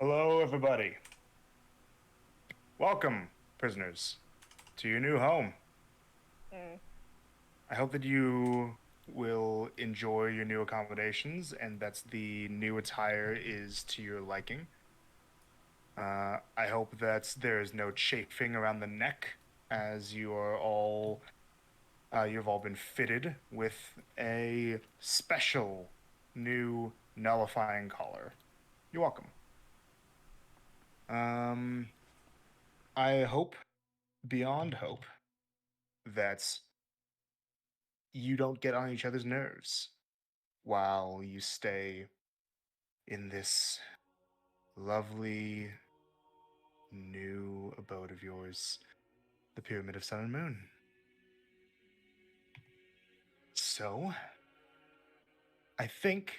Hello, everybody. Welcome, prisoners, to your new home. Mm. I hope that you will enjoy your new accommodations and that the new attire is to your liking. I hope that there is no chafing around the neck, as you've all been fitted with a special new nullifying collar. You're welcome. Um, I hope beyond hope that you don't get on each other's nerves while you stay in this lovely new abode of yours, the Pyramid of Sun and Moon. So, I think,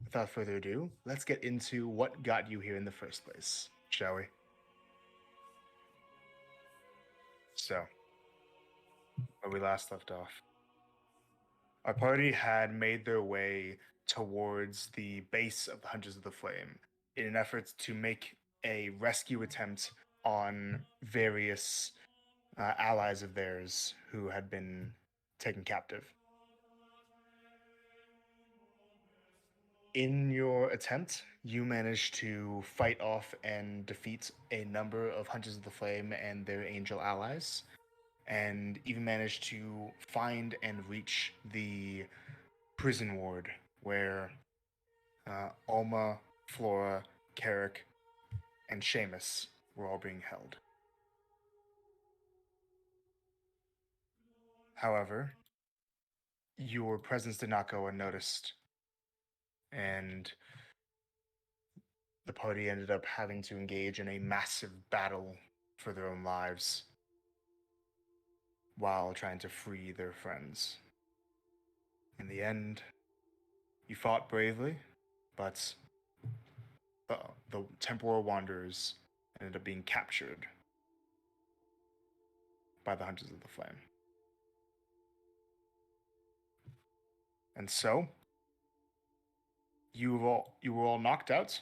without further ado, let's get into what got you here in the first place, shall we? So, where we last left off, our party had made their way towards the base of the Hunters of the Flame in an effort to make a rescue attempt on various allies of theirs who had been taken captive. In your attempt, you managed to fight off and defeat a number of Hunters of the Flame and their angel allies, and even managed to find and reach the prison ward where Alma, Flora, Carrick, and Seamus were all being held. However, your presence did not go unnoticed, and the party ended up having to engage in a massive battle for their own lives while trying to free their friends. In the end, you fought bravely, but the temporal wanderers ended up being captured by the Hunters of the Flame. And so, you were all knocked out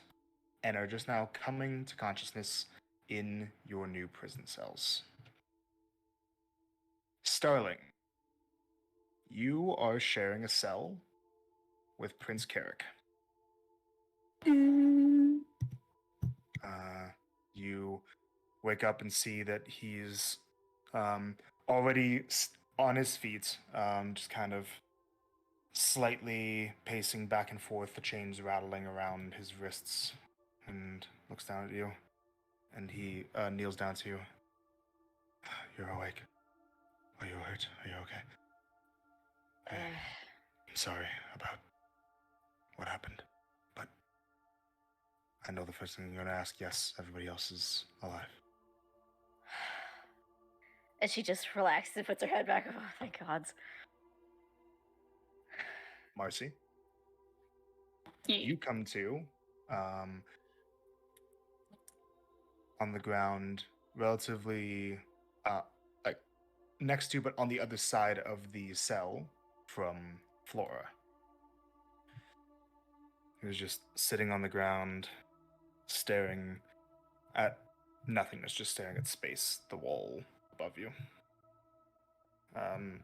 and are just now coming to consciousness in your new prison cells. Starling, you are sharing a cell with Prince Carrick. Uh, you wake up and see that he's already on his feet, just kind of slightly pacing back and forth, the chains rattling around his wrists, and looks down at you. And he kneels down to you. You're awake. Are you hurt? Are you okay? I'm sorry about what happened, but I know the first thing you're gonna ask. Yes, everybody else is alive. And she just relaxes and puts her head back. Oh, thank God. Marcy, Yeah. you come to um, on the ground, relatively like next to, but on the other side of the cell from Flora. He was just sitting on the ground, staring at nothingness, just staring at space, the wall above you. Um,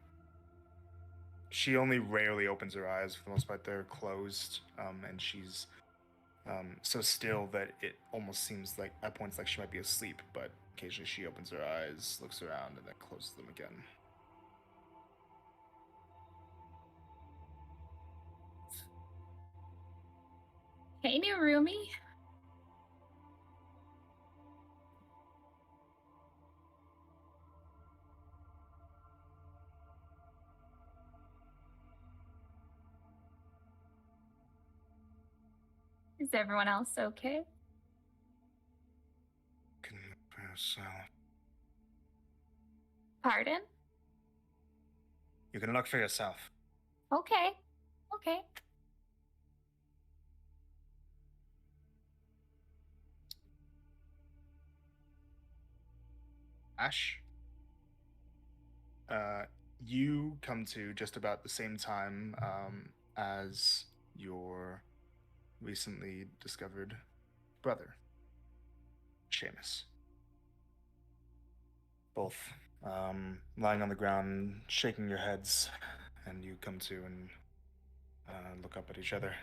she only rarely opens her eyes. For the most part, they're closed, and she's so still that it almost seems like at points like she might be asleep. But occasionally, she opens her eyes, looks around, and then closes them again. Hey, new roomie. Is everyone else okay? Can look for yourself. Pardon? You can look for yourself. Okay. Okay. Ash, uh, you come to just about the same time as your recently discovered brother, Seamus. Both lying on the ground, shaking your heads, and you come to and look up at each other.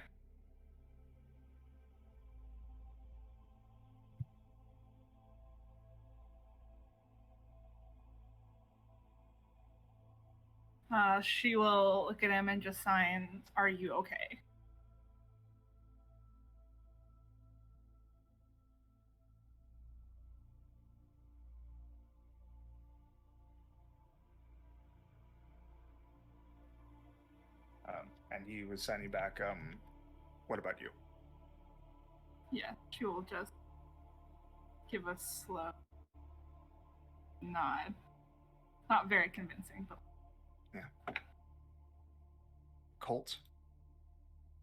She will look at him and just sign, "Are you okay?" And he was signing back, what about you? Yeah, she will just give a slow nod. Not very convincing, but Colt.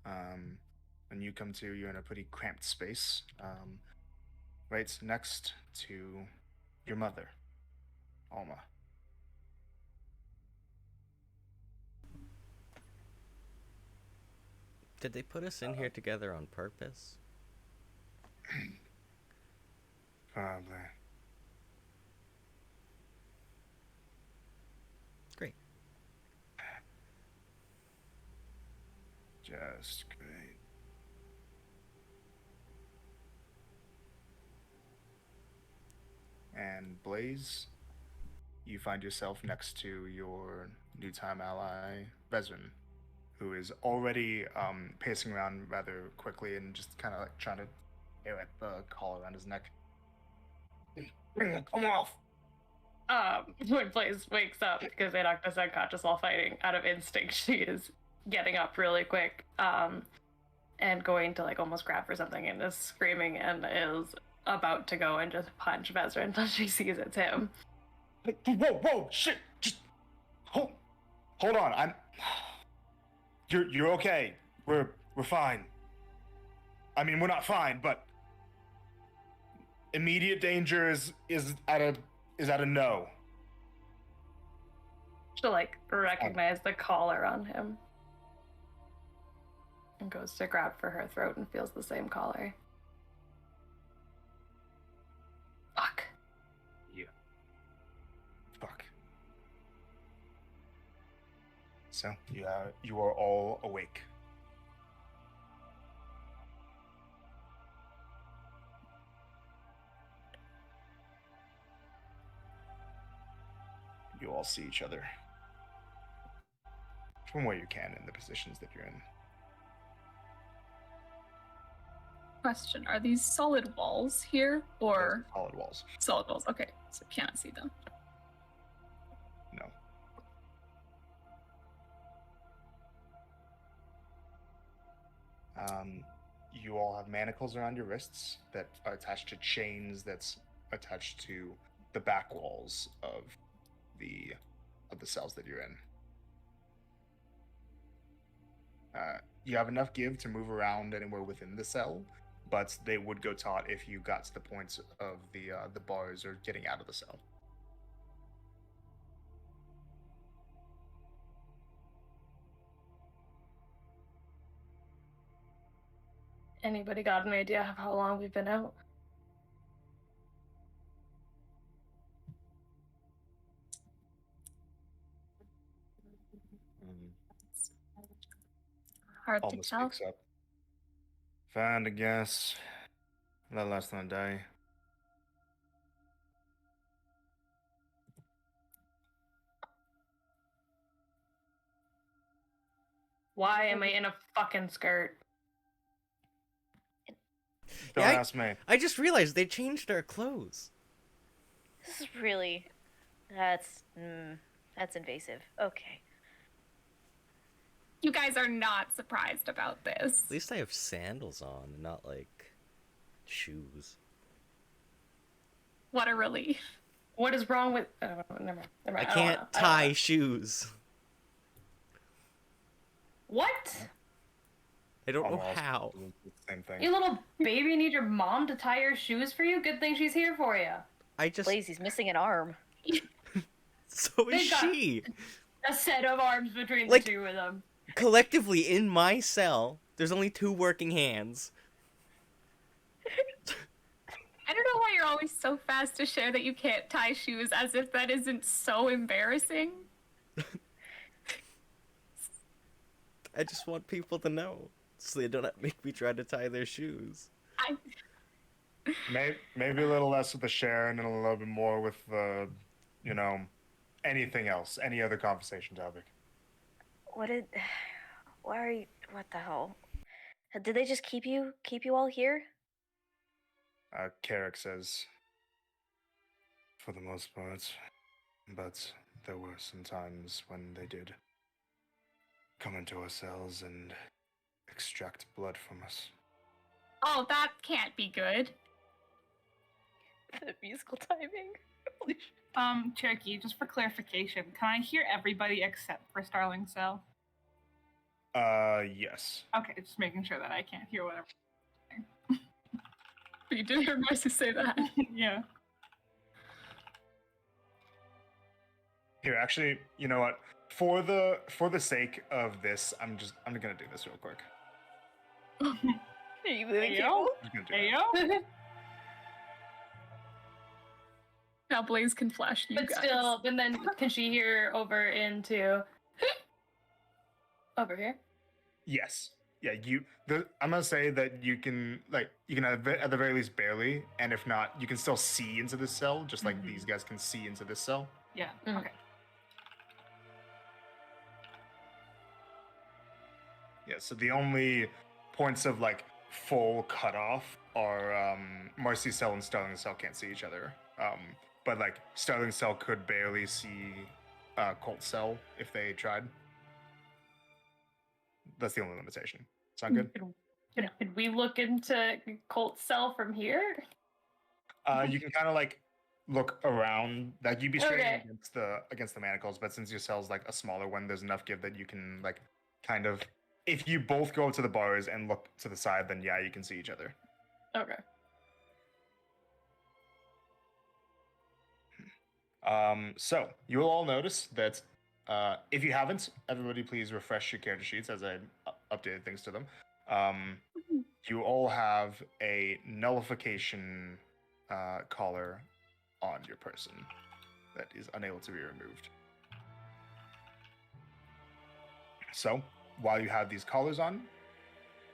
And you come to, you're in a pretty cramped space, right next to your mother, Alma. Did they put us in here together on purpose? Probably. Great. Just great. And Blaze, you find yourself next to your new time ally, Vezrin, who is already pacing around rather quickly and just kind of like trying to tear at the collar around his neck. Come off! When Blaze wakes up because they knocked us unconscious while fighting, out of instinct, she is getting up really quick, and going to like almost grab for something and is screaming and is about to go and just punch Vezra until she sees it's him. Whoa, shit! Just hold on. You're okay. We're fine. I mean, we're not fine, but immediate danger is at a no. She'll like recognize the collar on him and goes to grab for her throat and feels the same collar. Fuck. Yeah. Fuck. So you are all awake. You all see each other from where you can in the positions that you're in. Question: Are these solid walls here or Solid walls. solid walls? Okay, so cannot see them. No. You all have manacles around your wrists that are attached to chains that's attached to the back walls of the cells that you're in. You have enough give to move around anywhere within the cell, but they would go taut if you got to the points of the bars or getting out of the cell. Anybody got an idea of how long we've been out? Hard Alma to tell. speaks up. Find a guess. A little less than a day. Why am I in a fucking skirt? Don't Yeah, ask me. I just realized they changed our clothes. This is really. That's invasive. Okay. You guys are not surprised about this. At least I have sandals on and not like shoes. What a relief. What is wrong with? Oh, never mind. I don't wanna- can't don't tie wanna- shoes. What? I don't know Almost how. Same thing. You little baby need your mom to tie your shoes for you? Good thing she's here for you. I just Blaze, missing an arm. so is They got- she. A set of arms between Like- the two of them. Collectively in my cell, there's only 2 working hands. I don't know why you're always so fast to share that you can't tie shoes, as if that isn't so embarrassing. I just want people to know, so they don't have to make me try to tie their shoes. I Maybe a little less with the Sharon and a little bit more with the, you know, anything else, any other conversation topic. Why are you, what the hell? Did they just keep you all here? Carrick says, for the most part, but there were some times when they did come into our cells and extract blood from us. Oh, that can't be good. The musical timing. Holy shit. Cherokee, just for clarification, can I hear everybody except for Starling Cell? Yes. Okay, just making sure that I can't hear whatever. But you did hear Marcy say that. Yeah. Here, actually, you know what? For the sake of this, I'm gonna do this real quick. Are you moving Ayo? people? I'm just gonna do Ayo? Now Blaze can flash you But guys. still, and then can she hear over into over here? Yes. Yeah, I'm gonna say that you can at the very least barely, and if not, you can still see into this cell, just like these guys can see into this cell. Yeah. Mhm. Okay. Yeah, so the only points of like full cutoff are Marcy Cell and Starling Cell can't see each other. But like Starling Cell could barely see Colt Cell if they tried. That's the only limitation. Sound good? Could we look into Colt's cell from here? You can kind of like look around. Like you'd be straight Okay. against the manacles, but since your cell's like a smaller one, there's enough give that you can like kind of. If you both go to the bars and look to the side, then yeah, you can see each other. Okay. So you will all notice that if you haven't, everybody please refresh your character sheets as I updated things to them. You all have a nullification collar on your person that is unable to be removed. So while you have these collars on,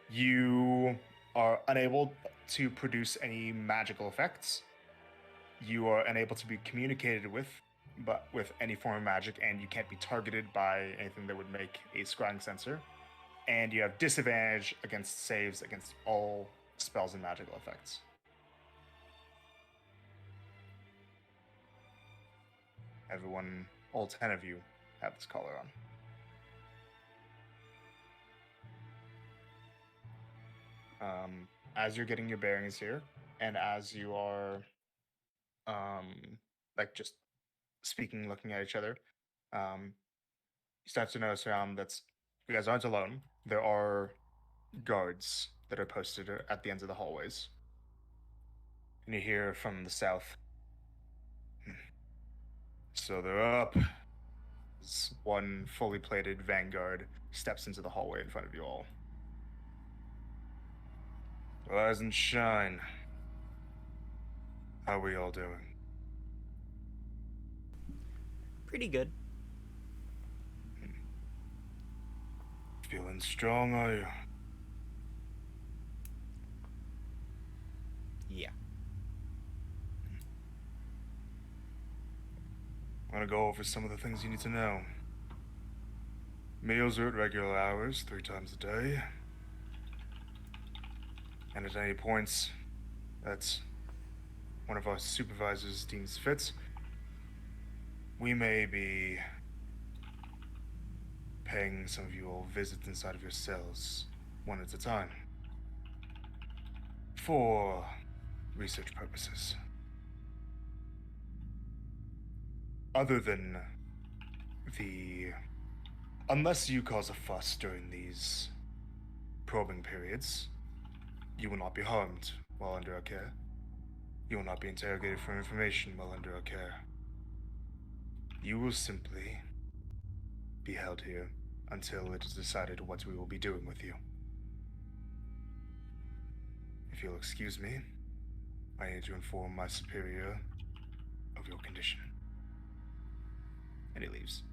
you are unable to produce any magical effects. You are unable to be communicated with, but with any form of magic, and you can't be targeted by anything that would make a scrying sensor. And you have disadvantage against saves against all spells and magical effects. Everyone, all 10 of you, have this collar on. As you're getting your bearings here, and as you are like just speaking, looking at each other, you start to notice around that you guys aren't alone. There are guards that are posted at the ends of the hallways. And you hear from the south. So they're up. As one fully plated vanguard steps into the hallway in front of you all. Rise and shine. How are we all doing? Pretty good. Feeling strong, are you? Yeah. I'm gonna go over some of the things you need to know. Meals are at regular hours, 3 times a day. And at any points that one of our supervisors deems fit, we may be paying some of you all visits inside of your cells, one at a time, for research purposes. Other than unless you cause a fuss during these probing periods, you will not be harmed while under our care. You will not be interrogated for information while under our care. You will simply be held here until it is decided what we will be doing with you. If you'll excuse me, I need to inform my superior of your condition. And he leaves.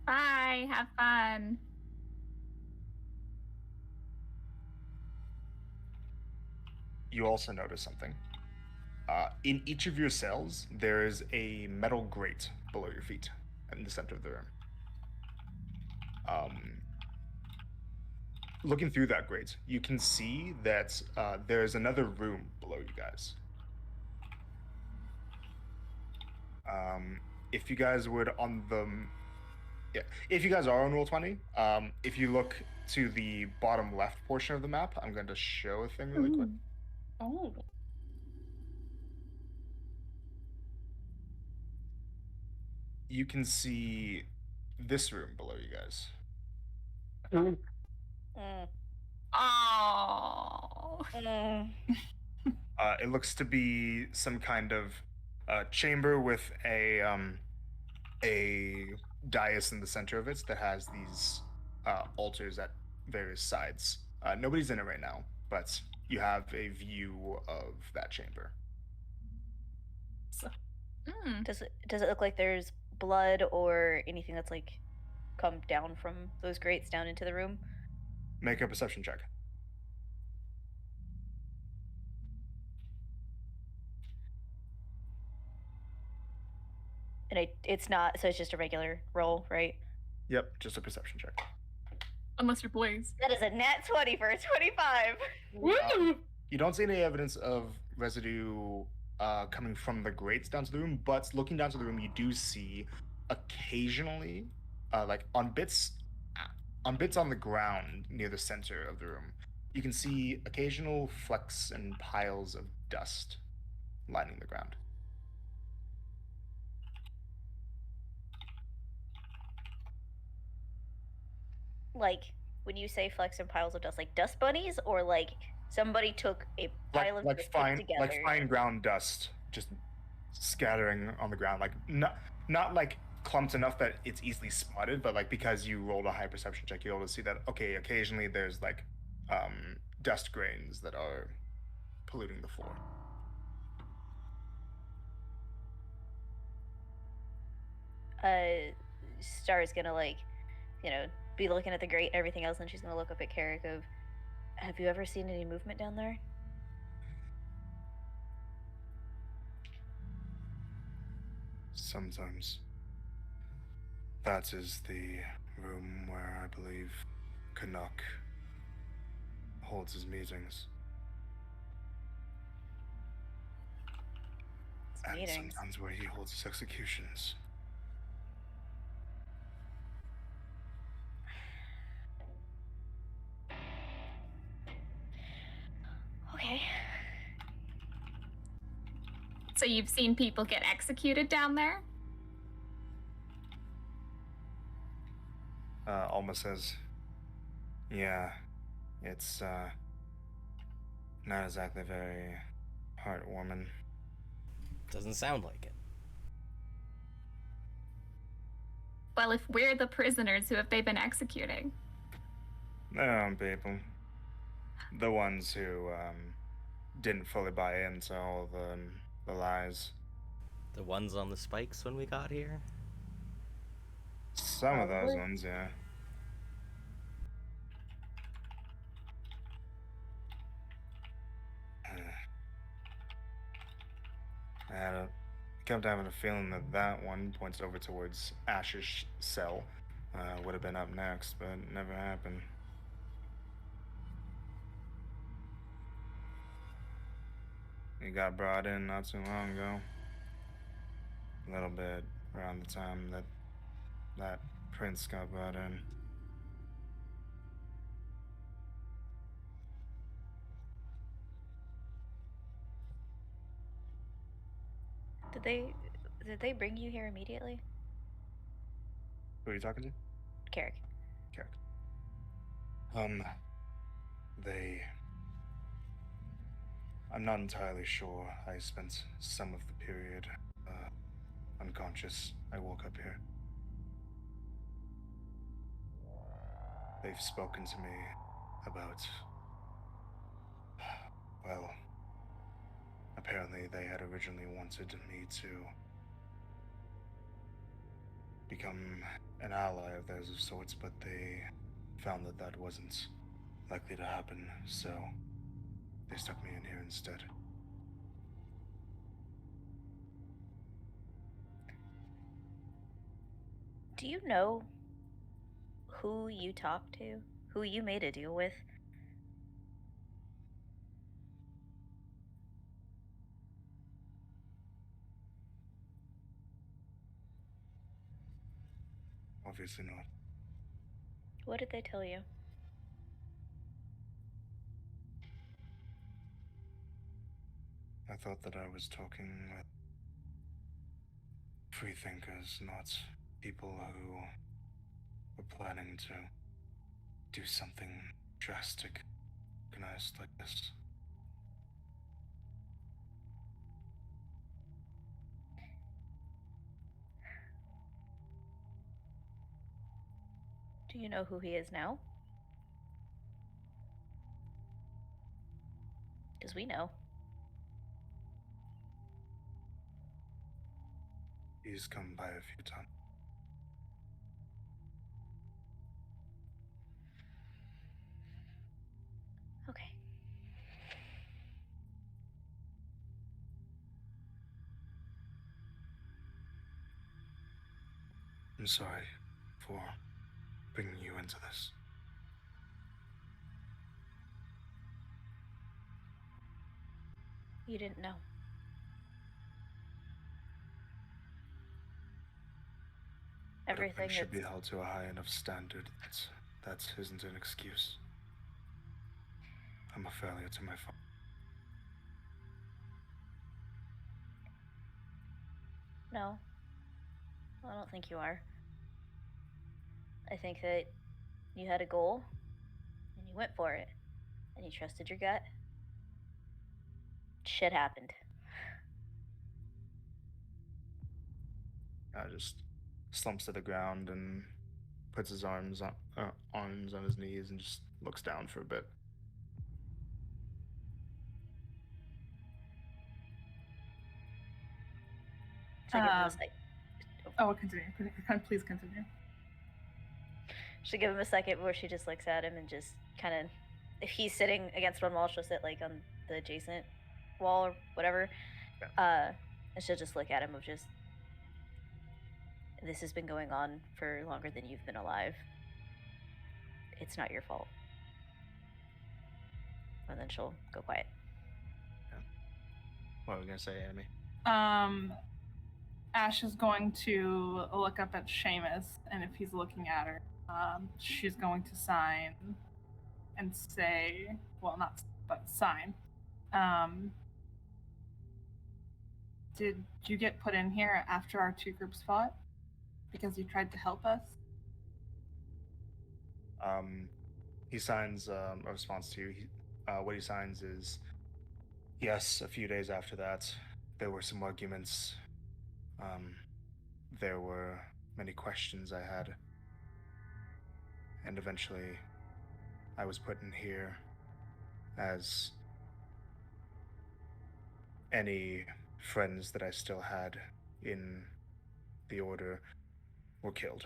Bye. Have fun. You also notice something. In each of your cells, there is a metal grate below your feet in the center of the room. Looking through that grate, you can see that there's another room below you guys. If you guys would if you guys are on Roll20, if you look to the bottom left portion of the map, I'm going to show a thing really quick. Oh. You can see this room below you guys. Mm. Oh. Mm. It looks to be some kind of chamber with a dais in the center of it that has these altars at various sides. Nobody's in it right now, but you have a view of that chamber. Mm. Does it look like there's blood or anything that's like come down from those grates down into the room? Make a perception check. And it's not, so it's just a regular roll, right? Yep, just a perception check. Unless you're Blaze. That is a nat 20 for a 25. Woo! You don't see any evidence of residue coming from the grates down to the room, but looking down to the room, you do see occasionally, like on bits on the ground near the center of the room, you can see occasional flecks and piles of dust lining the ground. Like, when you say flecks and piles of dust, like dust bunnies, or like somebody took a pile of dust put together? Like fine ground dust, just scattering on the ground, like not like clumps enough that it's easily spotted, but like because you rolled a high perception check, you're able to see that okay, occasionally there's like dust grains that are polluting the floor. Star's gonna like, be looking at the grate and everything else, and she's gonna look up at Carrick of, have you ever seen any movement down there? Sometimes. That is the room where I believe Canuck holds his meetings. And Meetings. sometimes where he holds his executions. Okay. So you've seen people get executed down there? Alma says, yeah, it's not exactly very heartwarming. Doesn't sound like it. Well, if we're the prisoners, who have they been executing? Their own people. The ones who didn't fully buy into all the lies. The ones on the spikes when we got here? Some of those Probably. ones, yeah. Kept having a feeling that one points over towards Ash's cell would have been up next, but it never happened. He got brought in not too long ago. A little bit around the time that prince got brought in. Did they bring you here immediately? Who are you talking to? Carrick. Carrick. I'm not entirely sure. I spent some of the period unconscious. I woke up here. They've spoken to me about, well, Apparently, they had originally wanted me to become an ally of theirs of sorts, but they found that that wasn't likely to happen, so they stuck me in here instead. Do you know who you talked to? Who you made a deal with? Obviously not. What did they tell you? I thought that I was talking with free thinkers, not people who were planning to do something drastic, organized like this. Do you know who he is now? Because we know. He's come by a few times. Okay. I'm sorry for bringing you into this. You didn't know. Everything Everything should be that's... held to a high enough standard that isn't an excuse. I'm a failure to my father. No. I don't think you are. I think that you had a goal, and you went for it, and you trusted your gut. Shit happened. Just slumps to the ground and puts his arms on his knees and just looks down for a bit. Should I give him a sec? Oh, continue. Please continue. Should I give him a second where she just looks at him and just kind of, if he's sitting against one wall, she'll sit like on the adjacent wall or whatever. Yeah. And she'll just look at him of just, this has been going on for longer than you've been alive. It's not your fault. And then she'll go quiet. What were we gonna say, Amy? Ash is going to look up at Seamus, and if he's looking at her, she's going to sign and say, well, not, but sign. Did you get put in here after our two groups fought? Because you tried to help us? He signs a response to you. What he signs is, yes, a few days after that, there were some arguments. There were many questions I had. And eventually, I was put in here as any friends that I still had in the order were killed.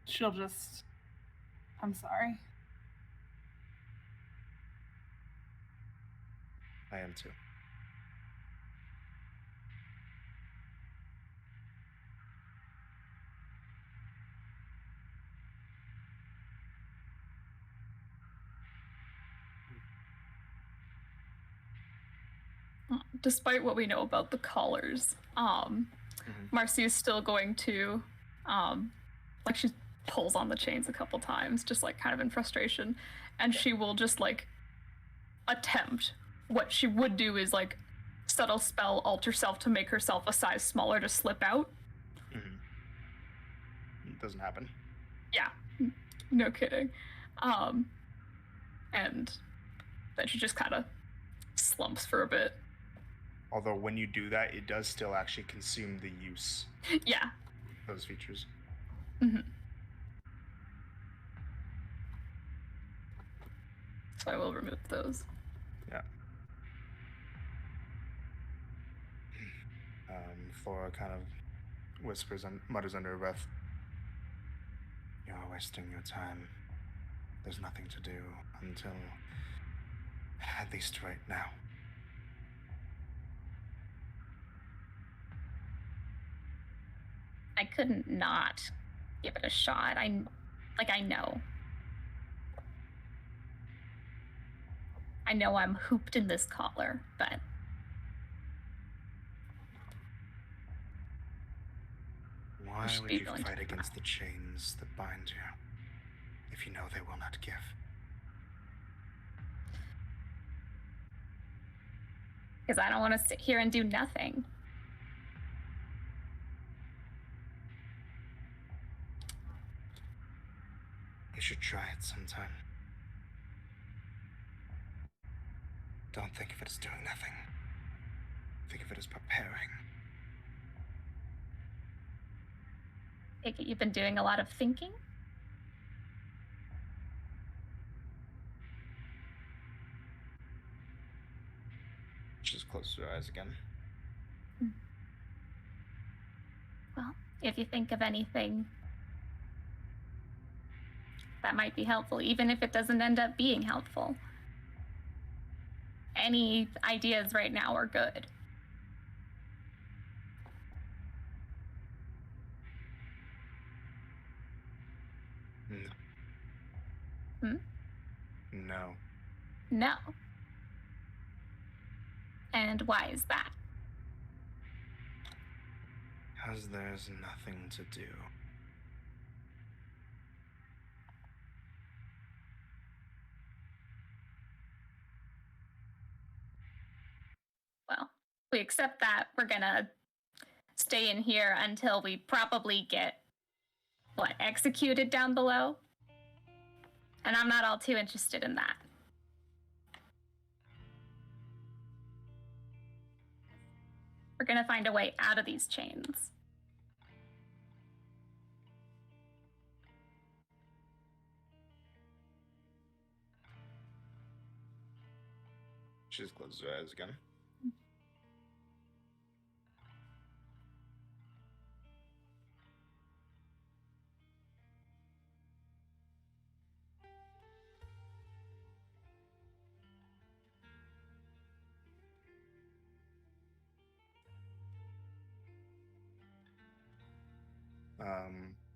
She'll just, I'm sorry. I am too. Despite what we know about the collars, Marcy is still going to, like, she pulls on the chains a couple times, just like kind of in frustration, and she will just like attempt. What she would do is like subtle spell alter self to make herself a size smaller to slip out. It doesn't happen. Yeah, no kidding. And then she just kind of slumps for a bit. Although when you do that, it does still actually consume the use Yeah. of those features. So I will remove those. Yeah. Flora kind of whispers and mutters under her breath. You're wasting your time. There's nothing to do until, at least right now. I couldn't not give it a shot. I know. I know I'm hooped in this collar, but Why should would be you willing to fight try. against the chains that bind you if you know they will not give? Because I don't want to sit here and do nothing. You should try it sometime. Don't think of it as doing nothing. Think of it as preparing. Take it you've been doing a lot of thinking? She just closes her eyes again. Well, if you think of anything that might be helpful, even if it doesn't end up being helpful. Any ideas right now are good. No. Hmm? No. No. And why is that? Because there's nothing to do. Well, if we accept that, we're gonna stay in here until we probably get, executed down below? And I'm not all too interested in that. We're gonna find a way out of these chains. She just closes her eyes again.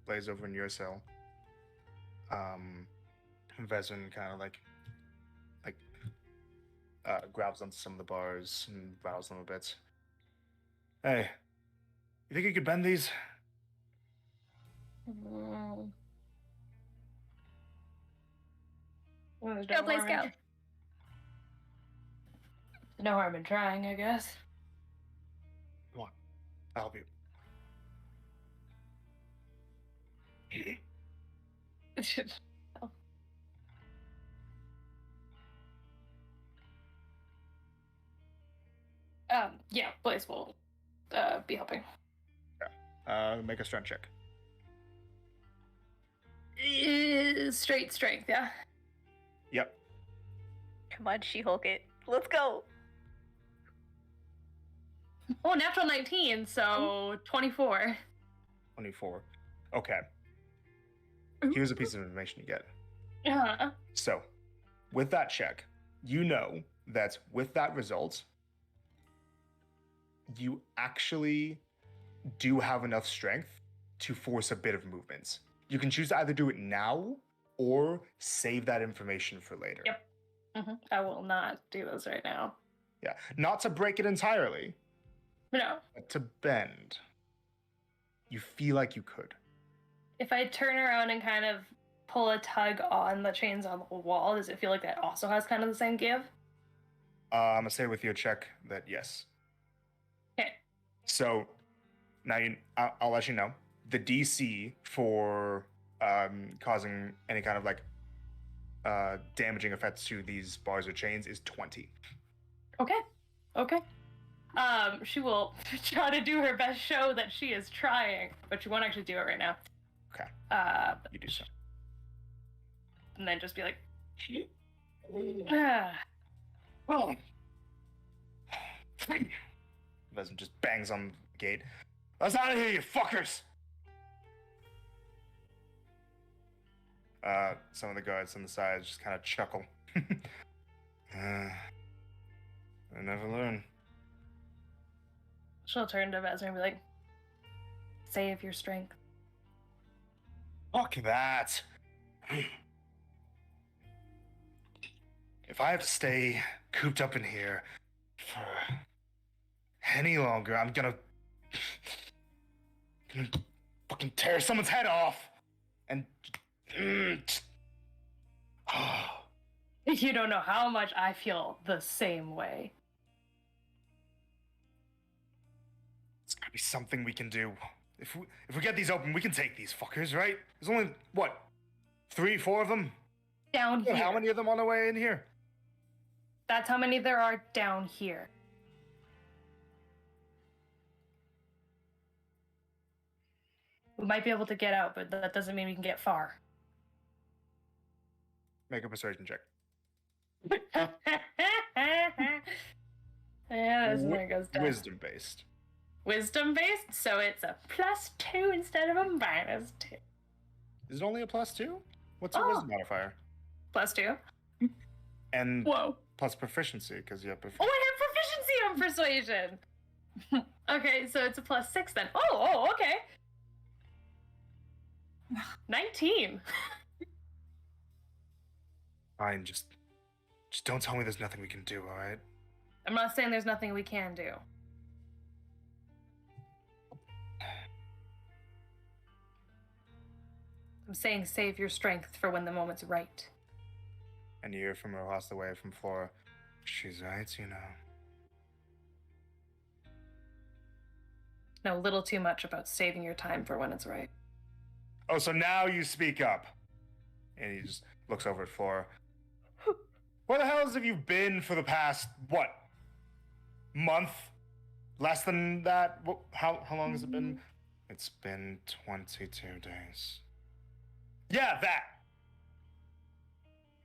Plays over in your cell. Vezin kind of grabs onto some of the bars and rattles them a bit. Hey, you think you could bend these? Well, Go, please go. No harm in trying, I guess. Come on, I'll help you. Yeah, Blaze will be helping. Make a strength check. Straight strength, yeah. Yep. Come on, She-Hulk it. Let's go. Oh, natural 19, so 24. 24. Okay. Here's a piece of information you get. Uh-huh. So, with that check, you know that with that result, you actually do have enough strength to force a bit of movement. You can choose to either do it now or save that information for later. Yep. I will not do those right now. Yeah. Not to break it entirely, No. but to bend. You feel like you could. If I turn around and kind of pull a tug on the chains on the wall, does it feel like that also has kind of the same give? I'm gonna say with your check that yes. Okay. So now I'll let you know the DC for causing any kind of damaging effects to these bars or chains is 20. Okay. She will try to do her best show that she is trying, but she won't actually do it right now. Okay. You do so. And then just be like, Oh. Vezin just bangs on the gate. Let's out of here, you fuckers! Some of the guards on the sides just kind of chuckle. I never learn. She'll turn to Vezin and be like, save your strength. Fuck that. If I have to stay cooped up in here for any longer, I'm gonna fucking tear someone's head off. And You don't know how much I feel the same way. There's gotta be something we can do. If we get these open, we can take these fuckers, right? There's only what, 3, 4 of them? Down here. How many of them on the way in here? That's how many there are down here. We might be able to get out, but that doesn't mean we can get far. Make a persuasion check. Yeah, this one goes down. Wisdom based. Wisdom based, so it's a +2 instead of a -2. Is it only a +2? What's your wisdom modifier? +2. And Whoa. plus proficiency, because you have Oh, I have proficiency on persuasion. Okay, so it's a +6 then. Oh, okay. 19. Fine, just don't tell me there's nothing we can do, alright? I'm not saying there's nothing we can do. I'm saying save your strength for when the moment's right. And you hear from across the way from Flora, she's right, you know. Know a little too much about saving your time for when it's right. Oh, so now you speak up. And he just looks over at Flora. Where the hells have you been for the past, what, month? Less than that? How long has it been? It's been 22 days. Yeah, that!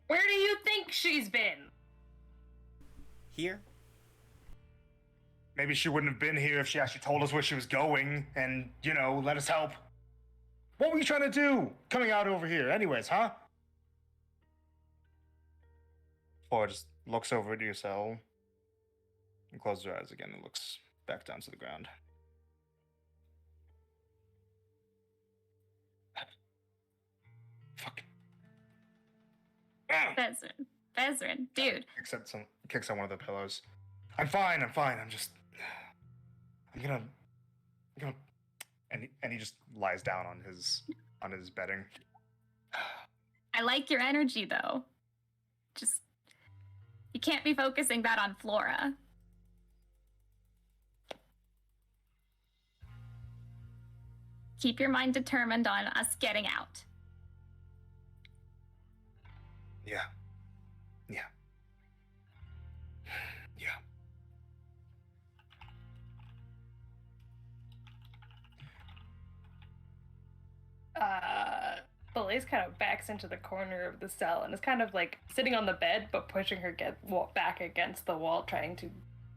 Where do you think she's been? Here? Maybe she wouldn't have been here if she actually told us where she was going and, you know, let us help. What were you trying to do coming out over here anyways, huh? Flora just looks over at your cell and closes her eyes again and looks back down to the ground. Fuck. Vezrin, dude. Kicks on one of the pillows. I'm fine. I'm just. I'm gonna. And he just lies down on his bedding. I like your energy though. Just you can't be focusing that on Flora. Keep your mind determined on us getting out. Yeah. Yeah. Blaze kind of backs into the corner of the cell and is kind of like sitting on the bed, but pushing her back against the wall, trying to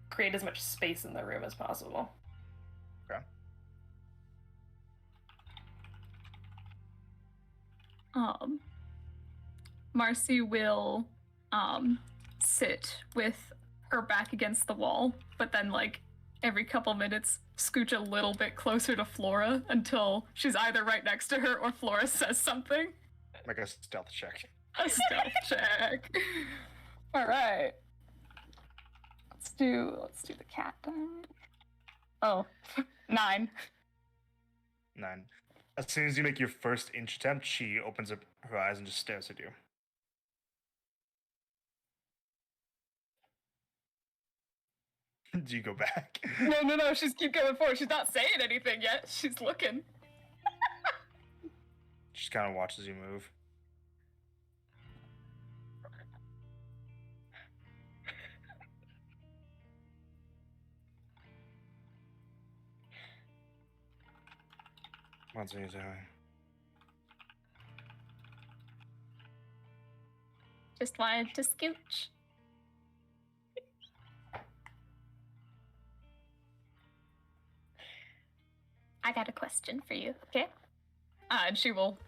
create as much space in the room as possible. Okay. Marcy will sit with her back against the wall, but then like every couple minutes scooch a little bit closer to Flora until she's either right next to her or Flora says something. Make a stealth check. A stealth check. All right. Let's do the cat die. Oh, 9. 9. As soon as you make your first inch attempt, she opens up her eyes and just stares at you. Do you go back? No, she's keep going forward. She's not saying anything yet. She's looking. She kind of watches you move. What's he doing? Just wanted to scooch. I got a question for you, okay? And she will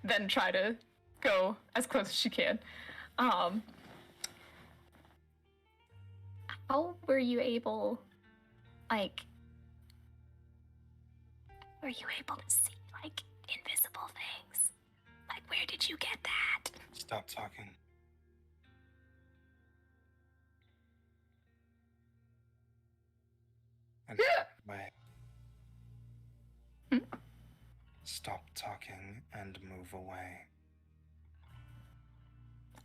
then try to go as close as she can. How were you able, like, were you able to see, like, invisible things? Like, where did you get that? Stop talking. And away. Stop talking and move away.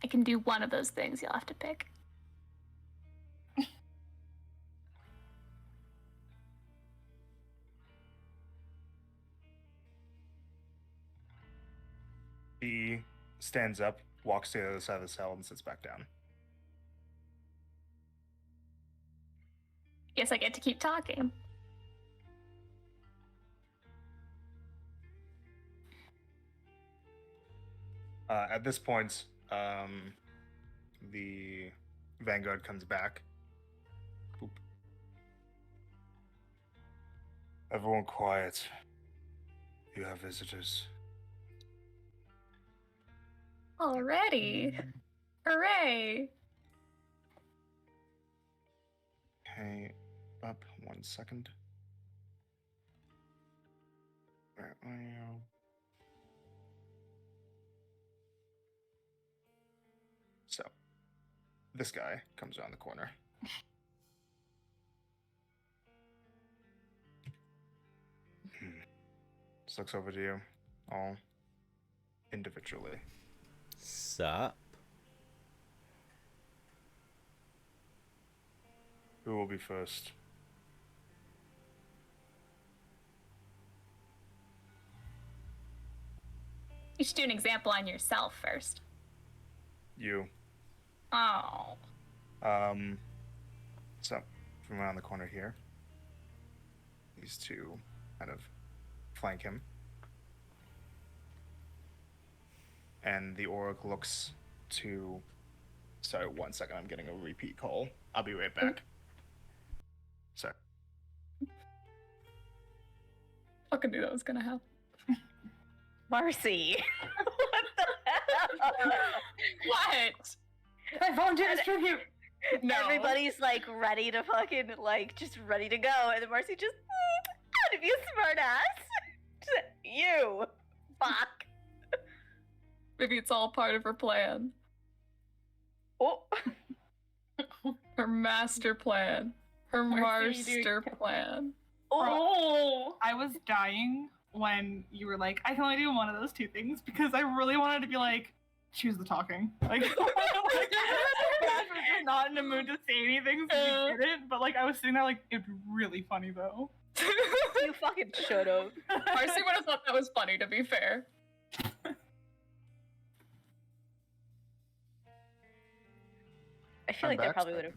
I can do one of those things. You'll have to pick. He stands up, walks to the other side of the cell, and sits back down. Guess I get to keep talking. At this point, the Vanguard comes back. Boop. Everyone quiet. You have visitors. Already. Hooray. Okay, up 1 second. Where are you? So, this guy comes around the corner. Just looks over to you, all individually. Sup? Who will be first? You should do an example on yourself first. You. Oh. So, from around the corner here, these two kind of flank him. And the orc looks to... Sorry, 1 second, I'm getting a repeat call. I'll be right back. Sorry. Fucking knew that was gonna happen. Marcy. What the hell? What? I volunteer to tribute. No. Everybody's like ready to fucking like just ready to go, and then Marcy just how to be a smart ass. You. Fuck. Maybe it's all part of her plan. Oh. Her master plan. Her Marcy, master plan. Oh. I was dying when you were like, I can only do one of those two things because I really wanted to be like, choose the talking. Like, you're not in the mood to say anything, so you didn't. But like, I was sitting there like, it'd be really funny though. You fucking should have. Marcy would have thought that was funny, to be fair. I feel like they probably would have.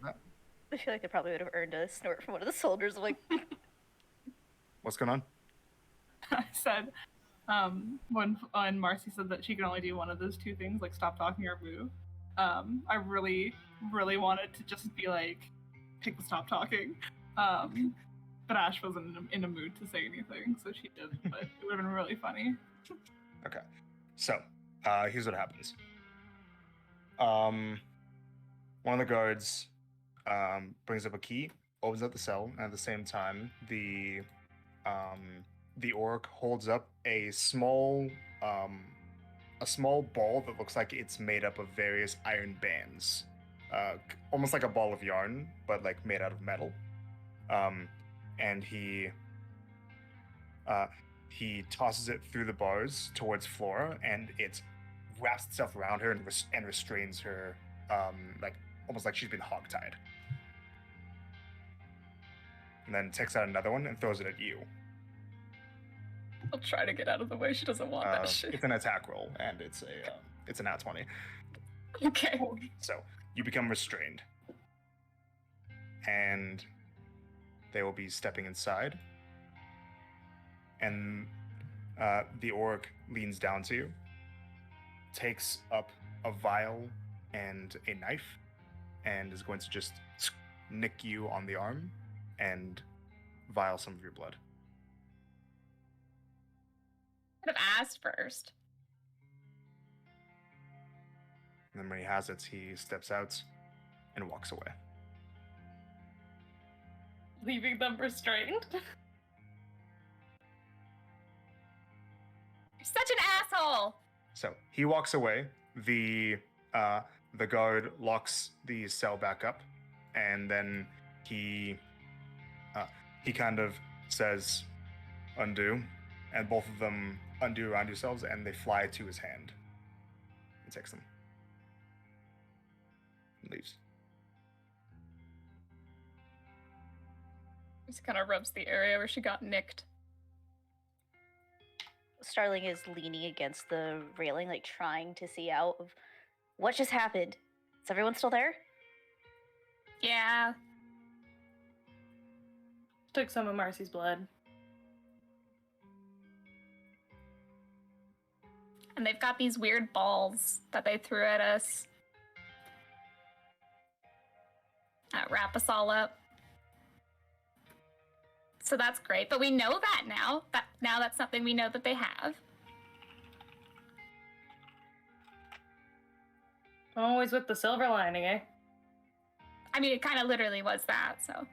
I feel like they probably would have earned a snort from one of the soldiers. Like, What's going on? I said, when Marcy said that she could only do one of those two things, like stop talking or move, I really, really wanted to just be like, pick the stop talking. But Ash wasn't in a mood to say anything, so she didn't, but it would have been really funny. Okay. So, here's what happens. One of the guards brings up a key, opens up the cell, and at the same time, the orc holds up a small ball that looks like it's made up of various iron bands, almost like a ball of yarn, but like made out of metal. And he tosses it through the bars towards Flora, and it wraps itself around her and restrains her, like almost like she's been hogtied. And then takes out another one and throws it at you. I'll try to get out of the way. She doesn't want that shit. It's an attack roll, and it's a nat 20. Okay. So you become restrained, and they will be stepping inside. And the orc leans down to you, takes up a vial and a knife, and is going to just nick you on the arm and vial some of your blood. Could have asked first. And then when he has it, he steps out and walks away. Leaving them restrained. You're such an asshole. So he walks away. The guard locks the cell back up, and then he kind of says, "Undo," and both of them undo around yourselves, and they fly to his hand. He takes them. And leaves. Just kind of rubs the area where she got nicked. Starling is leaning against the railing, like trying to see out of what just happened. Is everyone still there? Yeah. Took some of Marcy's blood. And they've got these weird balls that they threw at us. That wrap us all up. So that's great, but we know that now. Now that's something we know that they have. Always with the silver lining, eh? I mean, it kind of literally was that, so.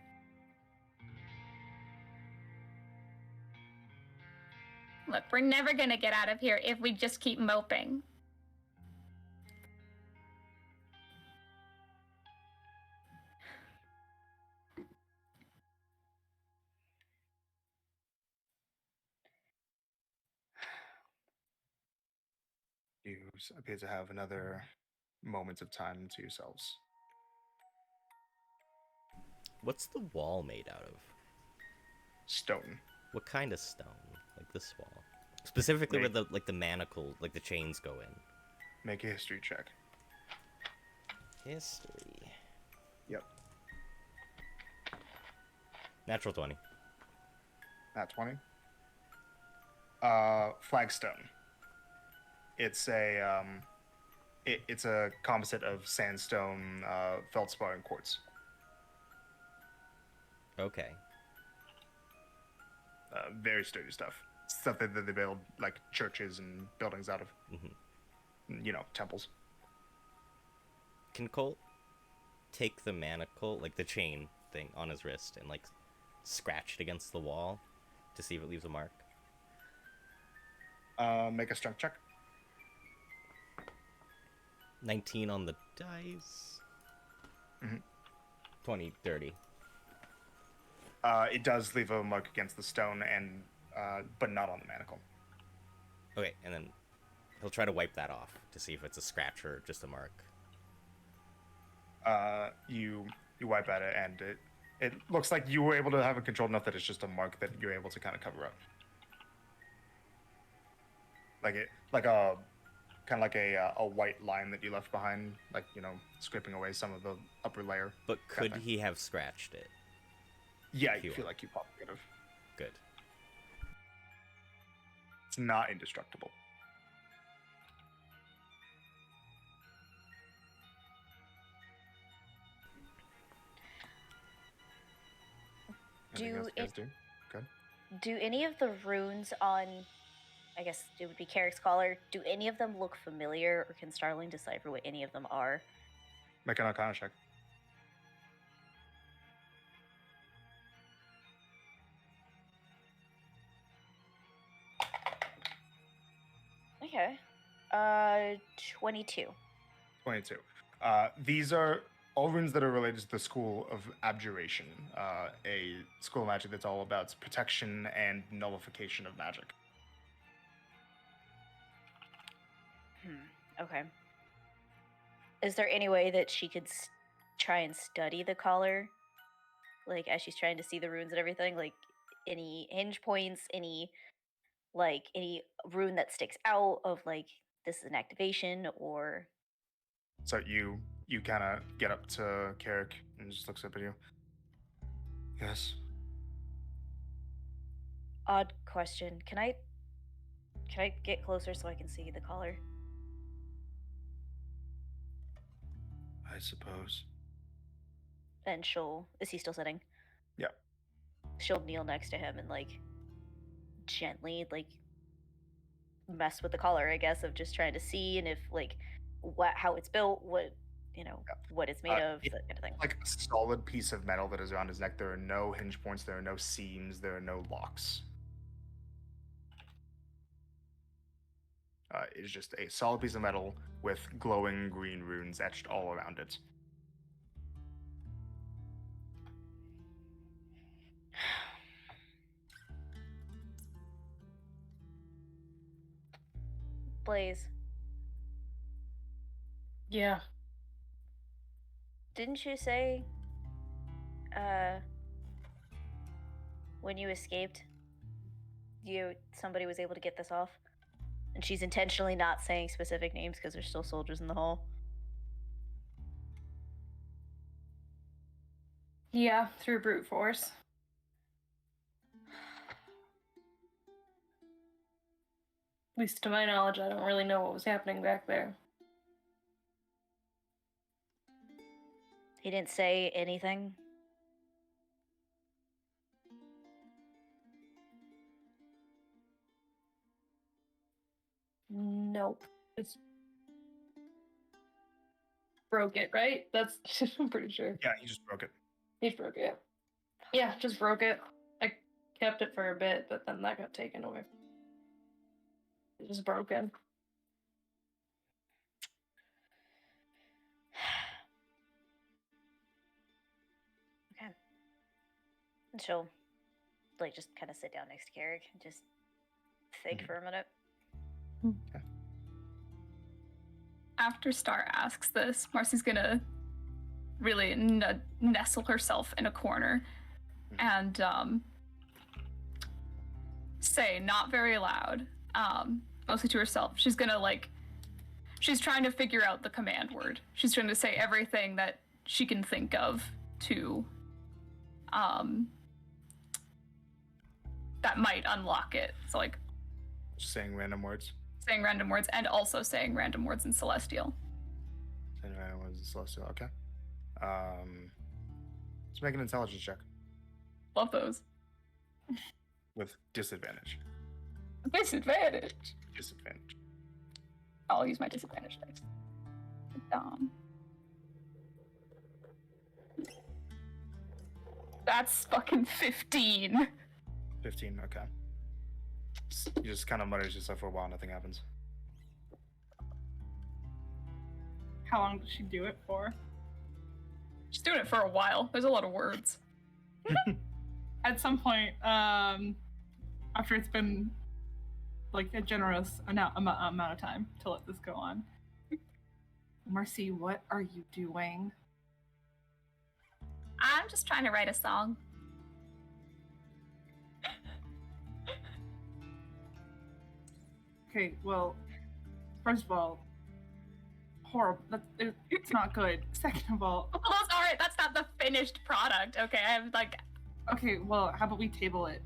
Look, we're never gonna get out of here if we just keep moping. You appear to have another moment of time to yourselves. What's the wall made out of? Stone. What kind of stone? Like this wall? Specifically where the manacle, like the chains go in. Make a history check. History. Yep. Natural 20. Nat 20. Flagstone. It's a it's a composite of sandstone, feldspar, and quartz. Okay. Very sturdy stuff. Stuff that they build like churches and buildings out of. Mm-hmm. You know, temples. Can Colt take the manacle, like the chain thing on his wrist, and like scratch it against the wall to see if it leaves a mark? Make a strength check. 19 on the dice. Mhm. 20, 30. It does leave a mark against the stone, and but not on the manacle. Okay, and then he'll try to wipe that off to see if it's a scratch or just a mark. You wipe at it, and it looks like you were able to have it controlled enough that it's just a mark that you're able to kind of cover up. Like a white line that you left behind, like, you know, scraping away some of the upper layer. But could he have scratched it? Yeah, you feel like you probably could have. Good. It's not indestructible. Anything else you guys do? Good. Do any of the runes on, I guess it would be Carrick's collar, do any of them look familiar, or can Starling decipher what any of them are? Make an Arcana check. Okay. 22. 22. These are all runes that are related to the school of abjuration, a school of magic that's all about protection and nullification of magic. Okay. Is there any way that she could try and study the collar? Like, as she's trying to see the runes and everything? Like, any hinge points, any rune that sticks out of, like, this is an activation, or... So you kind of get up to Carrick and just looks up at you. Yes. Odd question. Can I get closer so I can see the collar? I suppose. And is he still sitting? Yeah. She'll kneel next to him and like gently like mess with the collar, I guess, of just trying to see and if like how it's built, what what it's made of, that kind of thing. Like a solid piece of metal that is around his neck. There are no hinge points, there are no seams, there are no locks. It's just a solid piece of metal with glowing green runes etched all around it. Blaze, Yeah. didn't you say when you escaped somebody was able to get this off? And she's intentionally not saying specific names because there's still soldiers in the hall. Yeah, through brute force. At least to my knowledge, I don't really know what was happening back there. He didn't say anything. Nope. It's broke it, right? That's I'm pretty sure. Yeah, he just broke it. He broke it. Yeah, just broke it. I kept it for a bit, but then that got taken away. It was broken. Okay. And she'll like just kind of sit down next to Carrick and just think for a minute. Okay. After Star asks this, Marcy's gonna really nestle herself in a corner and say, not very loud, mostly to herself. She's gonna she's trying to figure out the command word. She's trying to say everything that she can think of to that might unlock it. So like Saying random words. saying random words and also saying random words in Celestial. Saying random words in Celestial. Okay. Let's make an intelligence check Love those. with disadvantage. Disadvantage. Disadvantage. I'll use my disadvantage dice. That's fucking 15. 15. Okay. You just kind of mutters yourself for a while. Nothing happens. How long does she do it for? She's doing it for a while. There's a lot of words. At some point, after it's been like a generous amount of time to let this go on, Marcy, what are you doing? I'm just trying to write a song. Okay, well, first of all, horrible. It's not good. Second of all, Well, that's all right. That's not the finished product. Okay, I'm like, okay, well, how about we table it?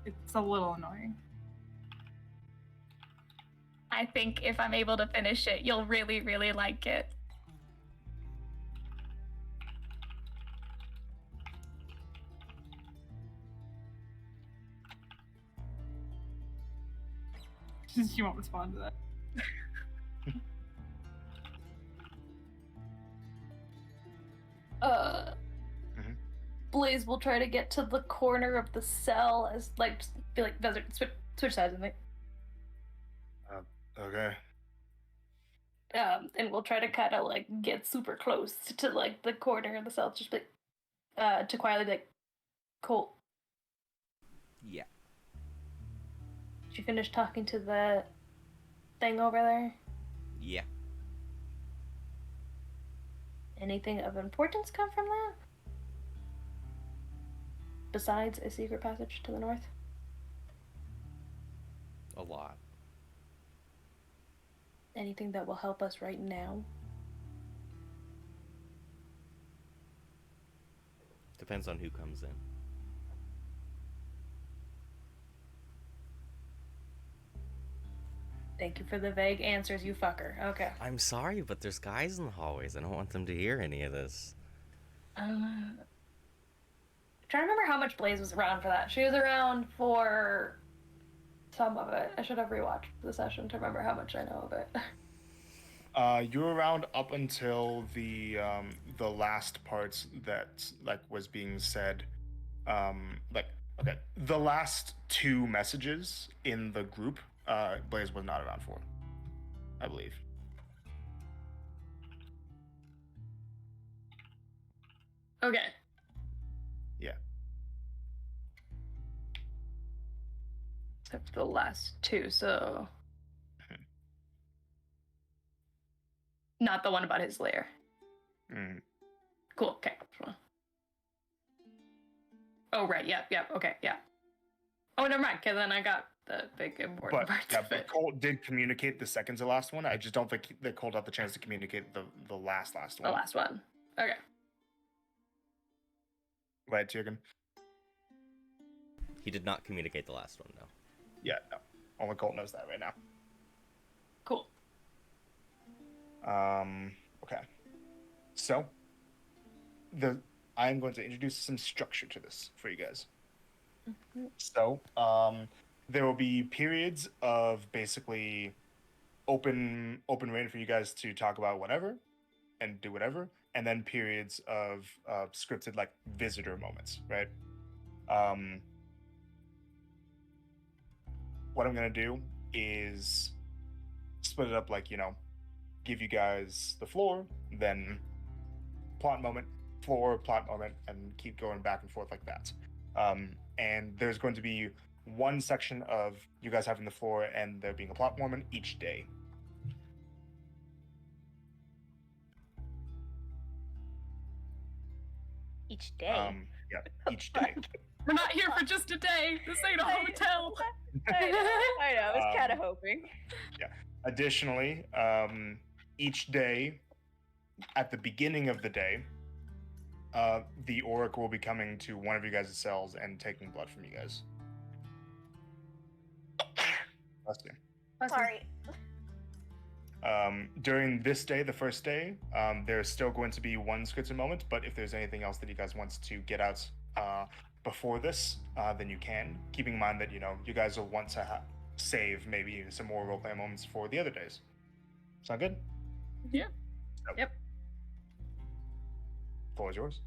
It's a little annoying. I think if I'm able to finish it, you'll really, really like it. She won't respond to that. Blaze will try to get to the corner of the cell as like just be like switch sides with me. Okay. And we'll try to kind of like get super close to like the corner of the cell, just like to quietly be like, Colt, Yeah. did you finish talking to the thing over there? Yeah. Anything of importance come from that? Besides a secret passage to the north? A lot. Anything that will help us right now? Depends on who comes in. Thank you for the vague answers, you fucker. Okay. I'm sorry, but there's guys in the hallways. I don't want them to hear any of this. I'm trying to remember how much Blaze was around for that. She was around for some of it. I should have rewatched the session to remember how much I know of it. You were around up until the last parts that like was being said. Like okay, the last two messages in the group, Blaze was not around for, I believe. Okay. Yeah. Except for the last two, so. Not the one about his lair. Mm. Cool, okay. Oh, right, yep, okay, yeah. Oh, never mind, because then I got the big important parts of but it. Colt did communicate the second to last one. I just don't think that Colt got the chance to communicate the last one. The last one. Okay. Right, Tiergan? He did not communicate the last one, no. Yeah, no. Only Colt knows that right now. Cool. Okay. So, I'm going to introduce some structure to this for you guys. Mm-hmm. So, there will be periods of basically open reign for you guys to talk about whatever and do whatever, and then periods of scripted like visitor moments, right? What I'm gonna do is split it up like, give you guys the floor, then plot moment, floor, plot moment, and keep going back and forth like that. And there's going to be one section of you guys having the floor and there being a plot moment each day. Each day. Yeah, each day. We're not here for just a day. This ain't a hotel. I know. I was kind of hoping. Yeah. Additionally, each day, at the beginning of the day, the Oracle will be coming to one of you guys' cells and taking blood from you guys. Bless you. Sorry. During this day, the first day, there's still going to be one scripted moment, but if there's anything else that you guys want to get out before this, then you can. Keeping in mind that, you guys will want to save maybe some more roleplay moments for the other days. Sound good? Yeah. Yep. Floor is yours.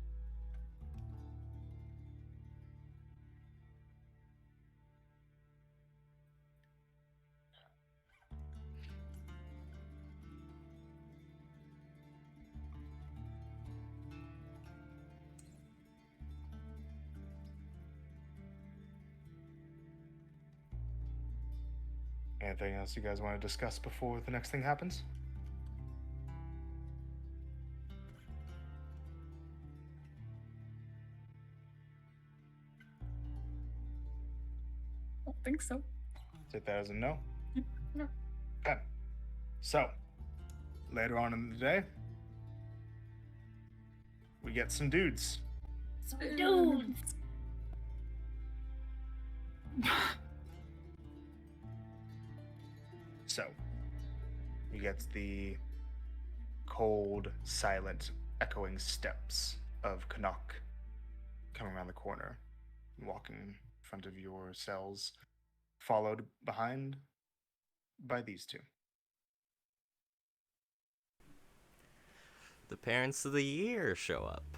Anything else you guys want to discuss before the next thing happens? I don't think so. Take that as a no? No. Okay. So, later on in the day, we get some dudes. Dudes. So, you get the cold, silent, echoing steps of Canuck coming around the corner, walking in front of your cells, followed behind by these two. The parents of the year show up.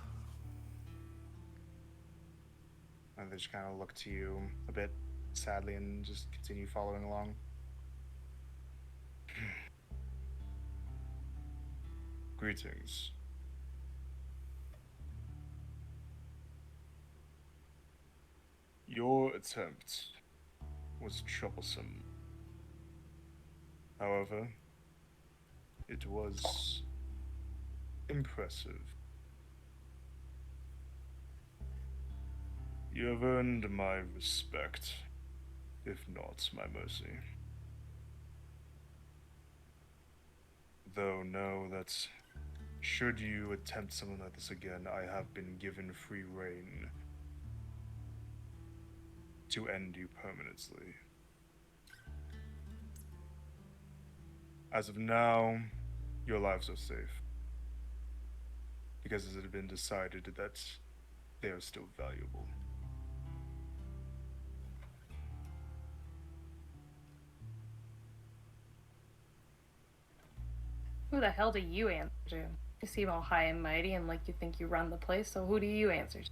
And they just kind of look to you a bit sadly and just continue following along. Greetings. Your attempt was troublesome. However, it was impressive. You have earned my respect, if not my mercy. Though know that should you attempt something like this again, I have been given free rein to end you permanently. As of now, your lives are safe. Because it had been decided that they are still valuable. Who the hell do you answer to? You seem all high and mighty and like you think you run the place, so who do you answer to?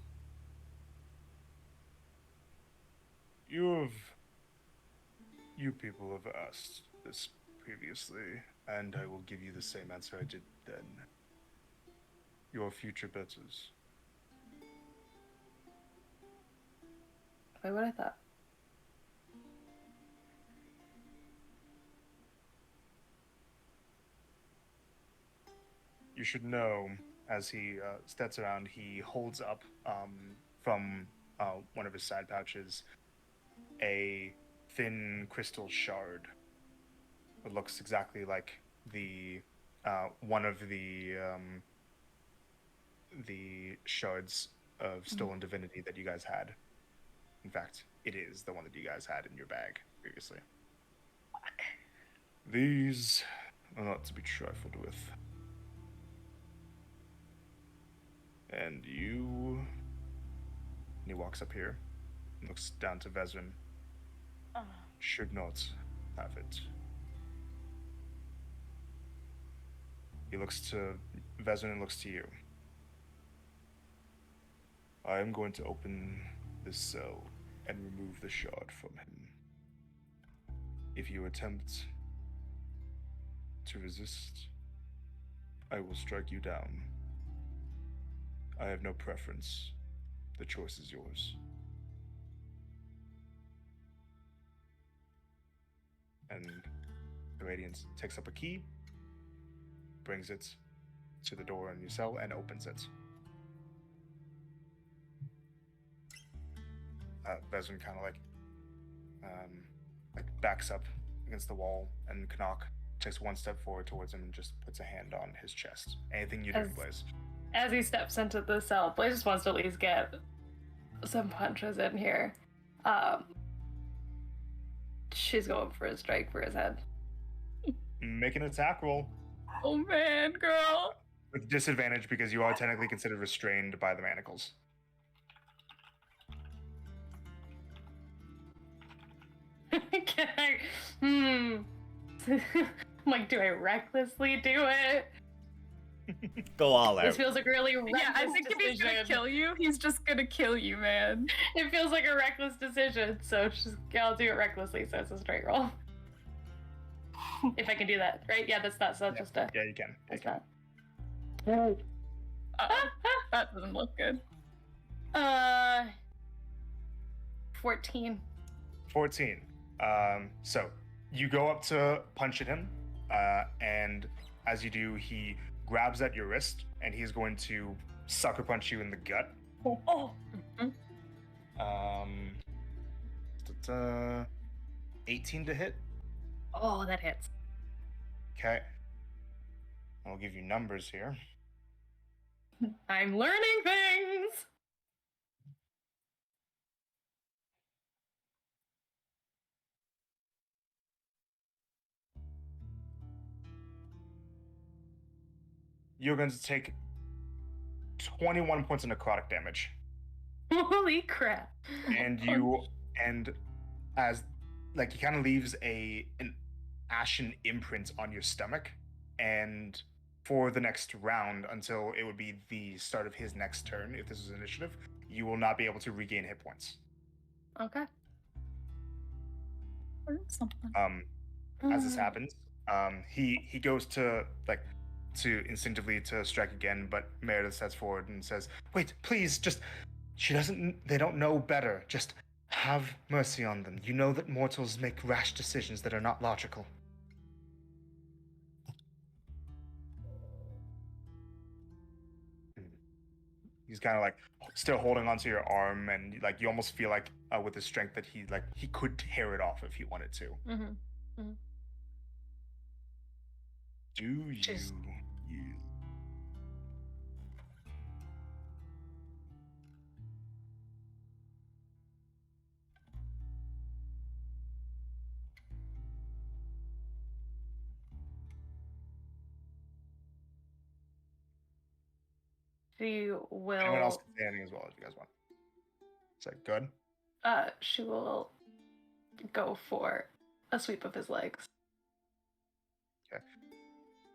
You people have asked this previously, and I will give you the same answer I did then. Your future betters. Wait, what I thought? You should know, as he steps around, he holds up from one of his side pouches a thin crystal shard. It looks exactly like the one of the shards of stolen divinity that you guys had. In fact, it is the one that you guys had in your bag previously. Fuck. These are not to be trifled with. And you... And he walks up here, looks down to Vezrin. Oh. Should not have it. He looks to Vezrin and looks to you. I am going to open this cell and remove the shard from him. If you attempt to resist, I will strike you down. I have no preference. The choice is yours. And the Radiant takes up a key, brings it to the door in your cell, and opens it. Vezrin kind of like backs up against the wall, and Knock takes one step forward towards him and just puts a hand on his chest. Anything you do, Blaze? As he steps into the cell, Blaze just wants to at least get some punches in here. She's going for a strike for his head. Make an attack roll. Oh man, girl. With disadvantage because you are technically considered restrained by the manacles. Can I? I'm like, do I recklessly do it? Go all out. This feels like a really reckless Yeah, I think if he's gonna decision. kill you, he's just gonna kill you, man. It feels like a reckless decision, so I'll do it recklessly, so it's a straight roll. If I can do that, right? Yeah, that's not just a... Yeah, you can. That's You can. not... That doesn't look good. 14. 14. So you go up to punch at him, and as you do, he grabs at your wrist, and he's going to sucker punch you in the gut. Oh. 18 to hit. Oh, that hits. Okay. I'll give you numbers here. I'm learning things! You're going to take 21 points of necrotic damage. Holy crap. And as like he kind of leaves an ashen imprint on your stomach, and for the next round until it would be the start of his next turn, if this is initiative, you will not be able to regain hit points. Okay. Or something. As this happens, he goes to instinctively to strike again, but Meredith steps forward and says, "Wait, please, just they don't know better. Just have mercy on them. You know that mortals make rash decisions that are not logical." He's kind of like still holding onto your arm, and like you almost feel like with his strength that he could tear it off if he wanted to. Do you Just- yield? She will. Anyone else can say anything as well if you guys want. Is that good? She will go for a sweep of his legs. Okay.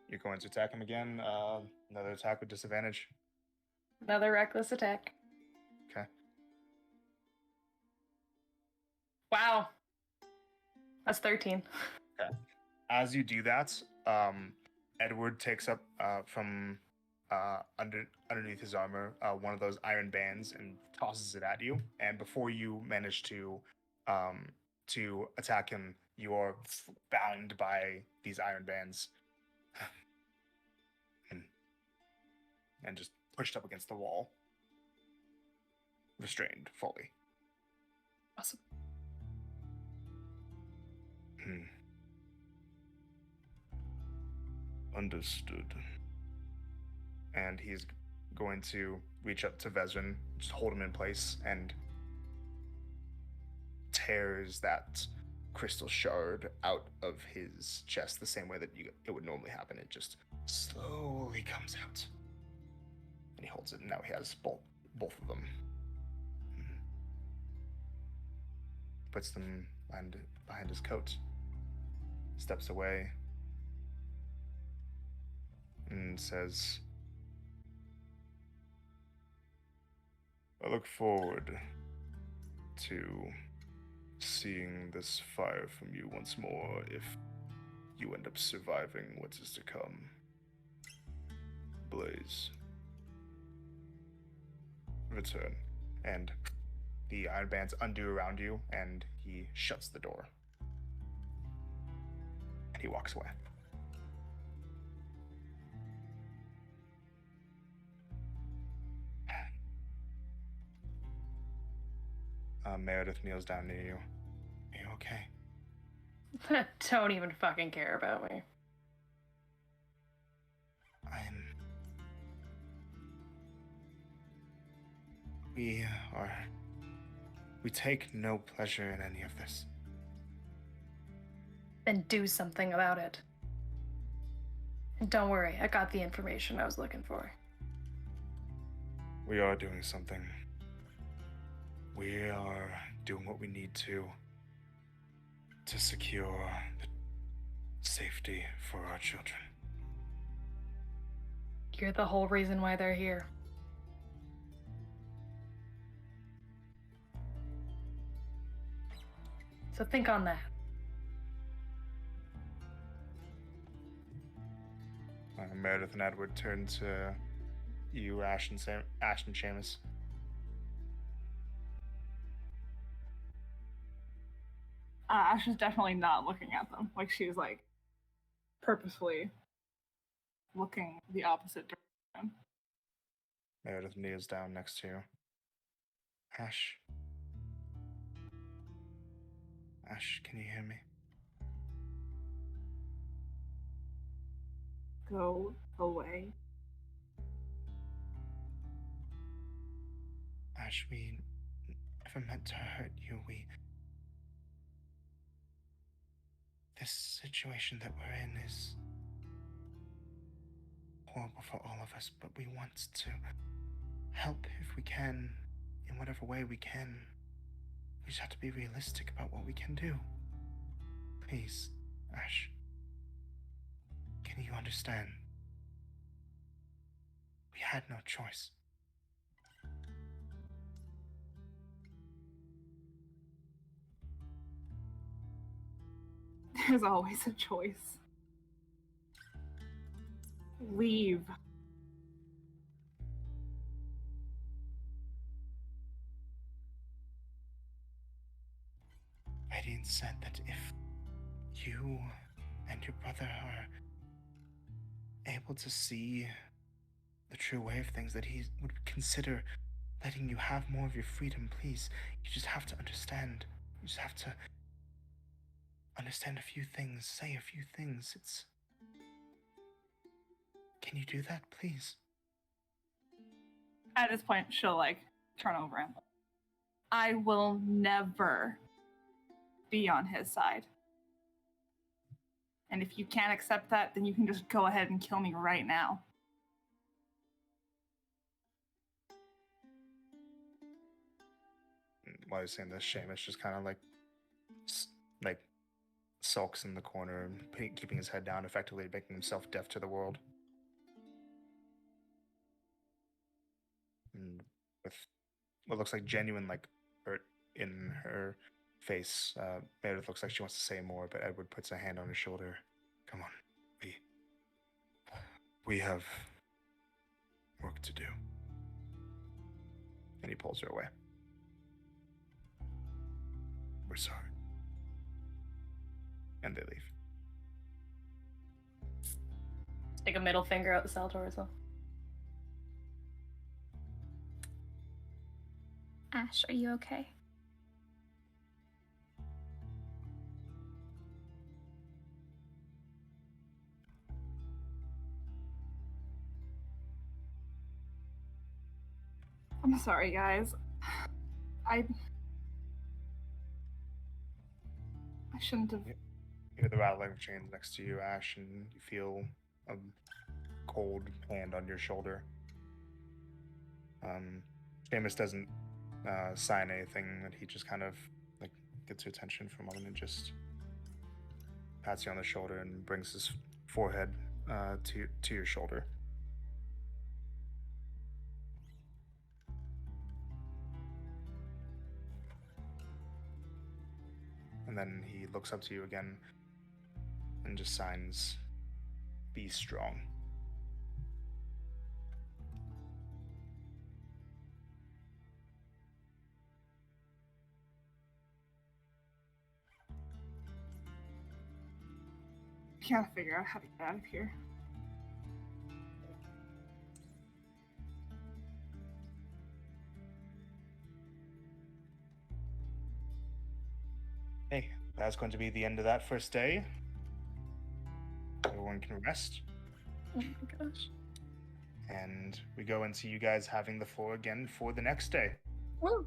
You're going to attack him again. Another attack with disadvantage. Another reckless attack. Okay. Wow. That's 13. Okay. As you do that, Edward takes up from underneath his armor one of those iron bands and tosses it at you. And before you manage to attack him, you are bound by these iron bands and just pushed up against the wall, restrained fully. Awesome. Understood. And he's going to reach up to Vezrin, just hold him in place, and tears that crystal shard out of his chest the same way that it would normally happen. It just slowly comes out. And he holds it, and now he has both of them. Puts them behind his coat, steps away, and says, I look forward to seeing this fire from you once more if you end up surviving what is to come. Blaze. Return. And the iron bands undo around you, and he shuts the door. And he walks away. Meredith kneels down near you. Are you okay? Don't even fucking care about me. We take no pleasure in any of this. Then do something about it. And don't worry, I got the information I was looking for. We are doing something. We are doing what we need to secure the safety for our children. You're the whole reason why they're here. So think on that. Meredith and Edward turn to you, Ash and Seamus. Ash is definitely not looking at them. Like, she's, like, purposefully looking the opposite direction. Meredith kneels down next to you. Ash? Ash, can you hear me? Go away. Ash, we never meant to hurt you. This situation that we're in is horrible for all of us, but we want to help if we can, in whatever way we can. We just have to be realistic about what we can do. Please, Ash. Can you understand? We had no choice. There's always a choice. Leave. Radiant said that if you and your brother are able to see the true way of things, that he would consider letting you have more of your freedom. Please, you just have to understand. You just have to understand a few things, say a few things. Can you do that, please? At this point, she'll, like, turn over and I will never be on his side. And if you can't accept that, then you can just go ahead and kill me right now. while he's saying this, Seamus just kind of like sulks in the corner, keeping his head down, effectively making himself deaf to the world. And with what looks like genuine hurt in her face, Meredith looks like she wants to say more, but Edward puts a hand on her shoulder. Come on, we have work to do. And he pulls her away. We're sorry. And they leave. Stick a middle finger out the cell door as well. Ash, are you okay? I'm sorry, guys. I shouldn't have. You hear the rattling of chains next to you, Ash, and you feel a cold hand on your shoulder. Seamus doesn't sign anything, but he just kind of gets your attention for a moment and just pats you on the shoulder and brings his forehead to your shoulder. And then he looks up to you again and just signs, "Be strong." I can't figure out how to get out of here. Hey, that's going to be the end of that first day. Everyone can rest. Oh my gosh. And we go into you guys having the floor again for the next day. Woo.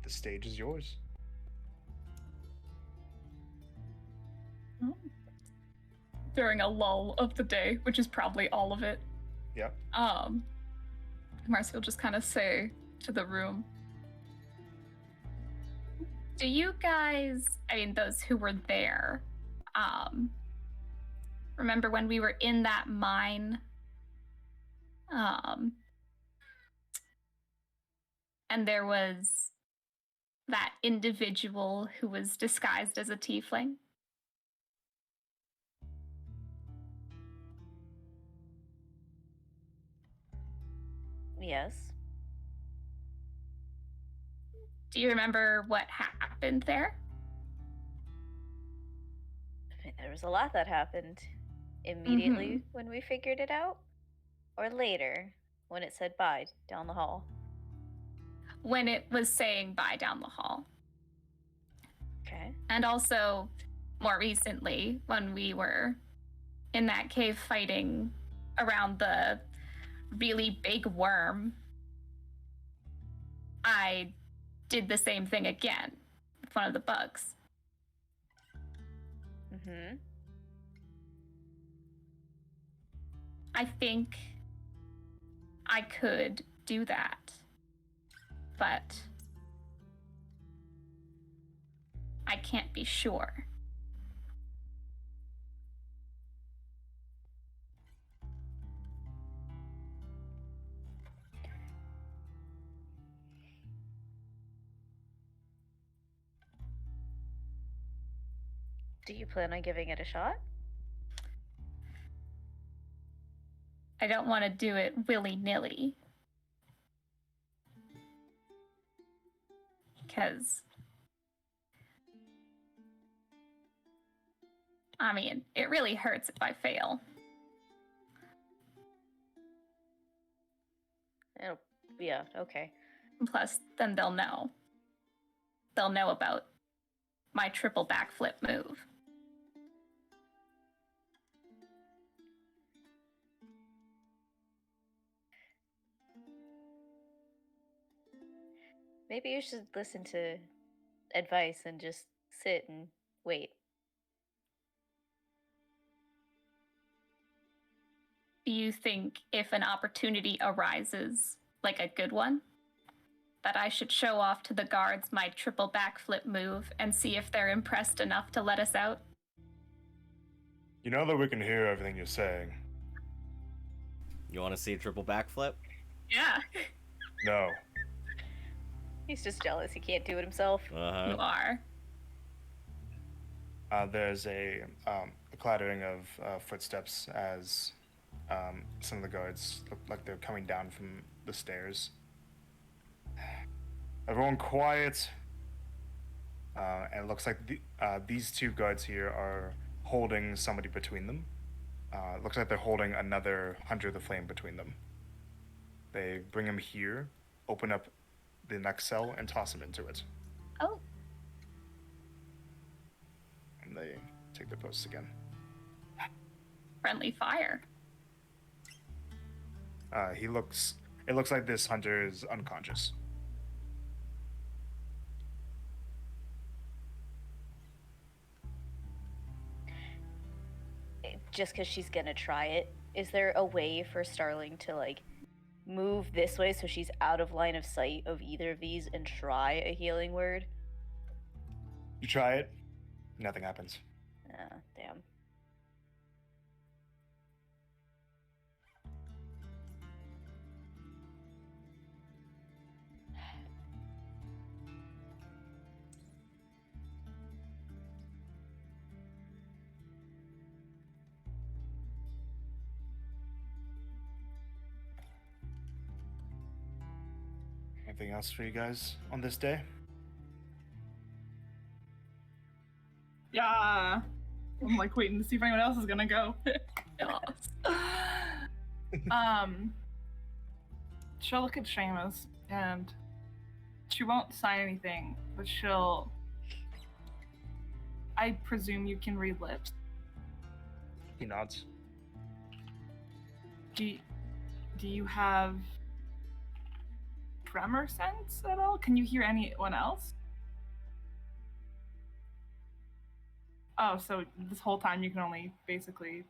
The stage is yours. During a lull of the day, which is probably all of it, Yep. Marcy will just kind of say to the room, Do you guys, I mean, those who were there, remember when we were in that mine? And there was that individual who was disguised as a tiefling? Yes. Do you remember what happened there? I mean, there was a lot that happened immediately when we figured it out, or later when it said bye down the hall. When it was saying bye down the hall. Okay. And also, more recently, when we were in that cave fighting around the really big worm, I did the same thing again with one of the bugs. Mm-hmm. I think I could do that, but I can't be sure. Do you plan on giving it a shot? I don't want to do it willy-nilly. Because, I mean, it really hurts if I fail. Yeah, okay. Plus, then they'll know. They'll know about my triple backflip move. Maybe you should listen to advice and just sit and wait. Do you think if an opportunity arises Like a good one? That I should show off to the guards my triple backflip move and see if they're impressed enough to let us out? You know that we can hear everything you're saying. You want to see a triple backflip? Yeah. No. He's just jealous he can't do it himself. You Uh-huh. are. There's a clattering of footsteps as some of the guards look like they're coming down from the stairs. Everyone quiet. And it looks like these two guards here are holding somebody between them. It looks like they're holding another Hunter of the Flame between them. They bring him here, open up the next cell, and toss him into it. Oh. And they take their posts again. Friendly fire. It looks like this Hunter is unconscious. Just because she's gonna try it, is there a way for Starling to like move this way so she's out of line of sight of either of these and try a healing word? You try it, nothing happens. Damn. Anything else for you guys on this day? Yeah. I'm like waiting to see if anyone else is gonna go. She'll look at Seamus and she won't sign anything, but she'll. I presume you can read lips. He nods. Do you have tremor sense at all? Can you hear anyone else? Oh, so this whole time you can only basically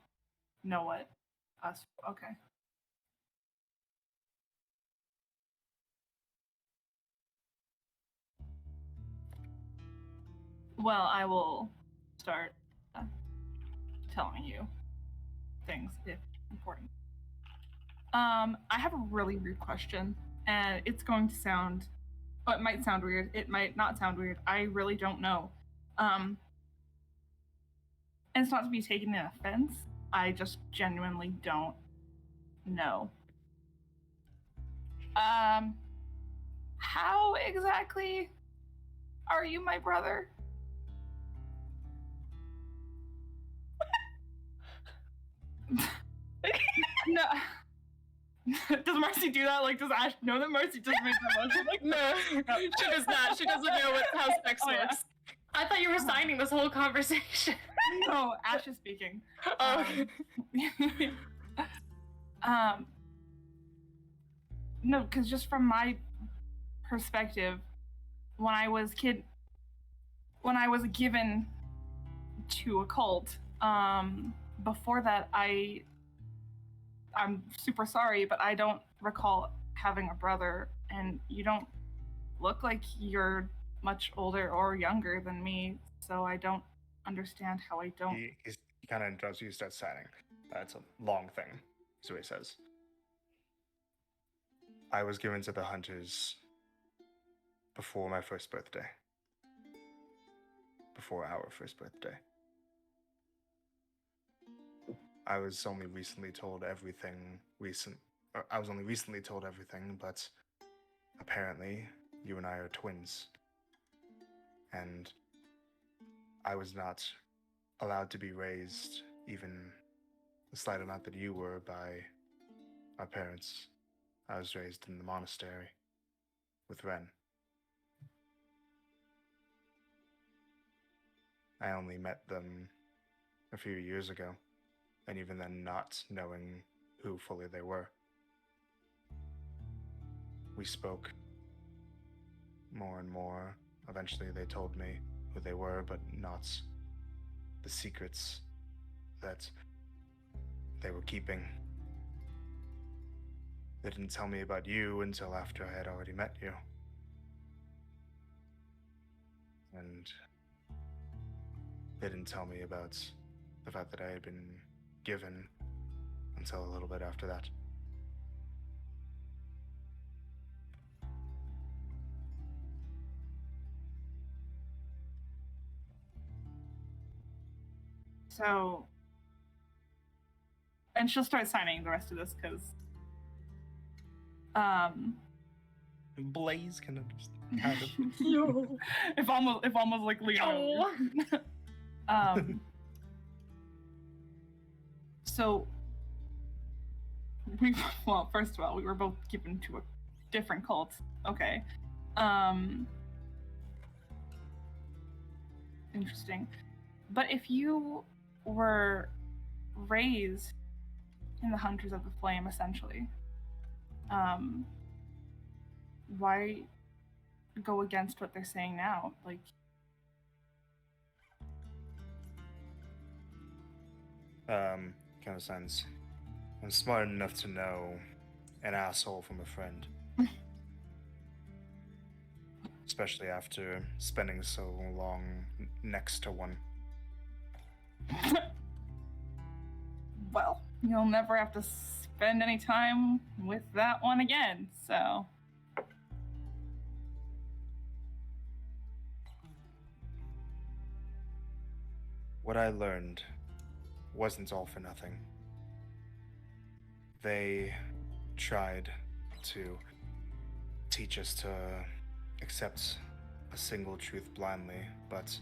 know what us. Okay. Well, I will start telling you things if important. I have a really weird question, and it's going to sound. Oh, it might sound weird. It might not sound weird. I really don't know. And it's not to be taken in offense. I just genuinely don't know. How exactly are you my brother? No. Does Marcy do that? Like, does Ash know that Marcy just made that motion? Like, No, she does not. She doesn't know how sex Oh, yeah. works. I thought you were signing this whole conversation. no, Ash is speaking. Oh. No, because just from my perspective, when I was given to a cult, before that, I'm super sorry, but I don't recall having a brother, and you don't look like you're much older or younger than me, so I don't understand how I don't. He kind of interrupts you. He starts signing. It's a long thing. Is what he says. I was given to the Hunters before my first birthday. Before our first birthday. I was only recently told everything but apparently you and I are twins. And I was not allowed to be raised even the slight amount that you were by our parents. I was raised in the monastery with Ren. I only met them a few years ago, and even then not knowing who fully they were. We spoke more and more. Eventually they told me who they were, but not the secrets that they were keeping. They didn't tell me about you until after I had already met you. And they didn't tell me about the fact that I had been given until a little bit after that. So, and she'll start signing the rest of this because, Blaze kind of just kind of. if almost like lean over. So, well, first of all, we were both given to a different cult. Okay. Interesting. But if you were raised in the Hunters of the Flame, essentially, why go against what they're saying now? Like, kind of sense. I'm smart enough to know an asshole from a friend. Especially after spending so long next to one. well, you'll never have to spend any time with that one again, so. What I learned wasn't all for nothing. They tried to teach us to accept a single truth blindly, but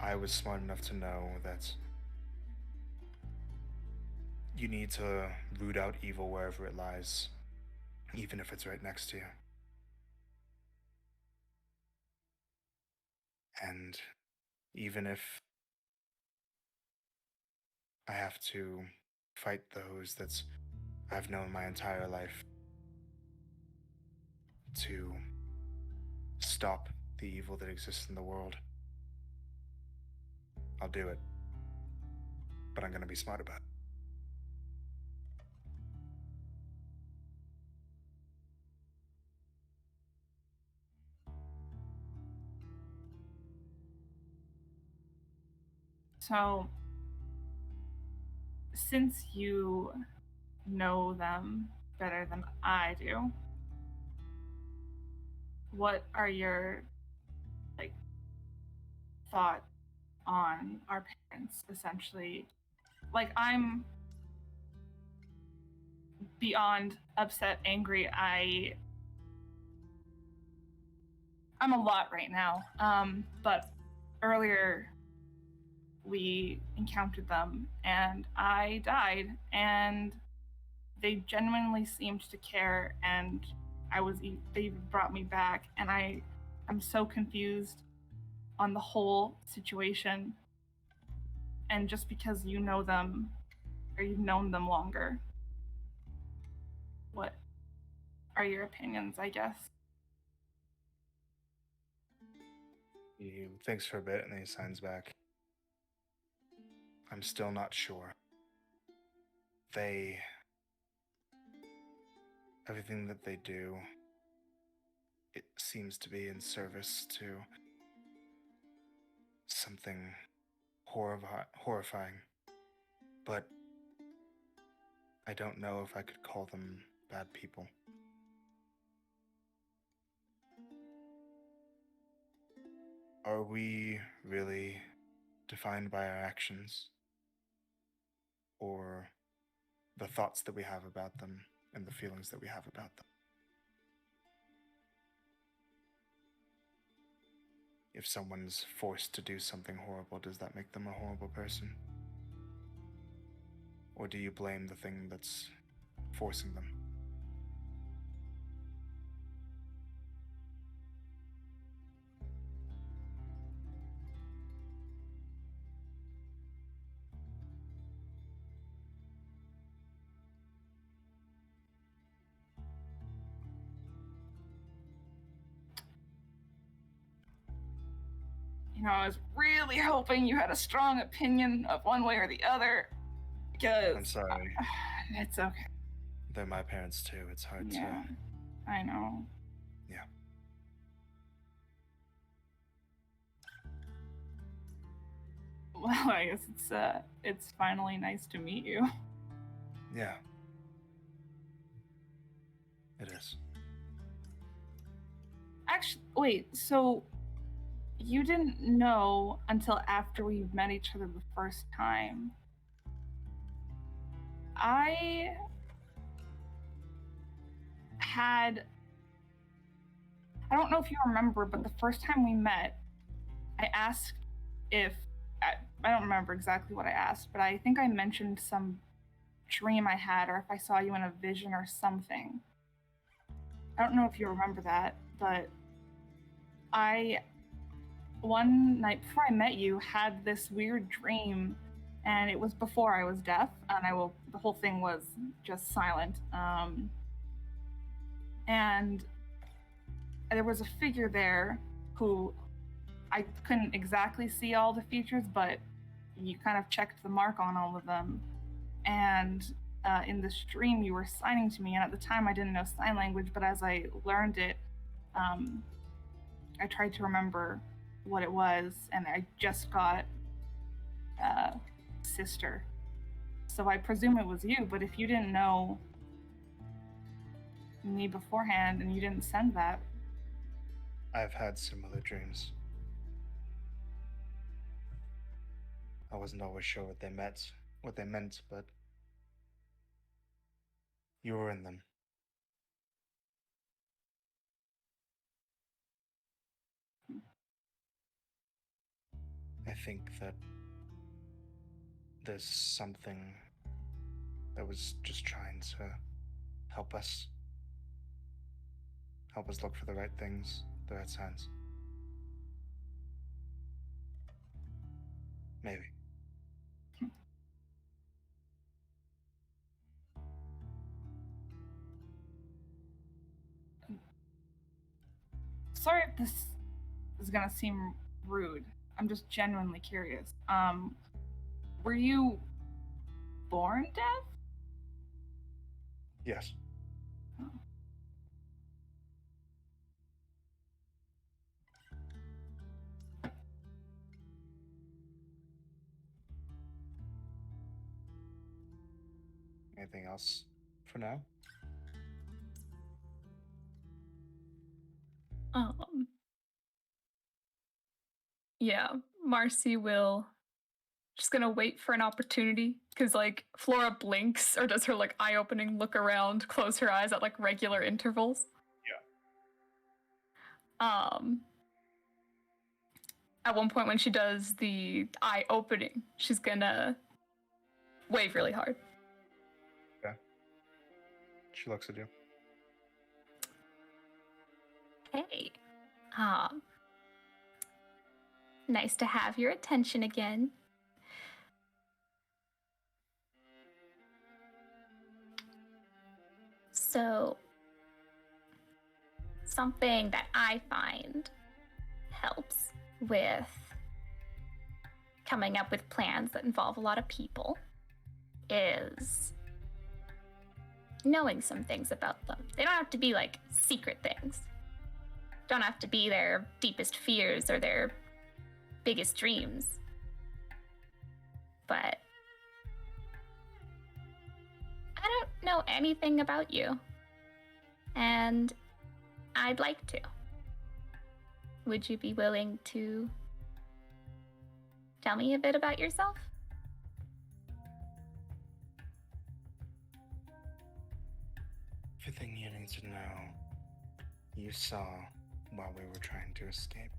I was smart enough to know that you need to root out evil wherever it lies, even if it's right next to you. And even if I have to fight those that I've known my entire life to stop the evil that exists in the world, I'll do it. But I'm gonna be smart about it. So, since you know them better than I do, what are your thought on our parents? Essentially, I'm beyond upset, angry. I'm a lot right now. But earlier we encountered them and I died, and they genuinely seemed to care, and they even brought me back, and I'm so confused on the whole situation. And just because you know them, or you've known them longer, what are your opinions, I guess? He thinks for a bit and then he signs back. I'm still not sure. Everything that they do, it seems to be in service to something horrifying. But I don't know if I could call them bad people. Are we really defined by our actions? Or the thoughts that we have about them and the feelings that we have about them? If someone's forced to do something horrible, does that make them a horrible person? Or do you blame the thing that's forcing them? I was really hoping you had a strong opinion of one way or the other, because I'm sorry. it's okay. they're my parents too. It's hard Yeah, I know. Yeah. Well, I guess it's finally nice to meet you. Yeah. It is. Actually, wait, so you didn't know until after we met each other the first time. I don't know if you remember, but the first time we met, I asked if, I don't remember exactly what I asked, but I think I mentioned some dream I had, or if I saw you in a vision or something. I don't know if you remember that, but one night before I met you, had this weird dream, and it was before I was deaf, and the whole thing was just silent. And there was a figure there who I couldn't exactly see all the features, but you kind of checked the mark on all of them. And in this dream, you were signing to me, and at the time I didn't know sign language, but as I learned it, I tried to remember what it was, and I just got sister. So I presume it was you, but if you didn't know me beforehand and you didn't send that. I've had similar dreams. I wasn't always sure what they meant, but you were in them. I think that there's something that was just trying to help us look for the right things, the right signs. Maybe. Sorry if this is gonna seem rude. I'm just genuinely curious. Were you born deaf? Yes. Oh. Anything else for now? Yeah, Marcy will just gonna wait for an opportunity because like Flora blinks or does her like eye-opening look around, close her eyes at like regular intervals. Yeah. At one point when she does the eye opening, she's gonna wave really hard. Okay. She looks at you. Hey. Nice to have your attention again. So, something that I find helps with coming up with plans that involve a lot of people is knowing some things about them. They don't have to be like secret things. Don't have to be their deepest fears or their biggest dreams. But I don't know anything about you. And I'd like to. Would you be willing to tell me a bit about yourself? Everything you need to know, you saw while we were trying to escape.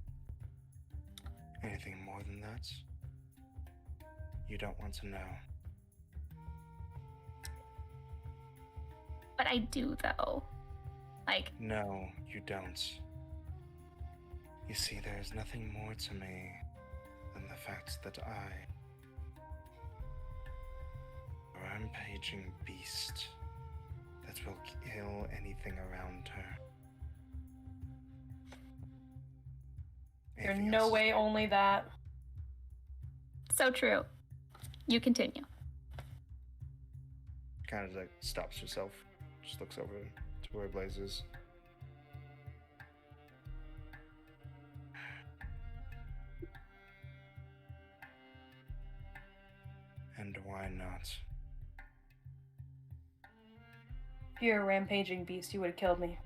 Anything more than that, you don't want to know. But I do, though. Like... No, you don't. You see, there is nothing more to me than the fact that a rampaging beast that will kill anything around her. There's Anything no else is- way only that. So true. You continue. Kind of like stops herself Just looks over to where Blaze is. And why not? If you're a rampaging beast, you would have killed me.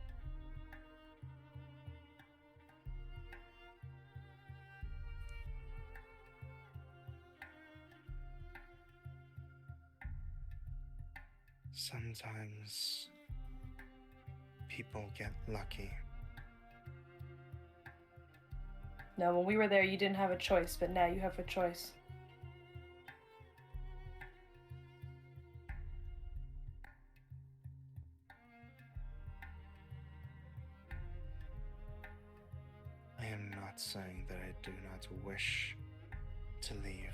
Sometimes people get lucky. No, when we were there, you didn't have a choice, but now you have a choice. I am not saying that I do not wish to leave.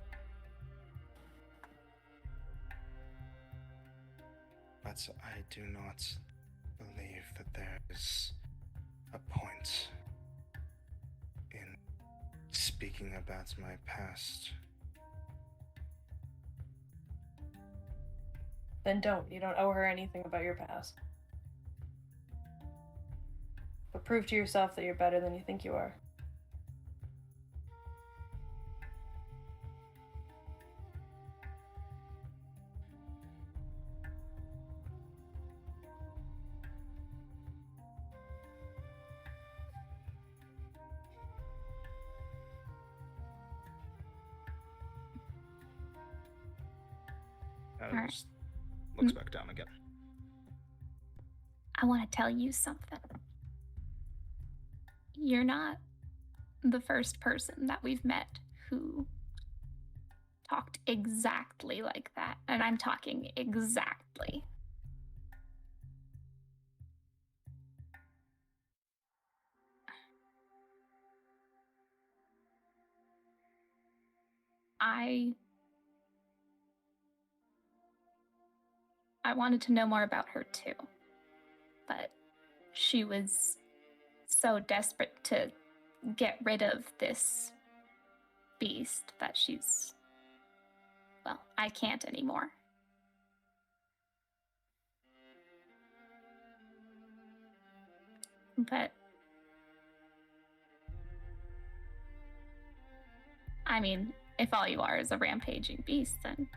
But I do not believe that there is a point in speaking about my past. Then don't. You don't owe her anything about your past. But prove to yourself that you're better than you think you are. Alright. Just looks back down again. I want to tell you something. You're not the first person that we've met who talked exactly like that. And I'm talking exactly. I wanted to know more about her too. But she was so desperate to get rid of this beast that she's... Well, I can't anymore. But... I mean, if all you are is a rampaging beast, then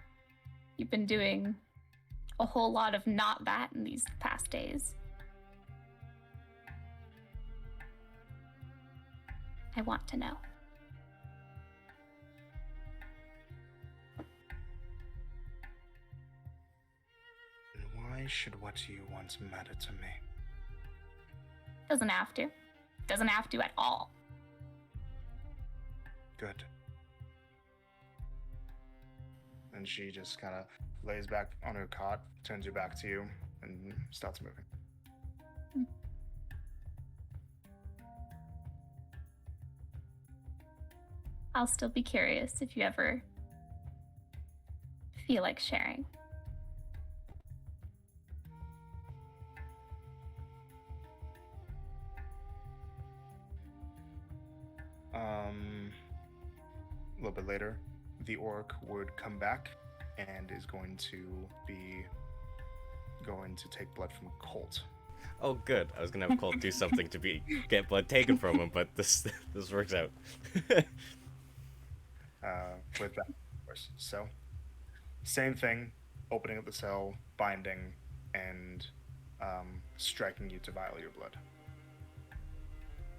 you've been doing a whole lot of not that in these past days. I want to know. And why should what you want matter to me? Doesn't have to. Doesn't have to at all. Good. And she just kind of lays back on her cot, turns her back to you, and starts moving. I'll still be curious if you ever feel like sharing. A little bit later, the orc would come back and is going to take blood from Colt. Oh, good. I was gonna have Colt do something to get blood taken from him, but this works out. With that, of course. So, same thing, opening up the cell, binding, and striking you to vial your blood.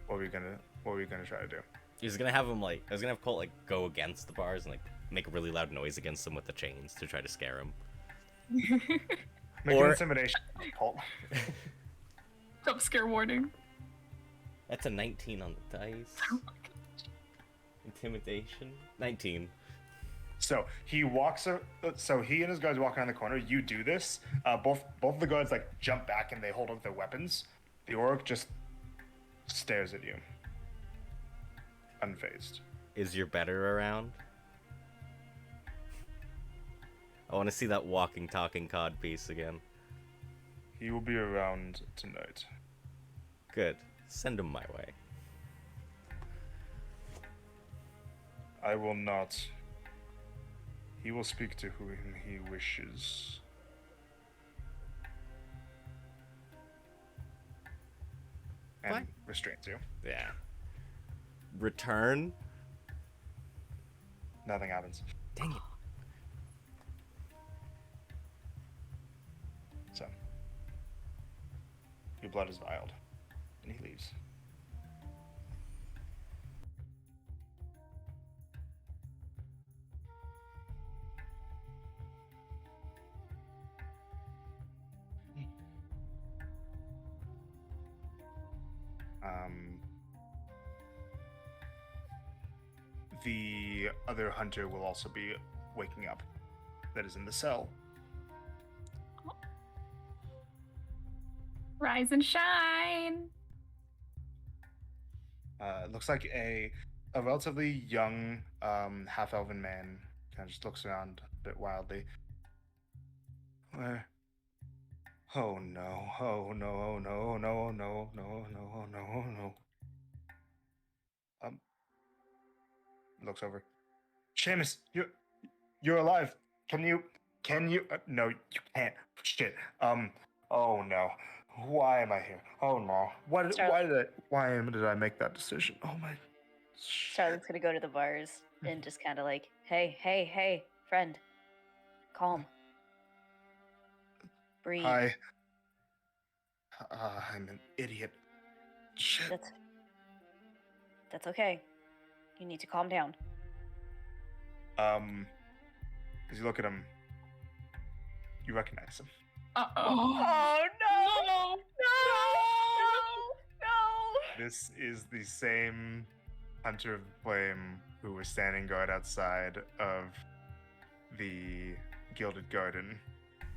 What were you gonna try to do? I was gonna have Colt go against the bars and make a really loud noise against them with the chains to try to scare him. Make an intimidation, Colt. Jump scare warning. That's a 19 on the dice. Oh my gosh. Intimidation. 19. So he walks. So he and his guards walk around the corner. You do this. Both the guards jump back and they hold up their weapons. The orc just stares at you, unfazed. Is your better around? I want to see that walking, talking cod piece again. He will be around tonight. Good. Send him my way. I will not. He will speak to whom he wishes. and What? restrains you. Yeah. Return? Nothing happens. Dang it. So, your blood is vialed, and he leaves. The other hunter will also be waking up. That is in the cell. Rise and shine. Looks like a relatively young half-elven man kind of just looks around a bit wildly. Where? Oh no! Oh no! Oh no! Oh no! Oh no! No! No! Oh no! Oh no! Looks over. Seamus, you're alive. Can you? No, you can't. Shit. Oh no. Why am I here? Oh no. Why did I make that decision? Oh my. Charlotte's gonna go to the bars and just kind of like, hey, friend, calm, breathe. Hi. I'm an idiot. Shit. That's okay. You need to calm down. As you look at him, you recognize him. Uh-oh. Oh no! No! This is the same Hunter of Flame who was standing guard outside of the Gilded Garden.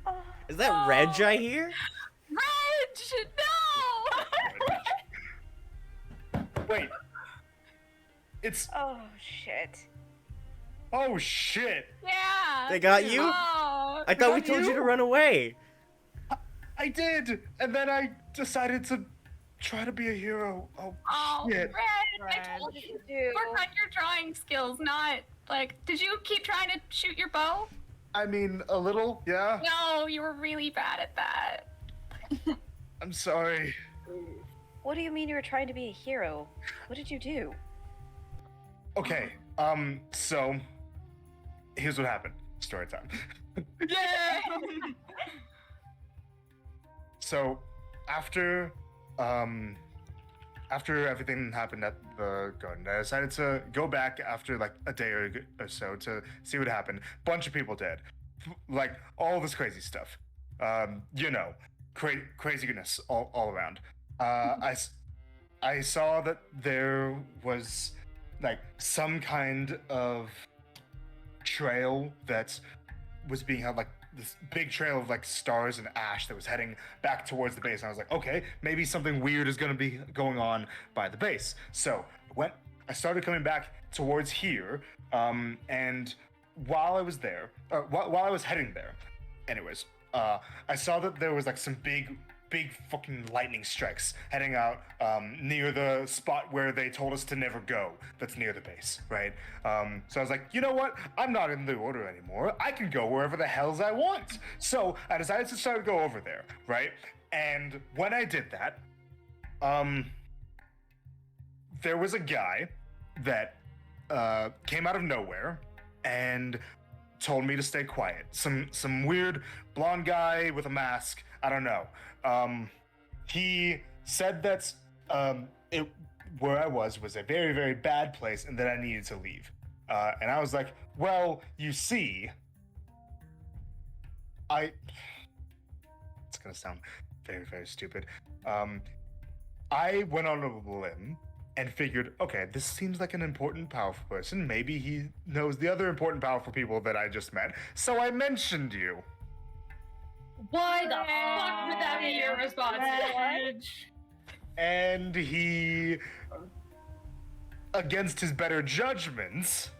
Oh, Is that Reg I hear? Reg! No! Wait. It's. Oh shit! Oh shit! Yeah. They got you? Oh. I thought we Got told you you? to run away. I did! And then I decided to try to be a hero. Oh, Oh, shit. Reg, I Reg. told you. do? Work on your drawing skills, not like. Did you keep trying to shoot your bow? I mean, a little, yeah? No, you were really bad at that. I'm sorry. What do you mean you were trying to be a hero? What did you do? Okay, so here's what happened. Story time. Yeah. So after everything happened at the garden, I decided to go back after like a day or so to see what happened. Bunch of people dead, like all this crazy stuff. Craziness all around. I saw that there was like some kind of trail that was being held, like this big trail of like stars and ash that was heading back towards the base. And I was like, okay, maybe something weird is going to be going on by the base. So I started coming back towards here, and while I was there, while I was heading there, anyways, I saw that there was like some big fucking lightning strikes heading out near the spot where they told us to never go. That's near the base, right? So I was like, you know what? I'm not in the order anymore. I can go wherever the hells I want. So I decided to start to go over there, right? And when I did that, there was a guy that came out of nowhere and told me to stay quiet. Some weird blonde guy with a mask. I don't know. He said that where I was a very, very bad place and that I needed to leave. And I was like, well, you see, it's gonna sound very, very stupid. I went on a limb and figured, okay, this seems like an important, powerful person. Maybe he knows the other important, powerful people that I just met. So I mentioned you. Why the fuck would that be your response? Reg. And he, against his better judgments,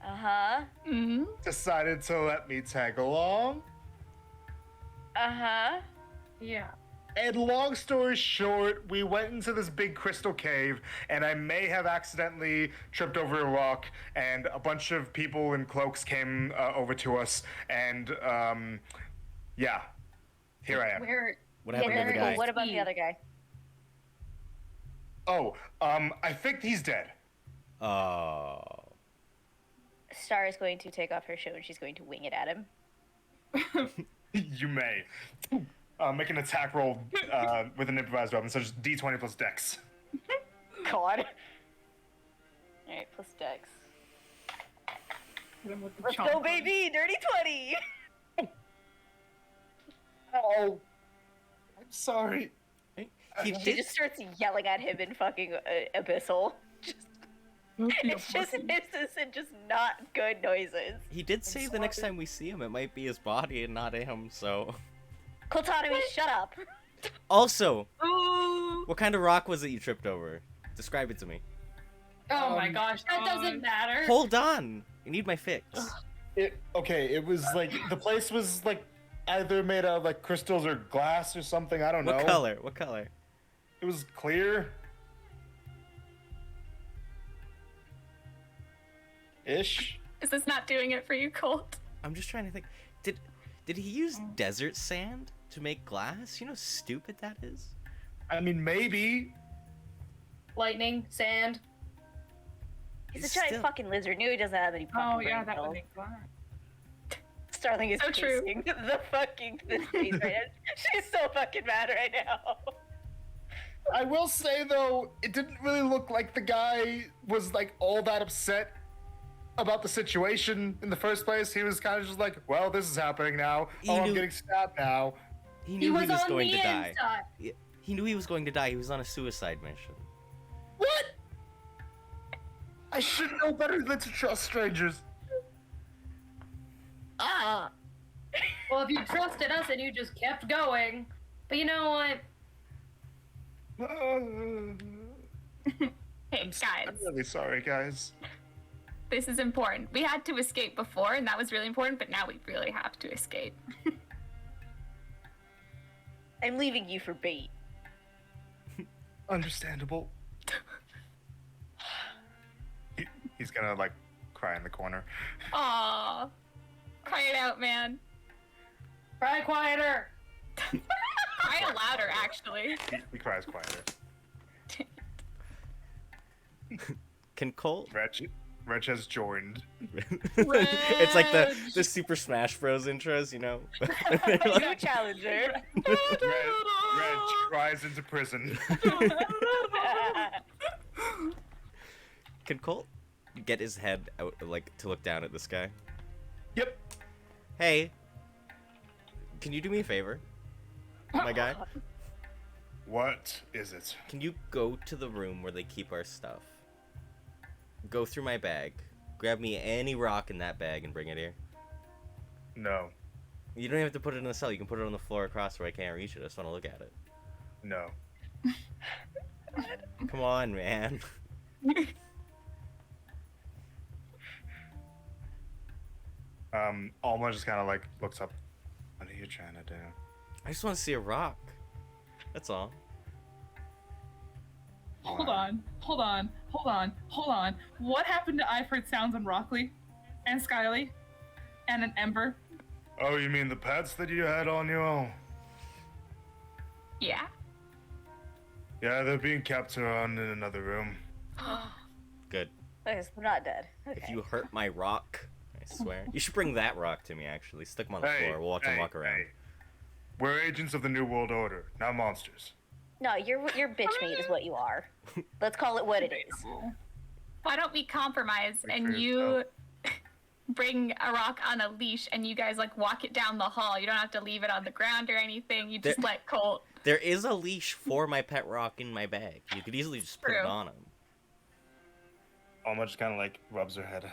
Uh-huh. Mm-hmm. decided to let me tag along. Uh-huh. Yeah. And long story short, we went into this big crystal cave, and I may have accidentally tripped over a rock, and a bunch of people in cloaks came over to us, and yeah, here I am. Where? What happened to the And guy? what about the other guy? Oh, I think he's dead. Oh. Star is going to take off her shoe and she's going to wing it at him. You may. Make an attack roll with an improvised weapon, so just D20 plus Dex. God. Alright, plus Dex. Hit him with the Let's chomp go, on. baby! Dirty 20! Oh, I'm sorry. He She did. just starts yelling at him in fucking abyssal. It's just hisses and just not good noises. He did say the next time we see him, it might be his body and not him. So. Coltonomy, shut up! Also, Oh, what kind of rock was it you tripped over? Describe it to me. Oh my gosh, that doesn't matter. Hold on. I need my fix. It was like the place was like either made out of like crystals or glass or something. I don't know. What color? What color? It was clear. Ish. Is this not doing it for you, Colt? I'm just trying to think. Did he use desert sand to make glass? You know how stupid that is? I mean, maybe. Lightning, sand. He's a giant fucking lizard. Knew he doesn't have any fucking oh yeah, brain that would cells. make sense. Starling is So true. pacing the fucking this face right now. She's so fucking mad right now. I will say though, it didn't really look like the guy was like all that upset about the situation in the first place. He was kind of just like, well, this is happening now. He I'm knew- getting stabbed now. He knew he was on going the to die. inside. Yeah, he knew he was going to die. He was on a suicide mission. What? I should know better than to trust strangers. Ah. Well, if you trusted us and you just kept going. But you know what? Hey, I'm guys, really sorry, guys. this is important. We had to escape before, and that was really important, but now we really have to escape. I'm leaving you for bait. Understandable. He's gonna like cry in the corner. Aw. Cry it out, man. Cry quieter. Cry it louder, actually. He cries quieter. Can Colt? Reg has joined. It's like the Super Smash Bros. Intros, you know? New challenger. Reg cries into prison. Can Colt get his head out, like, to look down at this guy? Yep. Hey, can you do me a favor, my guy? What is it? Can you go to the room where they keep our stuff? Go through my bag, grab me any rock in that bag, and bring it here. No. You don't even have to put it in the cell. You can put it on the floor across where I can't reach it. I just want to look at it. No. Come on, man. Alma just kind of like looks up. What are you trying to do? I just want to see a rock. That's all. Hold on. What happened to I've Heard Sounds and Rockley? And Skyly? And an Ember? Oh, you mean the pets that you had on you? Oh. Yeah. Yeah, they're being kept around in another room. Good. Okay, so I'm not dead. Okay. If you hurt my rock, I swear. You should bring that rock to me, actually. Stick him on the floor. We'll watch him walk around. hey. We're agents of the New World Order, not monsters. No, you're bitch made is what you are. Let's call it what it is. Why don't we compromise Speak and for you yourself. bring a rock on a leash and you guys like walk it down the hall. You don't have to leave it on the ground or anything. You just There- let Colt. There is a leash for my pet rock in my bag. You could easily just put it True. on him. Alma just kind of like rubs her head.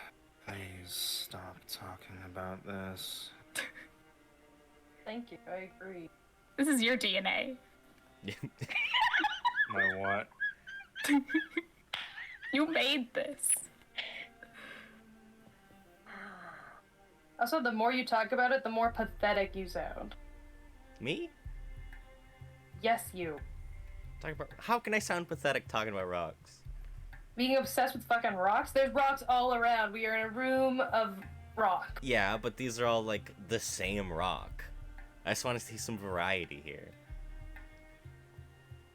Please stop talking about this. Thank you. I agree. This is your DNA. My what? You made this. Also, the more you talk about it, the more pathetic you sound. Me? Yes, you. Talk about how can I sound pathetic talking about rocks? Being obsessed with fucking rocks? There's rocks all around. We are in a room of rock. Yeah, but these are all like the same rock. I just want to see some variety here.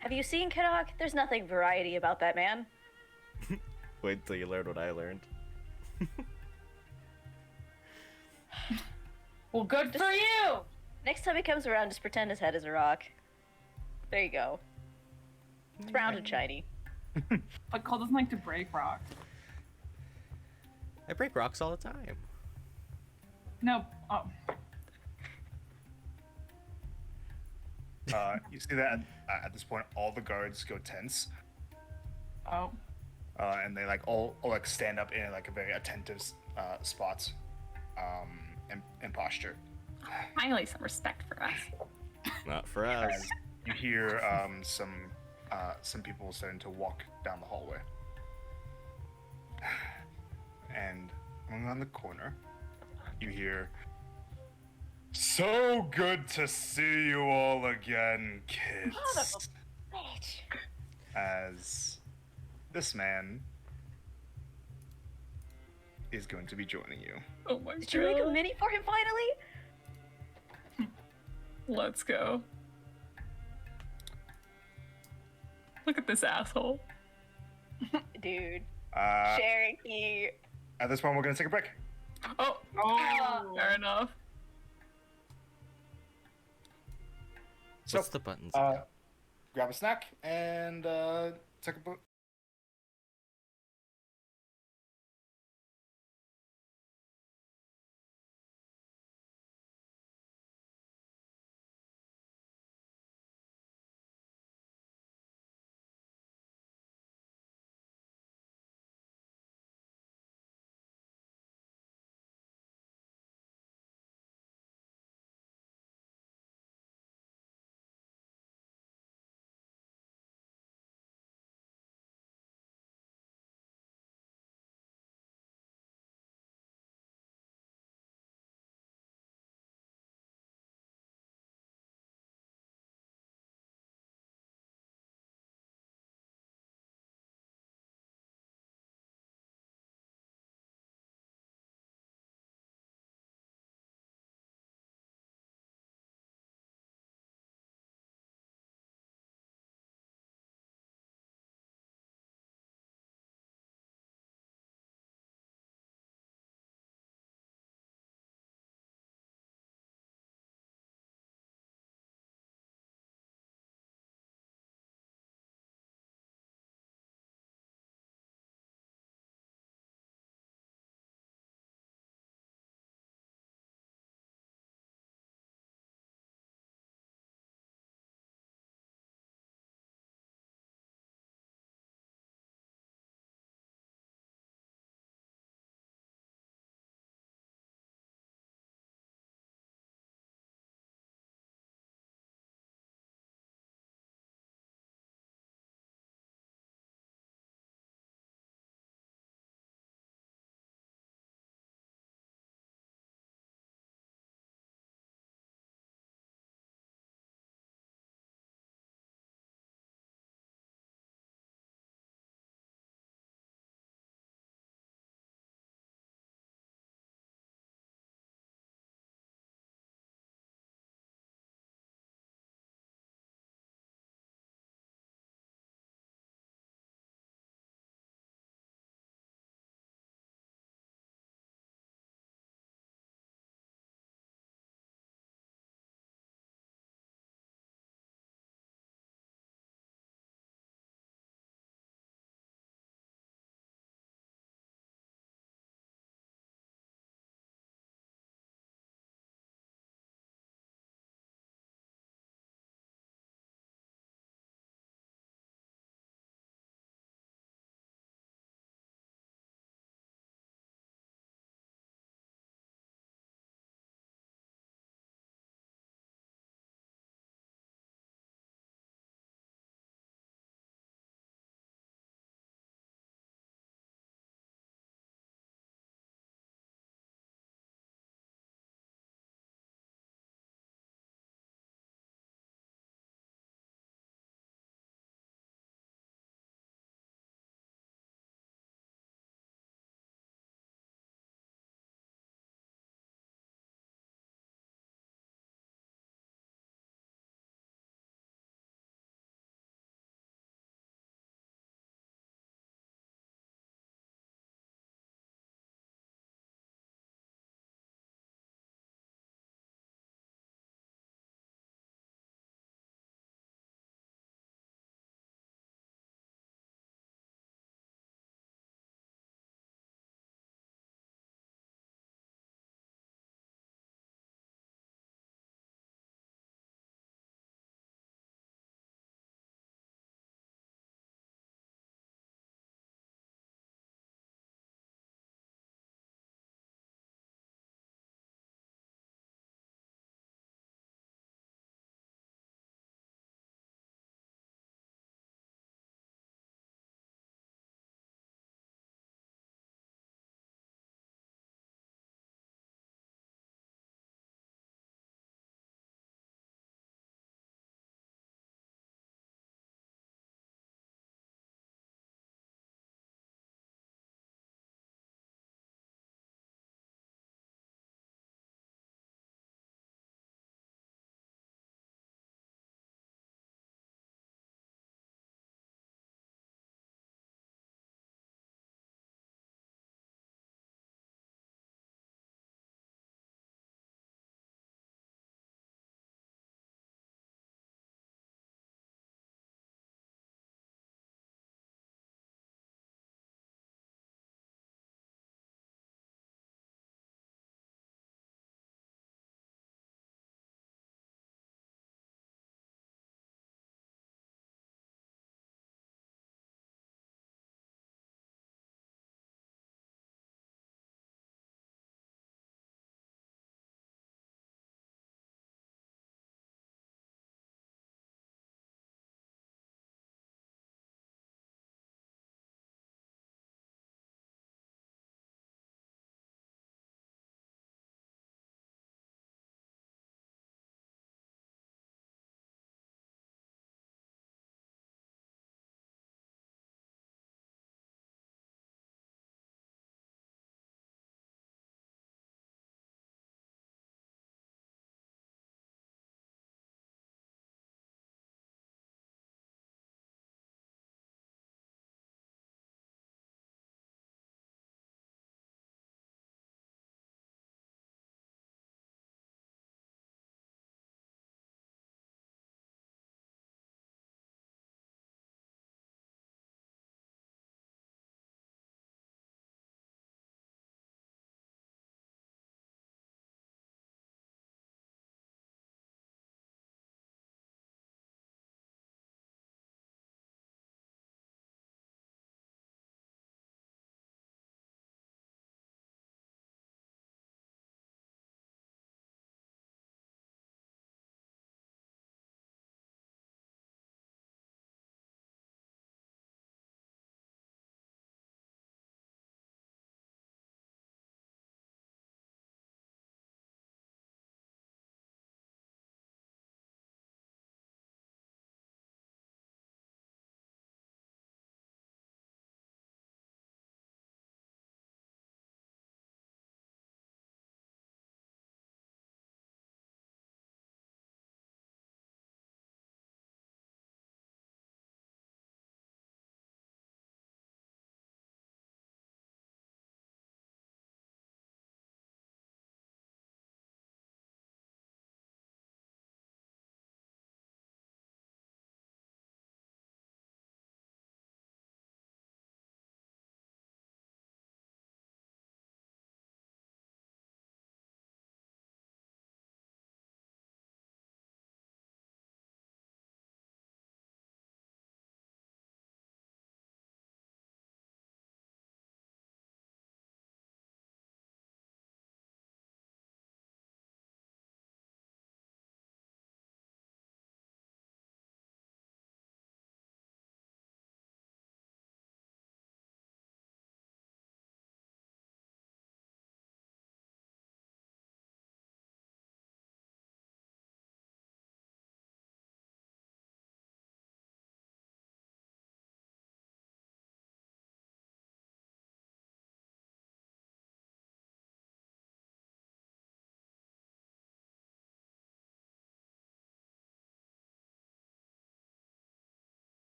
Have you seen Kanak? There's nothing variety about that man. Wait till you learn what I learned. Well, good for you. Next time he comes around, just pretend his head is a rock. There you go. It's round and shiny. But Cole doesn't like to break rocks. I break rocks all the time. No. Oh. You see that at this point, all the guards go tense, Oh. and they like all like stand up in like a very attentive spots, and posture. Finally, some respect for us. Not for us. As you hear some people starting to walk down the hallway, and around the corner, you hear, "So good to see you all again, kids." Bitch. As this man is going to be joining you. Oh my Did you make a god. mini for him finally? Let's go. Look at this asshole. Dude. Uh, Cherokee. at this point, we're going to take a break. Oh, Oh. fair enough. So, What's the buttons? grab a snack and take a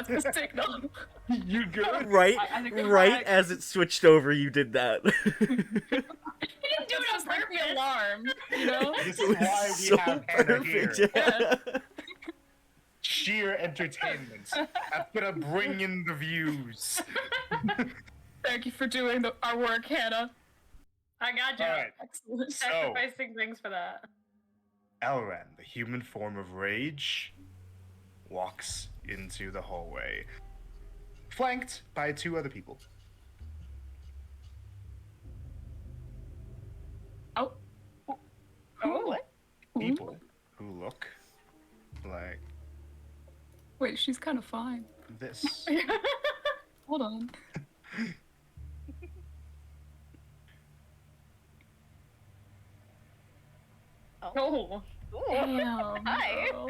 That's the signal. You good? Right, I think we're right back. as it switched over, you did that. He didn't do it on purpose. Alarm, you know? This It is was why we so have Hannah perfect. here. Yeah. Sheer entertainment. That's gonna bring in the views. Thank you for doing our work, Hannah. I got you. All right. Excellent. So, Sacrificing things for that. Elran, the human form of rage, walks into the hallway, flanked by two other people. Oh. Oh, what? People who look like Wait, she's kind of fine. this. Hold on. Oh. Ooh. Damn. Hi. Bro.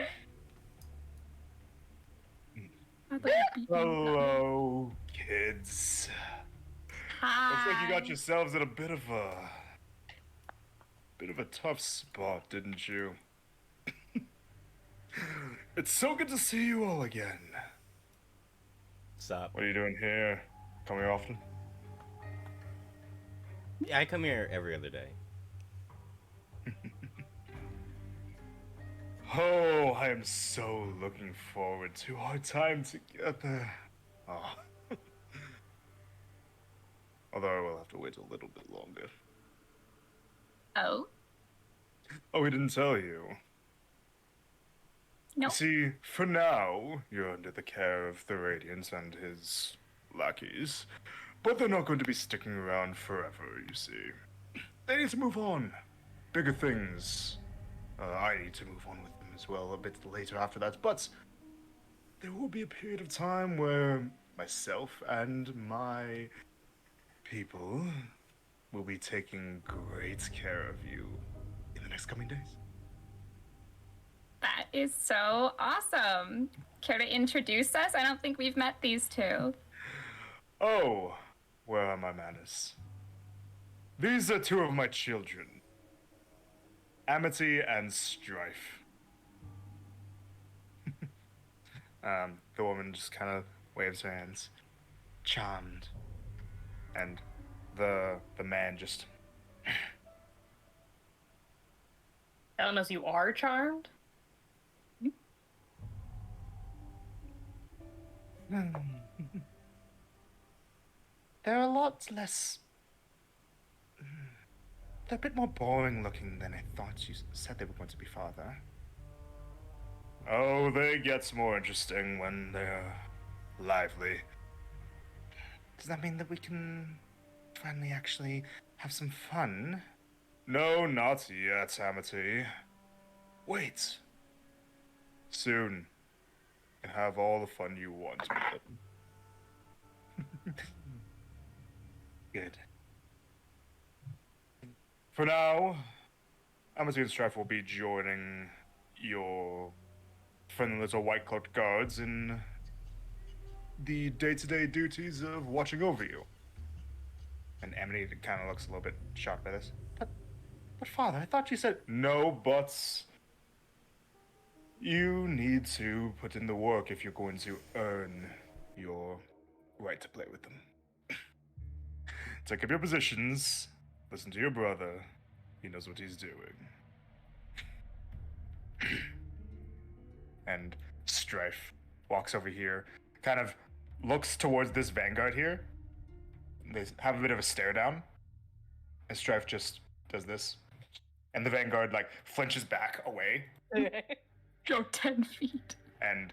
I thought you beat me with that. Hello, kids. Looks like you got yourselves in a bit of a tough spot, didn't you? It's so good to see you all again. Stop. What are you doing here? Come here often? Yeah, I come here every other day. Oh, I am so looking forward to our time together. Oh. Although I will have to wait a little bit longer. Oh? Oh, we didn't tell you. No. You see, for now, you're under the care of the Radiant and his lackeys. But they're not going to be sticking around forever, you see. They need to move on. Bigger things. I need to move on with them as well a bit later after that, but there will be a period of time where myself and my people will be taking great care of you in the next coming days. That is so awesome. Care to introduce us? I don't think we've met these two. Oh, where are my manners? These are two of my children, Amity and Strife. The woman just kind of waves her hands, charmed, and the man just Telling us you are charmed? They're a lot less. They're a bit more boring looking than I thought you said they were going to be, Father. Oh, they get more interesting when they're lively. Does that mean that we can finally actually have some fun? No, not yet, Amity. Wait. Soon. You can have all the fun you want with them. Good. For now, Amity and Strife will be joining your friendly little white-cloaked guards in the day-to-day duties of watching over you. And Amity kind of looks a little bit shocked by this. But Father, I thought you said... No buts. You need to put in the work if you're going to earn your right to play with them. Take up your positions. Listen to your brother. He knows what he's doing. And Strife walks over here, kind of looks towards this vanguard here. They have a bit of a stare down. And Strife just does this. And the vanguard, like, flinches back away. Go 10 feet. And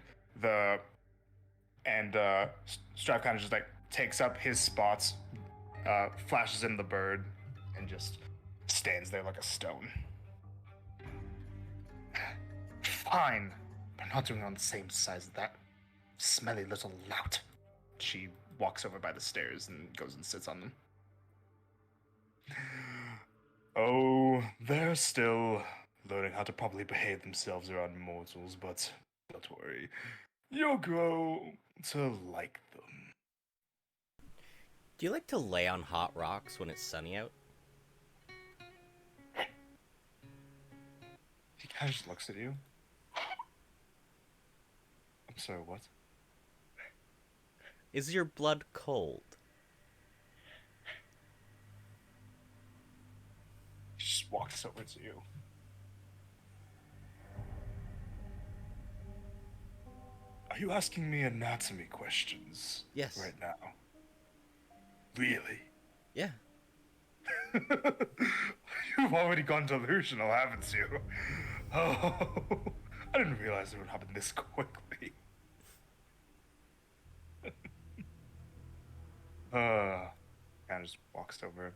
Strife kind of just, like, takes up his spots, flashes in the bird, and just stands there like a stone. Fine. But I'm not doing it on the same size as that smelly little lout. She walks over by the stairs and goes and sits on them. Oh, they're still learning how to properly behave themselves around mortals, but don't worry. You'll grow to like them. Do you like to lay on hot rocks when it's sunny out? He kind of just looks at you. I'm sorry, what? Is your blood cold? She just walks over to you. Are you asking me anatomy questions? Yes. Right now? Really? Yeah. You've already gone delusional, haven't you? Oh, I didn't realize it would happen this quickly. Kind of just walks over.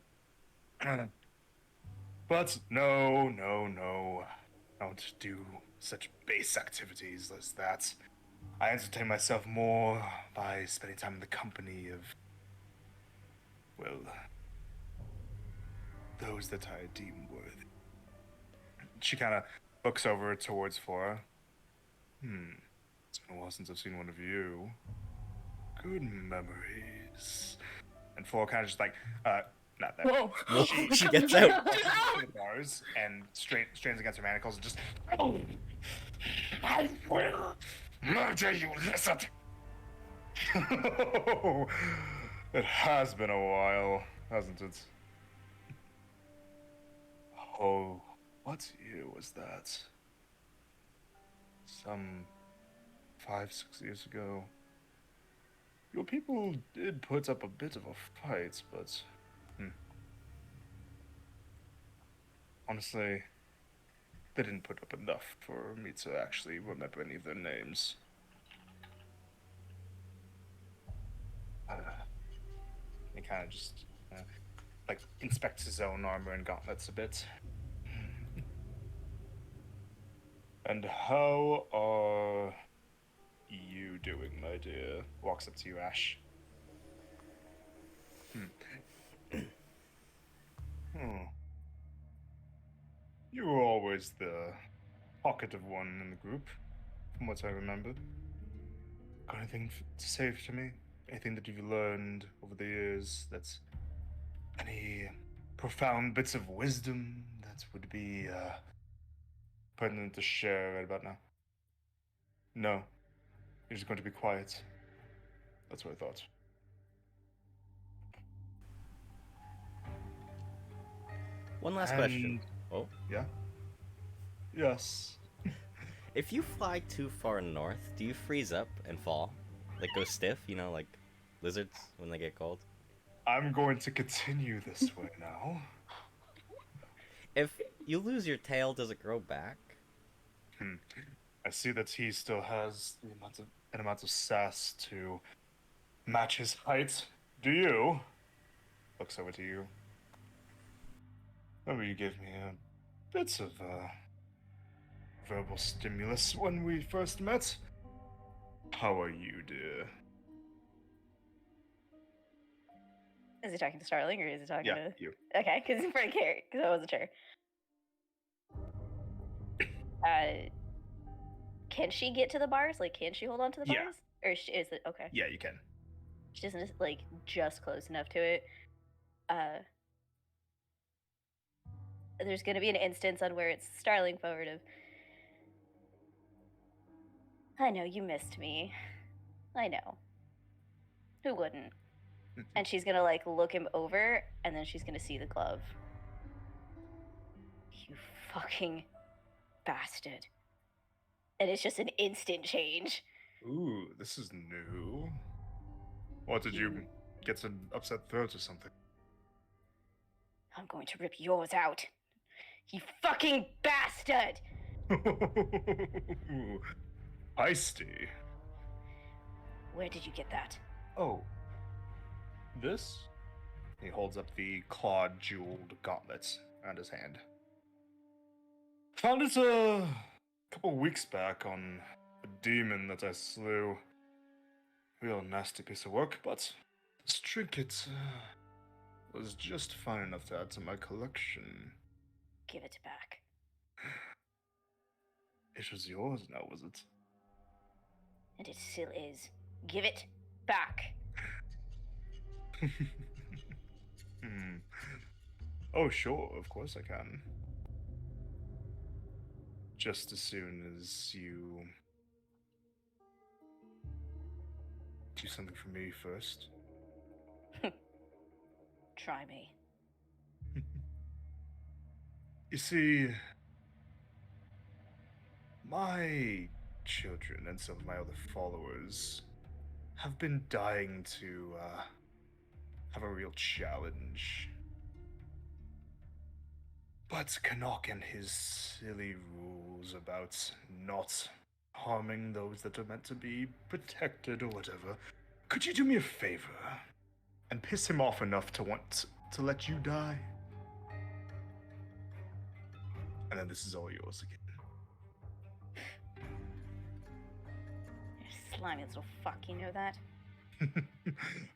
But no. I don't do such base activities as that. I entertain myself more by spending time in the company of, well, those that I deem worthy. She kind of looks over towards Flora. It's been a while since I've seen one of you. Good memories. And Flora kind of just like, not that. Whoa. She gets out. Bars and strains against her manacles and just, oh, I will murder you, lizard. It has been a while, hasn't it? Oh, what year was that? Some 5-6 years ago. Your people did put up a bit of a fight, but honestly, they didn't put up enough for me to actually remember any of their names. He kind of just like inspects his own armor and gauntlets a bit. And how are you doing, my dear? Walks up to you, Ash. You were always the talkative one in the group, from what I remember. Got anything to say to me? Anything that you've learned over the years that's any profound bits of wisdom that would be pertinent to share right about now? No. You're just going to be quiet. That's what I thought. One last question. Oh. Yeah? Yes. If you fly too far north, do you freeze up and fall? Like go stiff, you know, like lizards when they get cold? I'm going to continue this way now. If you lose your tail, does it grow back? I see that he still has an amount of sass to match his height. Do you? Looks over to you. Remember you gave me a bit of verbal stimulus when we first met. How are you, dear? Is he talking to Starling or is he talking to you. Okay, because he's pretty carry, because I wasn't sure. Can she get to the bars? Like, can she hold on to the Yeah. bars? Or is it okay? Yeah, you can. She isn't like just close enough to it. There's gonna be an instance on where it's Starling forward of, I know you missed me. I know. Who wouldn't? And she's gonna like look him over, and then she's gonna see the glove. You fucking bastard. And it's just an instant change. Ooh, this is new. What, did you get an upset throat or something? I'm going to rip yours out. You fucking bastard! Feisty. Where did you get that? Oh. This? He holds up the clawed, jeweled gauntlet around his hand. Found it a couple weeks back on a demon that I slew. Real nasty piece of work, but this trinket was just fine enough to add to my collection. Give it back. It was yours now, was it? And it still is. Give it back. Oh, sure, of course I can. Just as soon as you do something for me first? Try me. You see, my children and some of my other followers have been dying to have a real challenge. But Canuck and his silly rules about not harming those that are meant to be protected or whatever, could you do me a favor and piss him off enough to want to let you die? And then this is all yours again. You're slimy little fuck, you know that?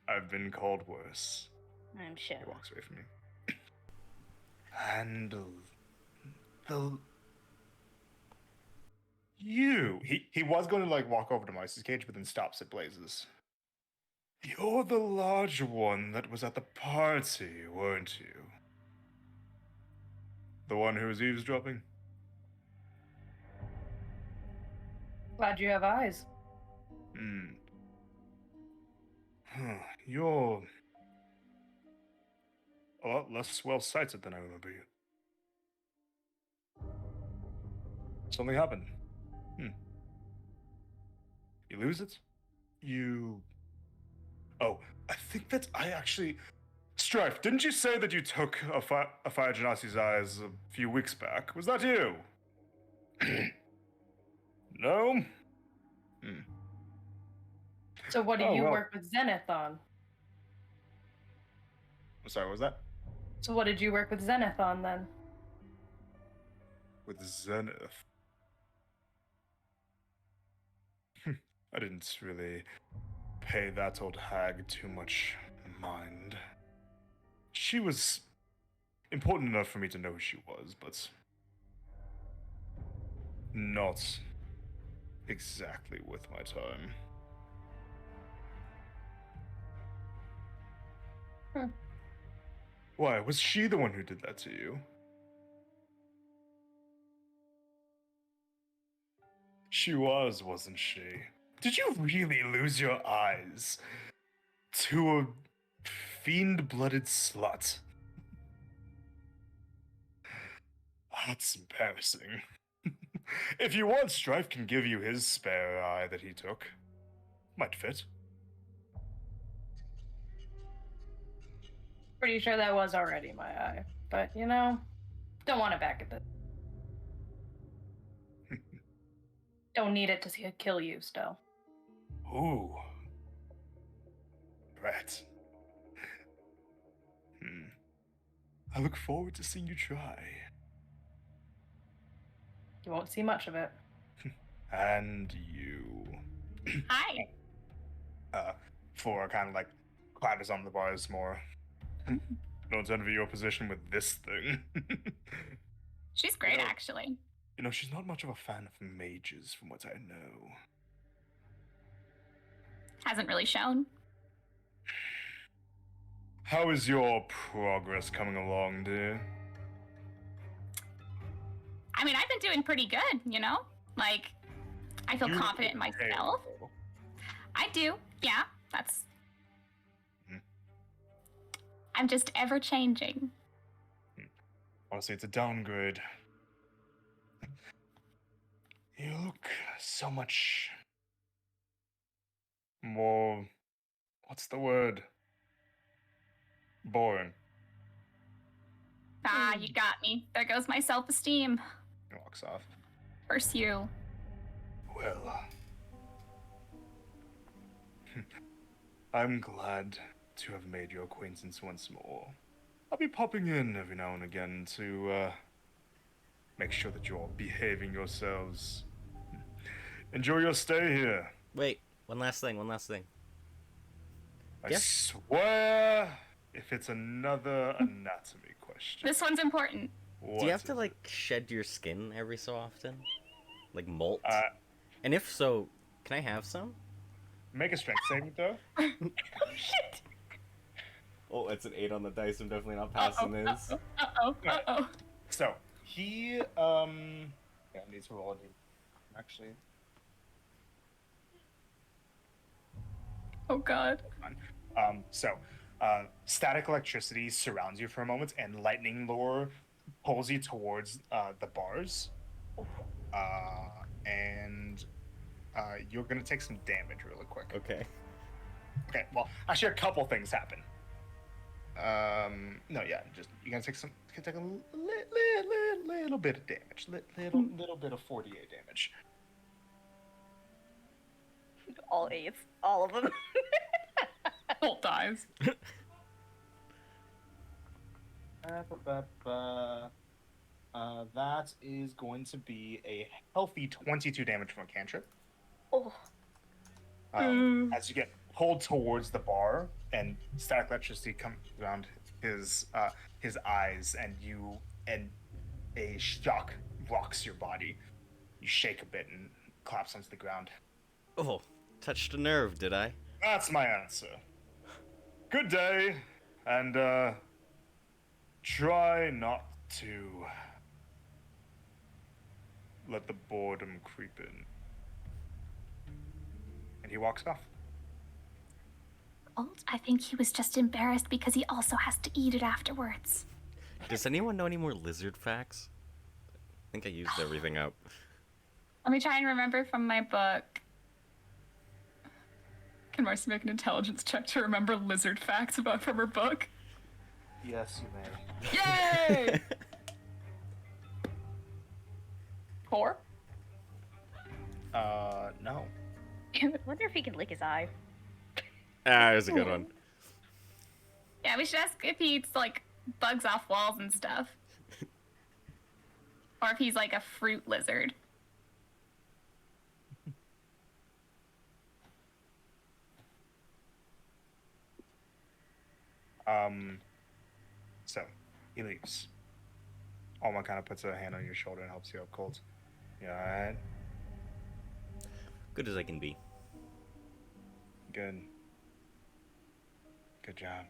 I've been called worse. I'm sure. He walks away from you. And the you he was going to like walk over to Marcy's cage, but then stops at Blaze's. You're the large one that was at the party, weren't you? The one who was eavesdropping? Glad you have eyes. You're a lot less well-sighted than I remember you. Something happened. You lose it? You... Oh, I think that I actually... Strife, didn't you say that you took a Fire Genasi's eyes a few weeks back? Was that you? No? So what do Oh, you well. work with Zenith on? I'm sorry, what was that? So what did you work with Zenith on then? With Zenith. I didn't really pay that old hag too much mind. She was important enough for me to know who she was, but not exactly worth my time. Why, was she the one who did that to you? She was, wasn't she? Did you really lose your eyes to a fiend-blooded slut? That's embarrassing. If you want, Strife can give you his spare eye that he took. Might fit. Pretty sure that was already my eye. But, don't want it back at the... Don't need it to kill you still. Ooh. Right. I look forward to seeing you try. You won't see much of it. And you. Hi. Flora kind of like clatters on the bars more. Don't envy your position with this thing. She's great, Yeah. actually. You know, she's not much of a fan of mages, from what I know. Hasn't really shown. How is your progress coming along, dear? I mean, I've been doing pretty good, you know? Like, I feel You confident in look pale, myself. though. I do. Yeah, that's... Mhm. I'm just ever changing. Honestly, it's a downgrade. You look so much more... What's the word? Boring. Ah, you got me. There goes my self-esteem. He walks off. Curse you. Well, I'm glad to have made your acquaintance once more. I'll be popping in every now and again to make sure that you're behaving yourselves. Enjoy your stay here. Wait, one last thing. I Yeah. swear, if it's another anatomy question. This one's important. What Do you have to is like it? shed your skin every so often? Like molt? Uh, And if so, can I have some? make a strength saving throw. Shit! Oh, it's an 8 on the dice. I'm definitely not passing this. Uh-oh. So he yeah, needs to roll a d. Actually, Oh god. Static electricity surrounds you for a moment, and lightning lure pulls you towards the bars. And you're gonna take some damage really quick. Okay. Okay. Well, actually, a couple things happen. No, yeah, just you're gonna take a little bit of damage, little bit of 48 damage. All 8s, all of them. Bolt dies. That is going to be a healthy 22 damage from a cantrip. Oh, As you get pulled towards the bar, and static electricity comes around his eyes, and a shock rocks your body. You shake a bit and collapse onto the ground. Oh, touched a nerve, did I? That's my answer. Good day, and try not to let the boredom creep in. And he walks off. Bolt, I think he was just embarrassed because he also has to eat it afterwards. Does anyone know any more lizard facts? I think I used everything up. Let me try and remember from my book. Can Marcy make an intelligence check to remember lizard facts from her book? Yes, you may. Yay! 4? No. I wonder if he can lick his eye. Ah, it was a good one. Yeah, we should ask if he eats, like, bugs off walls and stuff. Or if he's, like, a fruit lizard. So, he leaves. Alma kind of puts a hand on your shoulder and helps you up, Colt. You alright? Good as I can be. Good. Good job.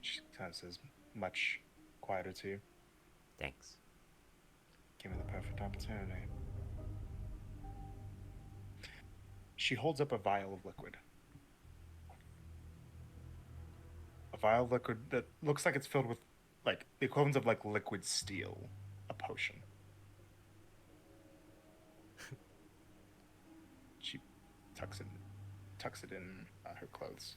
She kind of says much quieter to you. Thanks. Give me the perfect opportunity. She holds up a vial of liquid. A vial of liquid that looks like it's filled with, like, the equivalent of, like, liquid steel. A potion. She tucks it in her clothes.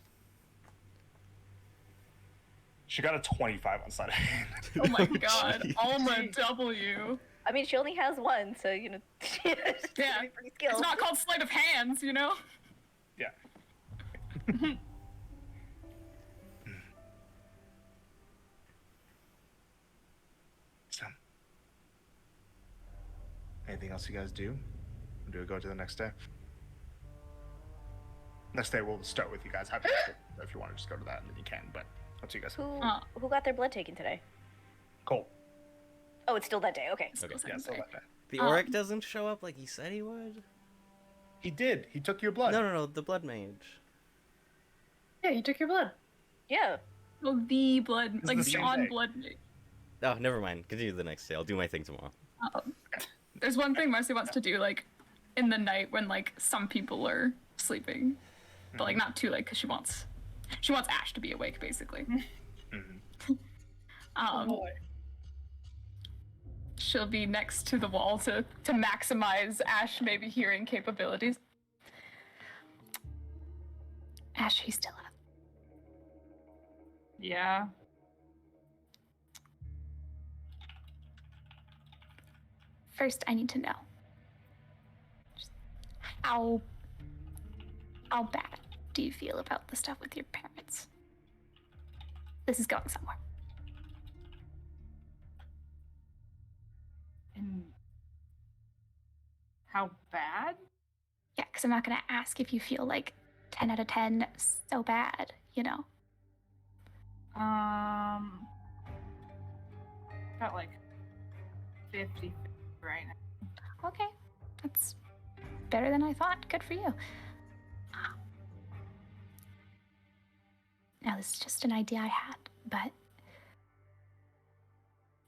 She got a 25 on sleight of hand. Oh my god, Jeez. Alma W. I mean, she only has one, so, you know, she's Yeah. pretty skilled. It's not called sleight of hands, you know? Yeah. So, anything else you guys do? Or do we go to the next day? Next day we'll start with you guys having if you want to just go to that, then you can, but up to you guys. Who got their blood taken today? Cool. Oh, it's still that day. Okay. Okay. Yeah, so that day. The Auric doesn't show up like he said he would? He did. He took your blood. No, the blood mage. Yeah, you took your blood. Yeah. Oh, the blood, It's like the same John day. Blood. Oh, never mind. Continue the next day. I'll do my thing tomorrow. There's one thing Marcy wants to do, like, in the night when, like, some people are sleeping. But, like, not too late, because she wants Ash to be awake, basically. Mhm. She'll be next to the wall to maximize Ash maybe hearing capabilities. Ash, he's still up. Yeah. First, I need to know just how bad do you feel about the stuff with your parents? This is going somewhere. And how bad? Yeah, because I'm not going to ask if you feel like 10 out of 10 so bad, you know? Got like 50 right now. Okay, that's better than I thought. Good for you. Now, this is just an idea I had, but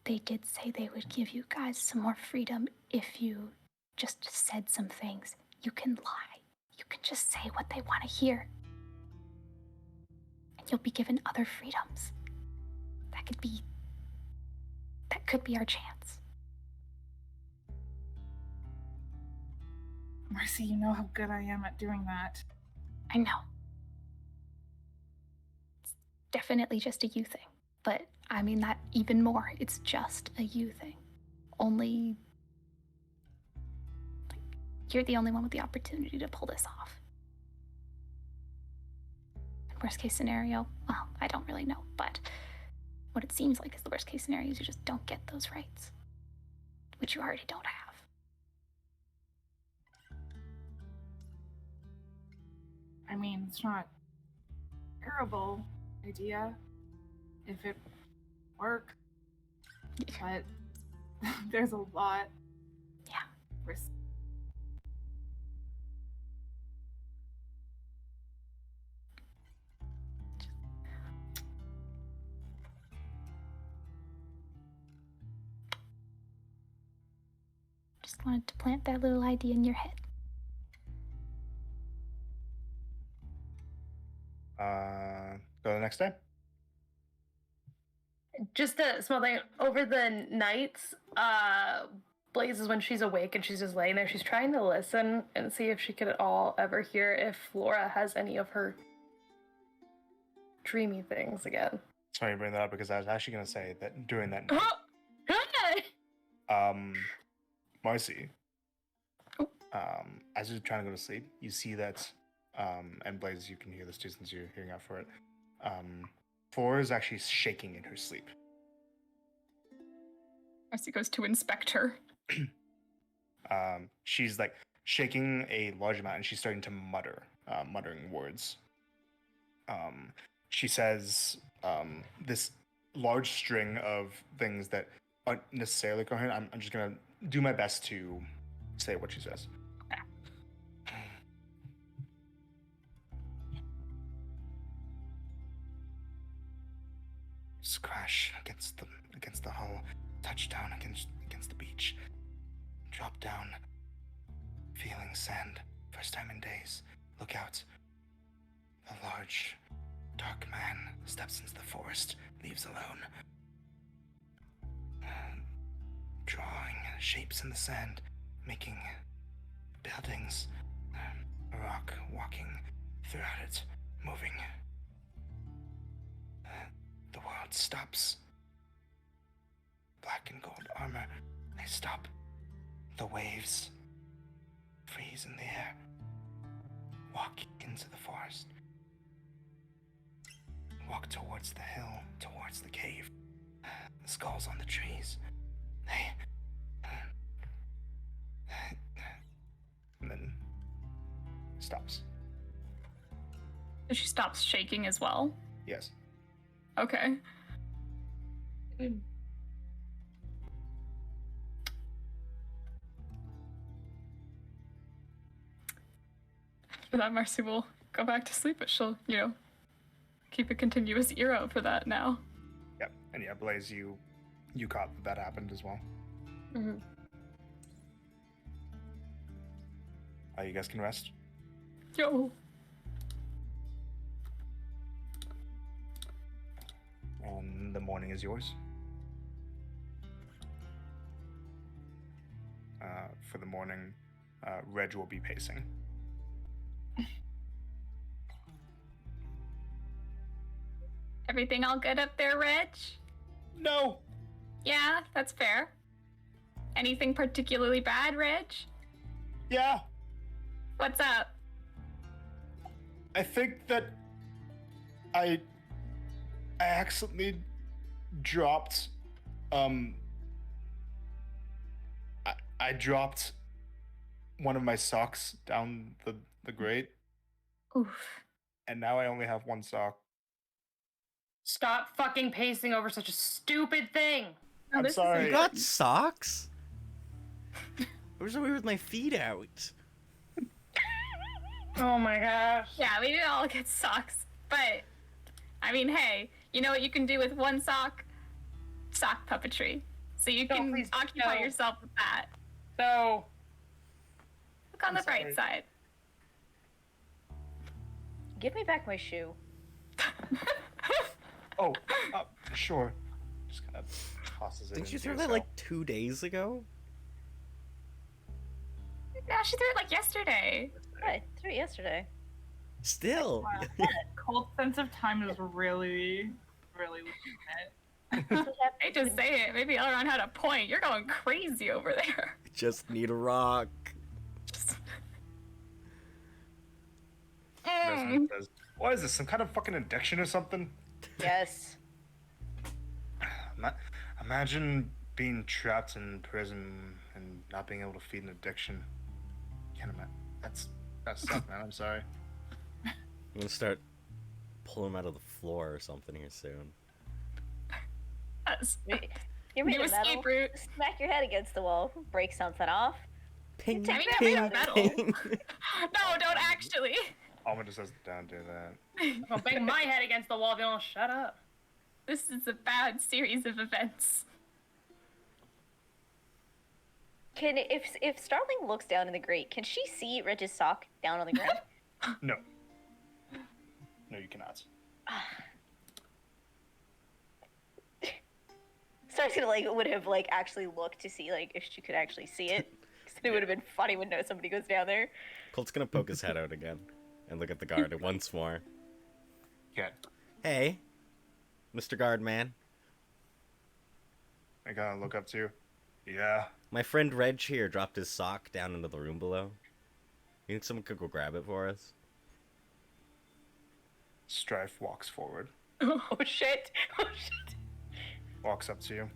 they did say they would give you guys some more freedom if you just said some things. You can lie. You can just say what they want to hear. you'll be given other freedoms. That could be our chance. Marcy, you know how good I am at doing that. I know. It's definitely just a you thing. But I mean that even more. It's just a you thing. Only... you're the only one with the opportunity to pull this off. Worst case scenario, well, I don't really know, but what it seems like is the worst case scenario is you just don't get those rights, which you already don't have. I mean, it's not a terrible idea if it works, but there's a lot. Yeah. Risk. Just wanted to plant that little idea in your head. Go the next day. Just a small thing. Over the nights, Blaze is when she's awake and she's just laying there. She's trying to listen and see if she could at all ever hear if Flora has any of her dreamy things again. It's funny you bring that up because I was actually going to say that during that Marcy, as you're trying to go to sleep, you see that, and Blaze, you can hear this too since you're hearing out for it. Flora is actually shaking in her sleep. Marcy goes to inspect her. She's like shaking a large amount and she's starting to muttering words. She says this large string of things that aren't necessarily coherent. I'm just gonna do my best to say what she says. Just crash against the hull, touchdown against the beach, drop down, feeling sand, first time in days. Look out. A large, dark man steps into the forest, leaves alone. Drawing shapes in the sand, making buildings. A rock walking throughout it, moving. The world stops. Black and gold armor, they stop. The waves freeze in the air. Walk into the forest. Walk towards the hill, towards the cave. The skulls on the trees. And then stops. She stops shaking as well. Yes. Okay. For that, Marcy will go back to sleep, but she'll, keep a continuous ear out for that now. Yep. And yeah, Blaze, you caught that happened as well. Mm-hmm. You guys can rest. Yo. And the morning is yours. For the morning, Reg will be pacing. Everything all good up there, Reg? No! Yeah, that's fair. Anything particularly bad, Reg? Yeah! What's up? I think that I accidentally dropped, I dropped one of my socks down the grate, Oof. and now I only have one sock. Stop fucking pacing over such a stupid thing. Oh, I'm this is sorry. You got socks? Where's the way with my feet out? Oh my gosh. Yeah, we didn't all get socks, but I mean, hey, you know what you can do with one sock? Sock puppetry. So you No, can please, occupy no. yourself with that. So, Look on I'm the bright sorry. side. Give me back my shoe. Oh, sure. Just kind of tosses it. Didn't you into throw his that cell. like 2 days ago? No, she threw it like yesterday. I threw it yesterday. Still. Cold's sense of time is really, really legitimate. I hate to say it, maybe Elrond had a point. You're going crazy over there. Just need a rock. Resonant says, "What is this? Some kind of fucking addiction or something?" Yes. Imagine being trapped in prison and not being able to feed an addiction. Can't imagine. That sucks, man. I'm sorry. I'm gonna start pulling him out of the floor or something here soon. Yes. You're New made of metal. escape route. Smack your head against the wall. Break something off. Ping, I mean, ping, they're made of metal. ping. No, don't actually. Alma says, "Don't do that." I'll bang my head against the wall if you don't shut up. This is a bad series of events. If Starling looks down in the grate, can she see Reg's sock down on the ground? No. No, you cannot. Star's gonna would have actually looked to see if she could actually see it. 'Cause it would have been funny when somebody goes down there. Colt's gonna poke his head out again and look at the guard once more. Okay. Hey, Mr. Guardman. I gotta look up to you. Yeah. My friend Reg here dropped his sock down into the room below. You think someone could go grab it for us? Strife walks forward. Oh shit! Oh shit! Walks up to you.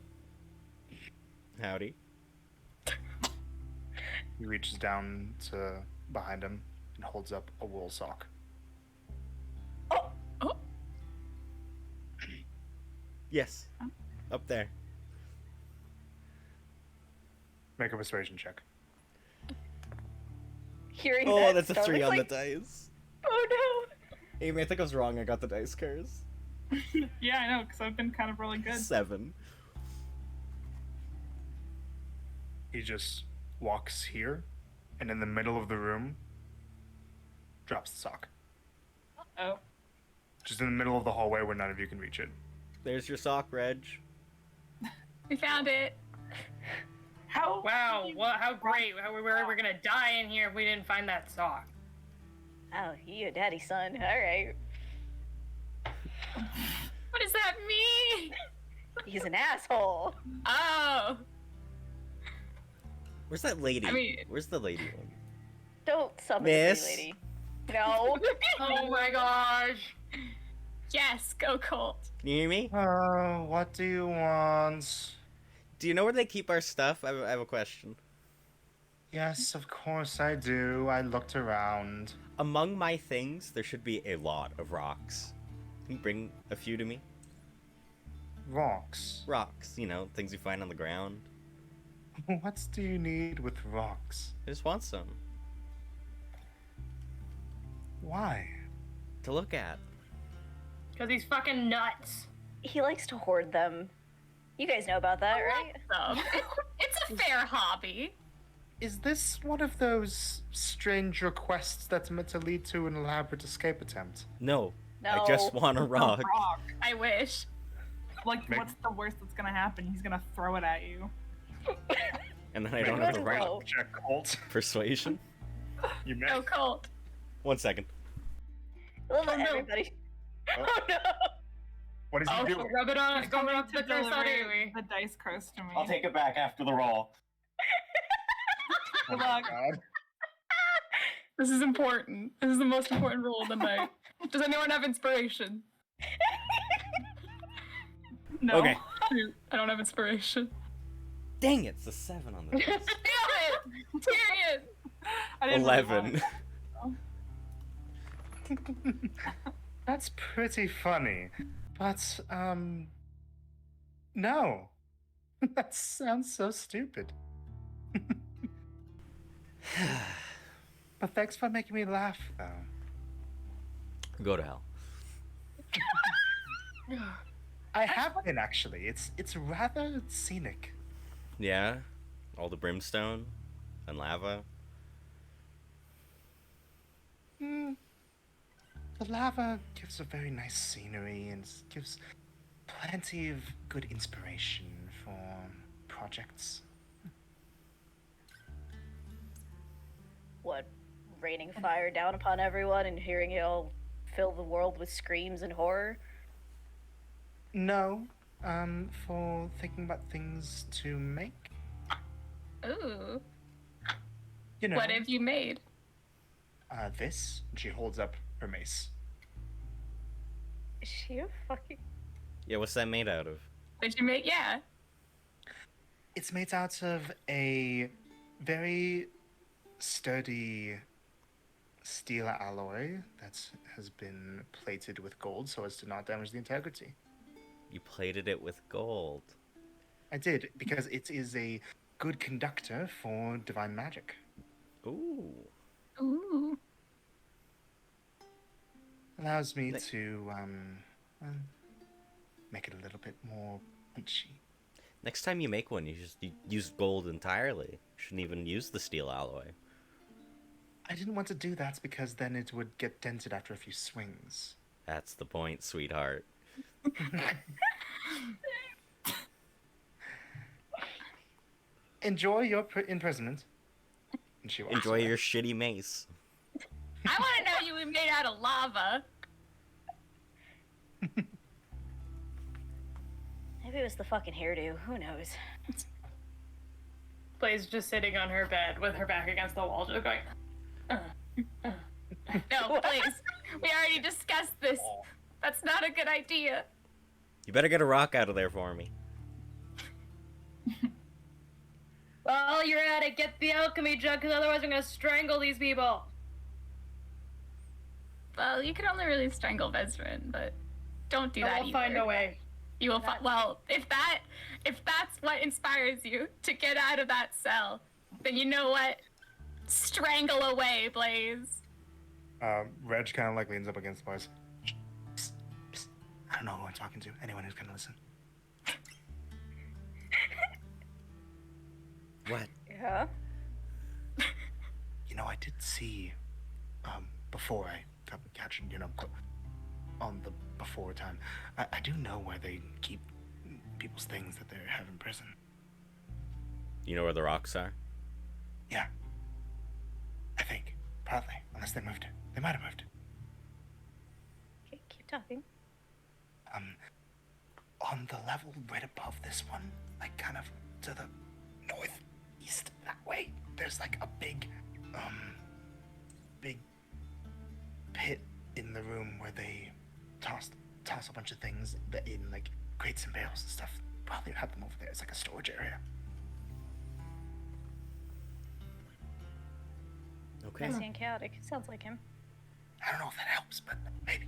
Howdy. He reaches down to behind him and holds up a wool sock. Oh! Oh, Yes. Up there. Make a persuasion check. Hearing Oh, that, that's a 3 Starling's on like, the dice. Oh no! Amy, I think I was wrong. I got the dice curse. Yeah, I know, because I've been kind of really good. 7. He just walks here, and in the middle of the room, drops the sock. Oh. Just in the middle of the hallway where none of you can reach it. There's your sock, Reg. we found it. How? Wow, well, how great. We're gonna die in here if we didn't find that sock. Oh, you a daddy son. Alright. What does that mean? He's an asshole. Oh, Where's that lady? I mean- Where's the lady one? Don't summon Miss? the lady. No. Oh my gosh. yes, go Colt. Can you hear me? Oh, what do you want? Do you know where they keep our stuff? I have a question. Yes, of course I do. I looked around. Among my things, there should be a lot of rocks. Can you bring a few to me? Rocks. Rocks, you know, things you find on the ground. What do you need with rocks? I just want some Why? to look at. Because he's fucking nuts. He likes to hoard them. You guys know about that, right? It's a fair hobby. Is this one of those strange requests that's meant to lead to an elaborate escape attempt? No, No. I just want a rock. Rock. I wish. Like, Make- what's the worst that's gonna happen? He's gonna throw it at you. And then I Make don't a have the Right. right roll. check, Colt. persuasion. You may. Go Colt. 1 second. I love that Oh, no. everybody. Oh. Oh no! What is he Oh, doing? rub it on. He's Go coming up to the curse on deliver Amy. the dice curse to me. I'll take it back after the roll. Oh Good my luck. God. This is important. This is the most important rule of the night. Does anyone have inspiration? No. Okay. Shoot, I don't have inspiration. Dang it, it's a 7 on the dice. Damn it! Tyrion! I didn't really want 11. it. That's pretty funny. But, no. That sounds so stupid. But thanks for making me laugh, though. Go to hell. I have been, actually. It's rather scenic. Yeah? All the brimstone and lava. The lava gives a very nice scenery and gives plenty of good inspiration for projects. What, raining fire down upon everyone and hearing it all fill the world with screams and horror? No, for thinking about things to make. Ooh. You know, What have you made? this. And she holds up her mace. Is she a fucking... Yeah, what's that made out of? Did you make? Yeah. It's made out of a very sturdy steel alloy that has been plated with gold so as to not damage the integrity. You plated it with gold. I did, because it is a good conductor for divine magic. Ooh. Ooh. Allows me Nice. to make it a little bit more punchy. Next time you make one, you just use gold entirely. Shouldn't even use the steel alloy. I didn't want to do that because then it would get dented after a few swings. That's the point, sweetheart. Enjoy your imprisonment. And she walks Enjoy away. your shitty mace. I want to know you were made out of lava. Maybe it was the fucking hairdo. Who knows? Blaze just sitting on her bed with her back against the wall, just going. No, please. We already discussed this. That's not a good idea. You better get a rock out of there for me. Well, you're at it. Get the alchemy jug, because otherwise I'm gonna strangle these people. Well, you can only really strangle Vezrin, but don't do that I'll either. find a way. You will find. Well, if that's what inspires you to get out of that cell, then you know what? Strangle away, Blaze. Reg kind of like leans up against the bars. Psst, psst. I don't know who I'm talking to. Anyone who's gonna listen. What? Yeah? You know, I did see, before I got captured, on the before time, I do know where they keep people's things that they have in prison. You know where the rocks are? Yeah. I think. Probably. Unless they moved. They might have moved. Okay, keep talking. On the level right above this one, like kind of to the northeast that way, there's like a big pit in the room where they toss a bunch of things in like crates and bales and stuff. Probably have them over there. It's like a storage area. Okay. Messy and chaotic. Sounds like him. I don't know if that helps, but maybe.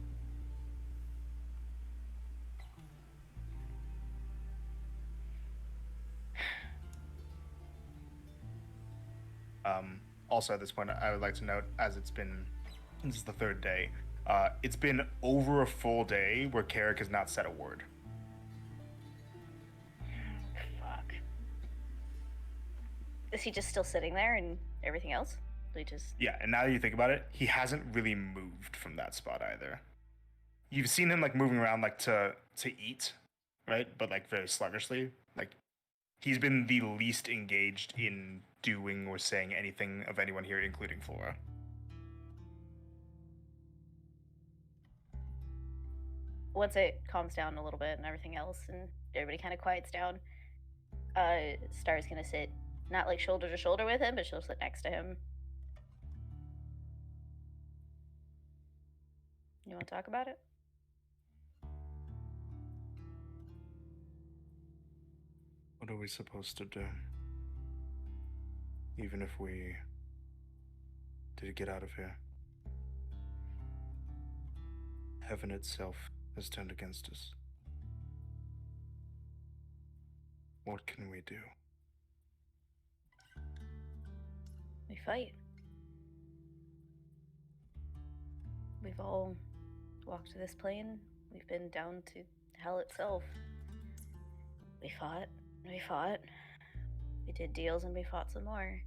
Also, at this point, I would like to note, as this is the third day, it's been over a full day where Carrick has not said a word. Fuck. Is he just still sitting there and everything else? They just... Yeah, and now that you think about it, he hasn't really moved from that spot either. You've seen him like moving around like to eat, right? But like very sluggishly. Like he's been the least engaged in doing or saying anything of anyone here, including Flora. Once it calms down a little bit and everything else and everybody kind of quiets down, Star's gonna sit not like shoulder to shoulder with him, but she'll sit next to him. You want to talk about it? What are we supposed to do? Even if we did get out of here. Heaven itself has turned against us. What can we do? We fight. We've all walked to this plane. We've been down to hell itself. We fought. We fought. We did deals and we fought some more.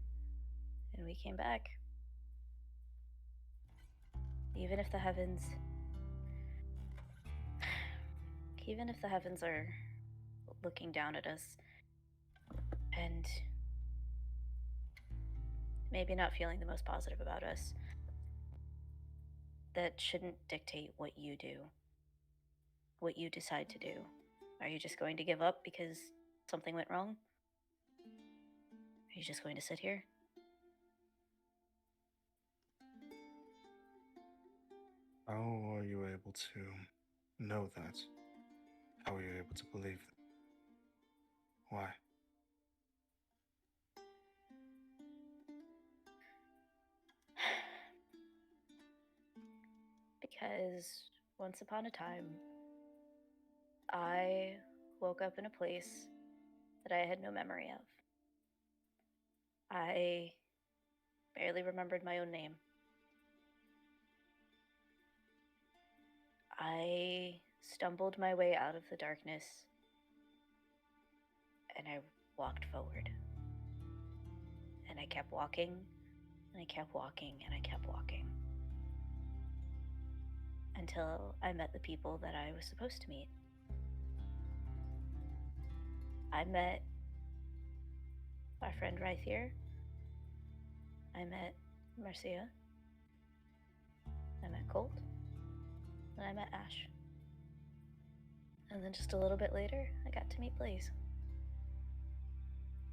And we came back. Even if the heavens even if the heavens are looking down at us and maybe not feeling the most positive about us, that shouldn't dictate what you do, what you decide to do. Are you just going to give up because something went wrong? Are you just going to sit here? How are you able to know that? How are you able to believe that? Why? Because once upon a time, I woke up in a place that I had no memory of. I barely remembered my own name. I stumbled my way out of the darkness and I walked forward. And I kept walking, and I kept walking, and I kept walking. Until I met the people that I was supposed to meet. I met my friend Rythier. I met Marcia. I met Colt. And I met Ash. And then just a little bit later, I got to meet Blaze.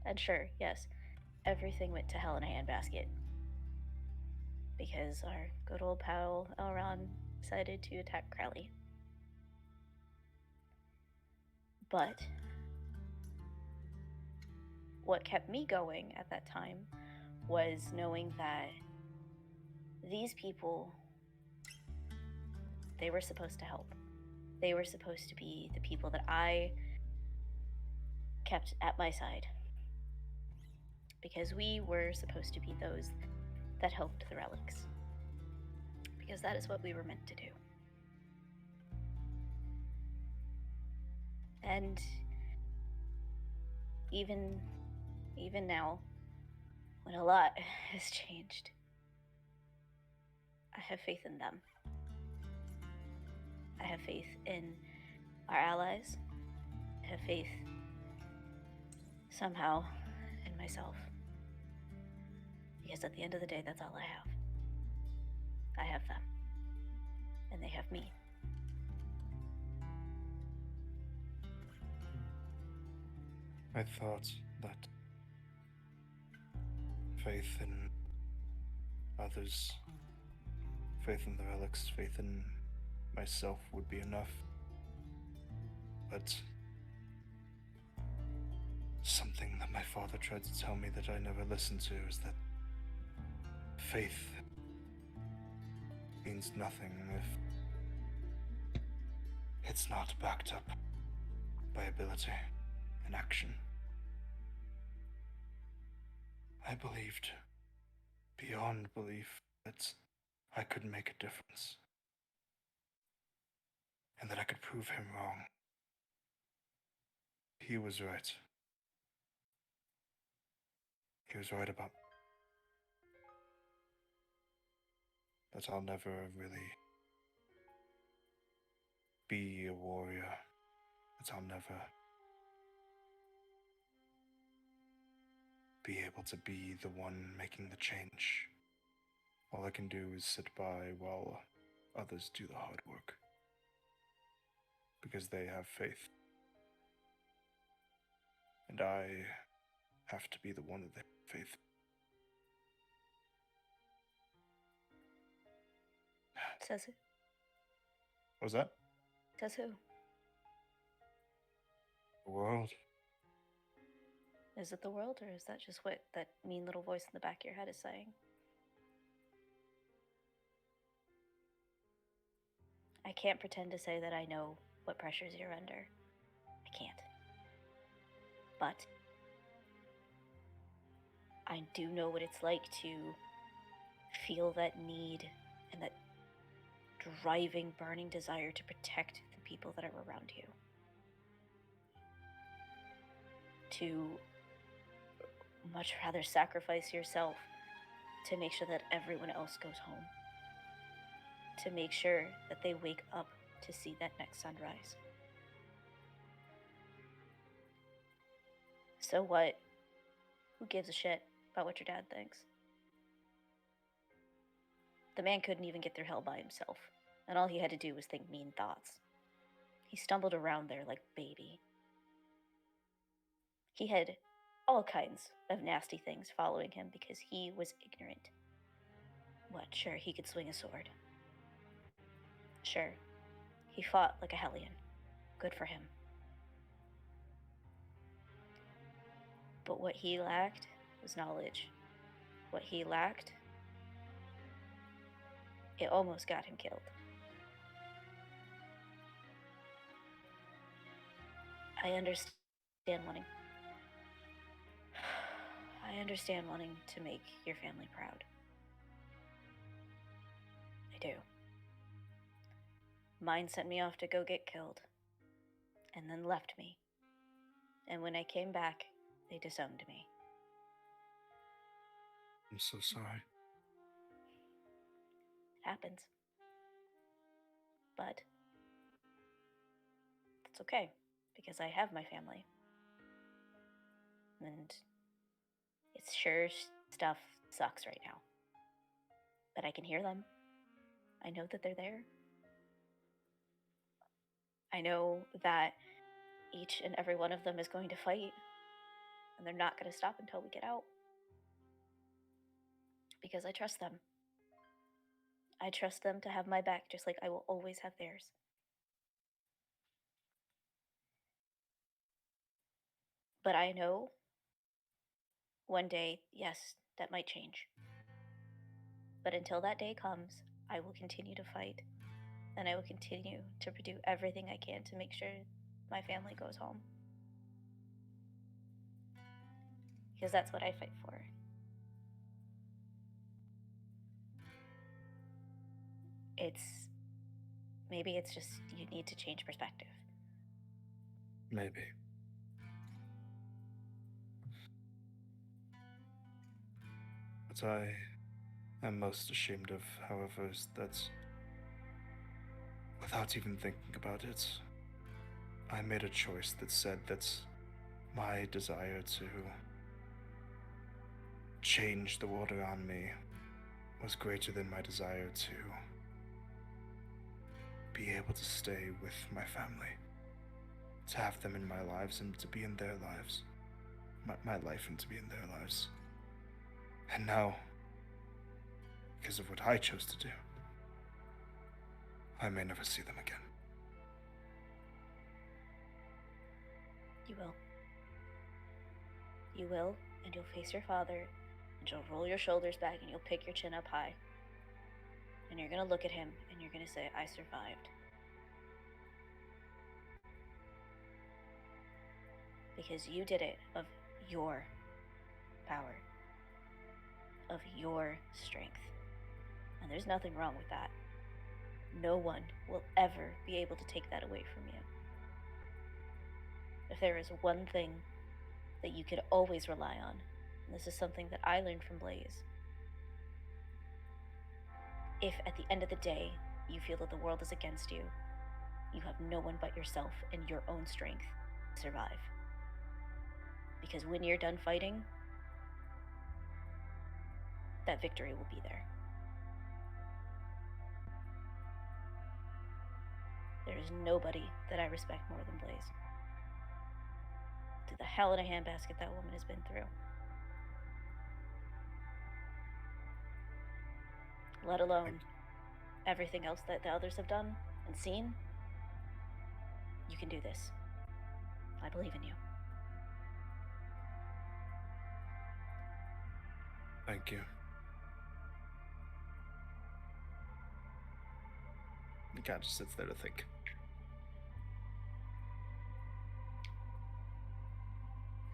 And sure, yes, everything went to hell in a handbasket. Because our good old pal Elrond decided to attack Crowley. But what kept me going at that time was knowing that these people, they were supposed to help. They were supposed to be the people that I kept at my side. Because we were supposed to be those that helped the relics. Because that is what we were meant to do. And even now, when a lot has changed, I have faith in them. I have faith in our allies. I have faith somehow in myself. Because at the end of the day, that's all I have. I have them. And they have me. I thought that faith in others, faith in the relics, faith in myself would be enough. But something that my father tried to tell me that I never listened to is that faith means nothing if it's not backed up by ability and action. I believed, beyond belief, that I could make a difference. And that I could prove him wrong. He was right. He was right about that I'll never really be a warrior. That I'll never be able to be the one making the change. All I can do is sit by while others do the hard work. Because they have faith. And I have to be the one that they have faith. Says who? What was that? Says who? The world. Is it the world, or is that just what that mean little voice in the back of your head is saying? I can't pretend to say that I know what pressures you're under. I can't. But I do know what it's like to feel that need and that driving, burning desire to protect the people that are around you. To much rather sacrifice yourself to make sure that everyone else goes home. To make sure that they wake up to see that next sunrise. So what? Who gives a shit about what your dad thinks? The man couldn't even get through hell by himself, and all he had to do was think mean thoughts. He stumbled around there like a baby. He had all kinds of nasty things following him because he was ignorant. What, sure, he could swing a sword. Sure, he fought like a hellion. Good for him. But what he lacked was knowledge. What he lacked, it almost got him killed. I understand wanting to make your family proud. I do. Mine sent me off to go get killed, and then left me. And when I came back, they disowned me. I'm so sorry. It happens. But it's okay, because I have my family. And it's sure stuff sucks right now. But I can hear them. I know that they're there. I know that each and every one of them is going to fight, and they're not going to stop until we get out. Because I trust them. I trust them to have my back just like I will always have theirs. But I know one day, yes, that might change. But until that day comes, I will continue to fight. And I will continue to do everything I can to make sure my family goes home. Because that's what I fight for. Maybe it's just you need to change perspective. Maybe. What I am most ashamed of, however, is that without even thinking about it, I made a choice that said that my desire to change the world around me was greater than my desire to be able to stay with my family, to have them in my lives and to be in their lives, my life and to be in their lives. And now, because of what I chose to do, I may never see them again. You will. You will, and you'll face your father, and you'll roll your shoulders back, and you'll pick your chin up high. And you're gonna look at him, and you're gonna say, I survived. Because you did it of your power, of your strength. And there's nothing wrong with that. No one will ever be able to take that away from you. If there is one thing that you could always rely on, and this is something that I learned from Blaze, if at the end of the day you feel that the world is against you, you have no one but yourself and your own strength to survive. Because when you're done fighting, that victory will be there. There is nobody that I respect more than Blaze. To the hell in a handbasket that woman has been through. Let alone everything else that the others have done and seen. You can do this. I believe in you. Thank you. The cat just sits there to think.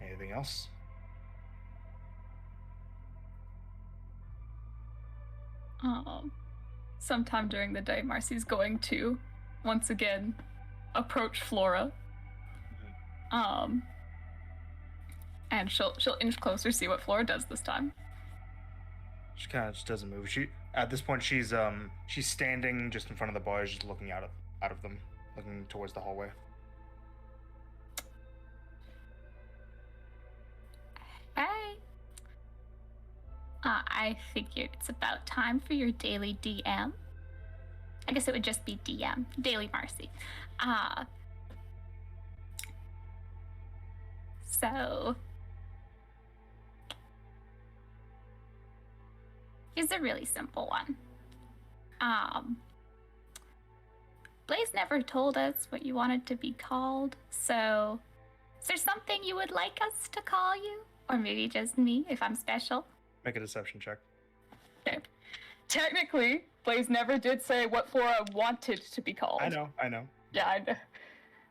Anything else? Sometime during the day, Marcy's going to once again approach Flora. And she'll inch closer, see what Flora does this time. She kind of just doesn't move. At this point she's standing just in front of the bars, just looking out of them, looking towards the hallway. I figured it's about time for your daily DM. I guess it would just be DM, Daily Marcy. So here's a really simple one. Blaze never told us what you wanted to be called, so is there something you would like us to call you? Or maybe just me, if I'm special? Make a deception check. Okay. Technically, Blaze never did say what Flora wanted to be called. I know. Yeah, I know.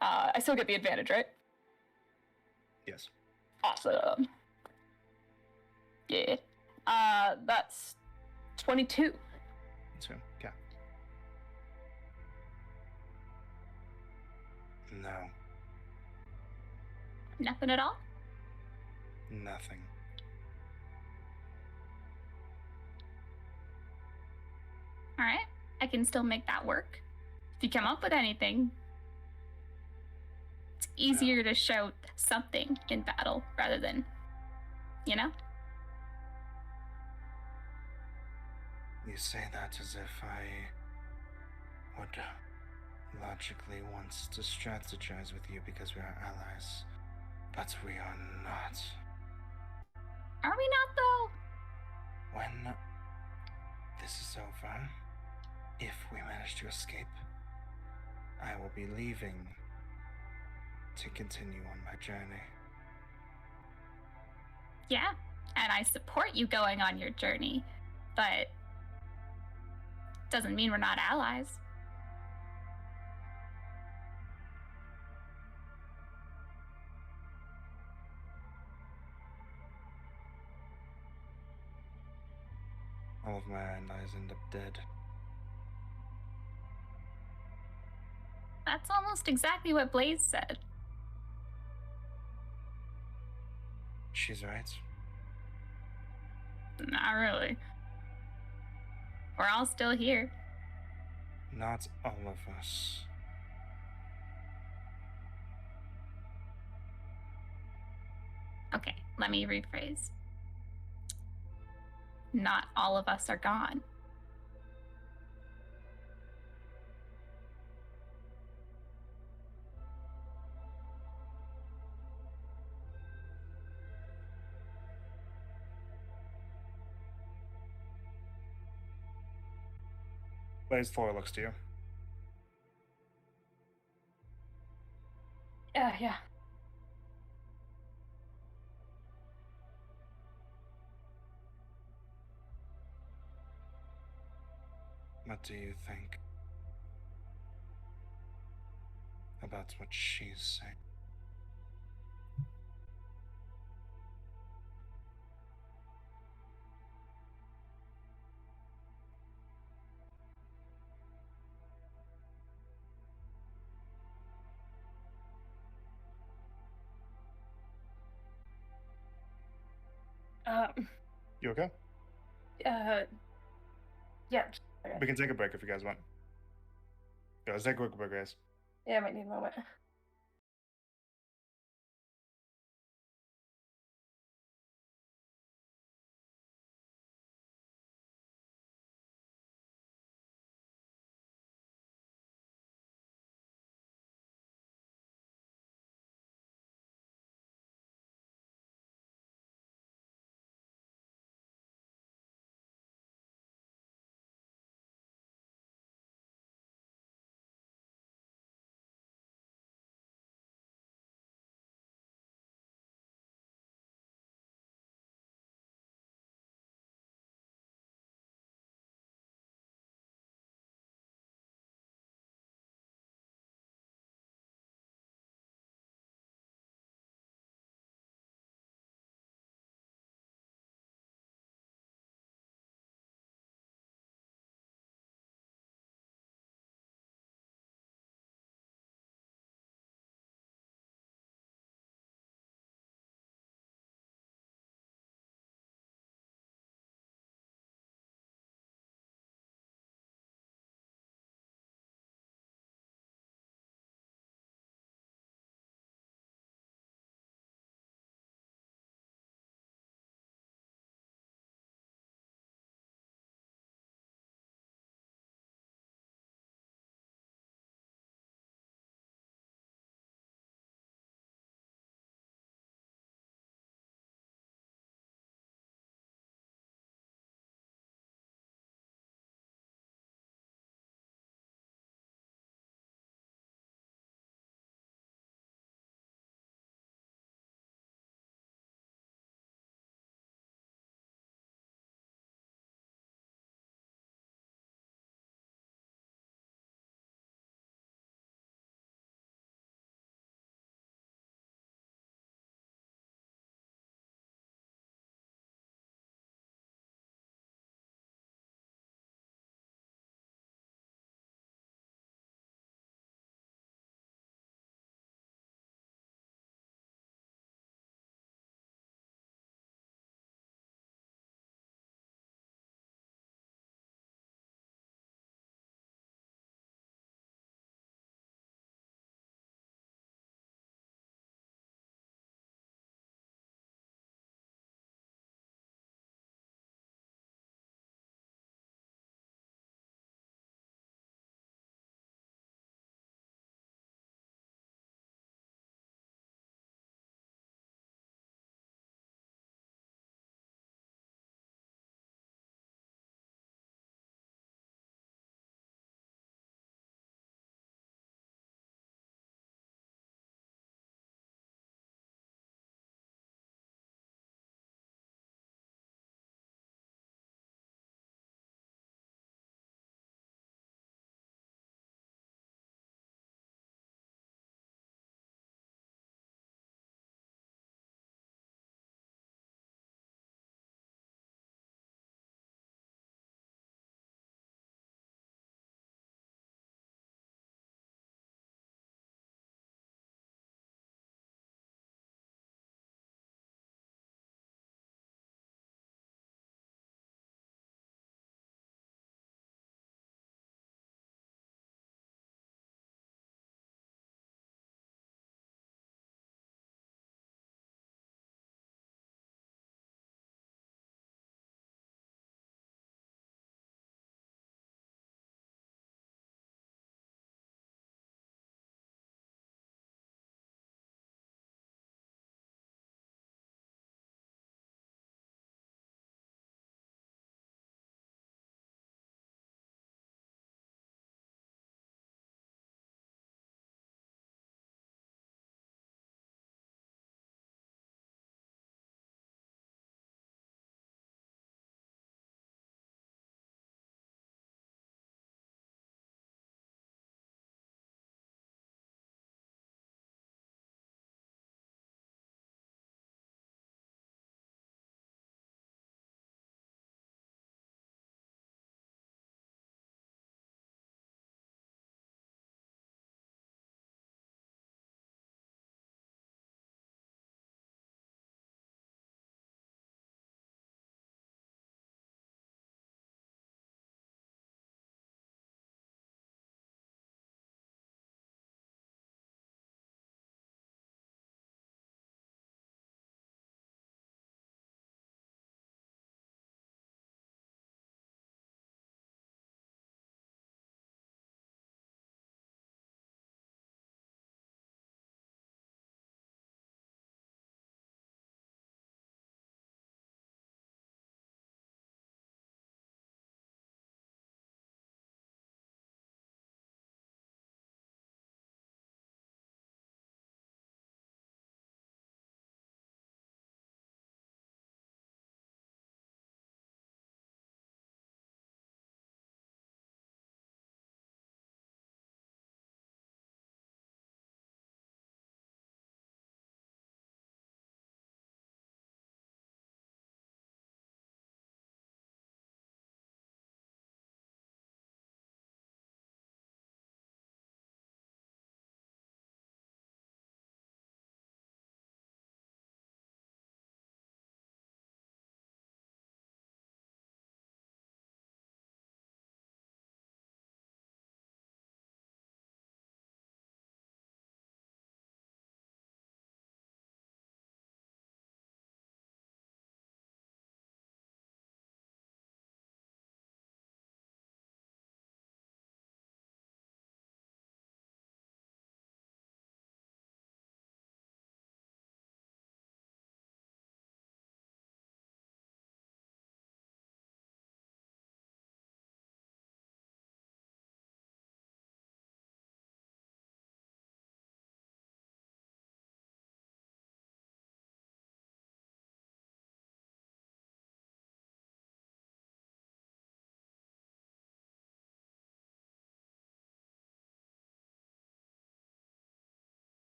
I still get the advantage, right? Yes. Awesome. Yeah. That's 22. So, yeah. No, Nothing at all? nothing. All right, I can still make that work. If you come up with anything, it's easier to shout something in battle rather than, you know? You say that as if I would logically want to strategize with you because we are allies, but we are not. Are we not, though? When this is over, if we manage to escape, I will be leaving to continue on my journey. Yeah, and I support you going on your journey, but doesn't mean we're not allies. All of my allies end up dead. That's almost exactly what Blaze said. She's right. Not really. We're all still here. Not all of us. Okay, let me rephrase. Not all of us are gone. Blaze 4 looks to you. Yeah. What do you think about what she's saying? You okay? Yeah. We can take a break if you guys want. Yeah, let's take a quick break, guys. Yeah, I might need a moment.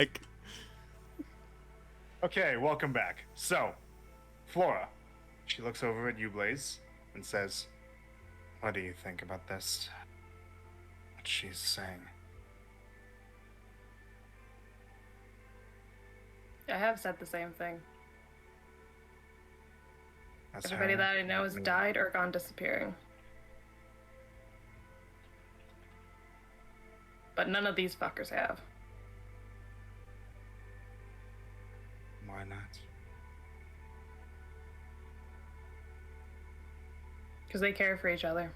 back. Okay, welcome back. So, Flora, she looks over at you, Blaze, and says, "What do you think about this? What she's saying?" I have said the same thing. That's Everybody her. that I know has died or gone disappearing. But none of these fuckers have. Why not? Because they care for each other.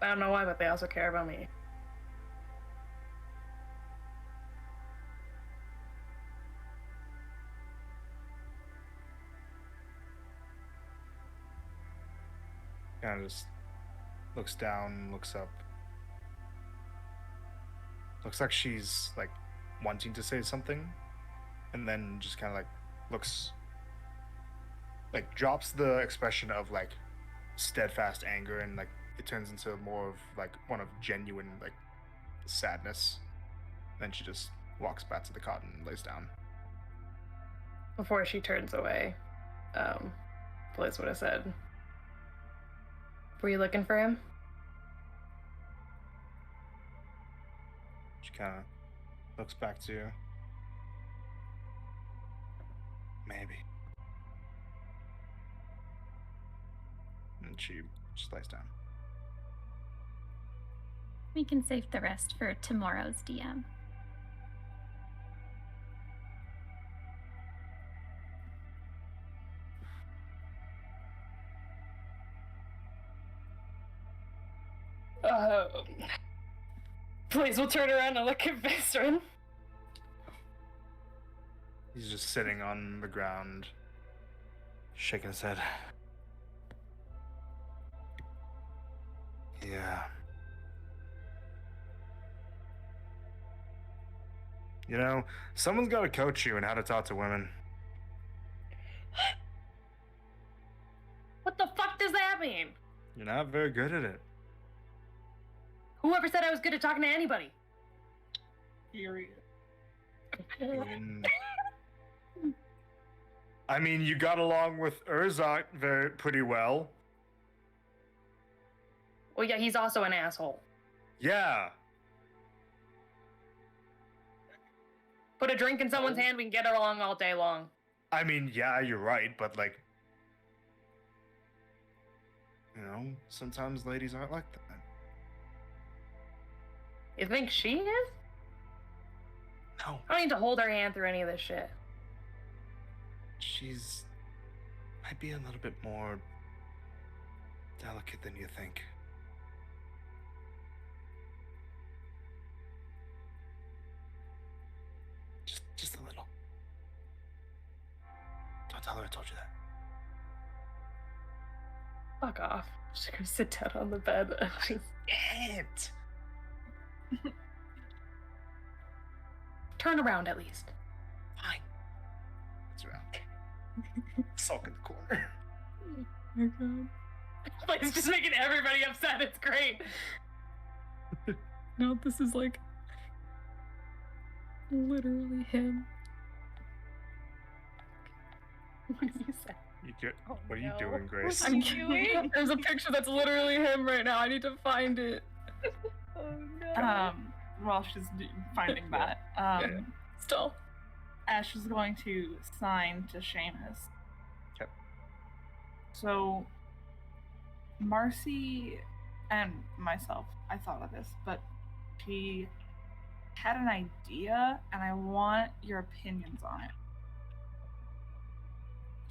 I don't know why, but they also care about me. Kind of just looks down, looks up. Looks like she's like wanting to say something, and then just kind of like looks, like drops the expression of like steadfast anger, and like it turns into more of like one of genuine like sadness. Then she just walks back to the cot and lays down. Before she turns away, Blaze would have said, "Were you looking for him?" She kind of looks back to you. Maybe. And she just lays down. We can save the rest for tomorrow's DM. Blaze will turn around and look at Vistrin. He's just sitting on the ground, shaking his head. Yeah. You know, someone's got to coach you in how to talk to women. What the fuck does that mean? You're not very good at it. Whoever said I was good at talking to anybody? Period. I mean, you got along with Urzak pretty well. Well, yeah, he's also an asshole. Yeah. Put a drink in someone's hand, we can get along all day long. I mean, yeah, you're right, but like, you know, sometimes ladies aren't like that. You think she is? No, I don't need to hold her hand through any of this shit. she's might be a little bit more delicate than you think. Just a little. Don't tell her I told you that. Fuck off. Just go sit down on the bed. Can't. Turn around at least. Fine. It's around. Sulk in the corner. Oh my god. Like, it's just making everybody upset. It's great. No, this is like literally him. What did you say? What are you doing, Grace? I'm kidding. There's a picture that's literally him right now. I need to find it. Oh no. While she's finding that, Still. Ash is going to sign to Seamus. Okay. So, Marcy and myself, I thought of this, but she had an idea, and I want your opinions on it.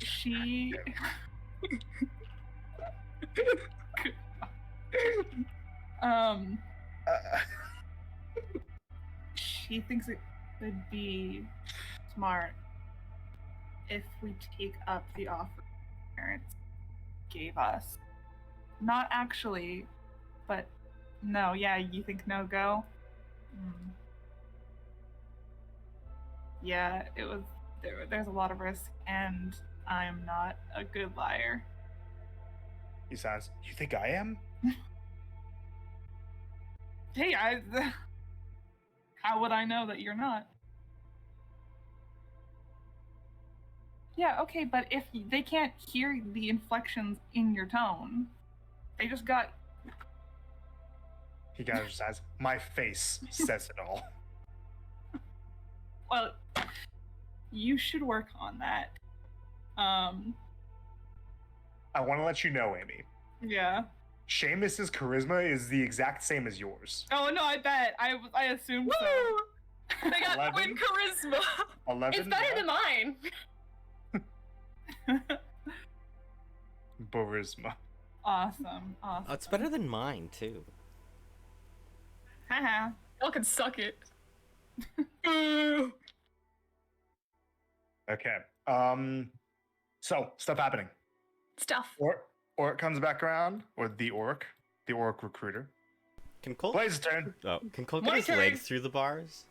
She... she thinks it would be smart if we take up the offer parents gave us. Not actually, but no, yeah, you think no go? Yeah, it was there's a lot of risk, and I'm not a good liar. He says, "You think I am?" Hey, how would I know that you're not? Yeah, okay, but if they can't hear the inflections in your tone, they just got. He kind of just says, "My face says it all." Well, you should work on that. I want to let you know, Amy. Yeah. Seamus's charisma is the exact same as yours. Oh no, I bet. I assumed so. Woo! They got 11? twin charisma. 11. It's better than mine. Charisma. Awesome. Oh, it's better than mine too. Haha. Y'all can suck it. Okay. So stuff happening. Stuff. Orc comes back around, or the orc recruiter. Can Colt? Blaze's turn. Oh, can Colt My get his turn. legs through the bars?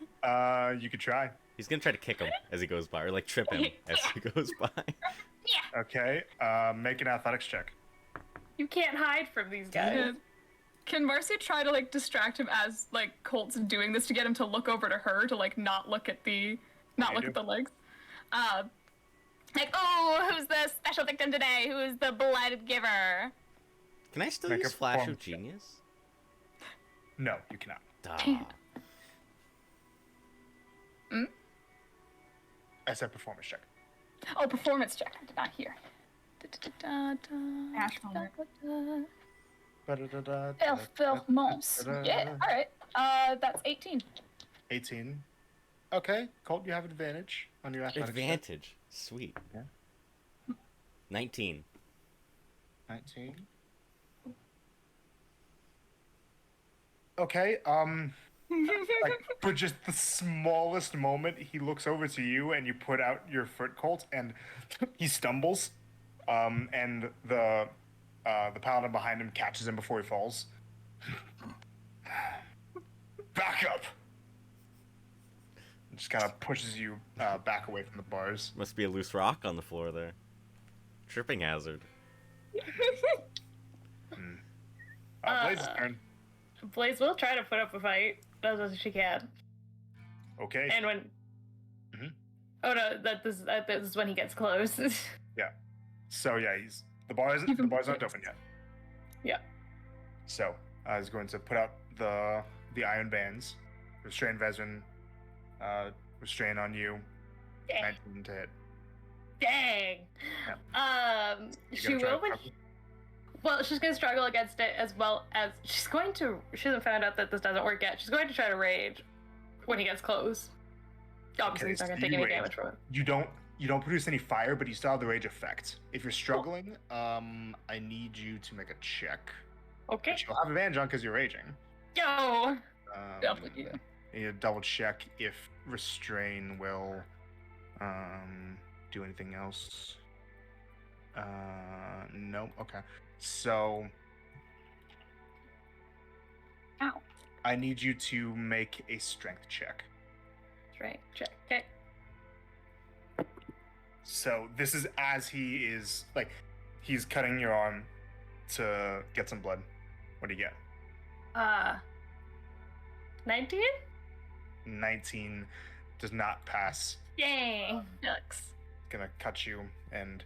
You could try. He's gonna try to kick him as he goes by, or like trip him as he goes by. Okay. Make an athletics check. You can't hide from these guys. Can Marcy try to like distract him as like Colt's doing this to get him to look over to her to like not look at the legs? Like, oh, who's the special victim today? Who is the blood giver? Can I still Make use a Flash of performance check. Genius? No, you cannot. Duh. I said performance check. Oh, performance check. I did not hear. Ash moment. Performance. Yeah, alright. That's 18. 18. Okay, Colt, you have advantage on your athletics check. Advantage. Sweet. Yeah. 19. 19. Okay, like for just the smallest moment, he looks over to you and you put out your foot, Colt, and he stumbles. And the paladin behind him catches him before he falls. Back up! Just kind of pushes you back away from the bars. Must be a loose rock on the floor there. Tripping hazard. Blaze's turn. Blaze will try to put up a fight as much as she can. Okay. And when. Mhm. Oh no, this is when he gets close. Yeah. So yeah, the bars aren't open yet. Yeah. So he's going to put out the iron bands, restrain Vezrin, restrain on you, Dang. 19 to hit. Dang. You She gonna try will to when. cover? Well, she's going to struggle against it as well as she's going to. She hasn't found out that this doesn't work yet. She's going to try to rage when he gets close. Obviously, Okay, he's not going so to take you any rage. damage from it. You don't produce any fire, but you still have the rage effect. If you're struggling, I need you to make a check. Okay. Which you'll have advantage on because you're raging. Yo. Definitely, yeah. You need to double check if restrain will do anything else. No. Okay. So Ow. I need you to make a strength check. Right. Check. Okay. So this is as he is like he's cutting your arm to get some blood. What do you get? 19? 19 does not pass. Dang. Yucks. Gonna cut you and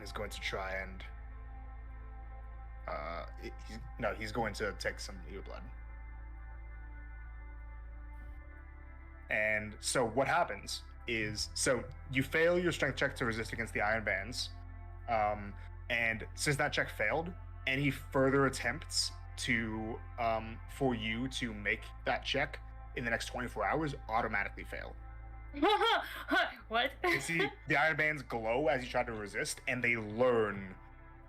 is going to try and he's going to take some of your blood. And so what happens is, so you fail your strength check to resist against the iron bands, and since that check failed, any further attempts to for you to make that check in the next 24 hours automatically fail. What? You see the iron bands glow as you try to resist, and they learn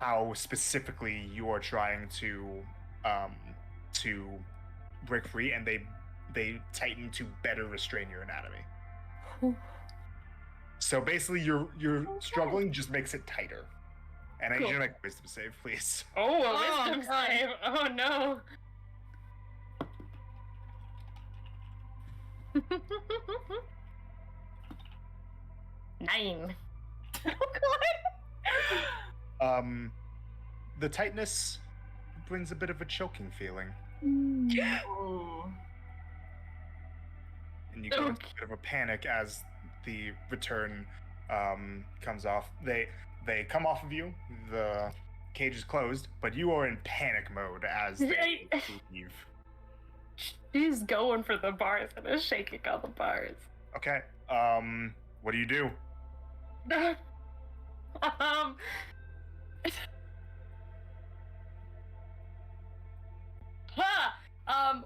how specifically you are trying to break free, and they tighten to better restrain your anatomy. So basically, your struggling just makes it tighter. And I need you to make a wisdom save, please. Oh, a Oh, wisdom God. save. Oh no. Nine. The tightness brings a bit of a choking feeling, Ooh. and you go into a bit of a panic as the return comes off. They come off of you. The cage is closed, but you are in panic mode as they leave. She's going for the bars and is shaking all the bars. Okay. What do you do? um.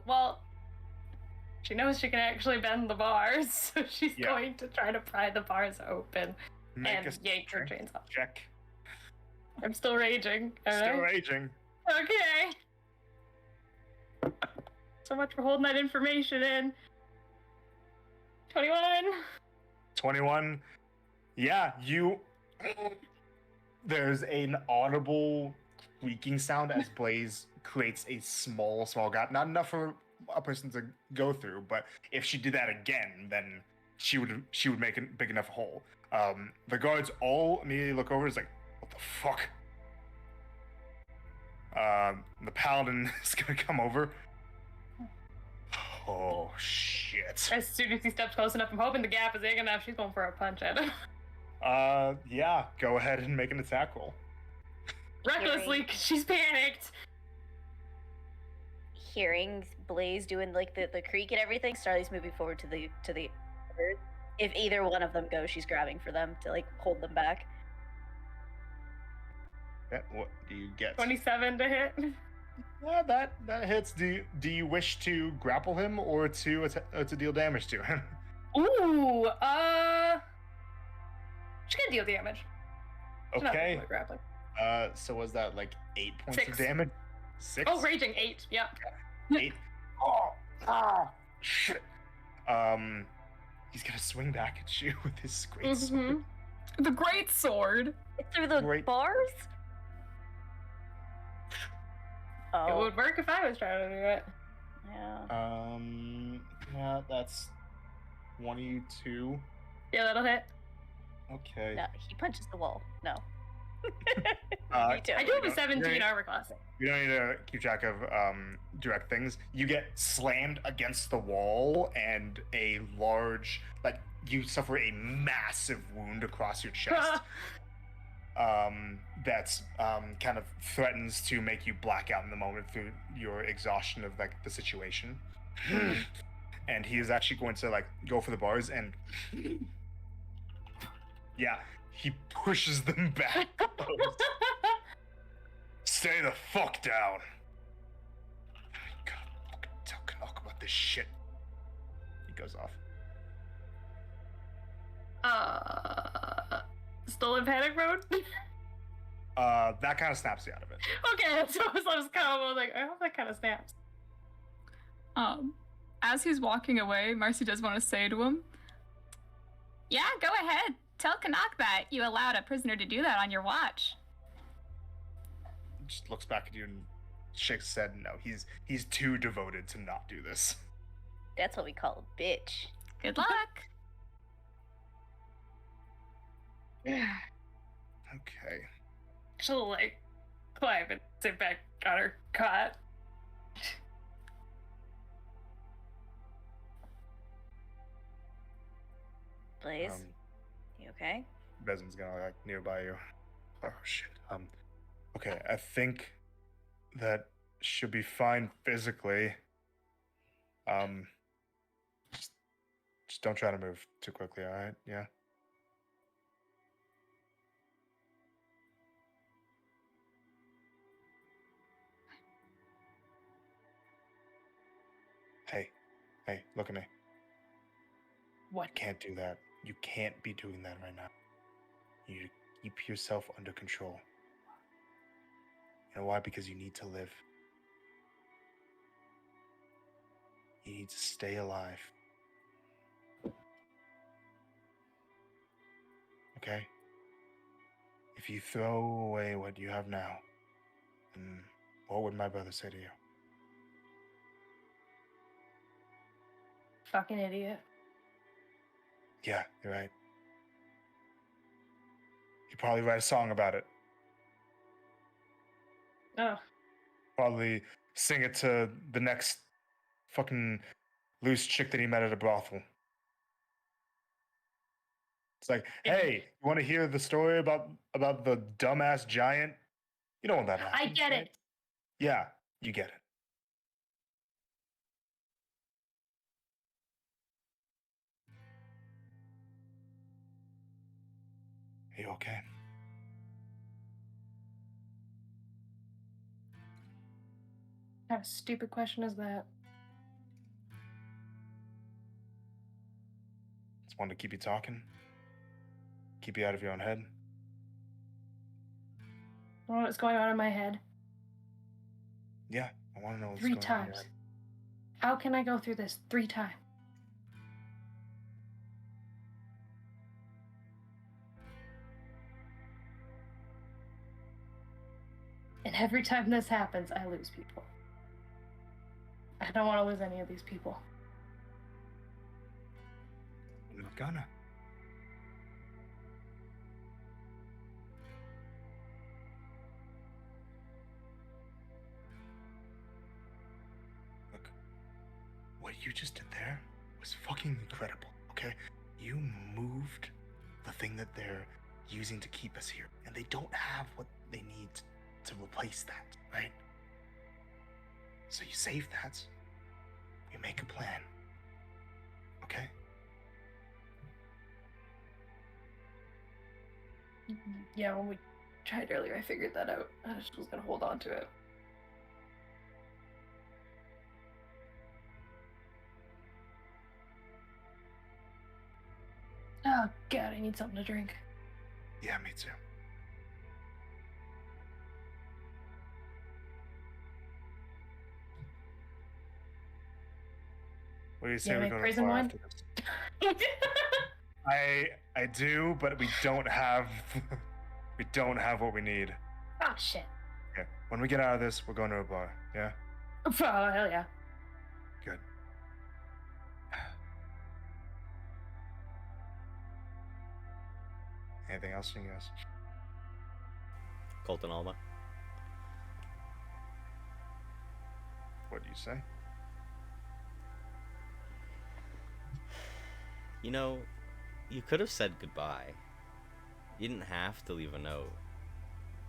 Well, she knows she can actually bend the bars, so she's going to try to pry the bars open and yank her chains off. Check. I'm still raging. Still raging. Okay. So much for holding that information in. 21. 21. Yeah, you. There's an audible creaking sound as Blaze creates a small gap. Not enough for a person to go through, but if she did that again, then she would make a big enough hole. The guards all immediately look over. It's like, what the fuck? The paladin is gonna come over. Oh shit! As soon as he steps close enough, I'm hoping the gap is big enough. She's going for a punch at him. Yeah. Go ahead and make an attack roll. Recklessly, because she's panicked. Hearing Blaze doing like the creak and everything, Starly's moving forward to the earth. If either one of them goes, she's grabbing for them to like hold them back. Yeah, what do you get? 27 to hit. Yeah, that hits. Do you wish to grapple him or to deal damage to him? Ooh, she's gonna deal damage. She's not Okay. grappling. So was that like 8 points 6. of damage? 6? Oh, raging 8. Yep. 8. Shit. He's gonna swing back at you with his great sword. The great sword. Through the bars? It would work if I was trying to do it. Yeah. Yeah, that's 22. Yeah, that'll hit. Okay. No, he punches the wall. No. I do have a 17 armor class. You don't need to keep track of direct things. You get slammed against the wall, and a large, you suffer a massive wound across your chest. That's kind of threatens to make you black out in the moment through your exhaustion of the situation. And he is actually going to go for the bars, and yeah, he pushes them back. Stay the fuck down. I gotta fucking tell Canuck about this shit. He goes off. Still in panic mode? That kind of snaps you out of it. Okay, so I was kind of like, I hope that kind of snaps. As he's walking away, Marcy does want to say to him, Yeah, go ahead. Tell Canuck that you allowed a prisoner to do that on your watch. Just looks back at you and shakes his head. No, he's too devoted to not do this. That's what we call a bitch. Good luck. Okay. She'll climb and sit back on her cot. Blaze, you okay? Bezin's gonna nearby you. Oh shit. Okay, I think that should be fine physically. Just don't try to move too quickly, alright? Yeah. Hey, look at me. What? You can't do that. You can't be doing that right now. You need to keep yourself under control. You know why? Because you need to live. You need to stay alive. Okay? If you throw away what you have now, then what would my brother say to you? Fucking idiot. Yeah, you're right. He'd probably write a song about it. Oh. Probably sing it to the next fucking loose chick that he met at a brothel. It's like, hey, you want to hear the story about the dumbass giant? You know when that happens. I get right? it. Yeah, you get it. Are you okay? What kind of stupid question is that? Just wanted to keep you talking. Keep you out of your own head. You know what's going on in my head? Yeah, I want to know what's 3 going on. in your times. head. How can I go through this 3 times? And every time this happens, I lose people. I don't want to lose any of these people. I'm not gonna. Look, what you just did there was fucking incredible, okay? You moved the thing that they're using to keep us here, and they don't have what they need to replace that, right? So you save that, you make a plan, okay? Yeah, when we tried earlier, I figured that out. I just was gonna hold on to it. Oh god, I need something to drink. Yeah, me too. What do you say Yeah, we make go to the prison bar wine? after this? I do, but we don't have we don't have what we need. Oh shit. Okay. When we get out of this, we're going to a bar. Yeah? Oh hell yeah. Good. Anything else, you guys? Colton Alma. What do you say? You know, you could have said goodbye. You didn't have to leave a note.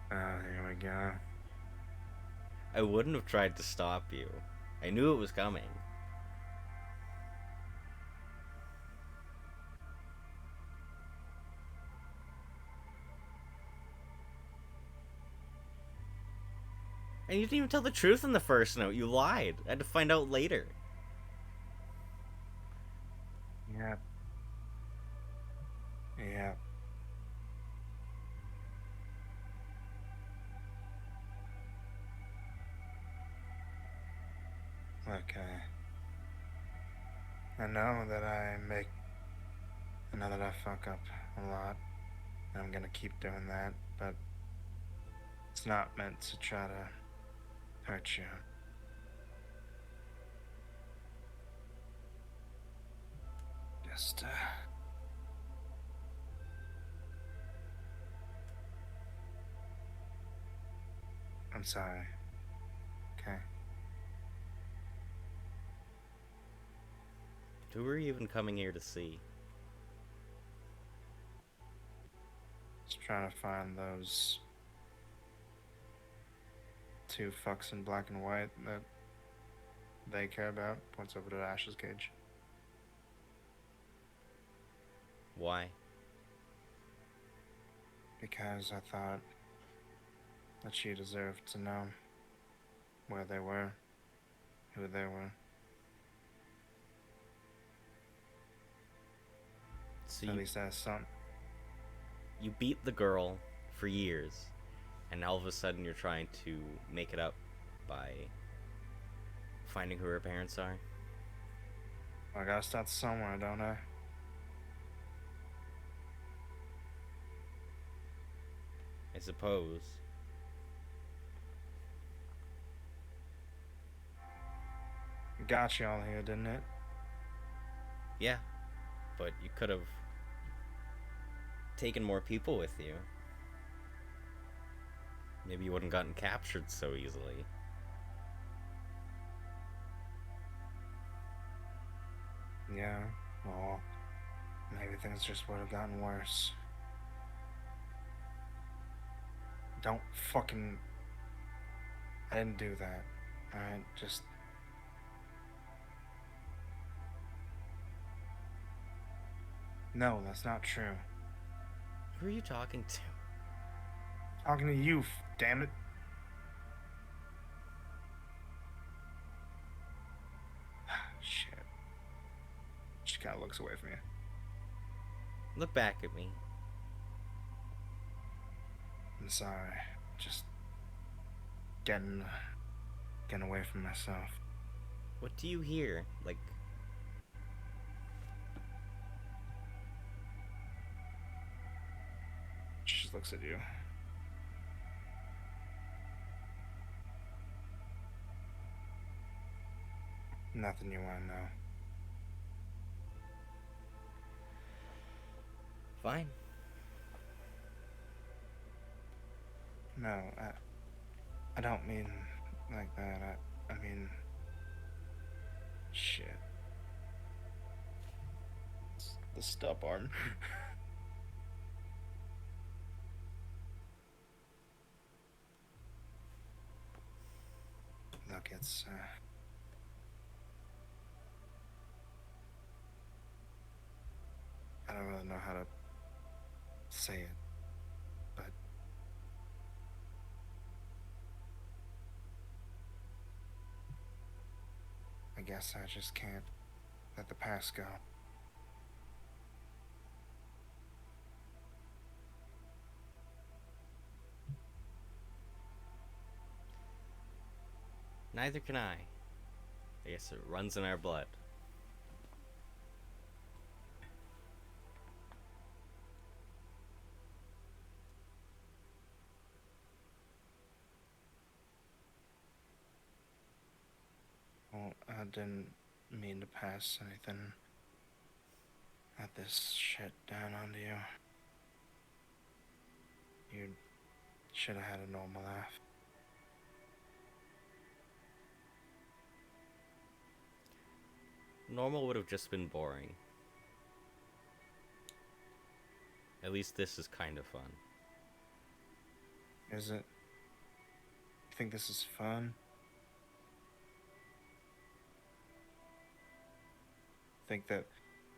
Here we go. I wouldn't have tried to stop you. I knew it was coming. And you didn't even tell the truth in the first note. You lied. I had to find out later. Yep. Yep. Okay. I know that I know that I fuck up a lot. And I'm gonna keep doing that, but it's not meant to try to hurt you. Just, I'm sorry. Okay? Who were you even coming here to see? Just trying to find those 2 fucks in black and white that they care about. Points over to Ash's cage. Why? Because I thought that she deserved to know where they were, who they were. So At least that's something. you beat the girl for years, and all of a sudden you're trying to make it up by finding who her parents are? I gotta start somewhere, don't I? I suppose. Got y'all here, didn't it? Yeah, but you could have taken more people with you. Maybe you wouldn't gotten captured so easily. Yeah, or maybe things just would have gotten worse. Don't fucking... I didn't do that. Alright, just... No, that's not true. Who are you talking to? Talking to you, damn it. Shit. She kind of looks away from you. Look back at me. I'm sorry. Just getting away from myself. What do you hear? Like, She just looks at you. Nothing you want to know. fine. No, I don't mean like that. I mean, shit. It's the stub arm. Look, it's I don't really know how to say it, but I guess I just can't let the past go. Neither can I. I guess it runs in our blood. Well, I didn't mean to pass anything like this shit down onto you. You should have had a normal life. Normal would have just been boring. At least this is kind of fun. Is it? You think this is fun? Think that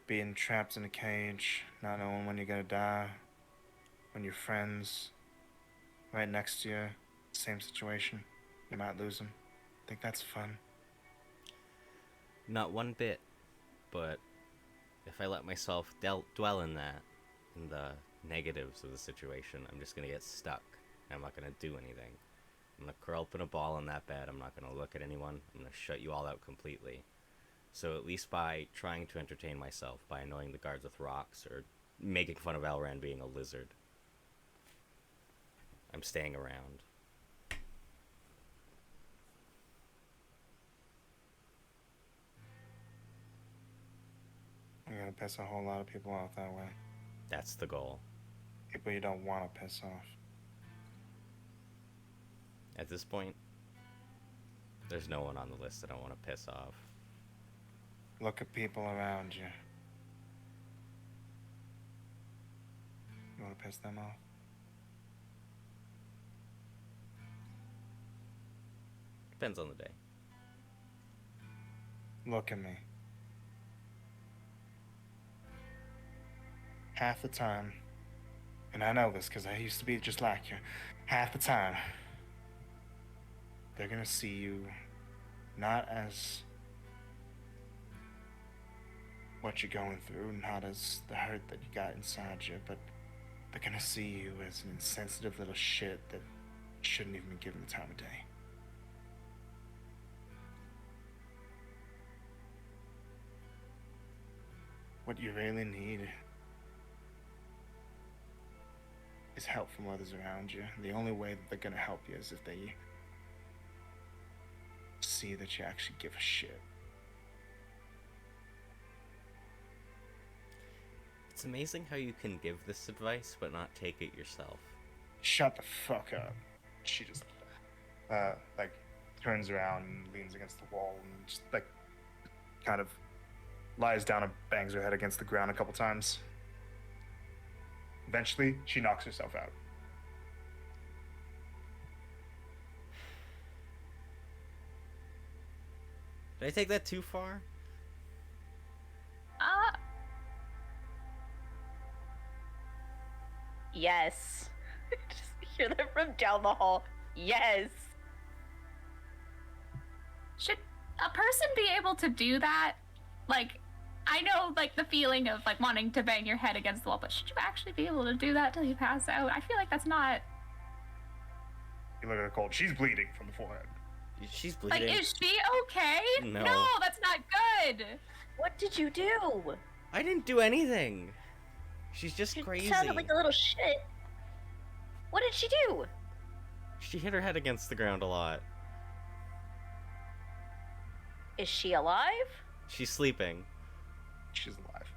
being trapped in a cage, not knowing when you're gonna die, when your friends right next to you, same situation, you might lose them. Think that's fun? Not one bit, but if I let myself dwell in that, in the negatives of the situation, I'm just gonna get stuck. I'm not gonna do anything. I'm gonna curl up in a ball in that bed. I'm not gonna look at anyone. I'm gonna shut you all out completely. So at least by trying to entertain myself, by annoying the guards with rocks, or making fun of Elran being a lizard, I'm staying around. You're gonna piss a whole lot of people off that way. That's the goal. People you don't want to piss off. At this point, there's no one on the list that I want to piss off. Look at people around you. You want to piss them off? Depends on the day. Look at me. Half the time, and I know this because I used to be just like you, half the time, they're gonna see you not as what you're going through, not as the hurt that you got inside you, but they're gonna see you as an insensitive little shit that shouldn't even be given the time of day. What you really need is help from others around you. The only way that they're gonna help you is if they see that you actually give a shit. It's amazing how you can give this advice but not take it yourself. Shut the fuck up. She just, like, turns around and leans against the wall and just, like, kind of lies down and bangs her head against the ground a couple times. Eventually, she knocks herself out. Did I take that too far? Yes. Just hear them from down the hall. Yes. Should a person be able to do that? Like, I know, like, the feeling of, like, wanting to bang your head against the wall, but should you actually be able to do that till you pass out? I feel like that's not... You look at her cold. She's bleeding from the forehead. She's bleeding. Like, is she okay? No. That's not good! What did you do? I didn't do anything. She's just You crazy. sounded like a little shit. What did she do? She hit her head against the ground a lot. Is she alive? She's sleeping. She's alive.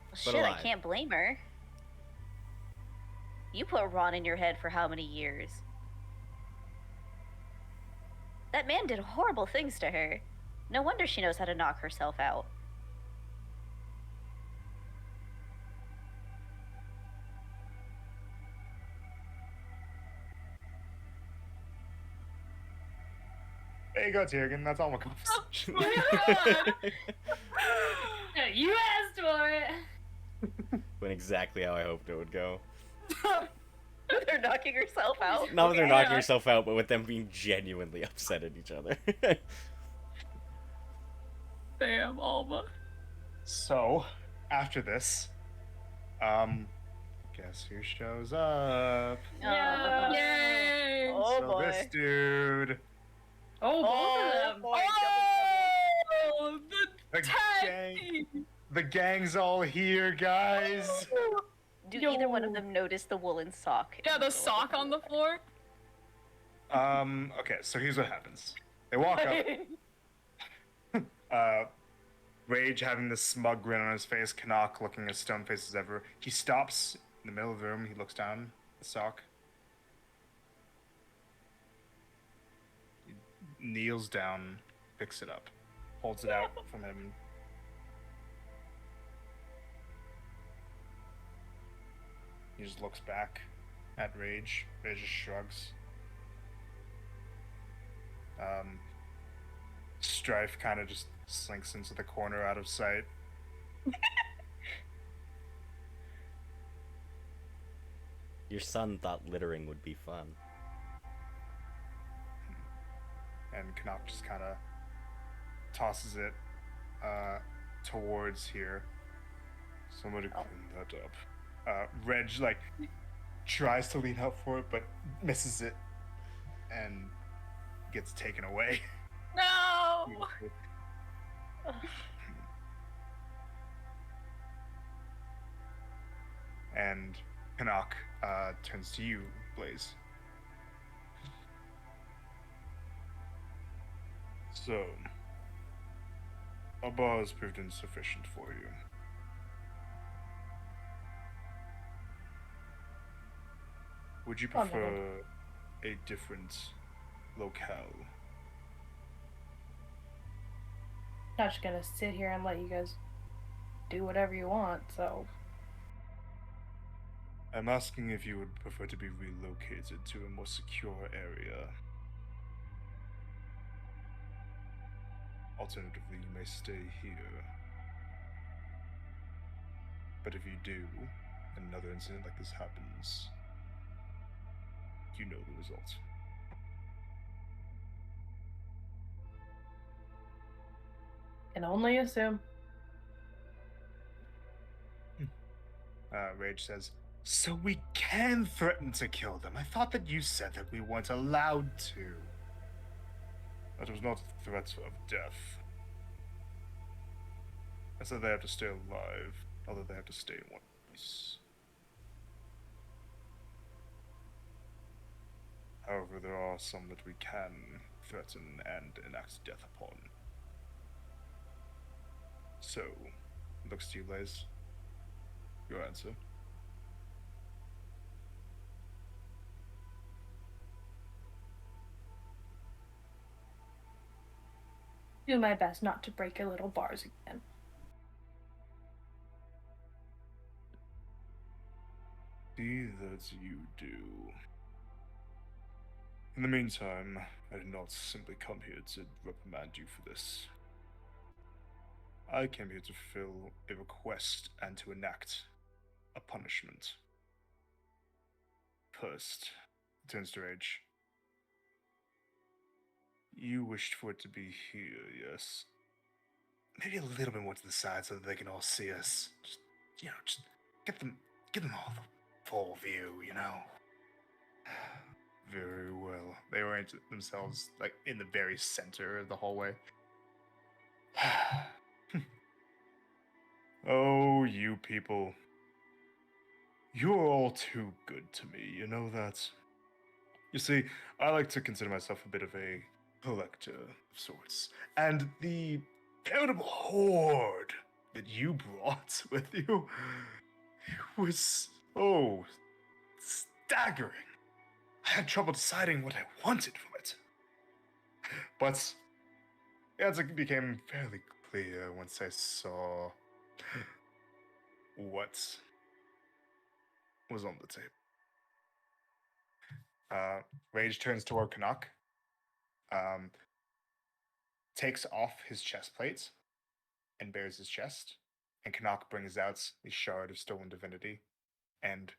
Well, shit, alive. I can't blame her. You put Ron in your head for how many years? That man did horrible things to her. No wonder she knows how to knock herself out. There you go, Tiergan. That's all my conversation. You asked for it. Went exactly how I hoped it would go. With her knocking herself out. Not with her Okay. knocking herself out, but with them being genuinely upset at each other. Damn, Alma. So, after this, guess who shows up? Yeah. Yay! Oh so boy. this dude, Oh, both of them. boy. Oh, the tag gang, team. the gang's all here, guys. Do either one of them notice the woolen sock? in Yeah, the the middle of sock on the floor. Okay, so here's what happens. They walk up. Rage having this smug grin on his face, Canuck looking as stone-faced as ever. He stops in the middle of the room. He looks down at the sock. He kneels down, picks it up, holds it out from him. He just looks back at Rage. Rage just shrugs. Strife kind of just slinks into the corner out of sight. Your son thought littering would be fun. And Canuck just kind of tosses it towards here. Somebody clean that up. Reg like tries to lean up for it, but misses it and gets taken away. No! And Canuck turns to you, Blaze. So, a bar has proved insufficient for you. Would you Oh, no. prefer a different locale? Not just gonna sit here and let you guys do whatever you want, so. I'm asking if you would prefer to be relocated to a more secure area. Alternatively, you may stay here. But if you do, and another incident like this happens, you know the result. Can only assume. Rage says, so we can threaten to kill them. I thought that you said that we weren't allowed to. That was not a threat of death. I said they have to stay alive, not that they have to stay in one place. However, there are some that we can threaten and enact death upon. So, looks to you, Blaze. Your answer. do my best not to break your little bars again. See that you do. In the meantime, I did not simply come here to reprimand you for this. I came here to fulfill a request and to enact a punishment. First, turns to Rage. You wished for it to be here, yes? Maybe a little bit more to the side so that they can all see us. Just give them all the full view, you know? Very well. They orient themselves, like, in the very center of the hallway. Oh, you people. You're all too good to me, you know that? You see, I like to consider myself a bit of a collector of sorts. And the veritable horde that you brought with you was so staggering. I had trouble deciding what I wanted from it. But as it became fairly clear once I saw what was on the table. Rage turns toward Canuck, takes off his chest plate, and bares his chest. And Canuck brings out the shard of stolen divinity and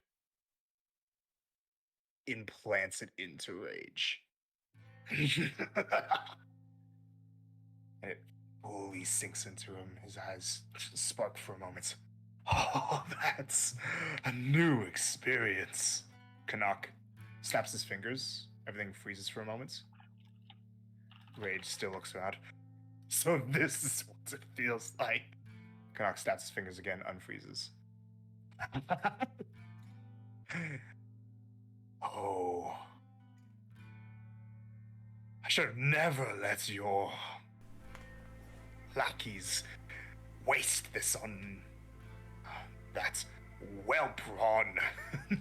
implants it into Rage. And it fully sinks into him. His eyes spark for a moment. Oh, that's a new experience. Canuck snaps his fingers. Everything freezes for a moment. Rage still looks around. So this is what it feels like. Canuck snaps his fingers again, unfreezes. Oh. I should have never let your lackeys waste this on that whelp Ron. He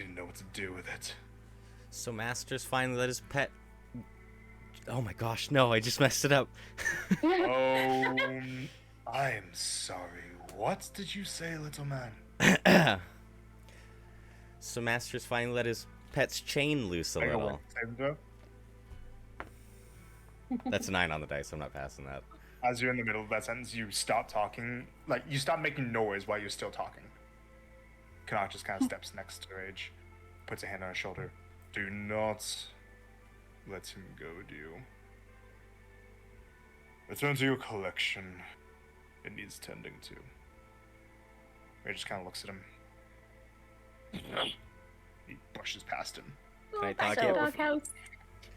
didn't know what to do with it. So Master's finally let his pet... Oh my gosh, no, I just messed it up. Oh, I'm sorry. What did you say, little man? So Master's finally let his pet's chain loose a little. That's a 9 on the dice, I'm not passing that. As you're in the middle of that sentence, you stop talking. Like, you stop making noise while you're still talking. Canuck just kind of steps next to Rage, puts a hand on his shoulder. Do not let him go, do you? Return to your collection. It needs tending to. Rage just kind of looks at him. He brushes past him. Can I talk So- yet? Doghouse.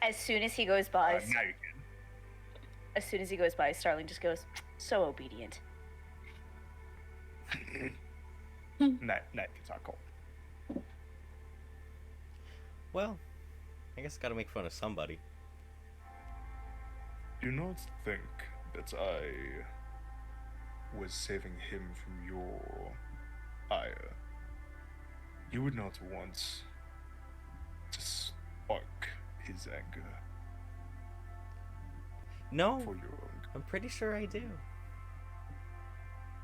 As soon as he goes by, Now you can. as soon as he goes by, Starling just goes, so obedient. Now you can talk, Cole. Well, I guess I gotta make fun of somebody. Do not think that I was saving him from your ire. You would not want to spark his anger No, for your own. I'm pretty sure I do.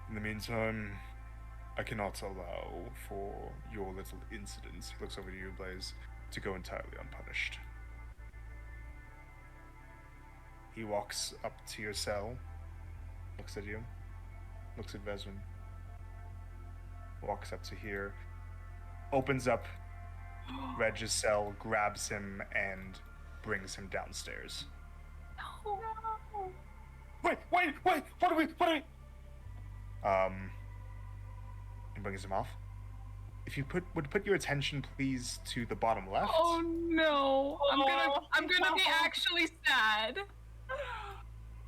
In the meantime, I cannot allow for your little incidents. He looks over to you, Blaze, to go entirely unpunished. He walks up to your cell, looks at you, looks at Vezrin, walks up to here, opens up Reg's cell, grabs him, and brings him downstairs. No. Wait! What are we? He brings him off. If you would put your attention, please, to the bottom left. Oh no. I'm gonna be actually sad.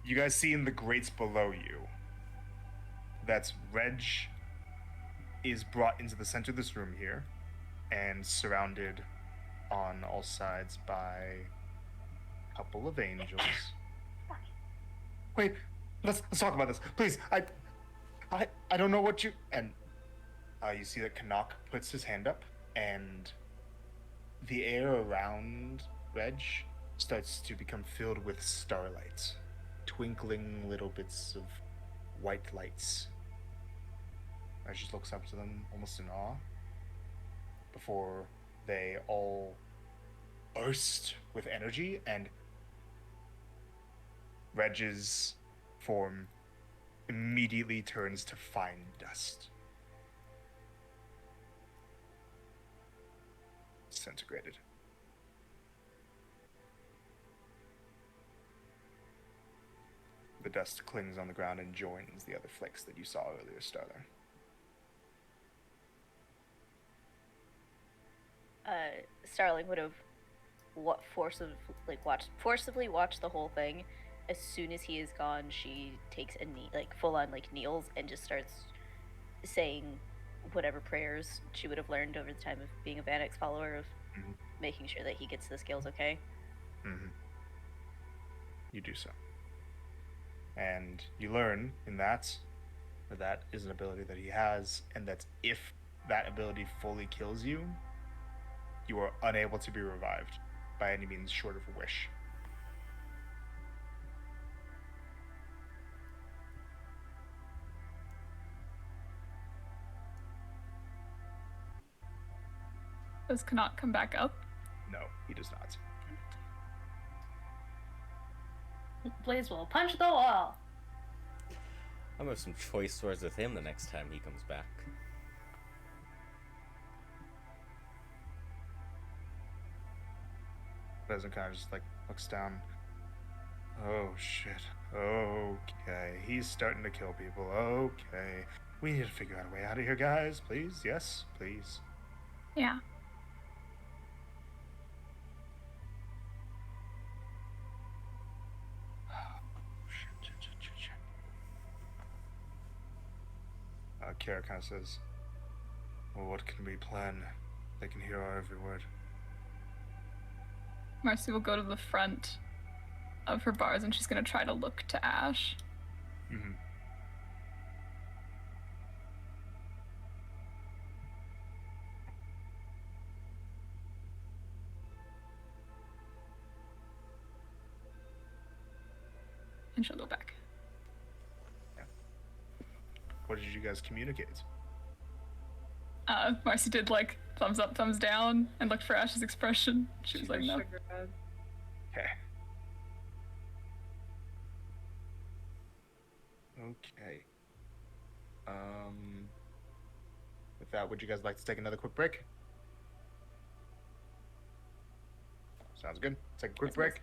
You guys see in the grates below you that Reg is brought into the center of this room here and surrounded on all sides by a couple of angels. Wait, let's talk about this, please. I don't know what you... And you see that Canuck puts his hand up, and the air around Reg starts to become filled with starlight, twinkling little bits of white lights. As she looks up to them, almost in awe, before they all burst with energy, and Reg's form immediately turns to fine dust. Disintegrated. The dust clings on the ground and joins the other flakes that you saw earlier, Starler. Starling would have forcibly watched the whole thing. As soon as he is gone, she takes a knee, like full on like kneels, and just starts saying whatever prayers she would have learned over the time of being a Vanix follower, of making sure that he gets the skills okay. Mm-hmm. You do so. And you learn in that is an ability that he has, and that if that ability fully kills you, you are unable to be revived by any means short of a wish. Does Connaught come back up? No, he does not. Blaze will punch the wall. I'm gonna have some choice words with him the next time he comes back. Pheasant kind of just like looks down. Oh shit. Okay. He's starting to kill people. Okay. We need to figure out a way out of here, guys. Please? Yes? Please. Yeah. Kara kind of says, well, what can we plan? They can hear our every word. Marcy will go to the front of her bars and she's going to try to look to Ash. Mm-hmm. And she'll go back. Yeah. What did you guys communicate? Marcy did like thumbs up, thumbs down, and looked for Ash's expression. She was like, no. Okay. Okay. With that, would you guys like to take another quick break? Sounds good. Take a quick Yes, break.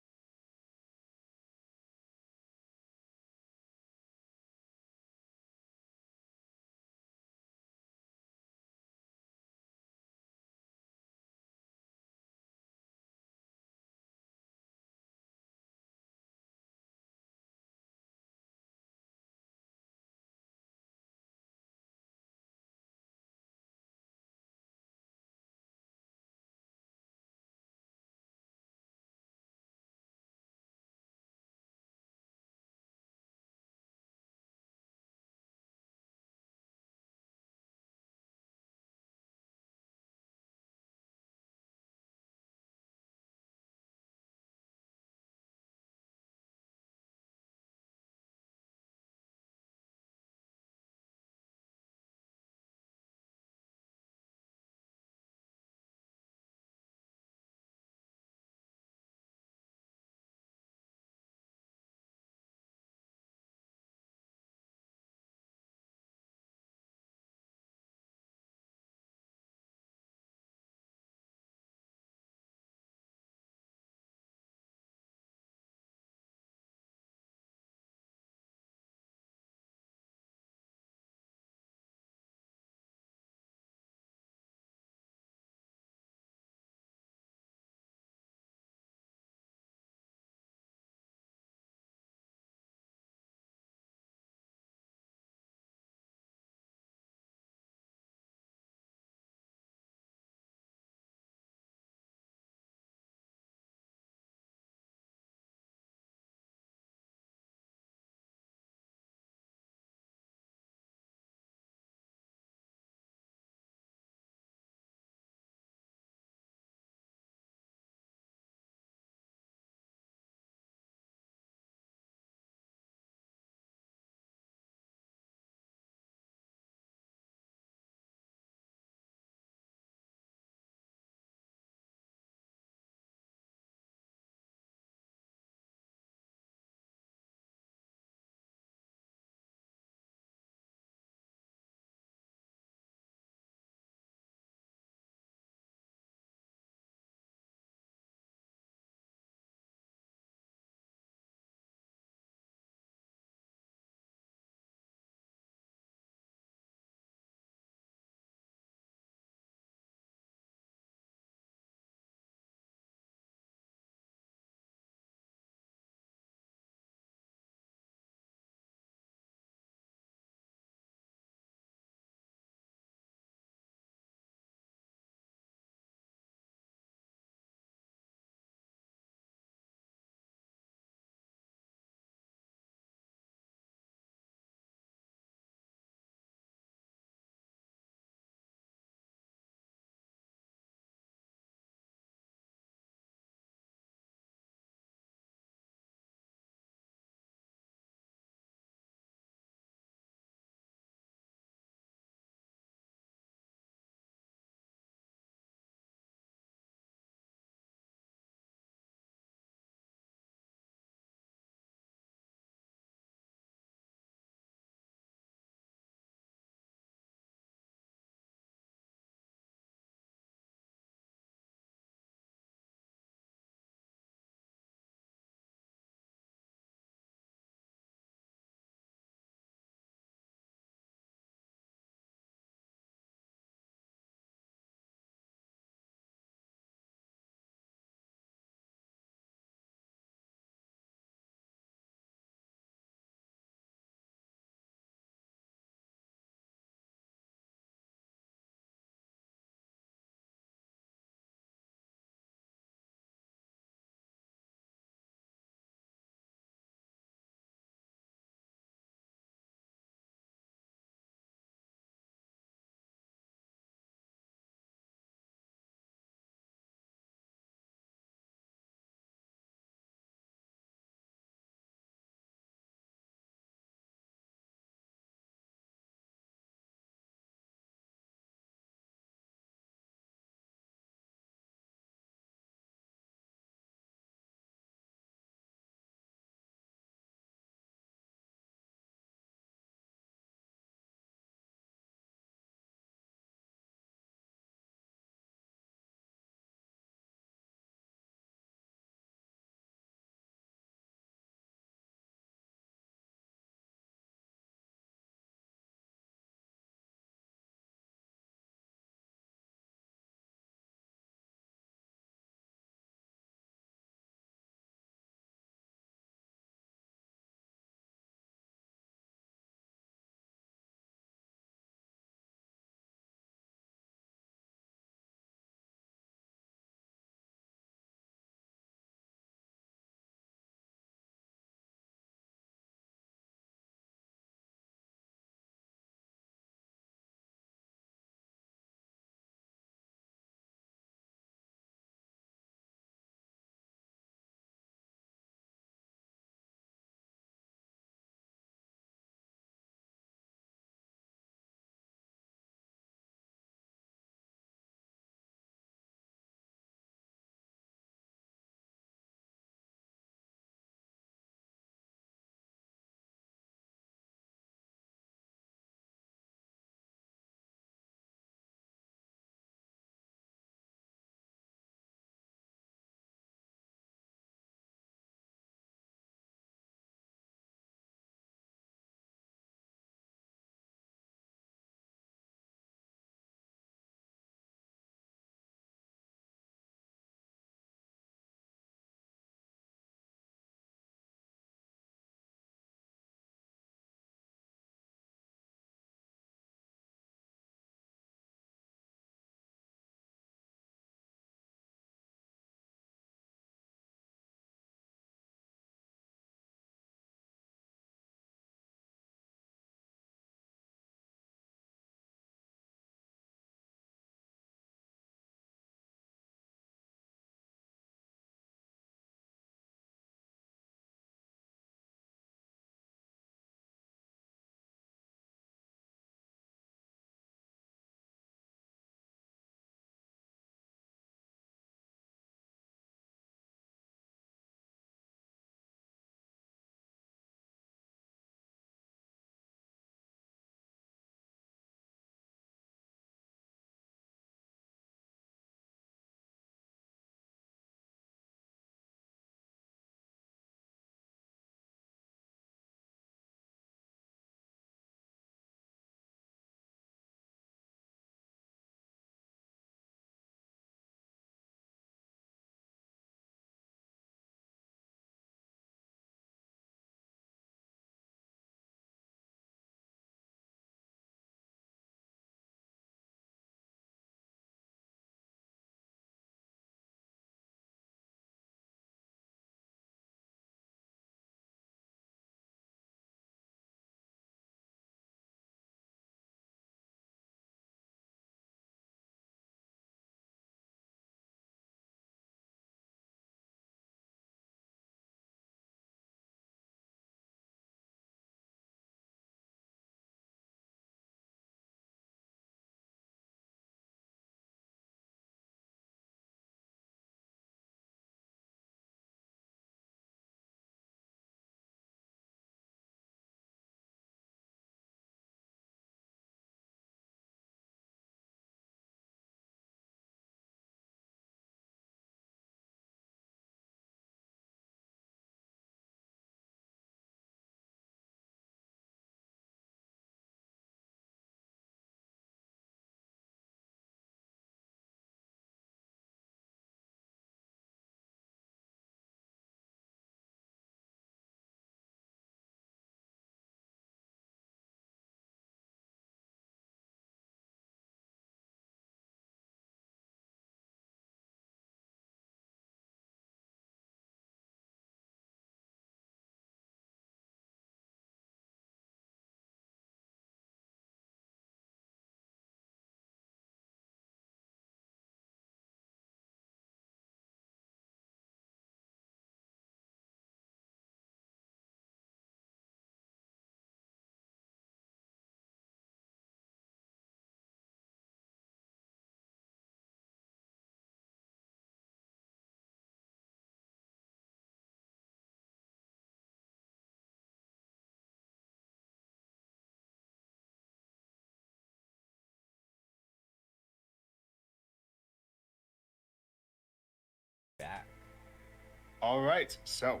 All right, so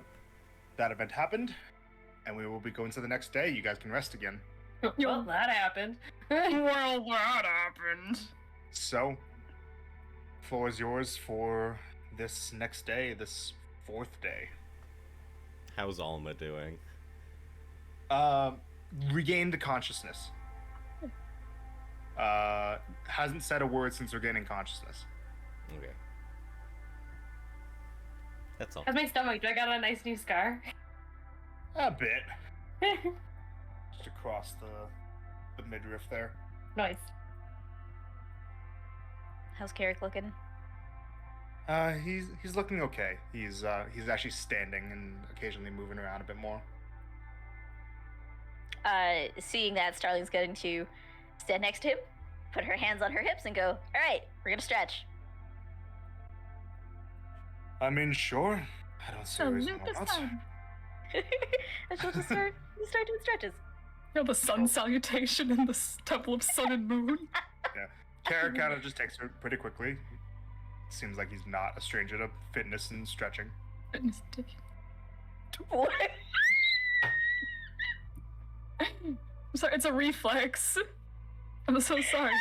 that event happened, and we will be going to the next day. You guys can rest again. Well, that happened. Well, that happened. So, floor is yours for this next day, this 4th day. How's Alma doing? Regained consciousness. Hasn't said a word since regaining consciousness. Okay. That's all. How's my stomach? Do I got a nice new scar? A bit. Just across the midriff there. Nice. How's Carrick looking? He's looking okay. He's actually standing and occasionally moving around a bit more. Seeing that, Starling's going to stand next to him, put her hands on her hips, and go, "All right, we're gonna stretch." I mean, sure. I don't see a reason why not. And she'll just start doing stretches. You know, the sun salutation in the temple of sun and moon. Yeah. Kara kind of just takes her pretty quickly. Seems like he's not a stranger to fitness and stretching. Fitness dick. What? I'm sorry, it's a reflex. I'm so sorry.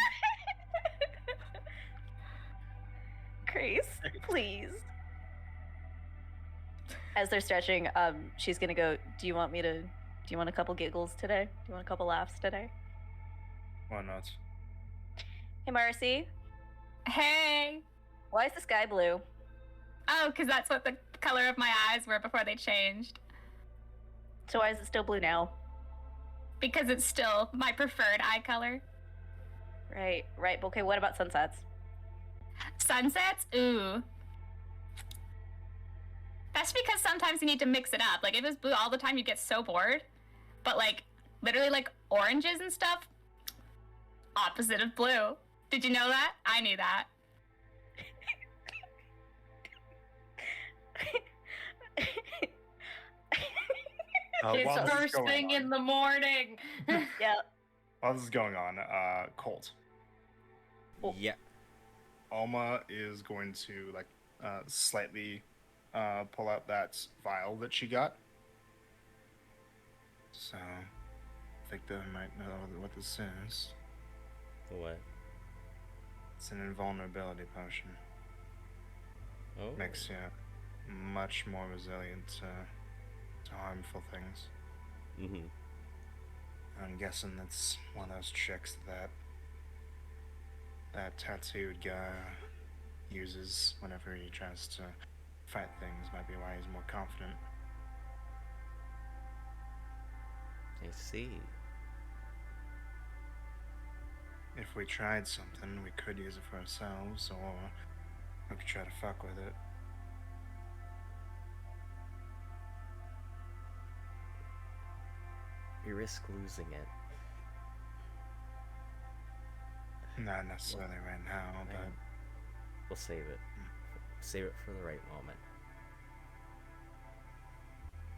Grace, please. As they're stretching, she's gonna go, do you want a couple giggles today? Do you want a couple laughs today? Why not? Hey, Marcy, Hey. why is the sky blue? Oh, because that's what the color of my eyes were before they changed. So why is it still blue now? Because it's still my preferred eye color. Right. But okay, what about sunsets? Sunsets? Ooh. That's because sometimes you need to mix it up. Like, if it's blue all the time, you get so bored. But, like, literally, like, oranges and stuff, opposite of blue. Did you know that? I knew that. It's while this is first going thing on- in the morning. Yeah. While this is going on, Colt. Oh. Yeah. Alma is going to slightly pull out that vial that she got. So, Victor might know what this is. What? It's an invulnerability potion. Oh. Makes you much more resilient to harmful things. Mm-hmm. I'm guessing that's one of those tricks that tattooed guy uses whenever he tries to fight things. Might be why he's more confident. I see. If we tried something, we could use it for ourselves, or we could try to fuck with it. We risk losing it. Not necessarily right now, but We'll save it. Save it for the right moment.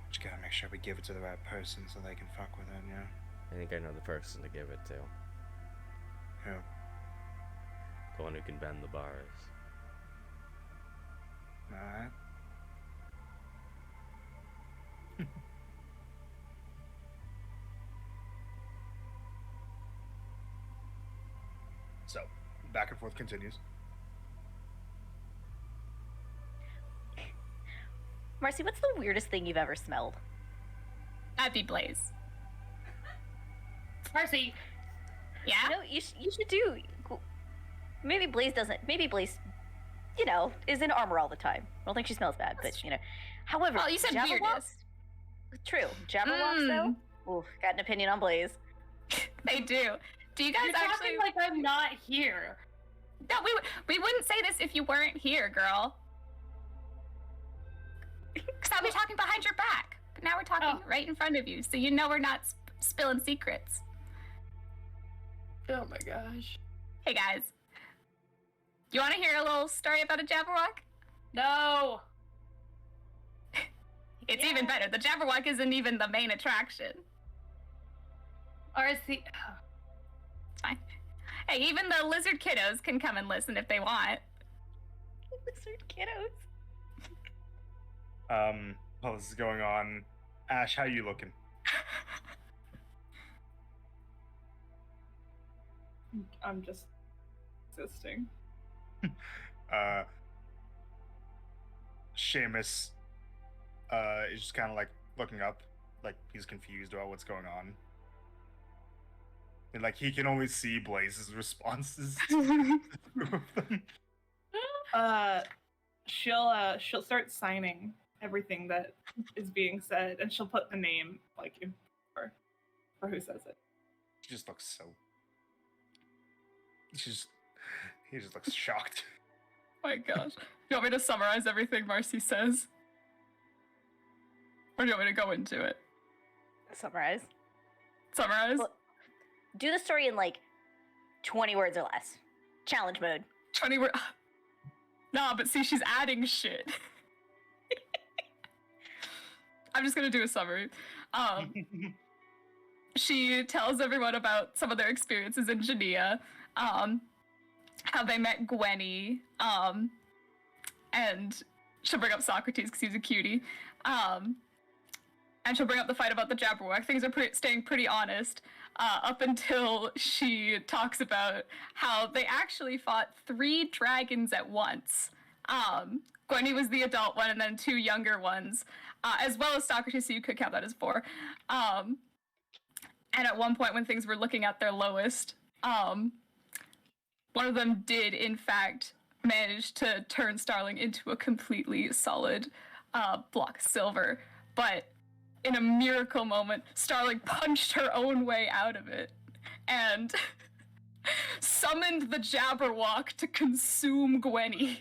just gotta make sure we give it to the right person so they can fuck with it, yeah? I think I know the person to give it to. Who? The one who can bend the bars. Alright. So, back and forth continues. Marcy, what's the weirdest thing you've ever smelled? That'd be Blaze. Marcy, Yeah? You know, you should do. Maybe Blaze doesn't. Maybe Blaze, is in armor all the time. I don't think she smells bad, but However, Well, you said Jabberwocks- weirdest. True. Jabberwocks, though. Ooh, got an opinion on Blaze. They do. Do you guys you're actually? talking like I'm not here. No, we wouldn't say this if you weren't here, girl. Because I'll be talking behind your back. But now we're talking right in front of you, so you know we're not spilling secrets. Oh my gosh. Hey guys, you want to hear a little story about a Jabberwock? No. It's even better. The Jabberwock isn't even the main attraction. Or is the It's fine. Hey, even the lizard kiddos can come and listen if they want. Lizard kiddos. While this is going on, Ash, how you looking? I'm just existing. Seamus is just kind of like looking up, like he's confused about what's going on. And like he can only see Blaze's responses to the two of them. She'll start signing everything that is being said, and she'll put the name like in for who says it. She just looks so. He just looks shocked. My gosh. You want me to summarize everything Marcy says? Or do you want me to go into it? Summarize. Summarize? Well, do the story in like 20 words or less. Challenge mode. 20 words. Nah, but see, she's adding shit. I'm just gonna do a summary. She tells everyone about some of their experiences in Genea, how they met Gwenny, and she'll bring up Socrates because he's a cutie, and she'll bring up the fight about the Jabberwock. Things are staying pretty honest, up until she talks about how they actually fought 3 dragons at once. Gwenny was the adult one, and then 2 younger ones, as well as Socrates, so you could count that as 4. And at one point when things were looking at their lowest, one of them did, in fact, manage to turn Starling into a completely solid block of silver. But in a miracle moment, Starling punched her own way out of it and summoned the Jabberwock to consume Gwenny.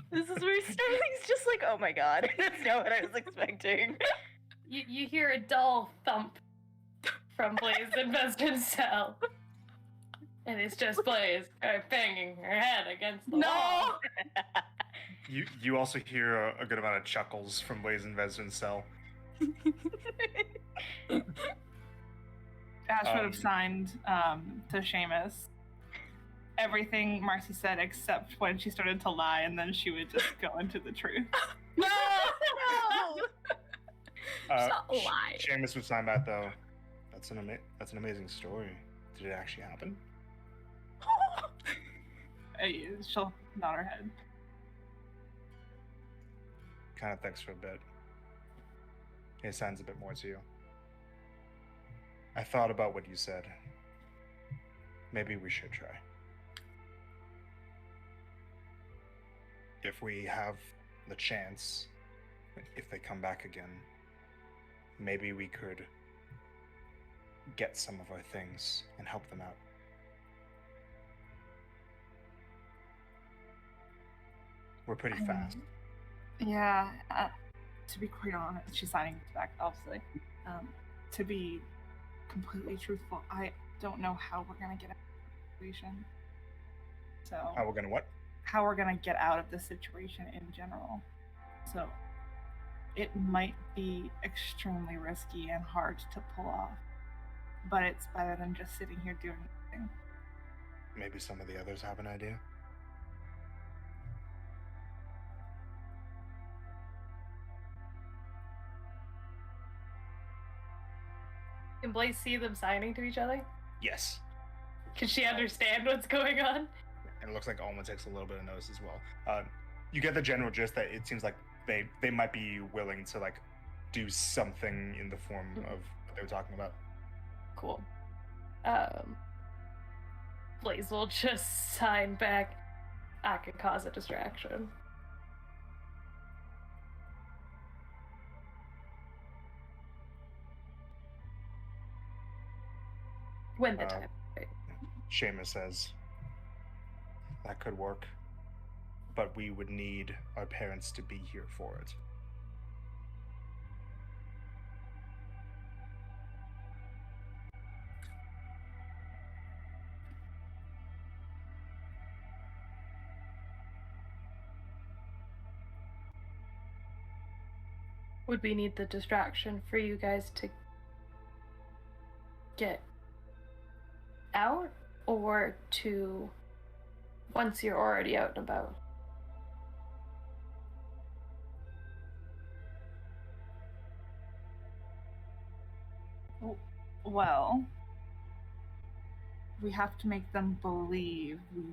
This is where Starling's just like, oh my god, that's not what I was expecting. You hear a dull thump from Blaze in Veston's cell. And it's just Blaze banging her head against the wall. You also hear a good amount of chuckles from Blaze and Veston's cell. Ash would have signed to Seamus everything Marcy said except when she started to lie, and then she would just go into the truth. No! Uh, not lying. Seamus would sign that though. That's an amazing story. Did it actually happen? She'll nod her head. Kind of thinks for a bit. He signs a bit more to you. I thought about what you said. Maybe we should try. If we have the chance, if they come back again, maybe we could get some of our things and help them out. We're pretty fast. Yeah, to be quite honest, she's signing it back, obviously. To be completely truthful, I don't know how we're gonna get out of the situation. So How we're gonna what? How we're gonna get out of the situation in general. So it might be extremely risky and hard to pull off, but it's better than just sitting here doing nothing. Maybe some of the others have an idea. Can Blaze see them signing to each other? Yes. Can she understand what's going on? And it looks like Alma takes a little bit of notice as well. You get the general gist that it seems like they might be willing to like do something in the form of what they were talking about. Cool. Blaze will just sign back. I could cause a distraction. When the time. Right. Seamus says that could work, but we would need our parents to be here for it. Would we need the distraction for you guys to get out, or to once you're already out and about? Well, we have to make them believe we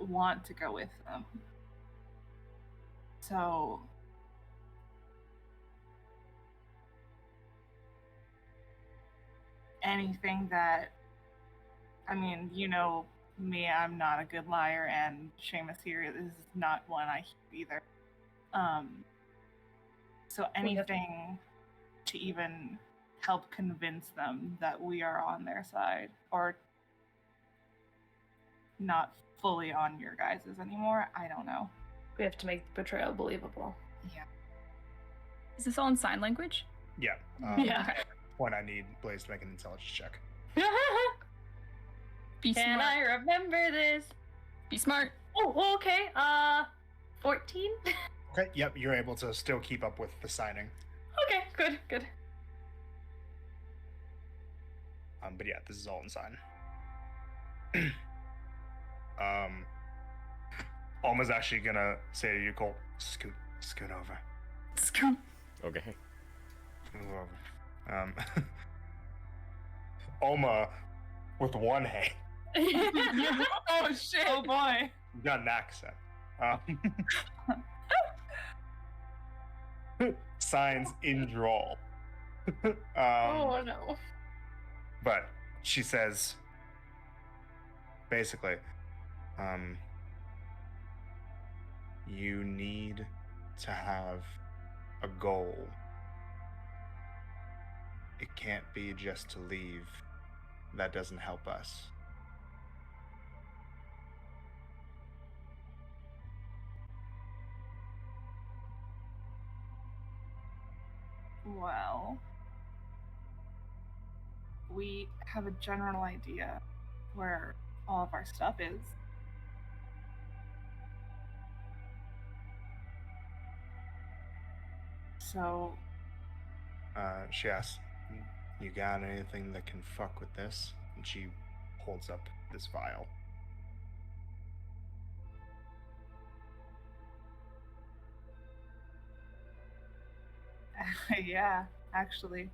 want to go with them. So anything that, I mean, you know me, I'm not a good liar, and Seamus here is not one I keep either. So anything to even help convince them that we are on their side, or not fully on your guys's anymore, I don't know. We have to make the betrayal believable. Yeah. Is this all in sign language? Yeah. Yeah. Point, I need Blaze to make an intelligence check. Be Can smart. I remember this? Be smart. Oh, okay. 14? Okay. Yep. You're able to still keep up with the signing. Okay, good. But yeah, this is all in sign. Alma's actually gonna say to you, Colt, scoot over. Scoot. Okay. Move over. Alma, with one hand, Oh shit. Oh boy. you got an accent. Signs in drawl. Oh no. But she says, basically, you need to have a goal. It can't be just to leave. That doesn't help us. Well, we have a general idea where all of our stuff is. So, She asks, you got anything that can fuck with this? And she holds up this vial. yeah, actually.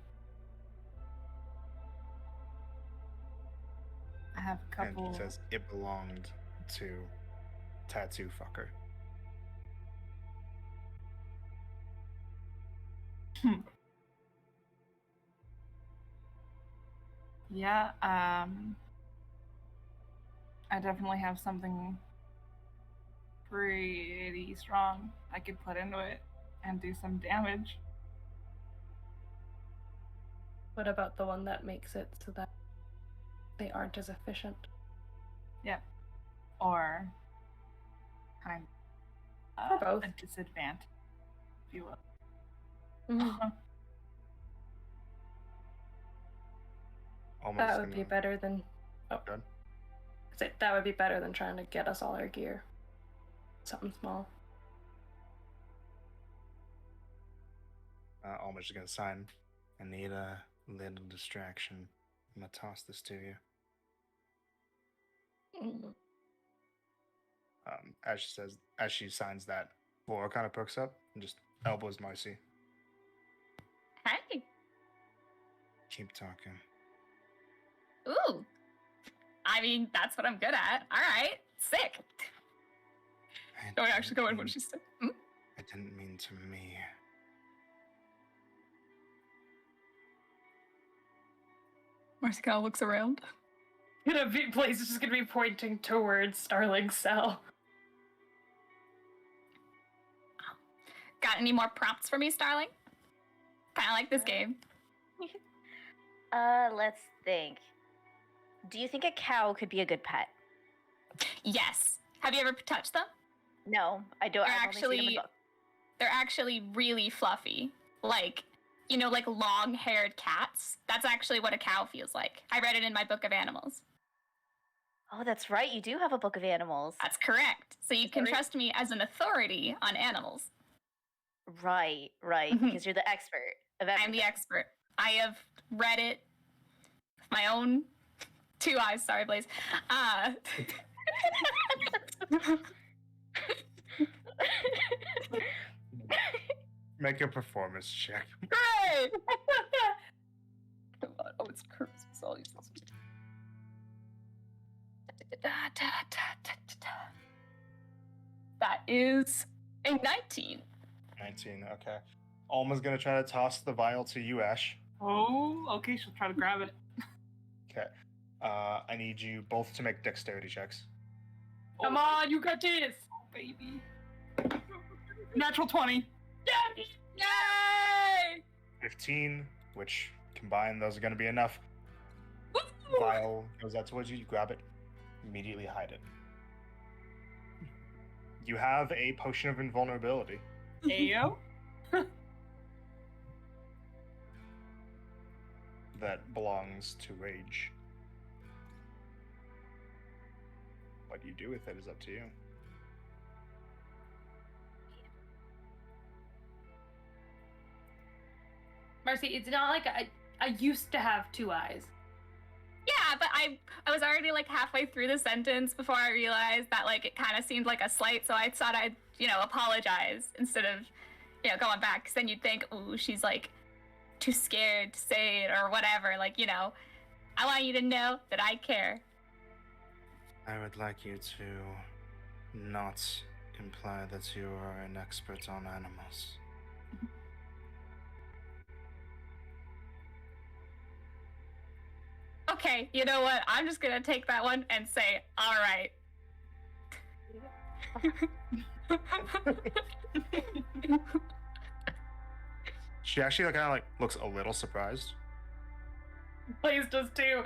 I have a couple. And she says, it belonged to Tattoo Fucker. Yeah, I definitely have something pretty strong I could put into it and do some damage. What about the one that makes it so that they aren't as efficient? Yep. Or kind Or of both. a disadvantage, if you will. Almost That would be gonna- better than. Oh. Good. That would be better than trying to get us all our gear. Something small. Almost just gonna sign. I need a little distraction. I'm gonna toss this to you. As she signs that, Laura kind of perks up and just elbows Marcy. Hey. Keep talking. Ooh. I mean, that's what I'm good at. All right. Sick. Oh, I actually go in when she's sick. I didn't mean to me. Marcy kind of looks around. Blaze is just gonna be pointing towards Starling's cell. Got any more prompts for me, Starling? Kind of like this game. Let's think. Do you think a cow could be a good pet? Yes. Have you ever touched them? No, I don't. They're I've only seen them in actually- books. They're actually really fluffy. Like, you know, like long-haired cats. That's actually what a cow feels like. I read it in my book of animals. Oh, that's right. You do have a book of animals. That's correct. So you Is can that right? trust me as an authority on animals. Right, Mhm. because you're the expert of everything. I'm the expert. I have read it with my own 2 eyes. Sorry, Blaze. Make a performance check. Great! Come on. Oh, it's Christmas. All these That is a 19. 19, okay. Alma's gonna try to toss the vial to you, Ash. Oh, okay, she'll try to grab it. Okay. I need you both to make dexterity checks. Come on, you got this! Baby. Natural 20. Yay! 15, which combined, those are gonna be enough. Woo! Vial goes out towards you, you grab it, immediately hide it. You have a potion of invulnerability. Ayo. That belongs to Rage. What you do with it is up to you. Marcy, it's not like I used to have 2 eyes. Yeah, but I was already like halfway through the sentence before I realized that like it kind of seemed like a slight, so I thought I'd, apologize instead of, going back, because then you'd think, ooh, she's like too scared to say it or whatever. Like, I want you to know that I care. I would like you to not imply that you are an expert on animals. Okay, you know what? I'm just gonna take that one and say, all right. She actually kind of like looks a little surprised. Blaze does too.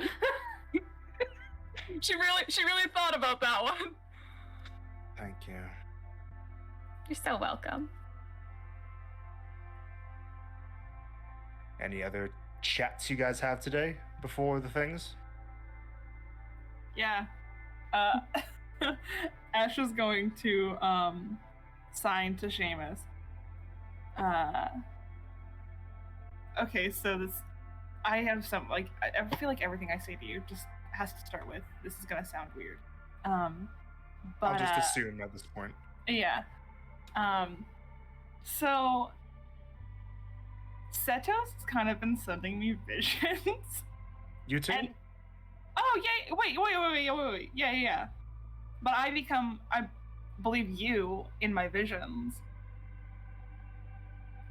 She really thought about that one. Thank you. You're so welcome. Any other chats you guys have today before the things? Yeah. Ash is going to sign to Seamus. Okay, so this I have some like I feel like everything I say to you just has to start with this is gonna sound weird. But I'll just assume at this point. yeah. So Setos has kind of been sending me visions. You too? And oh yeah, wait. Yeah. But I believe you in my visions.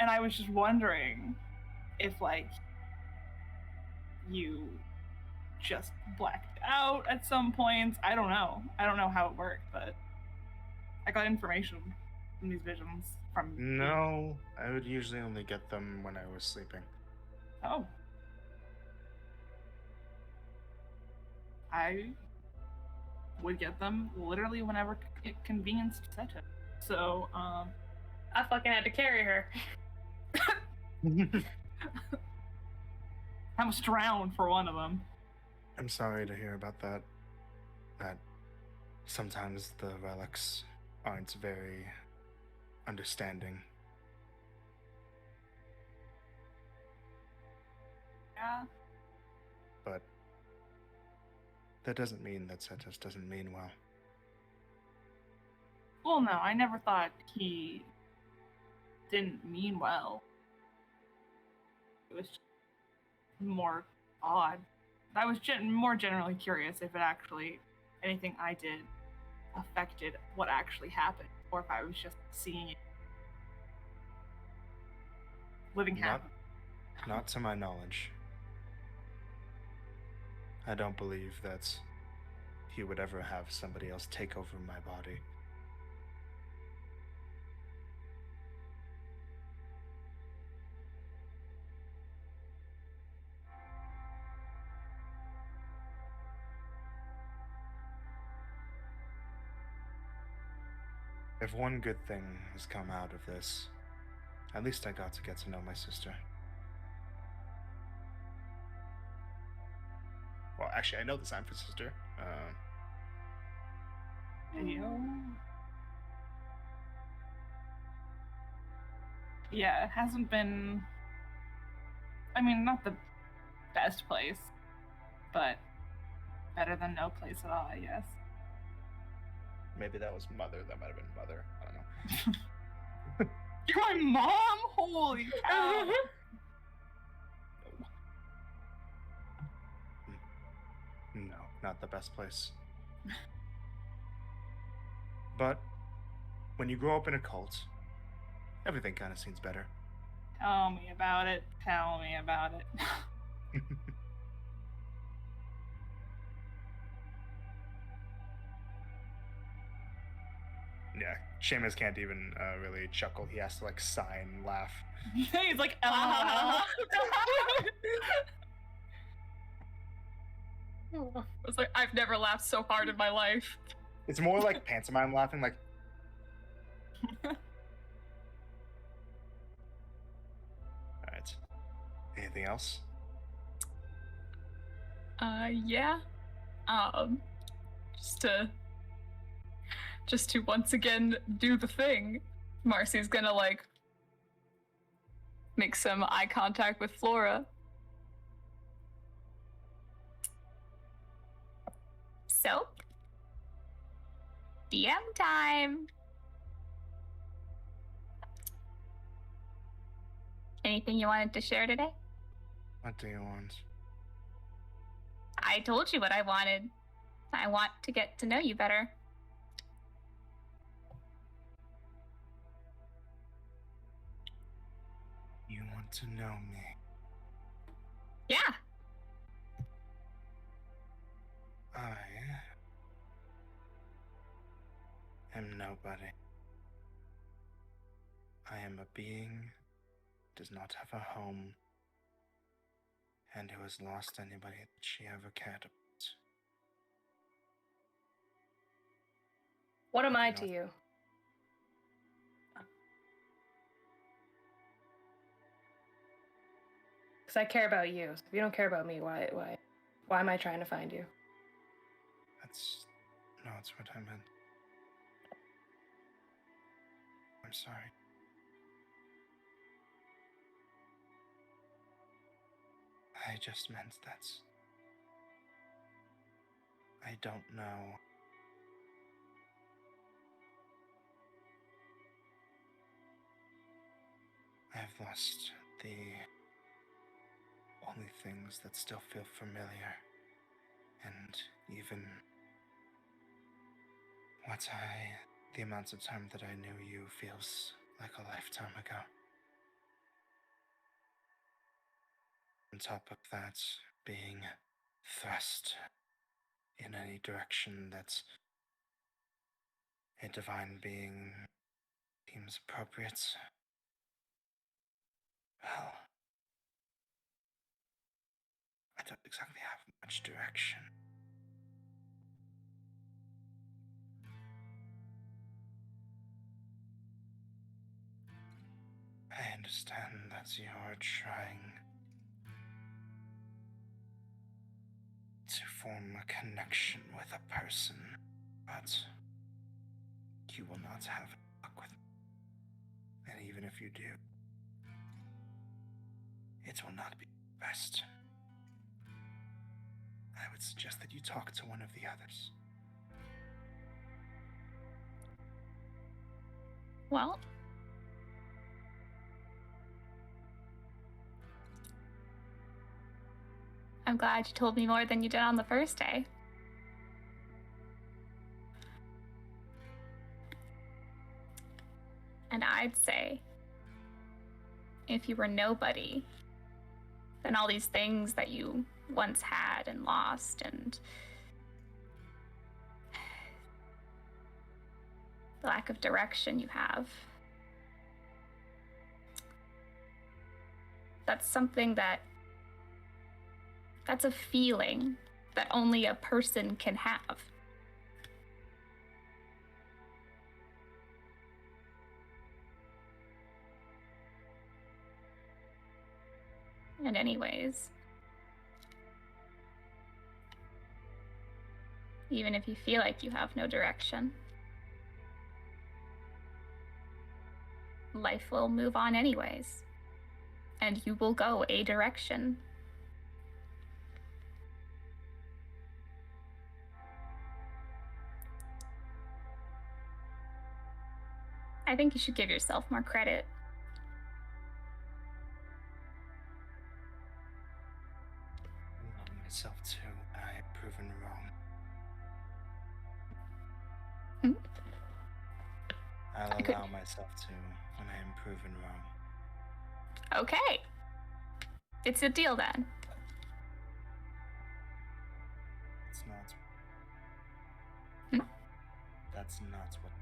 And I was just wondering if like you just blacked out at some points. I don't know how it worked, but I got information from these visions from you. No, I would usually only get them when I was sleeping. Oh. I would get them literally whenever it convenienced Seto. So, I fucking had to carry her. I almost drowned for one of them. I'm sorry to hear about that. That sometimes the relics aren't very understanding. Yeah. But that doesn't mean that Setos doesn't mean well. Well, no, I never thought he didn't mean well. It was just more odd. I was more generally curious if it actually, anything I did affected what actually happened, or if I was just seeing it living happen. Not to my knowledge. I don't believe that he would ever have somebody else take over my body. If one good thing has come out of this, at least I got to get to know my sister. Well, actually, I know the sign for sister. Yeah, it hasn't been. I mean, not the best place, but better than no place at all, I guess. maybe that was mother. That might have been mother. I don't know. You're my mom? Holy cow. No, not the best place. But when you grow up in a cult, everything kind of seems better. Tell me about it. Tell me about it. Yeah, Seamus can't even really chuckle. He has to like sigh and laugh. He's like, It's like, I've never laughed so hard in my life. It's more like pantomime laughing, like. Alright. Anything else? Yeah. Just to once again do the thing. Marcy's gonna like make some eye contact with Flora. So, DM time. Anything you wanted to share today? What do you want? I told you what I wanted. I want to get to know you better. You want to know me? Yeah. I am nobody. I am a being who does not have a home and who has lost anybody that she ever cared about. What am I No. to you? Because I care about you. So if you don't care about me, why am I trying to find you? That's not what I meant. I'm sorry. I just meant that I don't know. I've lost the only things that still feel familiar, and even the amounts of time that I knew you feels like a lifetime ago. On top of that, being thrust in any direction that a divine being deems appropriate. Well, I don't exactly have much direction. I understand that you're trying to form a connection with a person, but you will not have luck with me. And even if you do, it will not be best. I would suggest that you talk to one of the others. Well, I'm glad you told me more than you did on the first day. And I'd say, if you were nobody, then all these things that you once had and lost, and the lack of direction you have, that's a feeling that only a person can have. And anyways, even if you feel like you have no direction, life will move on anyways, and you will go a direction. I think you should give yourself more credit. I love myself too, and I have proven wrong. Hmm? I'll I could- allow myself to when I am proven wrong. Okay. It's a deal then. It's not. Hmm? That's not what.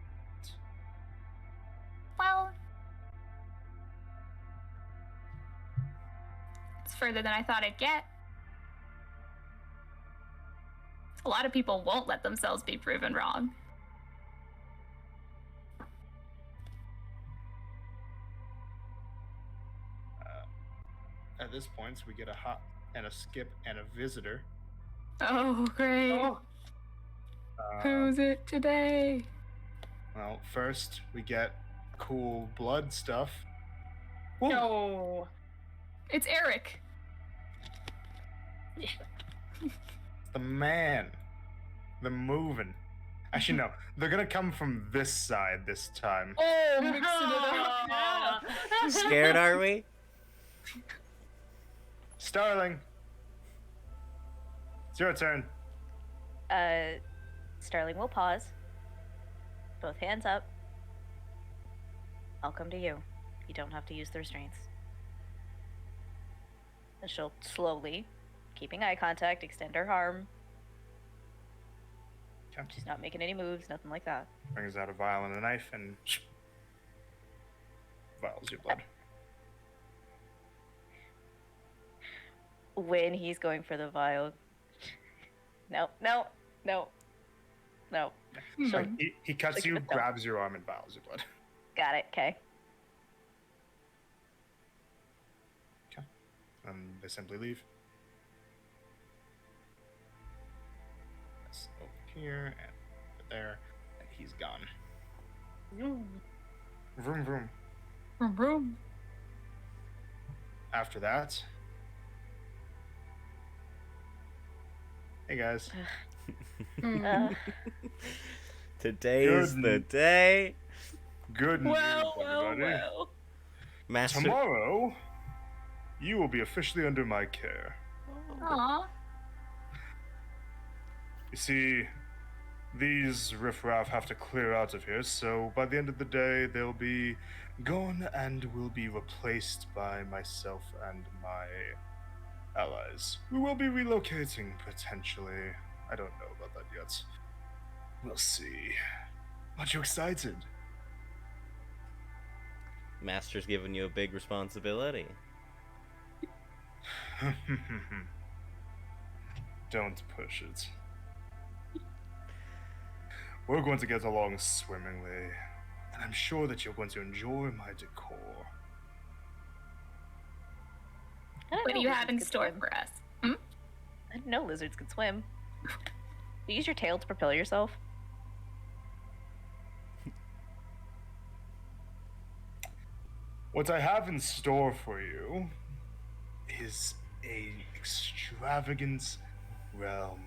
Well, it's further than I thought I'd get. A lot of people won't let themselves be proven wrong. At this point, we get a hop and a skip and a visitor. Oh, great. Oh, Who's it today? Well, first we get cool blood stuff. Woo! No. It's Eric. The man. The moving. Actually, no. They're gonna come from this side this time. Oh, mixing it up. Scared, are we? Starling. It's your turn. Starling will pause. Both hands up. I'll come to you. You don't have to use the restraints. And she'll slowly, keeping eye contact, extend her arm. Okay. She's not making any moves, nothing like that. Brings out a vial and a knife and vials your blood. When he's going for the vial. No. So he cuts Like, you, no. grabs your arm, and vials your blood. Got it, okay. And they simply leave. That's over here and over there, and he's gone. Vroom vroom. Vroom, vroom. After that, hey guys, Uh, Today's the Good. day. good news, everybody. well. Master. Tomorrow, you will be officially under my care. Aw. You see, these riffraff have to clear out of here, so by the end of the day, they'll be gone and will be replaced by myself and my allies. We will be relocating, potentially. I don't know about that yet. We'll see. Aren't you excited? Master's giving you a big responsibility. Don't push it. We're going to get along swimmingly, and I'm sure that you're going to enjoy my decor. I didn't What do know you have in lizards could store swim. for us? I didn't know lizards could swim. You use your tail to propel yourself? What I have in store for you is a extravagant realm,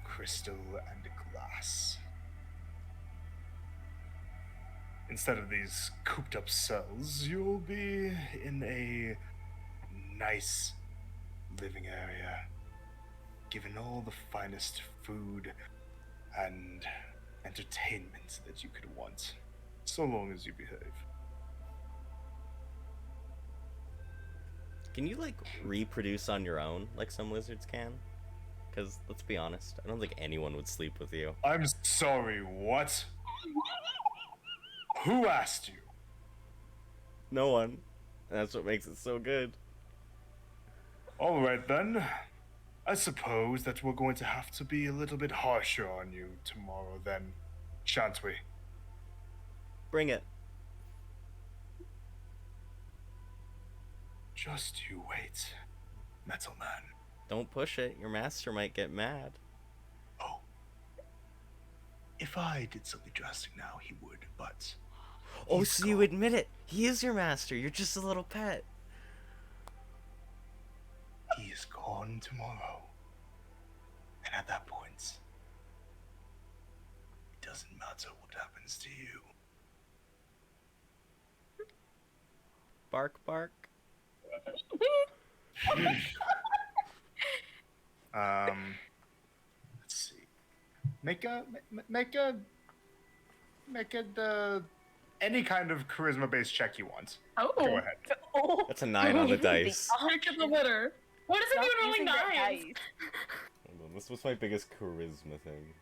crystal and glass. Instead of these cooped up cells, you'll be in a nice living area, given all the finest food and entertainment that you could want, so long as you behave. Can you, like, reproduce on your own, like some lizards can? Because, let's be honest, I don't think anyone would sleep with you. I'm sorry, what? Who asked you? No one. And that's what makes it so good. Alright then. I suppose that we're going to have to be a little bit harsher on you tomorrow then, shan't we? Bring it. Just you wait, Metal Man. Don't push it. Your master might get mad. Oh. If I did something drastic now, he would, but... Oh, he's so you gone. admit it. He is your master. You're just a little pet. He is gone tomorrow. And at that point, it doesn't matter what happens to you. Bark bark. Let's see. Make a any kind of charisma-based check you want. Oh, Go ahead. Oh, That's a 9 on the the dice. pick of the litter. What is it Stop even rolling using that nines? dice. Hold on, this was my biggest charisma thing.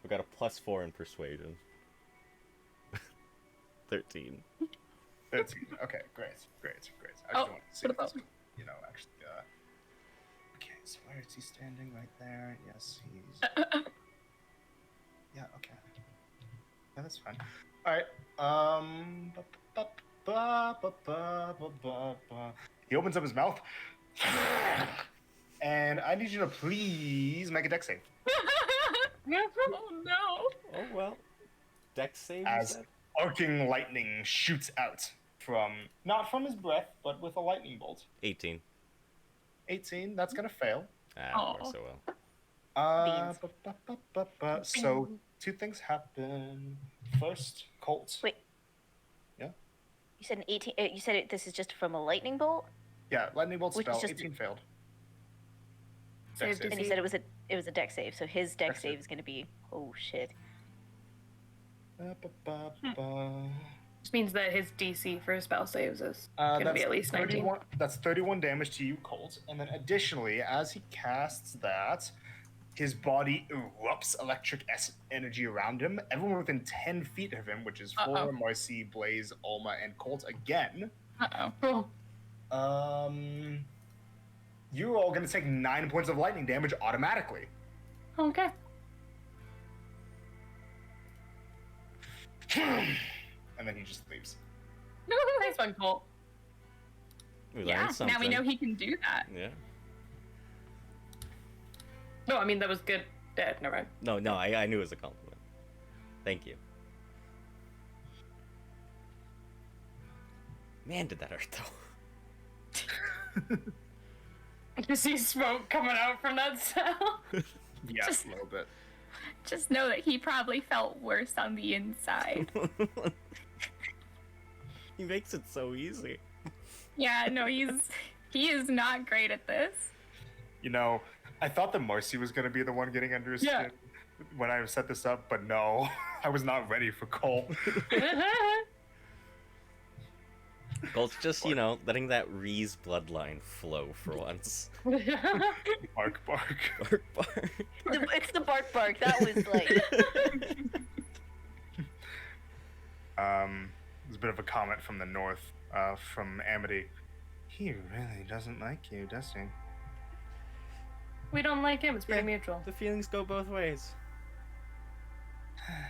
We got a +4 in persuasion. 13. 13. Okay, great. I just Oh, want to see what about- if this, actually. Okay, so where is he standing? Right there. Yes, he's. Yeah. Okay. Yeah, that's fine. All right. He opens up his mouth, and I need you to please make a dex save. Oh no. Oh well. Dex save, you As said? arcing lightning shoots out not from his breath, but with a lightning bolt. 18. 18. That's gonna fail. Ah, of course it will. So two things happen. First, Colt. Wait. Yeah. You said an 18. You said this is just from a lightning bolt, Yeah, lightning bolt Which is spell. just- 18 failed. Save Dex and you said it was a dex save. So his dex Dex save. save is going to be shit. Which means that his DC for spell saves is gonna be at least 19. That's 31 damage to you, Colt. And then additionally, as he casts that, his body erupts electric energy around him. Everyone within 10 feet of him, which is Flora, Marcy, Blaze, Alma, and Colt again. Oh. You're all going to take 9 points of lightning damage automatically. Okay. And then he just leaves. Nice one, Colt. We Yeah, learned something. now we know he can do that. Yeah. No, I mean that was good. Never mind. No, I knew it was a compliment. Thank you. Man, did that hurt though. I can see smoke coming out from that cell. Yeah, Just- a little bit. Just know that he probably felt worse on the inside. He makes it so easy. Yeah, no, he is not great at this. I thought that Marcy was going to be the one getting under his Yeah. skin when I set this up, but no, I was not ready for Cole. Colt's just, letting that Reese bloodline flow for once. Bark, bark. Bark, bark. It's the bark bark. That was like. There's a bit of a comment from the north, from Amity. He really doesn't like you, does he? We don't like him. It's pretty Yeah. mutual. The feelings go both ways.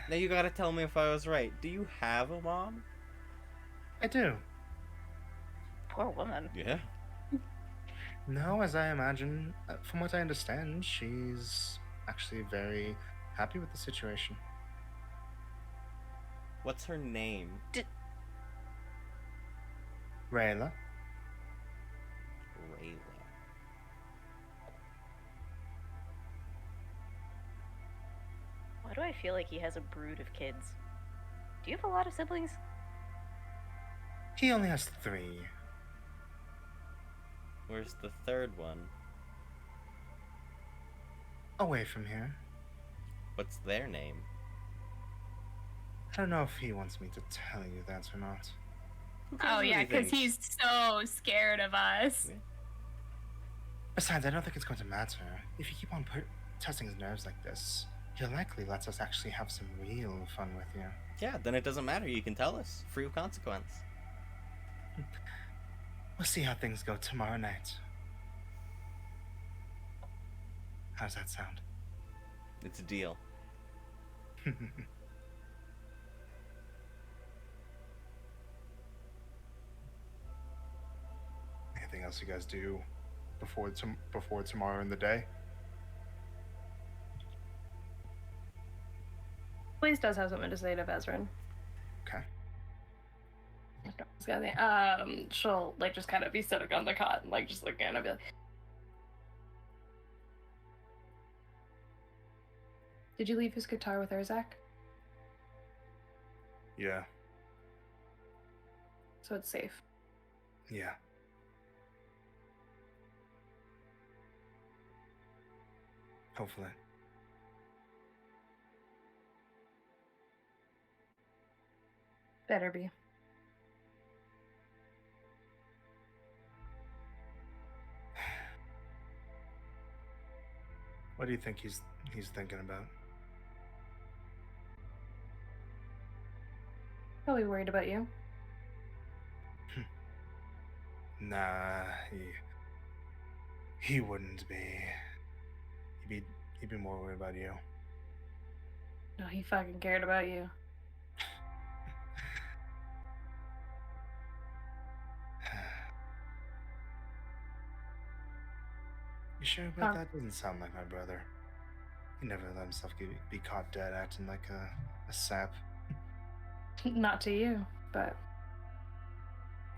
Now you gotta tell me if I was right. Do you have a mom? I do. Poor woman. Yeah. No, as I imagine, from what I understand, she's actually very happy with the situation. What's her name? Rayla. Rayla. Why do I feel like he has a brood of kids? Do you have a lot of siblings? He only has 3. Where's the third one? Away from here. What's their name? I don't know if he wants me to tell you that or not. Who cares Oh what yeah, he because thinks? he's so scared of us. Yeah. Besides, I don't think it's going to matter. If you keep on testing his nerves like this, he'll likely let us actually have some real fun with you. Yeah, then it doesn't matter. You can tell us. Free of consequence. We'll see how things go tomorrow night. How's that sound? It's a deal. Anything else you guys do before tomorrow in the day? Blaze does have something to say to Vezrin. Okay. She'll just kind of be sitting on the cot and just looking at it and be like, "Did you leave his guitar with Urzak?" Yeah. so it's safe. Yeah. Hopefully. Better be. What do you think he's thinking about? Probably worried about you. Nah, he wouldn't be. He'd be more worried about you. No, he fucking cared about you. You sure about that? Doesn't sound like my brother. He never let himself be caught dead acting like a sap. Not to you, but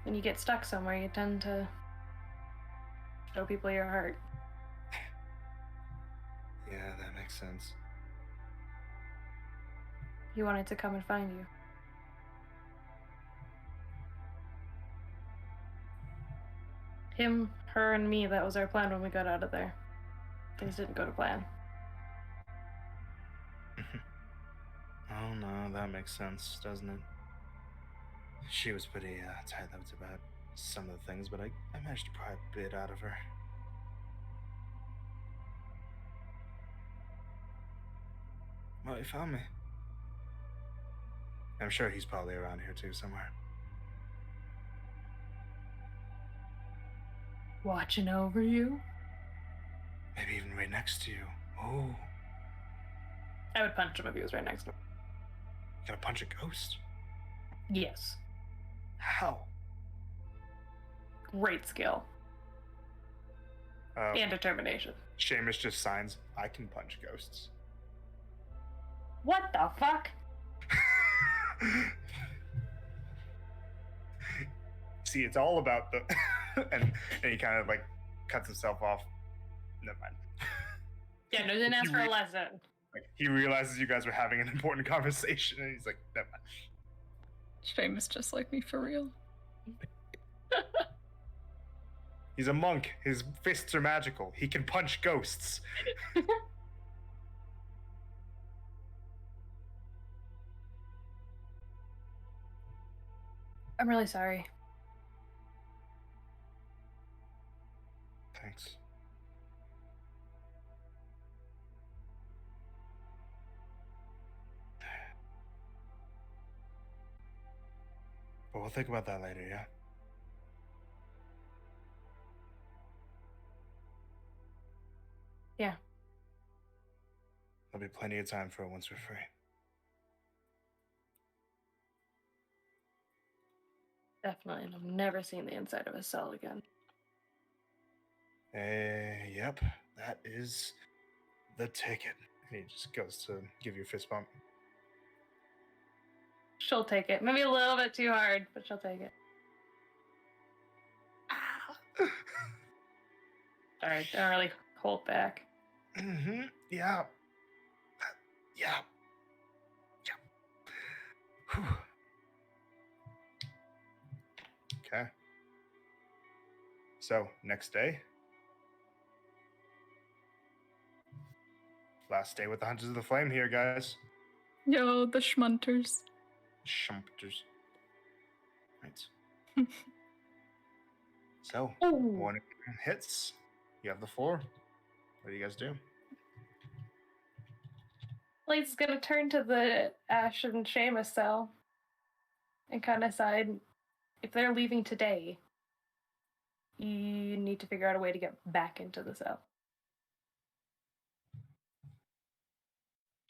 when you get stuck somewhere, you tend to show people your heart. Yeah, that makes sense. He wanted to come and find you. Him, her, and me, that was our plan when we got out of there. Things didn't go to plan. Oh no, that makes sense, doesn't it? She was pretty tight-lipped about some of the things, but I managed to pry a bit out of her. Well, he found me. I'm sure he's probably around here too somewhere. Watching over you? Maybe even right next to you. Oh, I would punch him if he was right next to me. you gotta punch a ghost? Yes. How? Great skill. And determination. Seamus just signs, I can punch ghosts. What the fuck? See, it's all about the... and he kind of like cuts himself off. Never mind. Yeah, no, didn't ask for a lesson. Like, he realizes you guys were having an important conversation, and he's like, never mind. Seamus just like me for real. He's a monk. His fists are magical. He can punch ghosts. I'm really sorry. Thanks. But we'll think about that later, yeah? Yeah. There'll be plenty of time for it once we're free. Definitely. And I've never seen the inside of a cell again. Yep. That is the ticket. And he just goes to give you a fist bump. She'll take it. Maybe a little bit too hard, but she'll take it. Alright, don't really hold back. Mm-hmm. Yeah. Yeah. Yeah. Whew. Okay. So, next day. Last day with the Hunters of the Flame here, guys. Yo, the schmunters. Shumpters. Right. So, Ooh. morning hits. You have the floor. What do you guys do? Blaze is gonna turn to the Ash and Seamus cell and kind of decide if they're leaving today, you need to figure out a way to get back into the cell.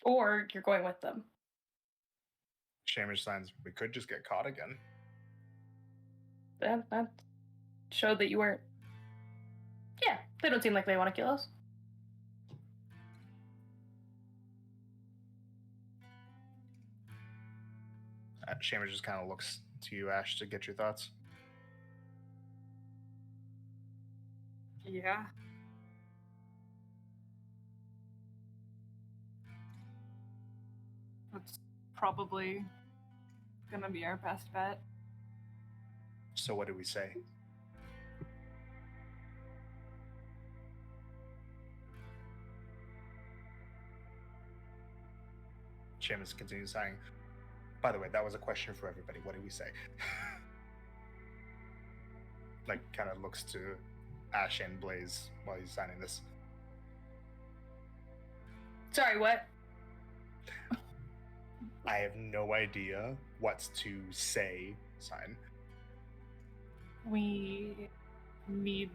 Or you're going with them. Seamus signs, we could just get caught again. That showed that you weren't. Yeah, they don't seem like they want to kill us. Seamus just kind of looks to you, Ash, to get your thoughts. Yeah. That's probably gonna be our best bet. So what do we say? Seamus continues saying, by the way, that was a question for everybody. What do we say? Like, kind of looks to Ash and Blaze while he's signing this. Sorry, what? I have no idea what to say, sign. We need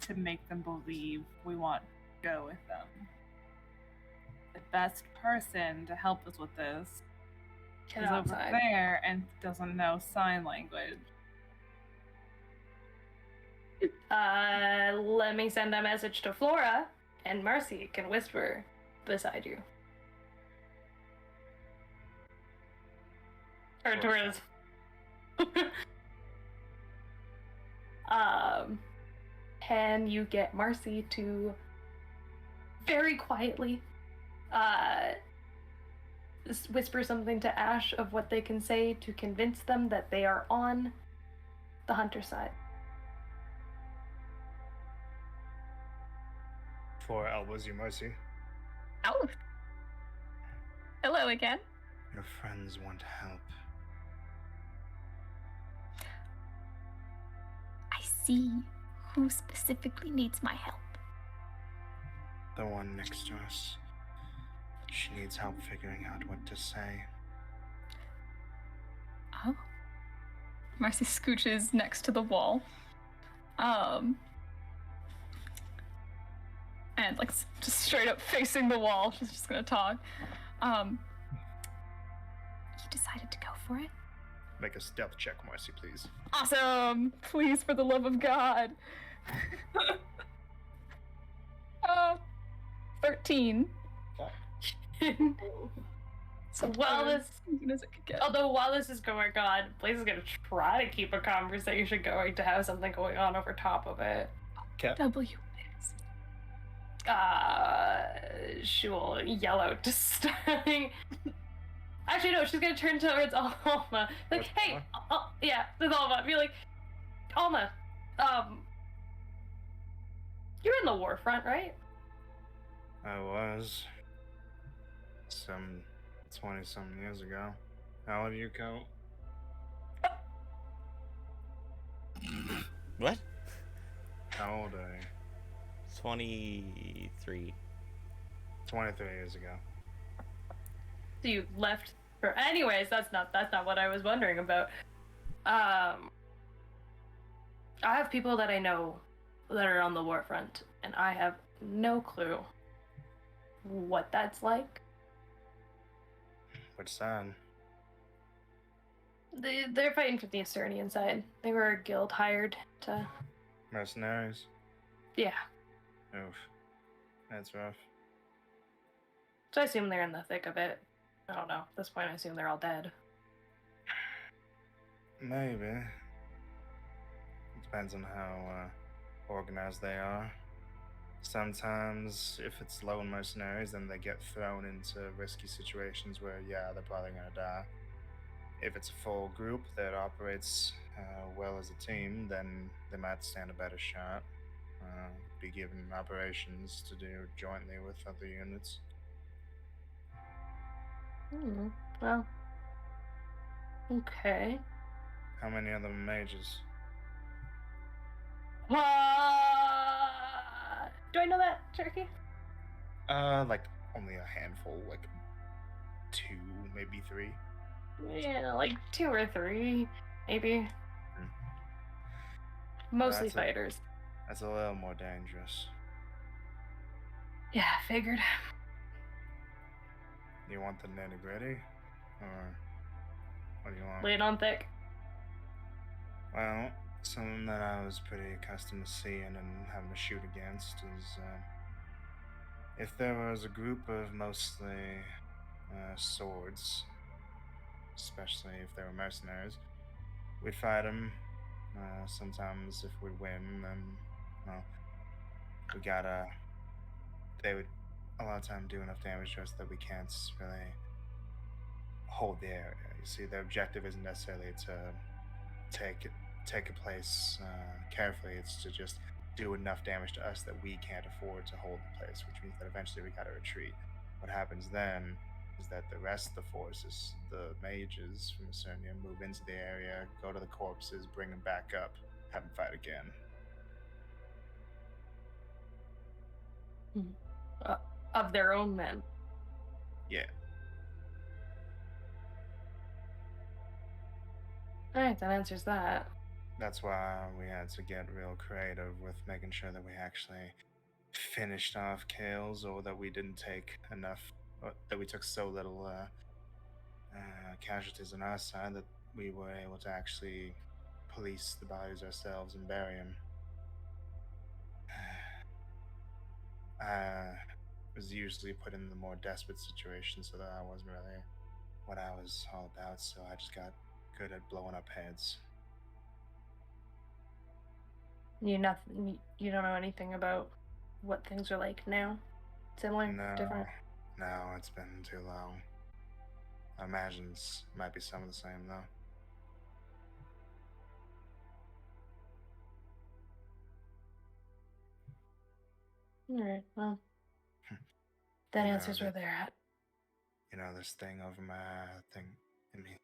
to make them believe we want to go with them. The best person to help us with this Get is over outside. there and doesn't know sign language. Let me send a message to Flora, and Marcy can whisper beside you. Or towards. Can you get Marcy to very quietly whisper something to Ash of what they can say to convince them that they are on the hunter side? For elbows you, Mercy. Oh. Hello again. Your friends want help. I see who specifically needs my help. The one next to us. She needs help figuring out what to say. Oh. Marcy scooches next to the wall. And like just straight up facing the wall. She's just gonna talk. You decided to go for it? Make a stealth check, Marcy, please. Awesome! Please, for the love of God. 13. So while this, as good as it could get. although while this is going on, Blaze is gonna try to keep a conversation going to have something going on over top of it. W is. She will yell out to Sterling. Actually, no, she's gonna turn towards Alma. Like, What's hey, Alma? yeah, with Alma. Be like, Alma, you're in the war front, right? I was. Some 20-something years ago. How old are you, Coat? What? How old are you? 23. 23 years ago. So you left for. Anyways, that's not what I was wondering about. I have people that I know that are on the war front, and I have no clue what that's like. Which side? They're fighting for the Esternian side. They were a guild hired to. Mercenaries? Yeah. Oof. That's rough. So I assume they're in the thick of it. I don't know. At this point, I assume they're all dead. Maybe. Depends on how organized they are. Sometimes, if it's lone mercenaries, then they get thrown into risky situations where, yeah, they're probably gonna die. If it's a full group that operates well as a team, then they might stand a better shot. Be given operations to do jointly with other units. Well. Okay. How many other mages? Do I know that, Cherokee? Like only a handful, like 2, maybe 3. Yeah, like 2 or 3, maybe. Mostly That's fighters. That's a little more dangerous. Yeah, figured. You want the nitty-gritty? Or what do you want? Lay it on thick. Well, something that I was pretty accustomed to seeing and having to shoot against is if there was a group of mostly swords, especially if they were mercenaries, we'd fight them. Sometimes if we win, then, well, they would a lot of time do enough damage to us that we can't really hold the area. You see, the objective isn't necessarily to take take a place carefully. It's to just do enough damage to us that we can't afford to hold the place, which means that eventually we gotta retreat. What happens then is that the rest of the forces, the mages from Ecernia, move into the area, go to the corpses, bring them back up, have them fight again. Of their own men. Yeah. Alright, that answers that. That's why we had to get real creative with making sure that we actually finished off kills, or that we didn't take enough, or that we took so little casualties on our side that we were able to actually police the bodies ourselves and bury them. I was usually put in the more desperate situations, so that I wasn't really what I was all about, so I just got good at blowing up heads. You don't know anything about what things are like now? Similar? No, Different? no, it's been too long. I imagine it might be some of the same, though. Alright, well. That You know, answers where they're at. You know, this thing over my eye, I mean,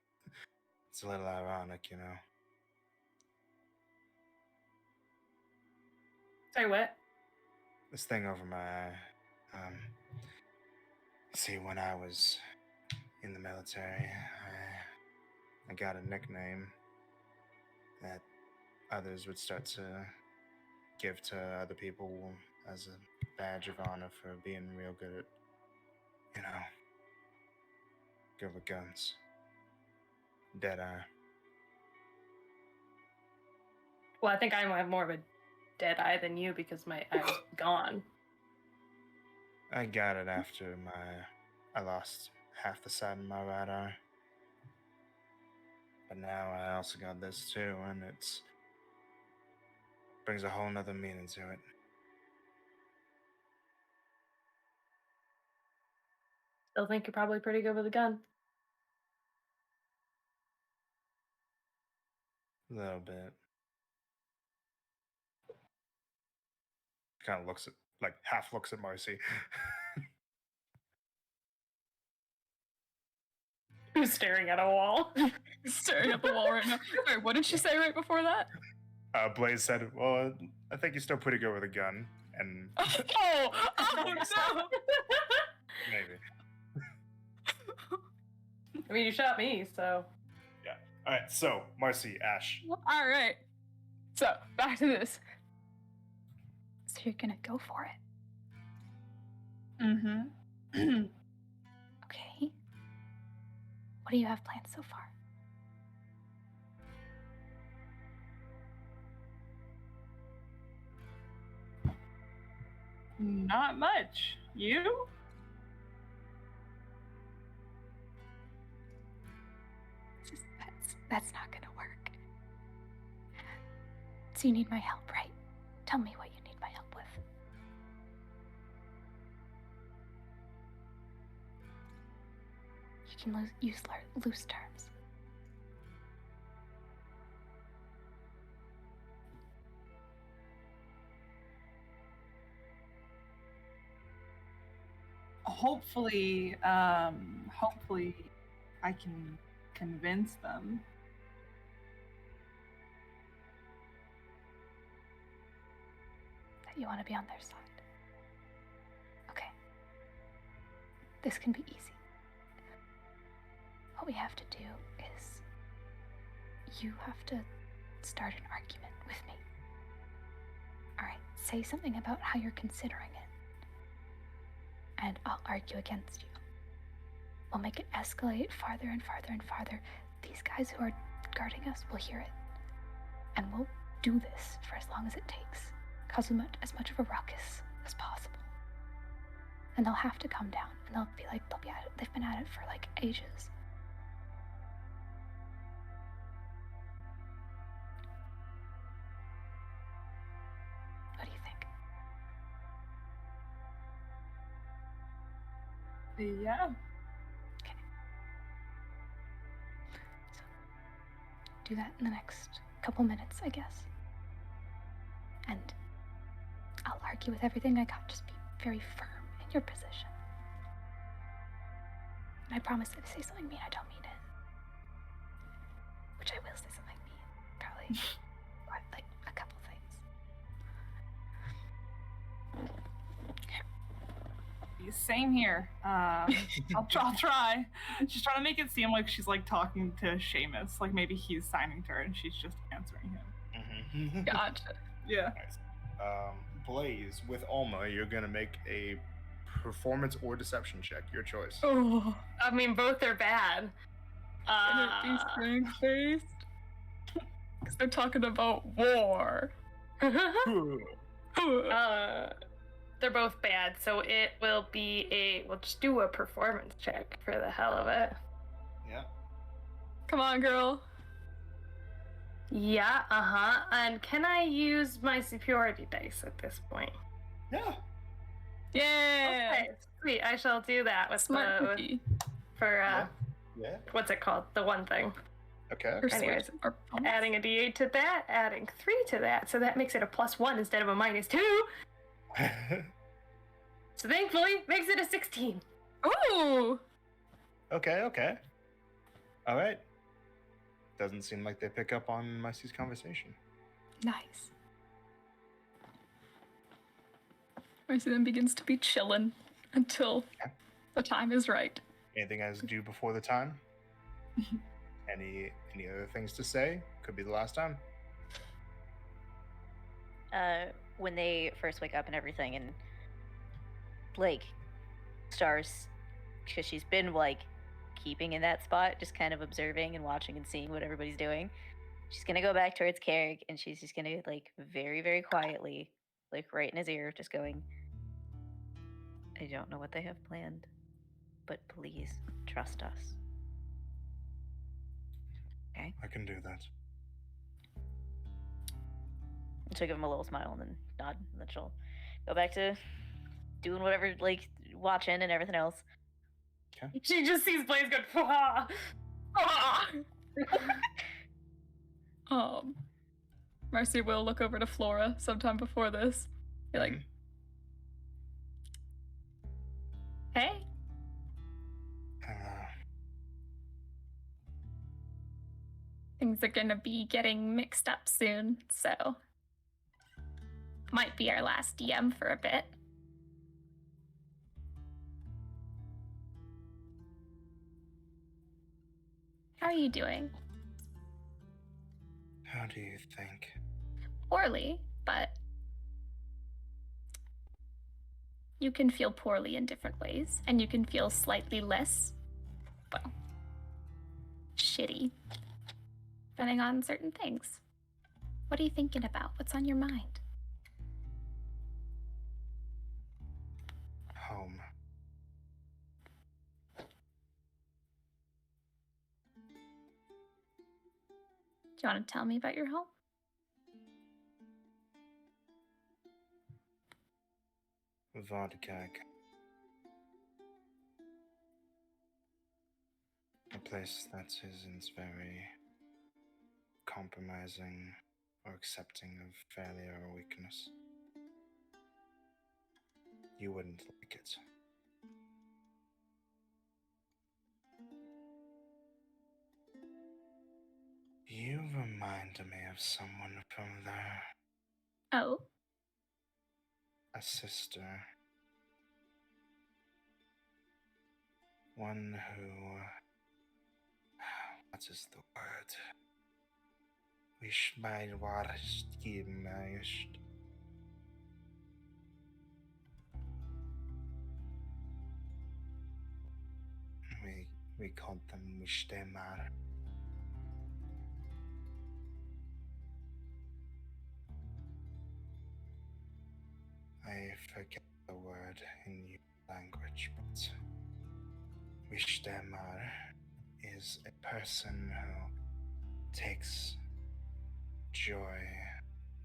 it's a little ironic, you know. Sorry, what? This thing over my eye. See, when I was in the military, I got a nickname that others would start to give to other people as a badge of honor for being real good at, you know, good with guns. Deadeye. Well, I think I have more of a dead eye than you because my eye's gone. I got it after I lost half the side of my right eye. But now I also got this too, and it's brings a whole nother meaning to it. Still think you're probably pretty good with a gun. A little bit. Kind of looks at, like, half looks at Marcy. Who's staring at a wall? Staring at the wall right now. Wait, what did she say right before that? Blaze said, "Well, I think you're still pretty good with a gun," and Oh no! maybe. I mean, you shot me, so. Yeah. All right. So, Marcy, Ash. All right. So back to this. So you're gonna go for it. Mm-hmm. Okay. What do you have planned so far? Not much. You? That's not gonna work. So you need my help, right? Tell me what you need my help with. You can use loose terms. Hopefully, hopefully I can convince them. That you want to be on their side. Okay. This can be easy. What we have to do is you have to start an argument with me. Alright, say something about how you're considering it. And I'll argue against you. We'll make it escalate farther and farther and farther. These guys who are guarding us will hear it. And we'll do this for as long as it takes. Cause as much of a ruckus as possible. And they'll have to come down. And they'll be at it. They've been at it for like ages. What do you think? Yeah. Okay. So, do that in the next couple minutes, I guess. And I'll argue with everything I got. Just be very firm in your position. And I promise if I say something mean, I don't mean it. Which I will say something mean, probably. Or, like, a couple things. Same here. I'll try. She's trying to make it seem like she's like talking to Seamus, like maybe he's signing to her and she's just answering him. Mhm. Gotcha. Yeah. Nice. Blaze, with Alma, you're gonna make a performance or deception check, your choice. Oh, I mean, both are bad. can it be strength based? Because they're talking about war. They're both bad, so it will be we'll just do a performance check for the hell of it. Yeah. Come on, girl. Yeah, and can I use my superiority dice at this point? Yeah. Yeah. Okay, sweet, I shall do that with Smart cookie. for Yeah. what's it called? The one thing. Okay. Persuasion Anyways, or bonus. Adding a d8 to that, adding 3 to that, so that makes it a +1 instead of a -2. So thankfully, makes it a 16. Ooh. Okay. All right. Doesn't seem like they pick up on Mercy's conversation. Nice. Mercy then begins to be chillin' until the time is right. Anything guys do before the time? Any other things to say? Could be the last time. When they first wake up and everything, and like Stars, because she's been like keeping in that spot, just kind of observing and watching and seeing what everybody's doing. She's gonna go back towards Carrick, and she's just gonna like very, very quietly, like right in his ear, just going, "I don't know what they have planned, but please trust us." Okay. I can do that. And she'll give him a little smile and then nod, and then she'll go back to doing whatever, like watching and everything else. She just sees Blaze go, "Pwah!" Mercy will look over to Flora sometime before this. Be like, Hey, things are gonna be getting mixed up soon, so might be our last DM for a bit. How are you doing? How do you think? Poorly, but you can feel poorly in different ways, and you can feel slightly less, well, shitty, depending on certain things. What are you thinking about? What's on your mind? Home. Do you want to tell me about your home? Vodkag. A place that isn't very compromising or accepting of failure or weakness. You wouldn't like it. You remind me of someone from there. Oh, A sister. One who... What is the word? We called them Mishtemar. I forget the word in your language, but Mishtemar is a person who takes joy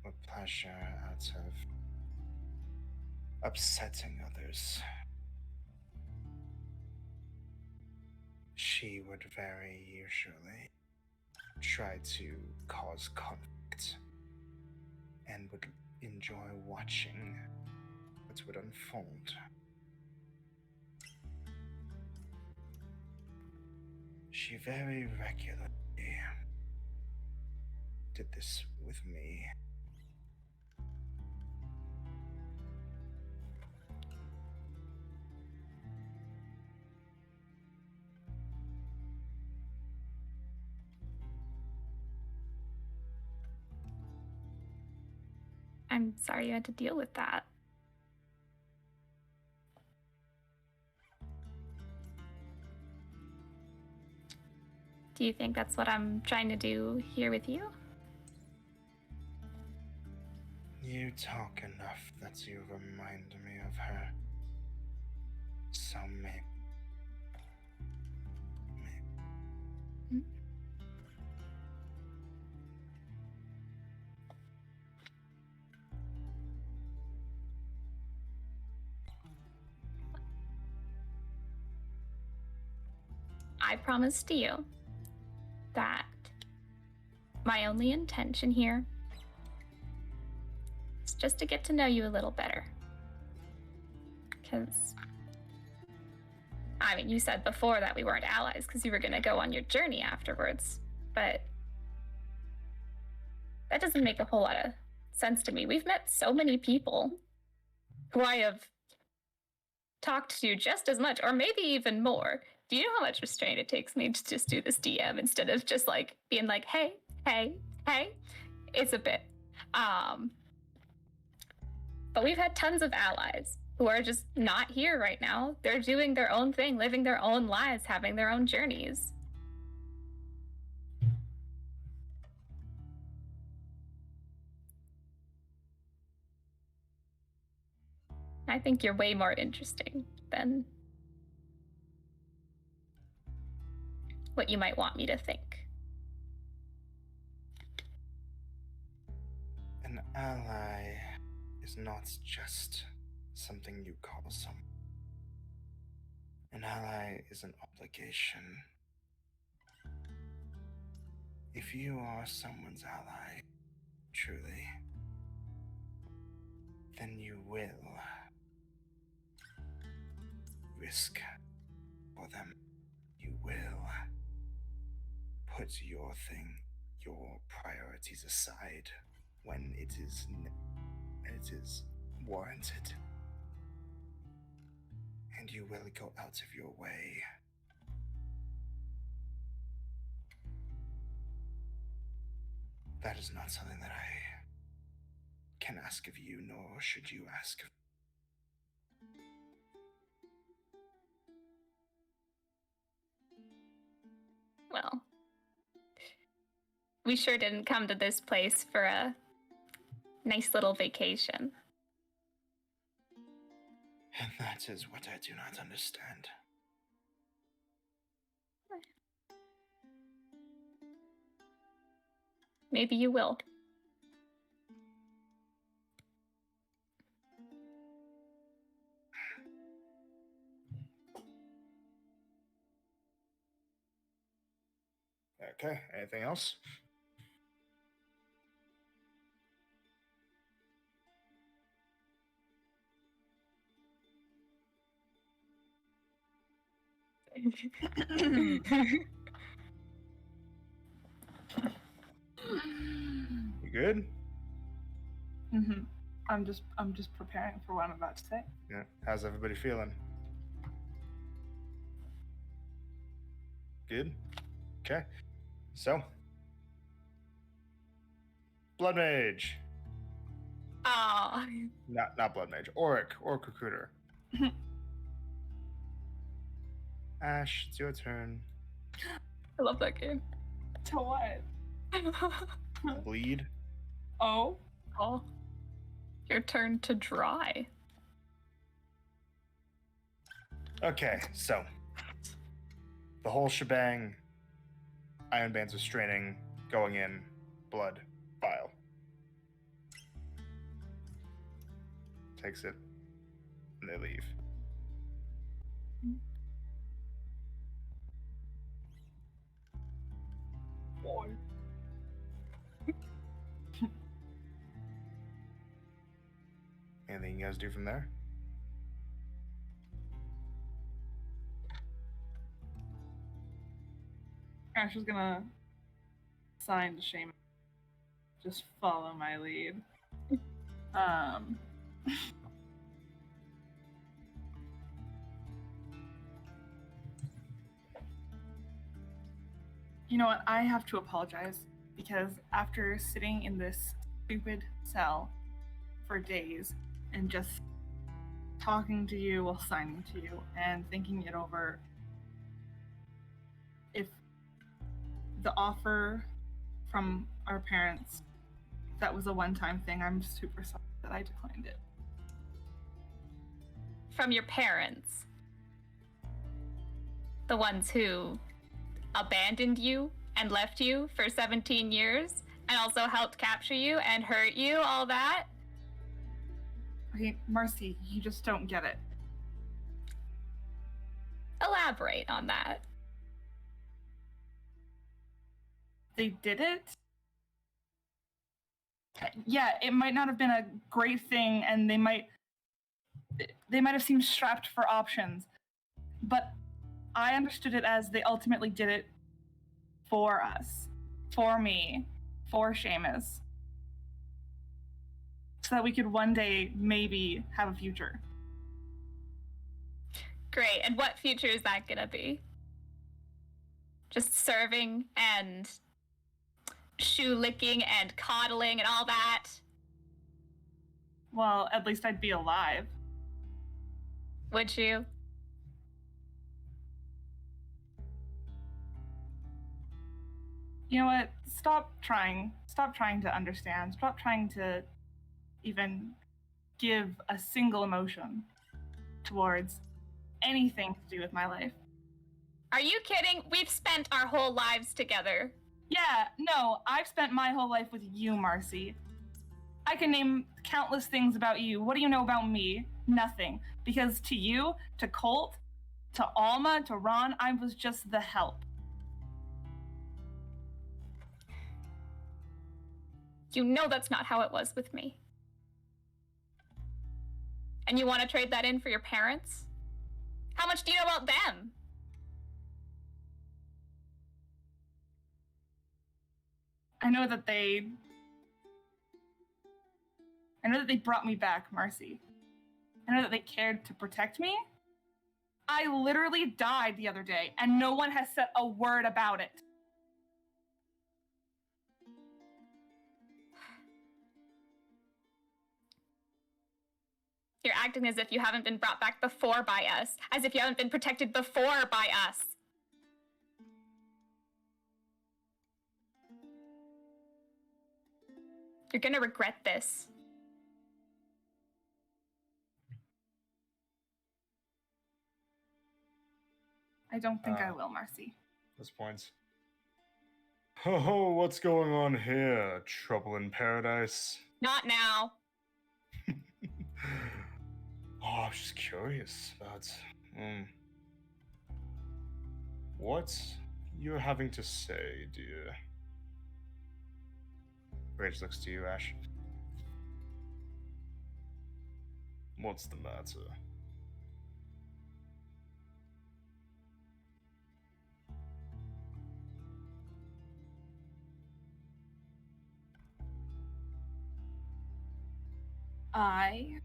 or pleasure out of upsetting others. She would very usually try to cause conflict and would enjoy watching what would unfold. She very regularly did this with me. I'm sorry you had to deal with that. Do you think that's what I'm trying to do here with you? You talk enough that you remind me of her. So maybe. I promise to you that my only intention here is just to get to know you a little better. Because, I mean, you said before that we weren't allies because you were going to go on your journey afterwards, but that doesn't make a whole lot of sense to me. We've met so many people who I have talked to just as much, or maybe even more. Do you know how much restraint it takes me to just do this DM instead of just like being like, hey, hey, hey? It's a bit. But we've had tons of allies who are just not here right now. They're doing their own thing, living their own lives, having their own journeys. I think you're way more interesting than what you might want me to think. An ally is not just something you call someone. An ally is an obligation. If you are someone's ally, truly, then you will risk for them. You will put your priorities aside when it is warranted. And you will go out of your way. That is not something that I can ask of you, nor should you ask of me. Well, we sure didn't come to this place for a nice little vacation. And that is what I do not understand. Maybe you will. Okay, anything else? You good? Mm-hmm. I'm just preparing for what I'm about to say. Yeah. How's everybody feeling? Good? Okay. So, Blood Mage. Ah, Not Blood Mage. Oric Recruiter. Ash, it's your turn. I love that game. To what? Bleed. Oh, Oh, your turn to dry. Okay, so the whole shebang. Iron Bands of Straining, going in, blood, vial. Takes it, and they leave. boy. guys do from there? Ash is gonna sign to Shaman. Just follow my lead. You know what? I have to apologize because after sitting in this stupid cell for days and just talking to you while signing to you and thinking it over, if the offer from our parents, that was a one-time thing, I'm super sorry that I declined it. From your parents? The ones who abandoned you and left you for 17 years and also helped capture you and hurt you, all that? Okay, Marcy, you just don't get it. Elaborate on that. They did it? Yeah, it might not have been a great thing, and they might have seemed strapped for options, but I understood it as they ultimately did it for us, for me, for Seamus, so that we could one day maybe have a future. Great, and what future is that gonna be? Just serving and shoe licking and coddling and all that? Well, at least I'd be alive. Would you? You know what? Stop trying to understand. Stop trying to even give a single emotion towards anything to do with my life. Are you kidding? We've spent our whole lives together. Yeah, no, I've spent my whole life with you, Marcy. I can name countless things about you. What do you know about me? Nothing. Because to you, to Colt, to Alma, to Ron, I was just the help. You know that's not how it was with me. And you want to trade that in for your parents? How much do you know about them? I know that they brought me back, Marcy. I know that they cared to protect me. I literally died the other day, and no one has said a word about it. You're acting as if you haven't been brought back before by us, as if you haven't been protected before by us. You're gonna regret this. I don't think I will, Marcy. Those points. Oh, what's going on here? Trouble in paradise? Not now. Oh, I was just curious about what you're having to say, dear. Rage looks to you, Ash. What's the matter? I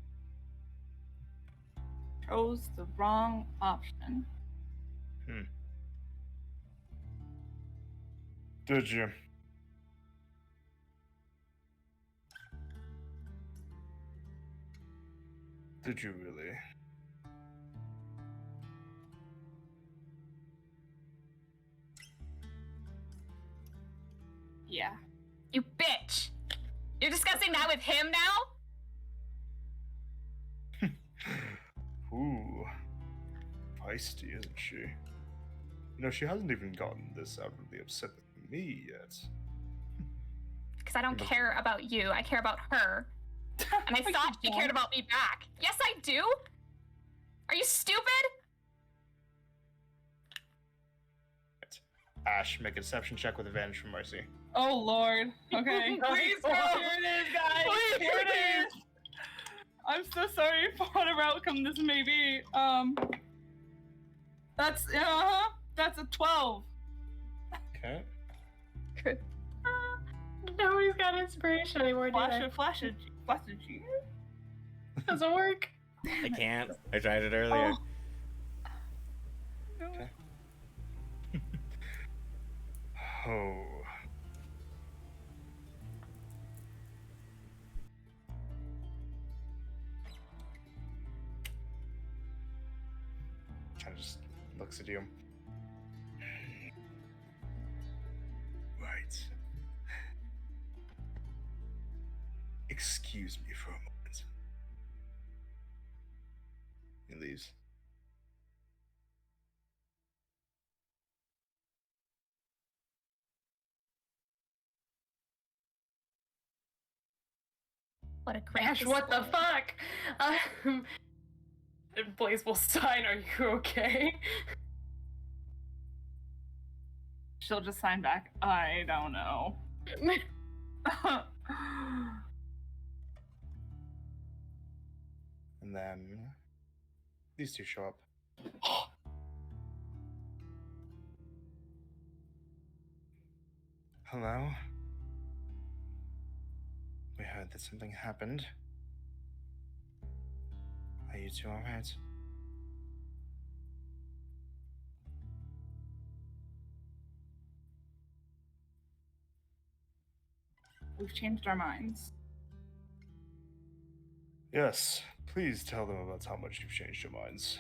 chose the wrong option. Did you? Did you really? Yeah. You bitch! You're discussing that with him now? Ooh. Feisty, isn't she? You know, she hasn't even gotten this outwardly upset with me yet. Because I don't care about you, I care about her. And I thought she cared about me back. Yes, I do! Are you stupid? Ash, make a deception check with advantage from Marcy. Oh, Lord. Okay. Please, go. Here it is, guys. Here it is. I'm so sorry for whatever outcome this may be. That's a 12. Okay. Nobody's got inspiration anymore, do they? Flash a G. Doesn't work. I can't. I tried it earlier. No. Okay. Oh. Kind of just looks at you. Right. Excuse me for a moment. He leaves. What a great Ash, what the display. fuck? And Blaze will sign, are you okay? She'll just sign back. I don't know. And then these two show up. Hello? We heard that something happened. Are you two alright? We've changed our minds. Yes, please tell them about how much you've changed your minds.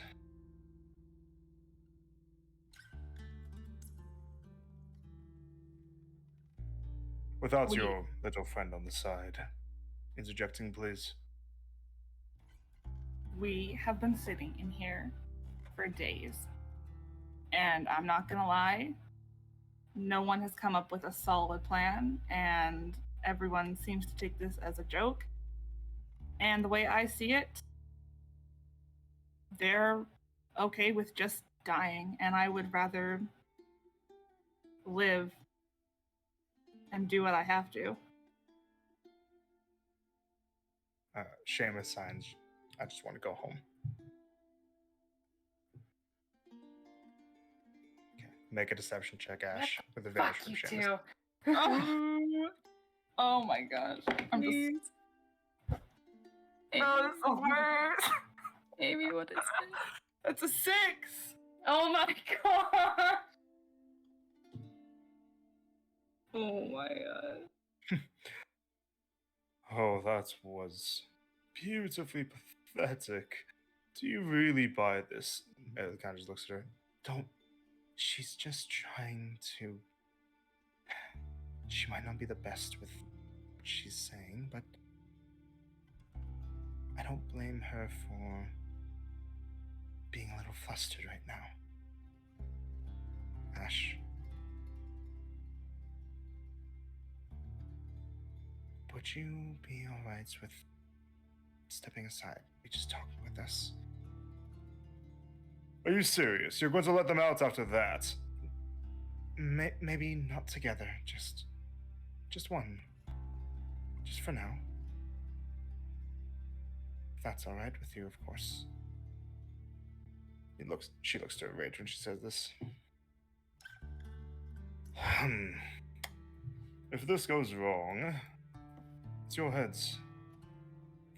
Without We- your little friend on the side. Interjecting, please. We have been sitting in here for days. And I'm not gonna lie, no one has come up with a solid plan, and everyone seems to take this as a joke. And the way I see it, they're okay with just dying, and I would rather live and do what I have to. Seamus signs, I just want to go home. Okay. Make a deception check, Ash, with advantage Fuck from you Seamus. too. Oh my gosh. I'm just. Please. Oh, this is worse. Amy, what is it? That's a 6. Oh my god. Oh my god. Oh, that was beautifully pathetic. Do you really buy this? It kind of just looks at her. Don't. She's just trying to. She might not be the best with what she's saying, but I don't blame her for being a little flustered right now. Ash. Would you be alright with stepping aside? We just talked with this. Are you serious? You're going to let them out after that? Maybe not together. Just one. Just for now. If that's alright with you, of course. She looks to her rage when she says this. If this goes wrong, it's your heads.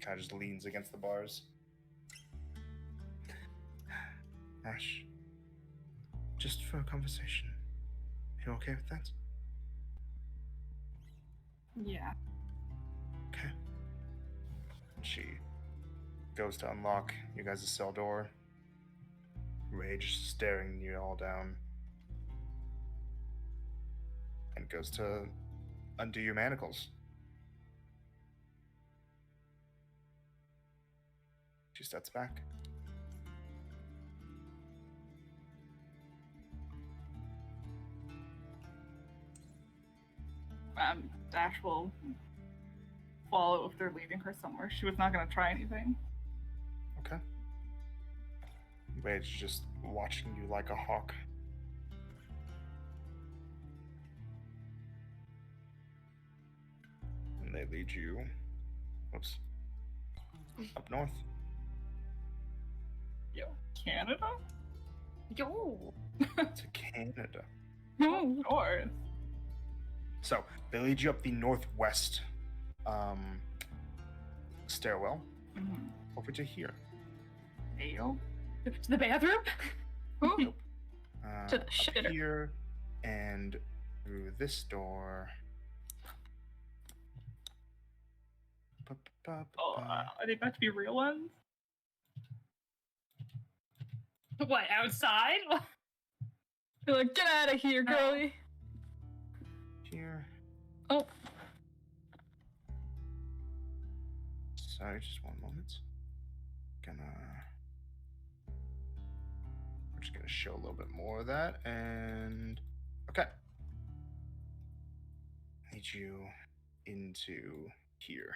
Kind of just leans against the bars. Ash, just for a conversation. You okay with that? Yeah. Okay. She goes to unlock you guys' cell door. Rage staring you all down. And goes to undo your manacles. She steps back. Dash will follow if they're leading her somewhere. She was not going to try anything. Okay. Rage just watching you like a hawk. And they lead you. Oops. up north. Yo, Canada? Yo. To Canada. Of course. So they lead you up the northwest stairwell Mm-hmm. over to here. Ayo. To the bathroom? Ooh, to the Up shitter. here and through this door. Oh, are they about to be real ones? What, outside? You're like, get out of here, girly. Here. Oh, Sorry, just one moment. We're just gonna show a little bit more of that, and okay. Need you into here.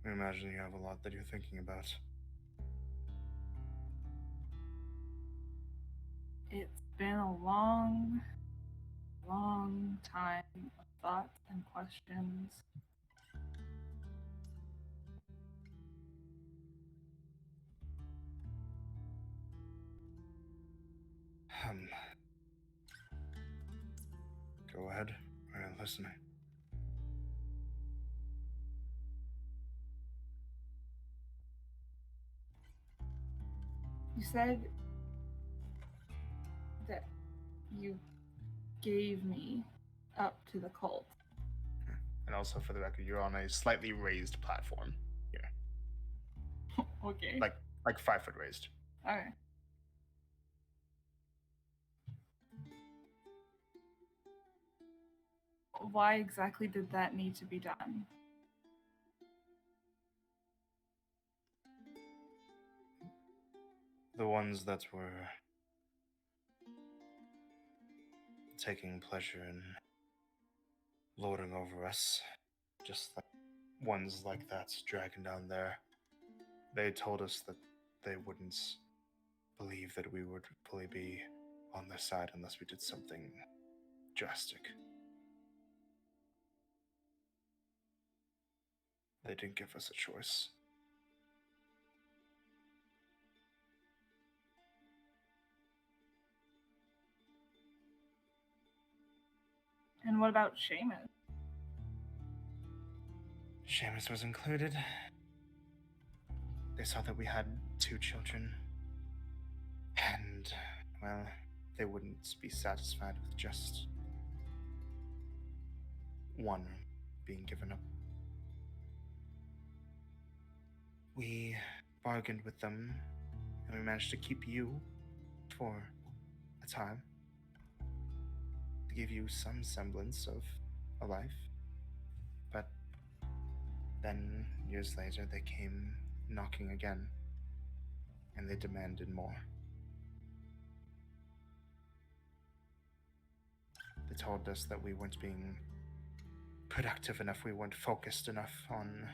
I imagine you have a lot that you're thinking about. It's been a long, long time of thoughts and questions. Go ahead. I'm listening. You said that you gave me up to the cult. And also, for the record, you're on a slightly raised platform here, Okay. like 5 foot raised. Okay. Why exactly did that need to be done? The ones that were taking pleasure in lording over us, just like ones like that dragging down there, they told us that they wouldn't believe that we would fully be on their side unless we did something drastic. They didn't give us a choice. And what about Seamus? Seamus was included. They saw that we had 2 children, and, well, they wouldn't be satisfied with just one being given up. We bargained with them, and we managed to keep you for a time, to give you some semblance of a life. But then, years later, they came knocking again, and they demanded more. They told us that we weren't being productive enough, we weren't focused enough on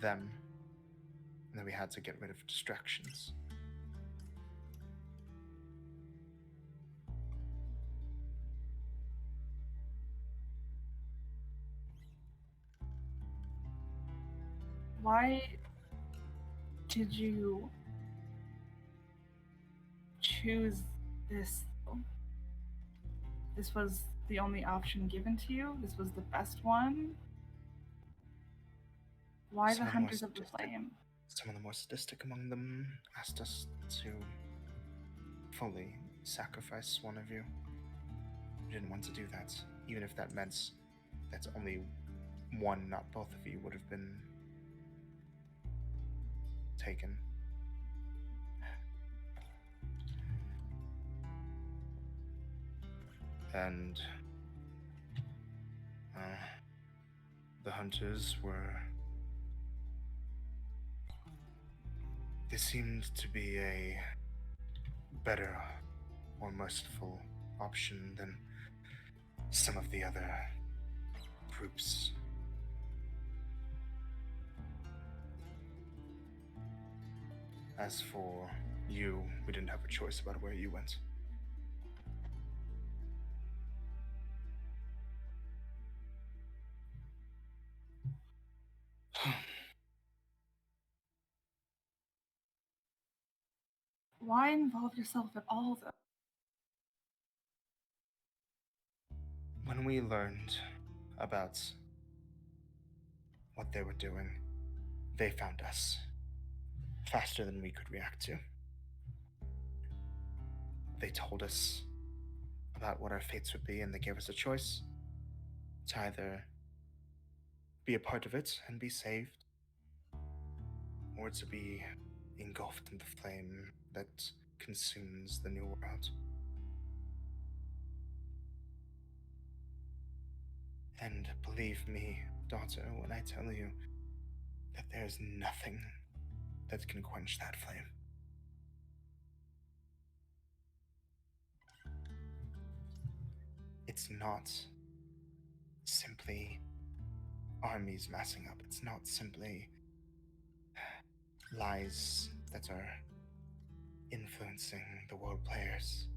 them, and that we had to get rid of distractions. Why did you choose this? This was the only option given to you? This was the best one? Why Some the of the more Hunters of the sadistic- Flame? Some of the more sadistic among them asked us to fully sacrifice one of you. We didn't want to do that, even if that meant that only one, not both of you, would have been taken. And the hunters were... They seemed to be a better or merciful option than some of the other groups. As for you, we didn't have a choice about where you went. Why involve yourself at all, though? When we learned about what they were doing, they found us faster than we could react to. They told us about what our fates would be, and they gave us a choice to either be a part of it and be saved, or to be engulfed in the flame that consumes the new world. And believe me, daughter, when I tell you that there's nothing that can quench that flame. It's not simply armies massing up. It's not simply lies that are influencing the world players.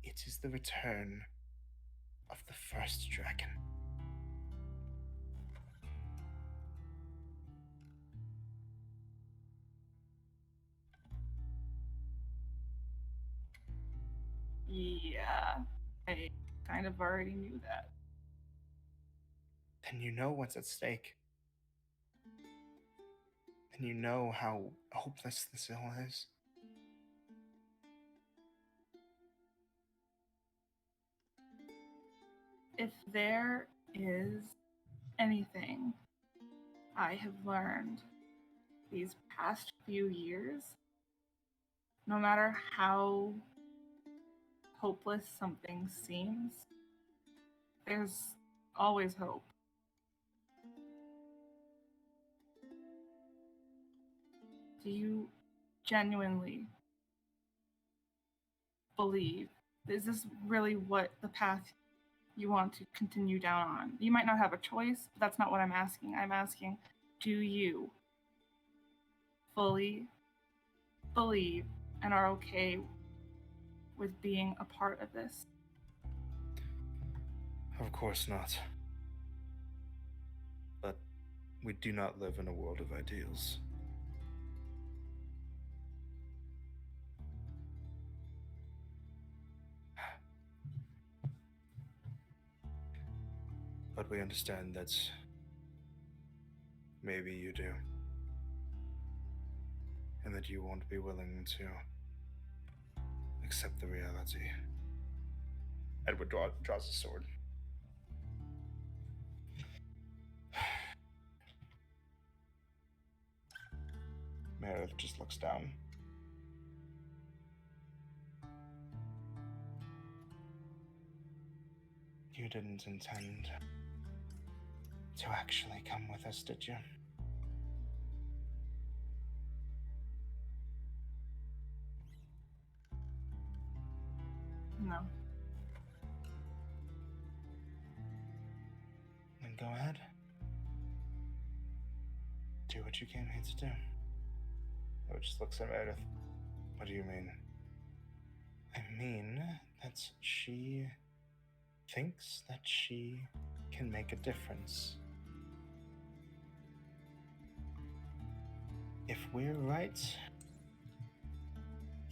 It is the return of the first dragon. Yeah, I kind of already knew that. Then you know what's at stake. Then you know how hopeless this all is. If there is anything I have learned these past few years, no matter how hopeless something seems, there's always hope. Do you genuinely believe? Is this really what the path you want to continue down on? You might not have a choice, but that's not what I'm asking. I'm asking, do you fully believe and are okay with being a part of this? Of course not. But we do not live in a world of ideals. But we understand that maybe you do. And that you won't be willing to accept the reality. Edward draws a sword. Meredith just looks down. You didn't intend to actually come with us, did you? No. Then go ahead. Do what you came here to do. Oh, just looks at Meredith. What do you mean? I mean that she thinks that she can make a difference. If we're right,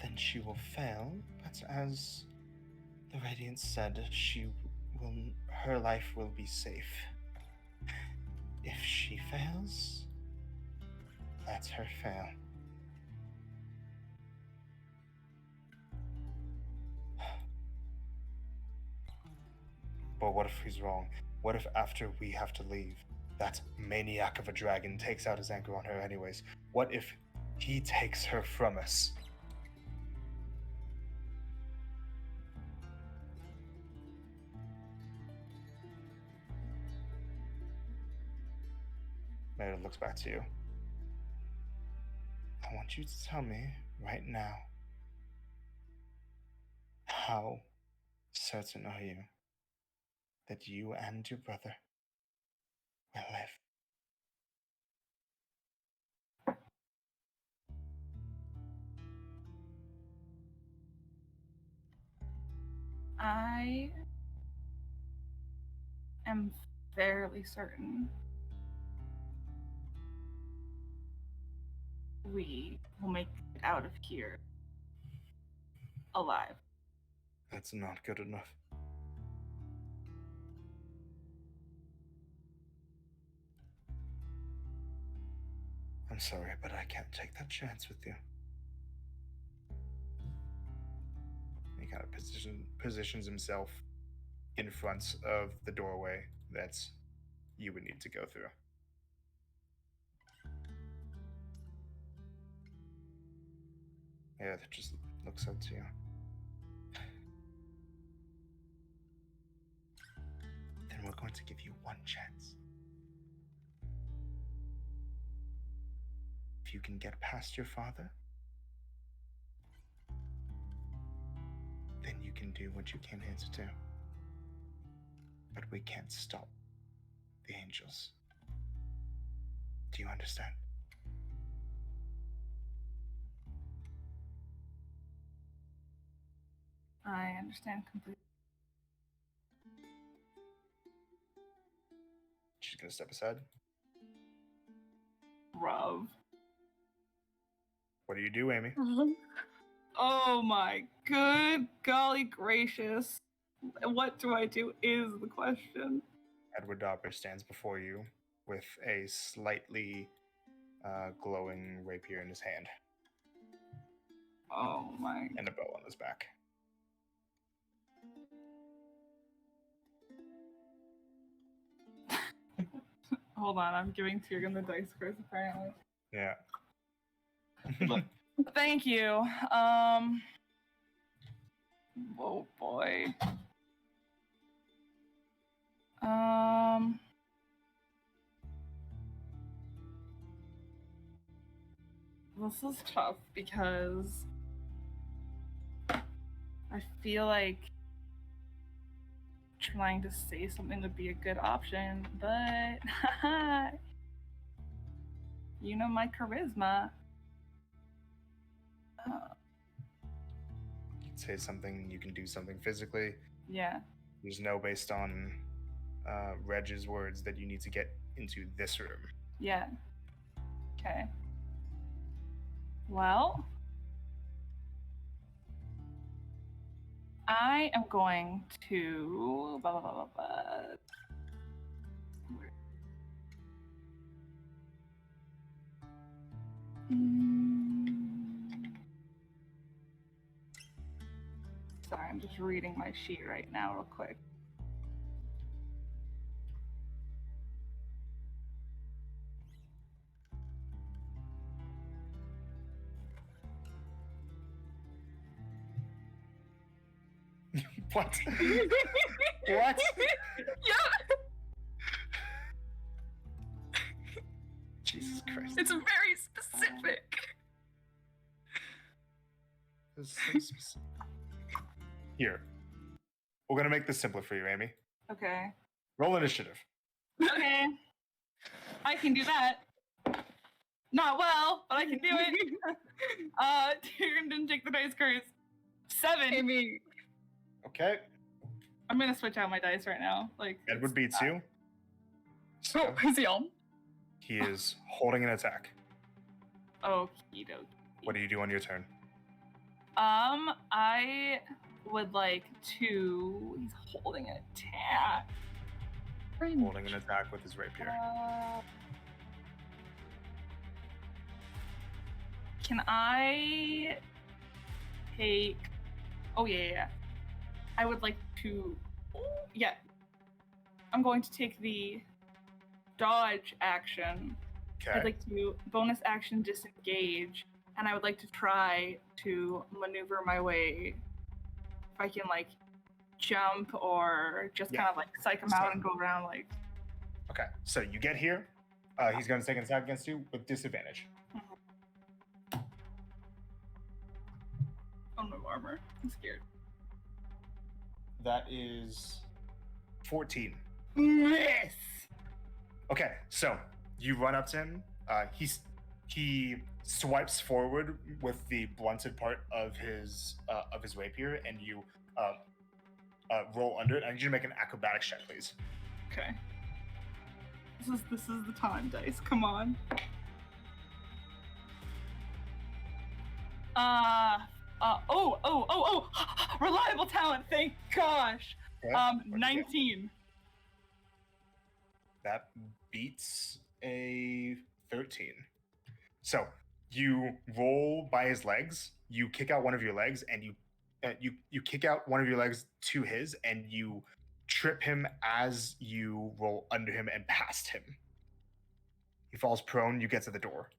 then she will fail, but as the Radiant said, her life will be safe. If she fails, let her fail. But what if he's wrong? What if after we have to leave, that maniac of a dragon takes out his anger on her anyways? What if he takes her from us? Meredith looks back to you. I want you to tell me right now, how certain are you that you and your brother will live? I am fairly certain we will make it out of here alive. That's not good enough. I'm sorry, but I can't take that chance with you. He kind of positions himself in front of the doorway that you would need to go through. Yeah, that just looks up to you. Then we're going to give you one chance. If you can get past your father, then you can do what you came here to do. But we can't stop the angels. Do you understand? I understand completely. She's gonna step aside. Bruv. What do you do, Amy? Oh my good golly gracious. What do I do is the question. Edward Dauber stands before you with a slightly glowing rapier in his hand Oh my. and a bow on his back. Hold on, I'm giving Tiergan the dice cards apparently. Yeah. Thank you. Oh boy. This is tough because I feel like trying to say something would be a good option, but you know my charisma. You can say something, you can do something physically. Yeah. There's no based on Reg's words that you need to get into this room. Yeah. Okay. Well, I am going to blah, blah, blah, blah, blah. Sorry, I'm just reading my sheet right now real quick. What? What? Yeah, Jesus Christ. it's very specific. This is so specific. Here. We're gonna make this simpler for you, Amy. Okay. Roll initiative. Okay. I can do that. Not well, but I can do it. Tyrion didn't take the dice cards. 7. Amy, Okay. I'm gonna switch out my dice right now. Like Edward beats you. oh, is he on? He is holding an attack. Okie dokie. What do you do on your turn? I would like to. He's holding an attack. Holding an attack with his rapier. Can I take? Oh yeah. I would like to. Yeah. I'm going to take the dodge action. Okay. I'd like to bonus action disengage, and I would like to try to maneuver my way. If I can like jump or just Yeah. kind of like psych him out and go around like. Okay. So you get here. He's going to take an attack against you with disadvantage. Oh no armor. I'm scared. That is 14. Yes. Okay, so you run up to him. He swipes forward with the blunted part of his rapier, and you roll under it. I need you to make an acrobatics check, please. Okay. This is the time, dice. Come on. go. Reliable talent, thank gosh. Okay, what'd you get? 19. That beats a 13. So you roll by his legs, you kick out one of your legs, and you kick out one of your legs to his, and you trip him as you roll under him and past him. He falls prone. You get to the door.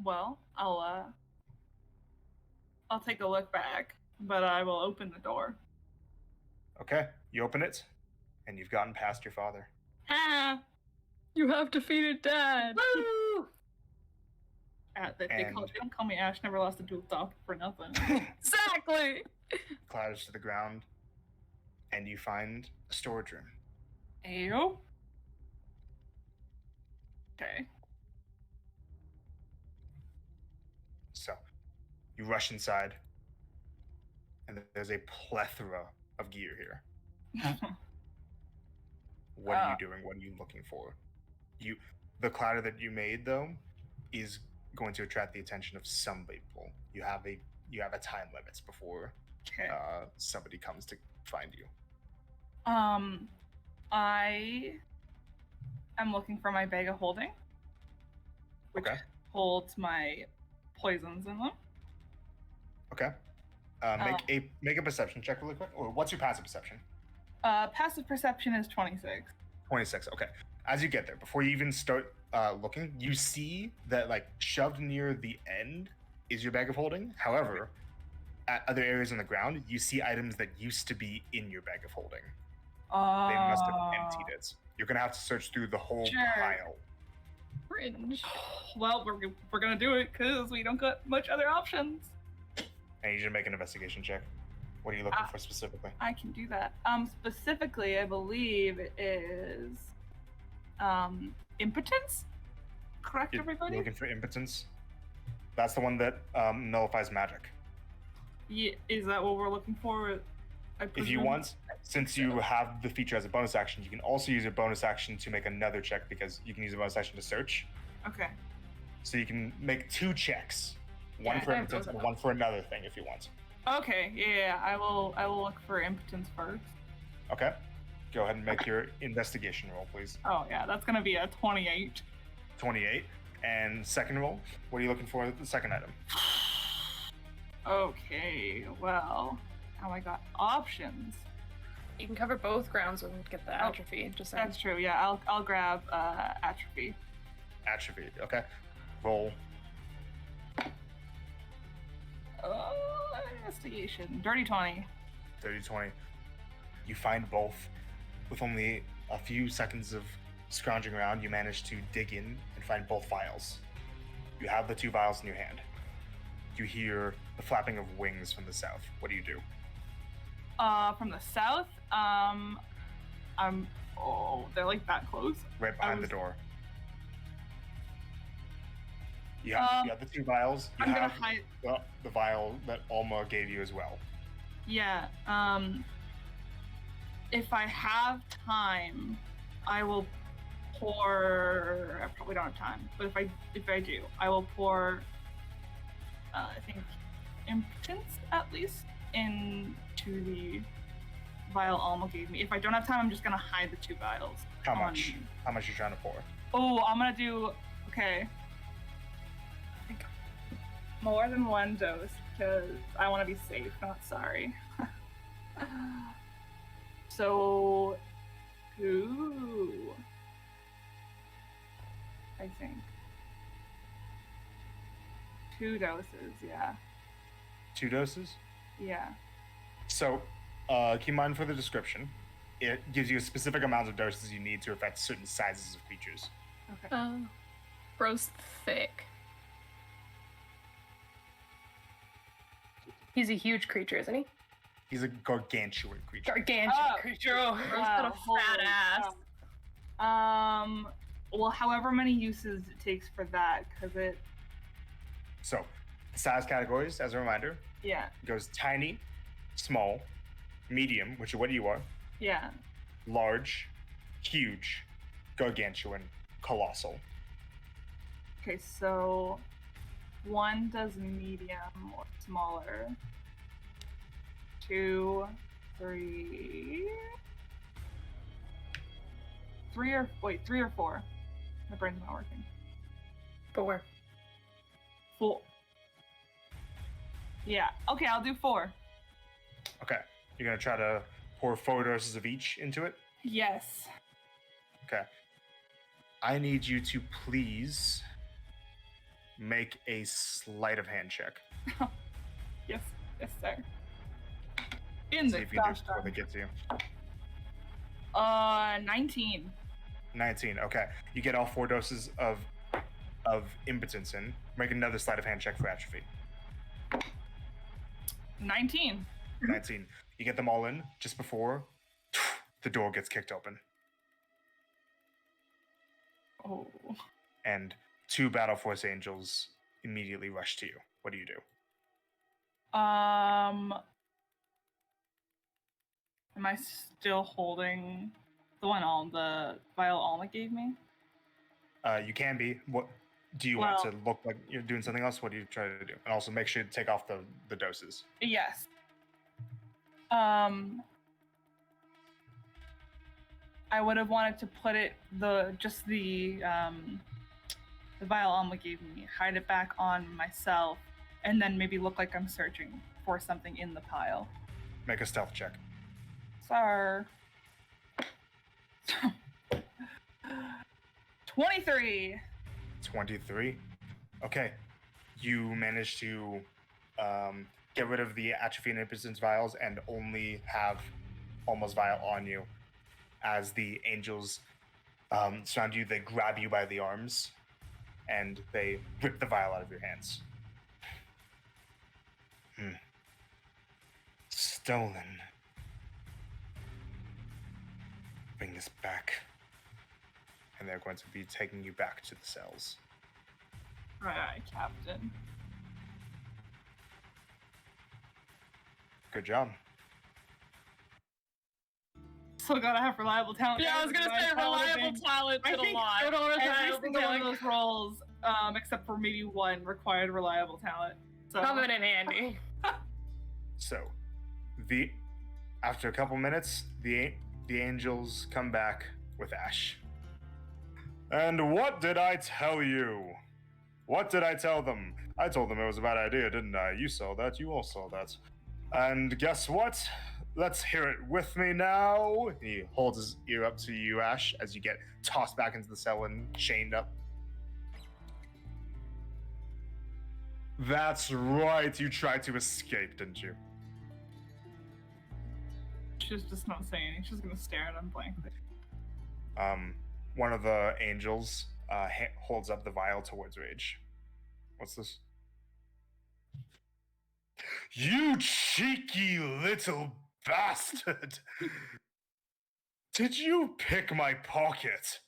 Well, I'll take a look back, but I will open the door. Okay, you open it, and you've gotten past your father. Ah! You have defeated Dad. Woo! They don't call me Ash. Never lost a dual doctor for nothing. Exactly. Clatters to the ground, and you find a storage room. Ayo. Okay. So you rush inside, and there's a plethora of gear here. What are you doing? What are you looking for? The clatter that you made, though, is going to attract the attention of some people. You have a time limit before Okay. somebody comes to find you. I am looking for my bag of holding, which Okay. holds my poisons in them. Okay. Make a perception check really quick. Or what's your passive perception? Passive perception is 26. 26. Okay. As you get there, before you even start looking, you see that like shoved near the end is your bag of holding. However, at other areas on the ground, you see items that used to be in your bag of holding. They must have emptied it. You're gonna have to search through the whole Sure. pile. Cringe. Well, we're gonna do it because we don't got much other options. And you should make an investigation check. What are you looking for specifically? I can do that. Specifically, I believe it is impotence. Correct, You're everybody? looking for impotence. That's the one that nullifies magic. Yeah, is that what we're looking for? I If you presume? want, since you have the feature as a bonus action, you can also use a bonus action to make another check because you can use a bonus action to search. Okay. So you can make 2 checks, one Yeah, for I have impotence both and of one for another thing if you want. Okay. Yeah. I will look for impotence first. Okay. Go ahead and make your investigation roll, please. Oh yeah, that's gonna be a 28. 28. And second roll, what are you looking for with the second item? Okay. Well, now I got options. You can cover both grounds and get the atrophy. Just saying. That's true. Yeah. I'll grab atrophy. Atrophy. Okay. Roll. Investigation. Dirty 20. 30-20. You find both. With only a few seconds of scrounging around, you manage to dig in and find both vials. You have the 2 vials in your hand. You hear the flapping of wings from the south. What do you do? From the south. They're like that close. Right behind the door. You have the 2 vials. You I'm gonna have hide. the vial that Alma gave you as well. Yeah. If I have time, I will pour. I probably don't have time, but if I do, I will pour. I think impotence at least into the vial Alma gave me. If I don't have time, I'm just gonna hide the 2 vials. How much? How much are you trying to pour? Oh, I'm gonna do. Okay. I think more than 1 dose because I want to be safe, not sorry. So, 2. I think 2 doses. Yeah. 2 doses? Yeah. So, keep in mind for the description, it gives you a specific amount of doses you need to affect certain sizes of creatures. Okay. Bro's thick. He's a huge creature, isn't he? He's a gargantuan creature. Gargantuan Oh. creature. Oh. Bro's got a fat ass. Well, however many uses it takes for that, because it. So, size categories, as a reminder, Yeah. goes tiny, small, medium, which is what you are, Yeah. large, huge, gargantuan, colossal. Okay, so 1 does medium or smaller. 2, 3. 3 or 4. My brain's not working. 4. 4. Yeah. Okay, I'll do 4. Okay. You're gonna try to pour 4 doses of each into it? Yes. Okay. I need you to please make a sleight of hand check. Yes, sir. In See the if you do gosh before they darn. get to you. 19. 19. Okay. You get all 4 doses of impotence in. Make another sleight of hand check for atrophy. 19. 19. You get them all in just before the door gets kicked open. Oh. And 2 Battle Force angels immediately rush to you. What do you do? Am I still holding the one the vial Alma gave me? You can be. What do you want to look like you're doing something else? What do you try to do? And also make sure to take off the doses. Yes. I would have wanted to put it the vial Alma gave me, hide it back on myself, and then maybe look like I'm searching for something in the pile. Make a stealth check. Sir. 23. 23. Okay. You manage to get rid of the atrophy and impotence vials and only have Alma's vial on you. As the angels surround you, they grab you by the arms and they rip the vial out of your hands. Stolen. Bring this back. And they're going to be taking you back to the cells. Right, Captain. Good job. Still gotta have reliable talent. Yeah, I was gonna say reliable talent I did a think lot. every single one of those roles, except for maybe one, required reliable talent. So Coming in handy. So, after a couple minutes, the angels come back with Ash. And what did I tell you? What did I tell them? I told them it was a bad idea, didn't I? You saw that. You all saw that. And guess what? Let's hear it with me now. He holds his ear up to you, Ash, as you get tossed back into the cell and chained up. That's right. You tried to escape, didn't you? She's just not saying anything. She's gonna stare at him blankly. One of the angels holds up the vial towards Rage. What's this? You cheeky little bastard! Did you pick my pocket?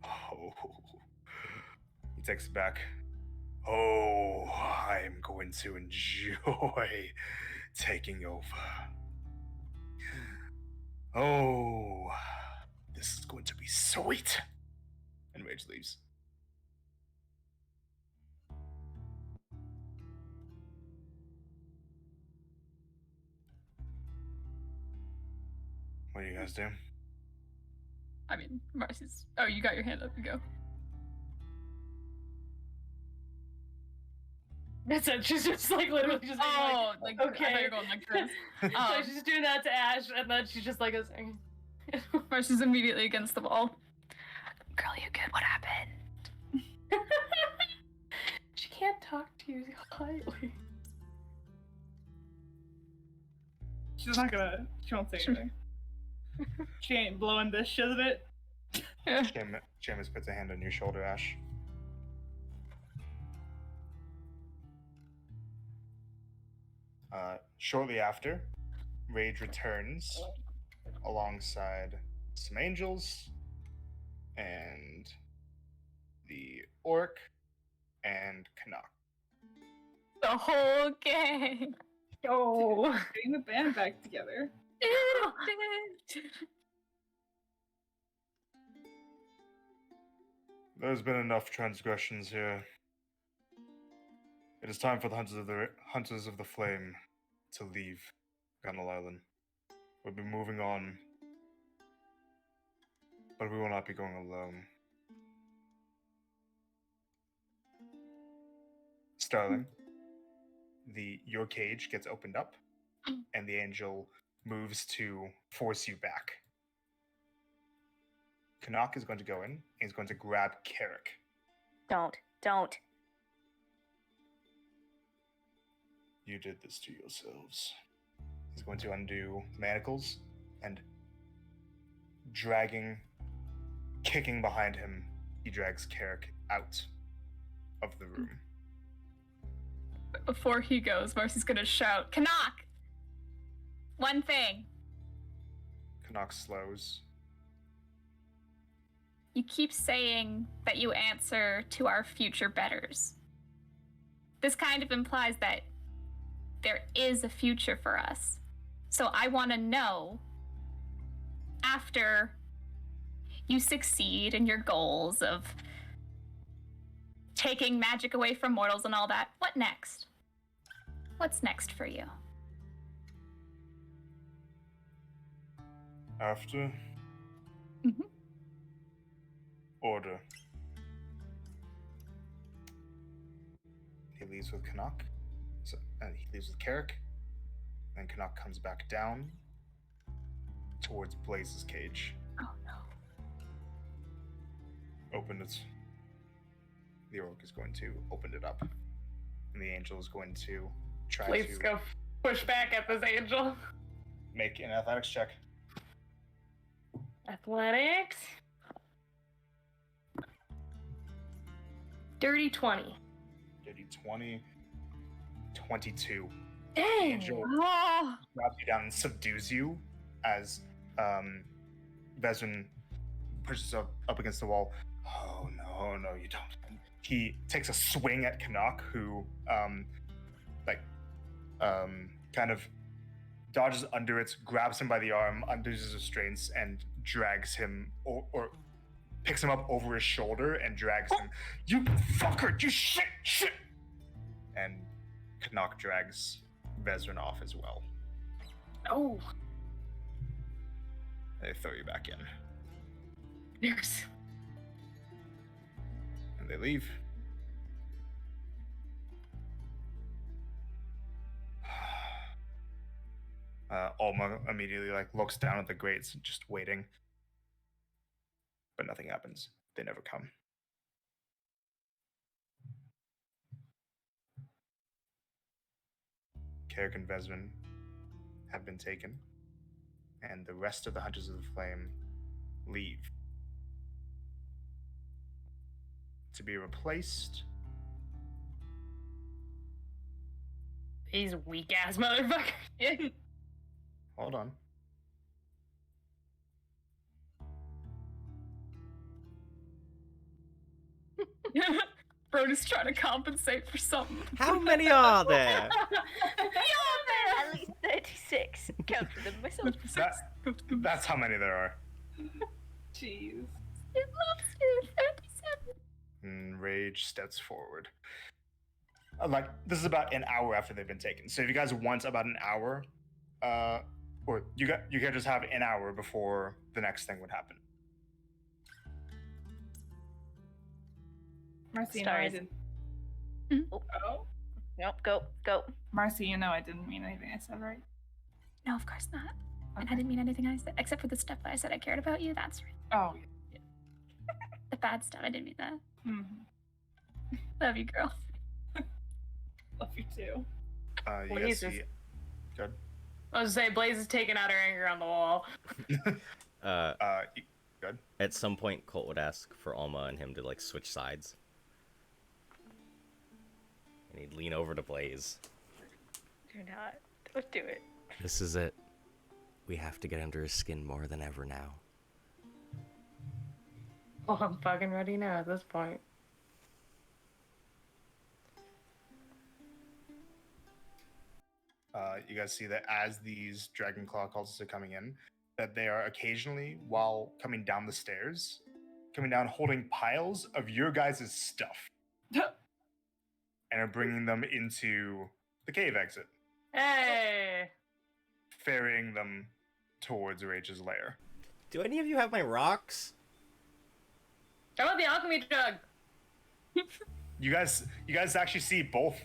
Oh. He takes it back. Oh, I'm going to enjoy taking over. Oh, this is going to be sweet. And Rage leaves. What do you guys do? I mean, Marcy's. Oh, you got your hand up. You go. That's it. She's just like literally just being Oh, like, like I thought you okay. were going like this. So she's doing that to Ash, and then she's just like, Marcy's immediately against the wall. Girl, you good? What happened? she can't talk to you quietly. She's not gonna. She won't say anything. She ain't blowing this shit of it. Seamus puts a hand on your shoulder, Ash. Shortly after, Rage returns alongside some angels and the orc and Canuck. The whole gang. Oh. Getting the band back together. There's been enough transgressions here. It is time for the Hunters of the Flame to leave Gunnel Island. We'll be moving on, but we will not be going alone. Starling, your cage gets opened up, and the angel moves to force you back. Canuck is going to go in, and he's going to grab Carrick. Don't. You did this to yourselves. He's going to undo the manacles, and kicking behind him, he drags Carrick out of the room. Before he goes, Marcy's gonna shout, Canuck! One thing. Canuck slows. You keep saying that you answer to our future betters. This kind of implies that there is a future for us. So I want to know, after you succeed in your goals of taking magic away from mortals and all that, what next? What's next for you? After? Mhm. Order. He leaves with Canuck. He leaves with Carrick. Then Canuck comes back down towards Blaze's cage. Oh no. Open it. The orc is going to open it up. And the angel is going to try Please to go push back at this angel. make an athletics check. Athletics. Dirty 20. Dirty 20. 22. Dang. Angel Oh. grabs you down and subdues you as Vezrin pushes up against the wall. Oh no, you don't. And he takes a swing at Canuck, who kind of dodges under it, grabs him by the arm, undoes his restraints, and drags him or picks him up over his shoulder and drags him. You fucker! You shit! And Canuck drags Vezrin off as well. Oh. They throw you back in. Yes. And they leave. Alma immediately looks down at the grates, just waiting. But nothing happens. They never come. Carrick and Vezrin have been taken, and the rest of the Hunters of the Flame leave. To be replaced. These weak ass motherfuckers. Hold on. Brodus trying to compensate for something. How many are there? At least 36. Counted them myself. That's how many there are. Jeez. It loves you. 37. And Rage steps forward. This is about an hour after they've been taken. So if you guys want about an hour, or you can just have an hour before the next thing would happen. Marcy, you know I Stars. didn't. Oh. Oh, Nope, go. Marcy, you know I didn't mean anything I said, right? No, of course not. And I didn't mean anything I said, except for the stuff that I said I cared about you. That's right. Oh, The bad stuff. I didn't mean that. mm-hmm. Love you, girl. Love you too. You guys Blaze see. is- Good. I was gonna say Blaze is taking out her anger on the wall. Good. At some point, Colt would ask for Alma and him to switch sides, and he'd lean over to Blaze. Do not. Don't do it. This is it. We have to get under his skin more than ever now. Oh, I'm fucking ready now at this point. You guys see that as these Dragon Claw cultists are coming in, that they are occasionally, while coming down the stairs, coming down holding piles of your guys' stuff and are bringing them into the cave exit, Hey! ferrying them towards Rage's lair. Do any of you have my rocks? How about the alchemy jug? You guys actually see both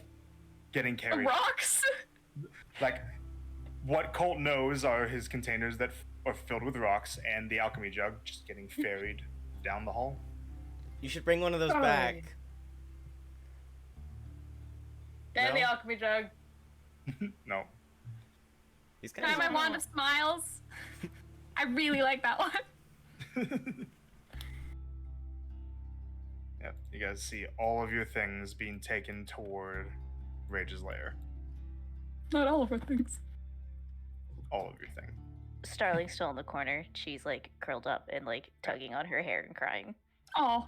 getting carried. Rocks. Like, what Colt knows are his containers that are filled with rocks, and the alchemy jug just getting ferried down the hall. You should bring one of those Oh. back. And the No. alchemy jug. No. These Can I guys. have my wand of smiles? I really like that one. Yep, you guys see all of your things being taken toward Rage's lair. Not all of our things. All of your thing. Starling's still in the corner. She's like curled up and like tugging on her hair and crying. Oh,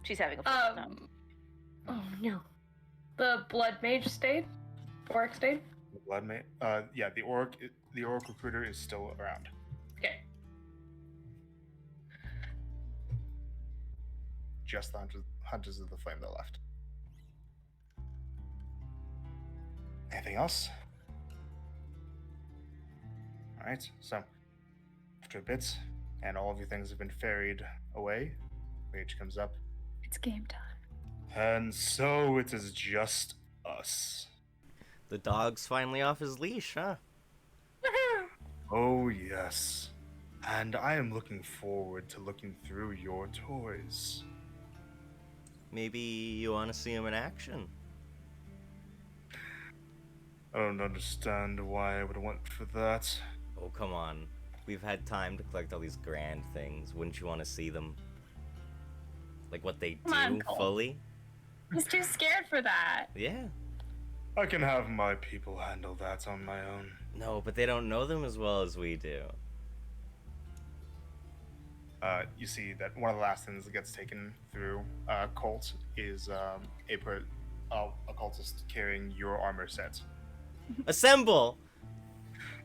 She's having a full time. Oh no. The blood mage stayed? Orc stayed? The blood mate. Yeah, the orc recruiter is still around. Okay. Just the hunters of the flame that left. Anything else? All right. So after a bit, and all of your things have been ferried away, Rage comes up. it's game time. And so it is just us. The dog's finally off his leash, huh? Oh, yes. And I am looking forward to looking through your toys. Maybe you want to see him in action. I don't understand why I would want for that. Oh, come on. We've had time to collect all these grand things. Wouldn't you want to see them? Like what they Come on, do Cole. fully? He's too scared for that. Yeah. I can have my people handle that on my own. No, but they don't know them as well as we do. You see that one of the last things that gets taken through Colt is a cultist carrying your armor set. Assemble!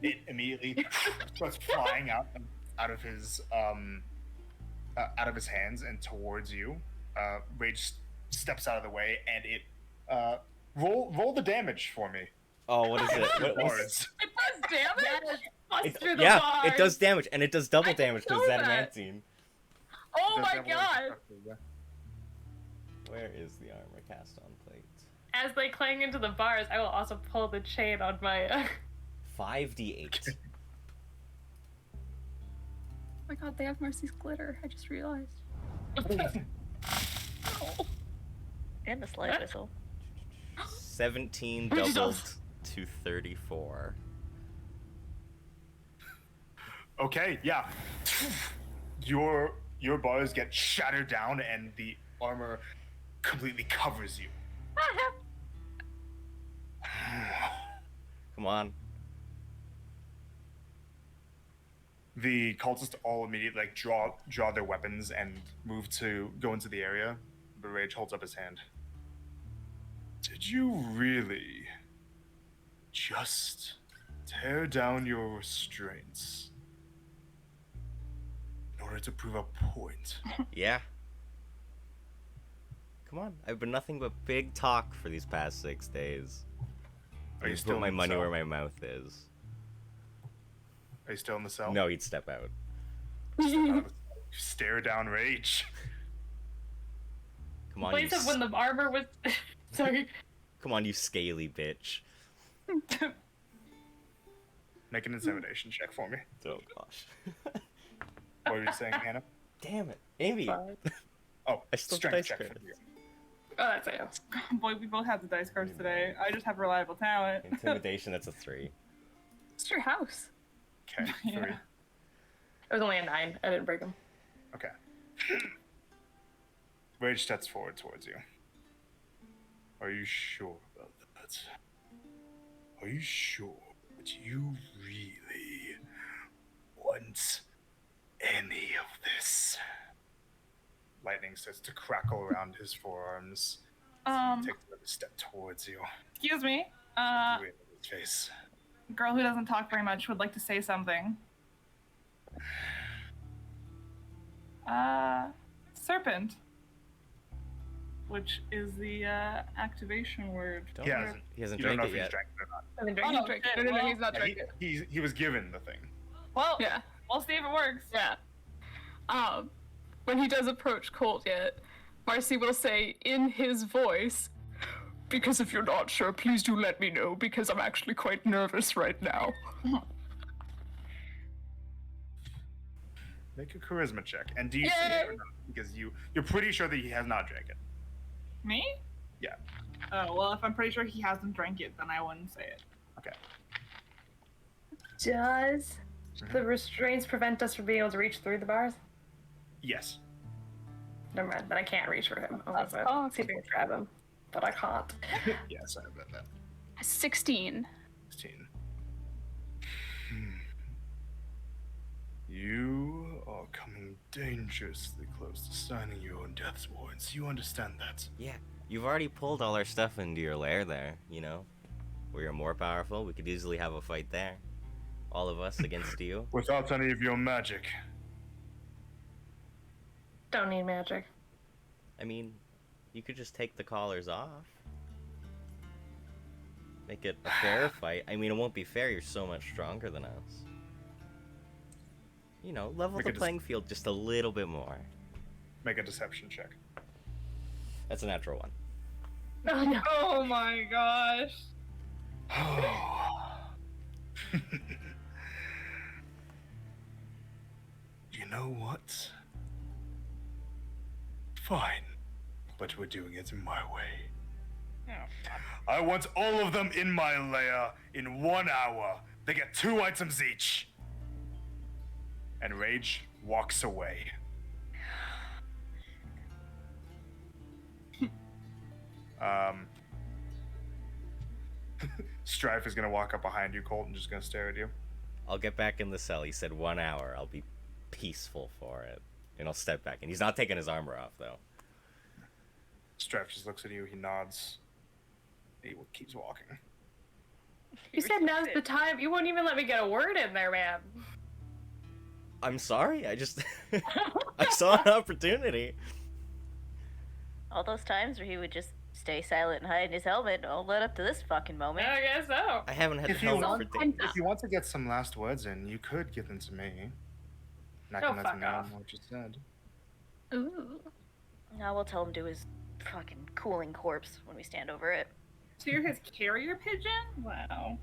It immediately starts flying out of his hands and towards you. Rage steps out of the way, and it roll the damage for me. Oh, what is it? What's... Bars. It does damage. Bust through the Yeah, bars. it does damage, and it does double I damage because know it's that. adamantine. Oh Does my that work? god. Where is the armor cast on plate? As they clang into the bars, I will also pull the chain on my. 5d8. Oh my god, they have Marcy's glitter. I just realized. Oh. And the slide whistle. 17 Jesus. doubled to 34. Okay, yeah. Your bars get shattered down, and the armor completely covers you. Come on. The cultists all immediately draw their weapons and move to go into the area. But Rage holds up his hand. Did you really just tear down your restraints in order to prove a point? Yeah. Come on. I've been nothing but big talk for these past 6 days. Are you Just still put my in the money cell? where my mouth is. Are you still in the cell? No, he'd step out. Stare down Rage. Come on, Place of when the armor was. Sorry. Come on, you scaly bitch. Make an intimidation check for me. Oh gosh. What were you saying, Hannah? Damn it, Amy. Fine. Oh, I still have strength dice check credits. for you. Oh, that's it. Boy, we both have the dice cards today. I just have reliable talent. Intimidation, that's a 3. It's your house. Okay, Yeah. 3. It was only a 9. I didn't break them. Okay. Rage steps forward towards you. Are you sure about that? Are you sure that you really want any of this? Lightning starts to crackle around his forearms. He takes another step towards you. Excuse me. Right in his face. Girl who doesn't talk very much would like to say something. serpent, which is the activation word. Don't He worry. hasn't. He hasn't You don't drank know it if he's yet. drank it or not. I mean, Oh, Drink shit, it. No, well, he's not Yeah, drinking. he was given the thing. Well, Yeah. we'll see if it works. Yeah. When he does approach Colt yet, Marcy will say in his voice, "Because if you're not sure, please do let me know, because I'm actually quite nervous right now." Make a charisma check. And do you see Yay! it or not? Because you're pretty sure that he has not drank it. Me? Yeah. Oh, well, if I'm pretty sure he hasn't drank it, then I wouldn't say it. Okay. Does the restraints prevent us from being able to reach through the bars? Yes. Never mind, then I can't reach for him. I'll That's see if I can grab him, but I can't. Yes, I bet that. 16. 16. You are coming dangerously close to signing your own death warrants. You understand that? Yeah, you've already pulled all our stuff into your lair there, you know? We are more powerful, we could easily have a fight there. All of us against you. Without any of your magic. Don't need magic. I mean, you could just take the collars off. Make it a fair fight. I mean, it won't be fair, you're so much stronger than us. You know, level We the could playing field just a little bit more. Make a deception check. That's a natural one. Oh no. Oh my gosh. You know what? Fine. But we're doing it in my way. I want all of them in my lair in 1 hour. They get 2 items each. And Rage walks away. Strife is gonna walk up behind you, Colt, and just gonna stare at you. I'll get back in the cell. He said 1 hour. I'll be peaceful for it. And I'll step back. And he's not taking his armor off, though. Strife just looks at you, he nods. He keeps walking. You said now's the time. You won't even let me get a word in there, man. I'm sorry. I just... I saw an opportunity. All those times where he would just stay silent and hide in his helmet all led up to this fucking moment. I guess so. I haven't had the If you helmet want- for days. If you want to get some last words in, you could give them to me. Not Oh, gonna let fuck him know off. what you said. Ooh. Now we'll tell him to his fucking cooling corpse when we stand over it. So you're his carrier pigeon? Wow.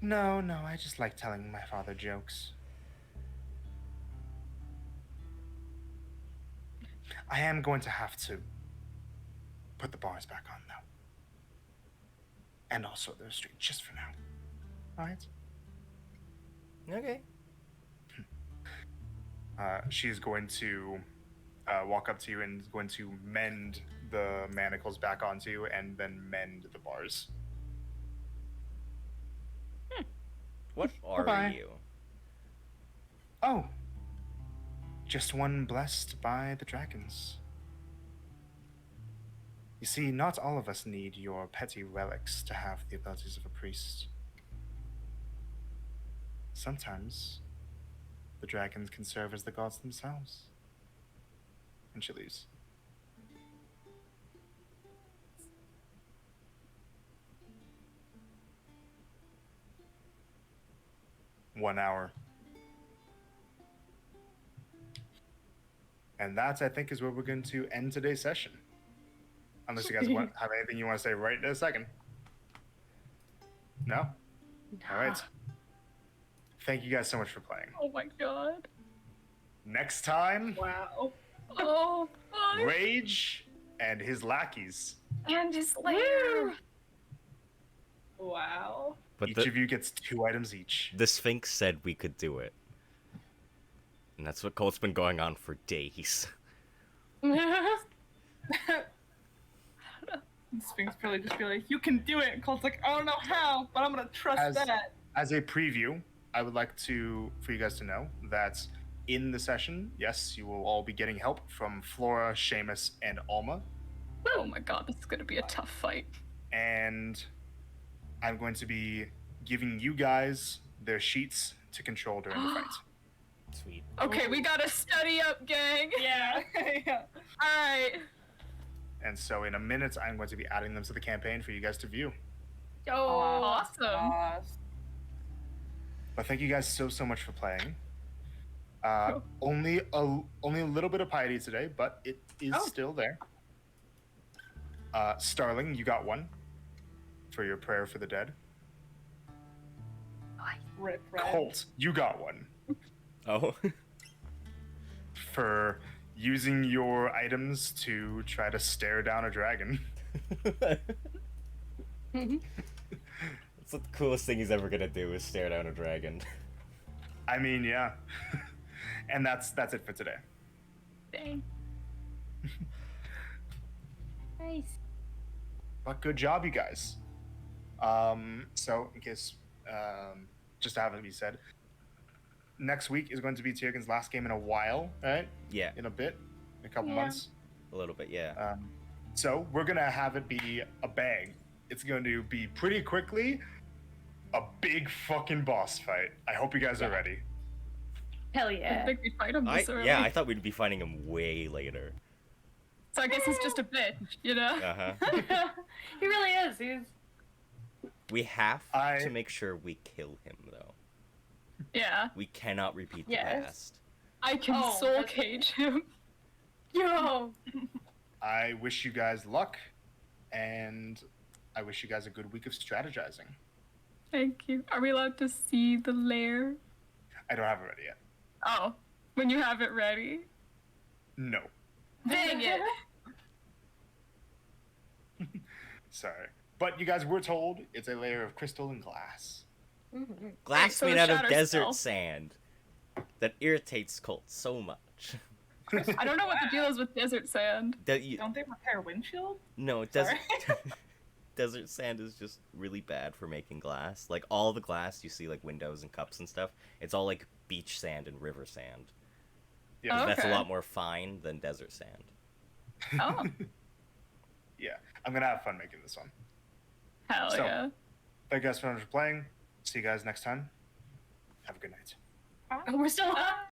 No, I just like telling my father jokes. I am going to have to put the bars back on, though. And also the restraint, just for now. Alright? Okay. She's going to walk up to you and is going to mend the manacles back onto you and then mend the bars. What are Bye-bye. you? Oh. Just one blessed by the dragons. You see, not all of us need your petty relics to have the abilities of a priest. Sometimes, the dragons can serve as the gods themselves. And she leaves. One hour. And that, I think, is where we're going to end today's session. Unless you guys have anything you want to say right in a second. No? All right. Thank you guys so much for playing. Oh my god. Next time, Wow. Oh, fuck. Rage and his lackeys. And his lair. Wow. But Each of you gets 2 items each. the Sphinx said we could do it. And that's what Colt's been going on for days. Sphinx probably just be like, you can do it. And Colt's like, I don't know how, but I'm gonna trust As- that. As a preview, I would like for you guys to know that in the session, yes, you will all be getting help from Flora, Seamus, and Alma. Oh my god, this is gonna be a tough fight. And I'm going to be giving you guys their sheets to control during the fight. Sweet. Okay, we gotta study up, gang. Yeah. Yeah. All right. And so in a minute, I'm going to be adding them to the campaign for you guys to view. Awesome. But thank you guys so much for playing. Cool. Only a little bit of piety today, but it is still there. Starling, you got one for your prayer for the dead. Rip, Red. Colt, you got one Oh. for using your items to try to stare down a dragon. That's the coolest thing he's ever gonna do is stare down a dragon. I mean, yeah. And that's it for today. Dang. Nice. But good job, you guys. So in case just to have it be said, next week is going to be Tiergan's last game in a while, right? Yeah, In a bit, in a couple months. a little bit, yeah. So we're gonna have it be a bang. It's going to be pretty quickly a big fucking boss fight. I hope you guys are ready. Hell I yeah. think we fight him this early. Yeah, I thought we'd be finding him way later. So I guess he's just a bitch, you know? Uh-huh. He really is. He's We have to make sure we kill him, though. Yeah. We cannot repeat the Yes. past. I can Oh, soul that's- cage him. yo. I wish you guys luck, and I wish you guys a good week of strategizing. Thank you. Are we allowed to see the lair? I don't have it ready yet. Oh, when you have it ready. No. Dang it. Sorry. But you guys were told it's a layer of crystal and glass. Glass so made the out of shatter desert spell. sand that irritates Colt so much. I don't know what the deal is with desert sand. That you, Don't they repair windshield? no, Sorry. desert sand is just really bad for making glass. Like all the glass you see, like windows and cups and stuff, it's all like beach sand and river sand. Yeah. Oh. That's a Okay. lot more fine than desert sand. Oh, Yeah. I'm gonna have fun making this one. hell So- yeah. Thank you guys so much for playing. See you guys next time. Have a good night. We're still up.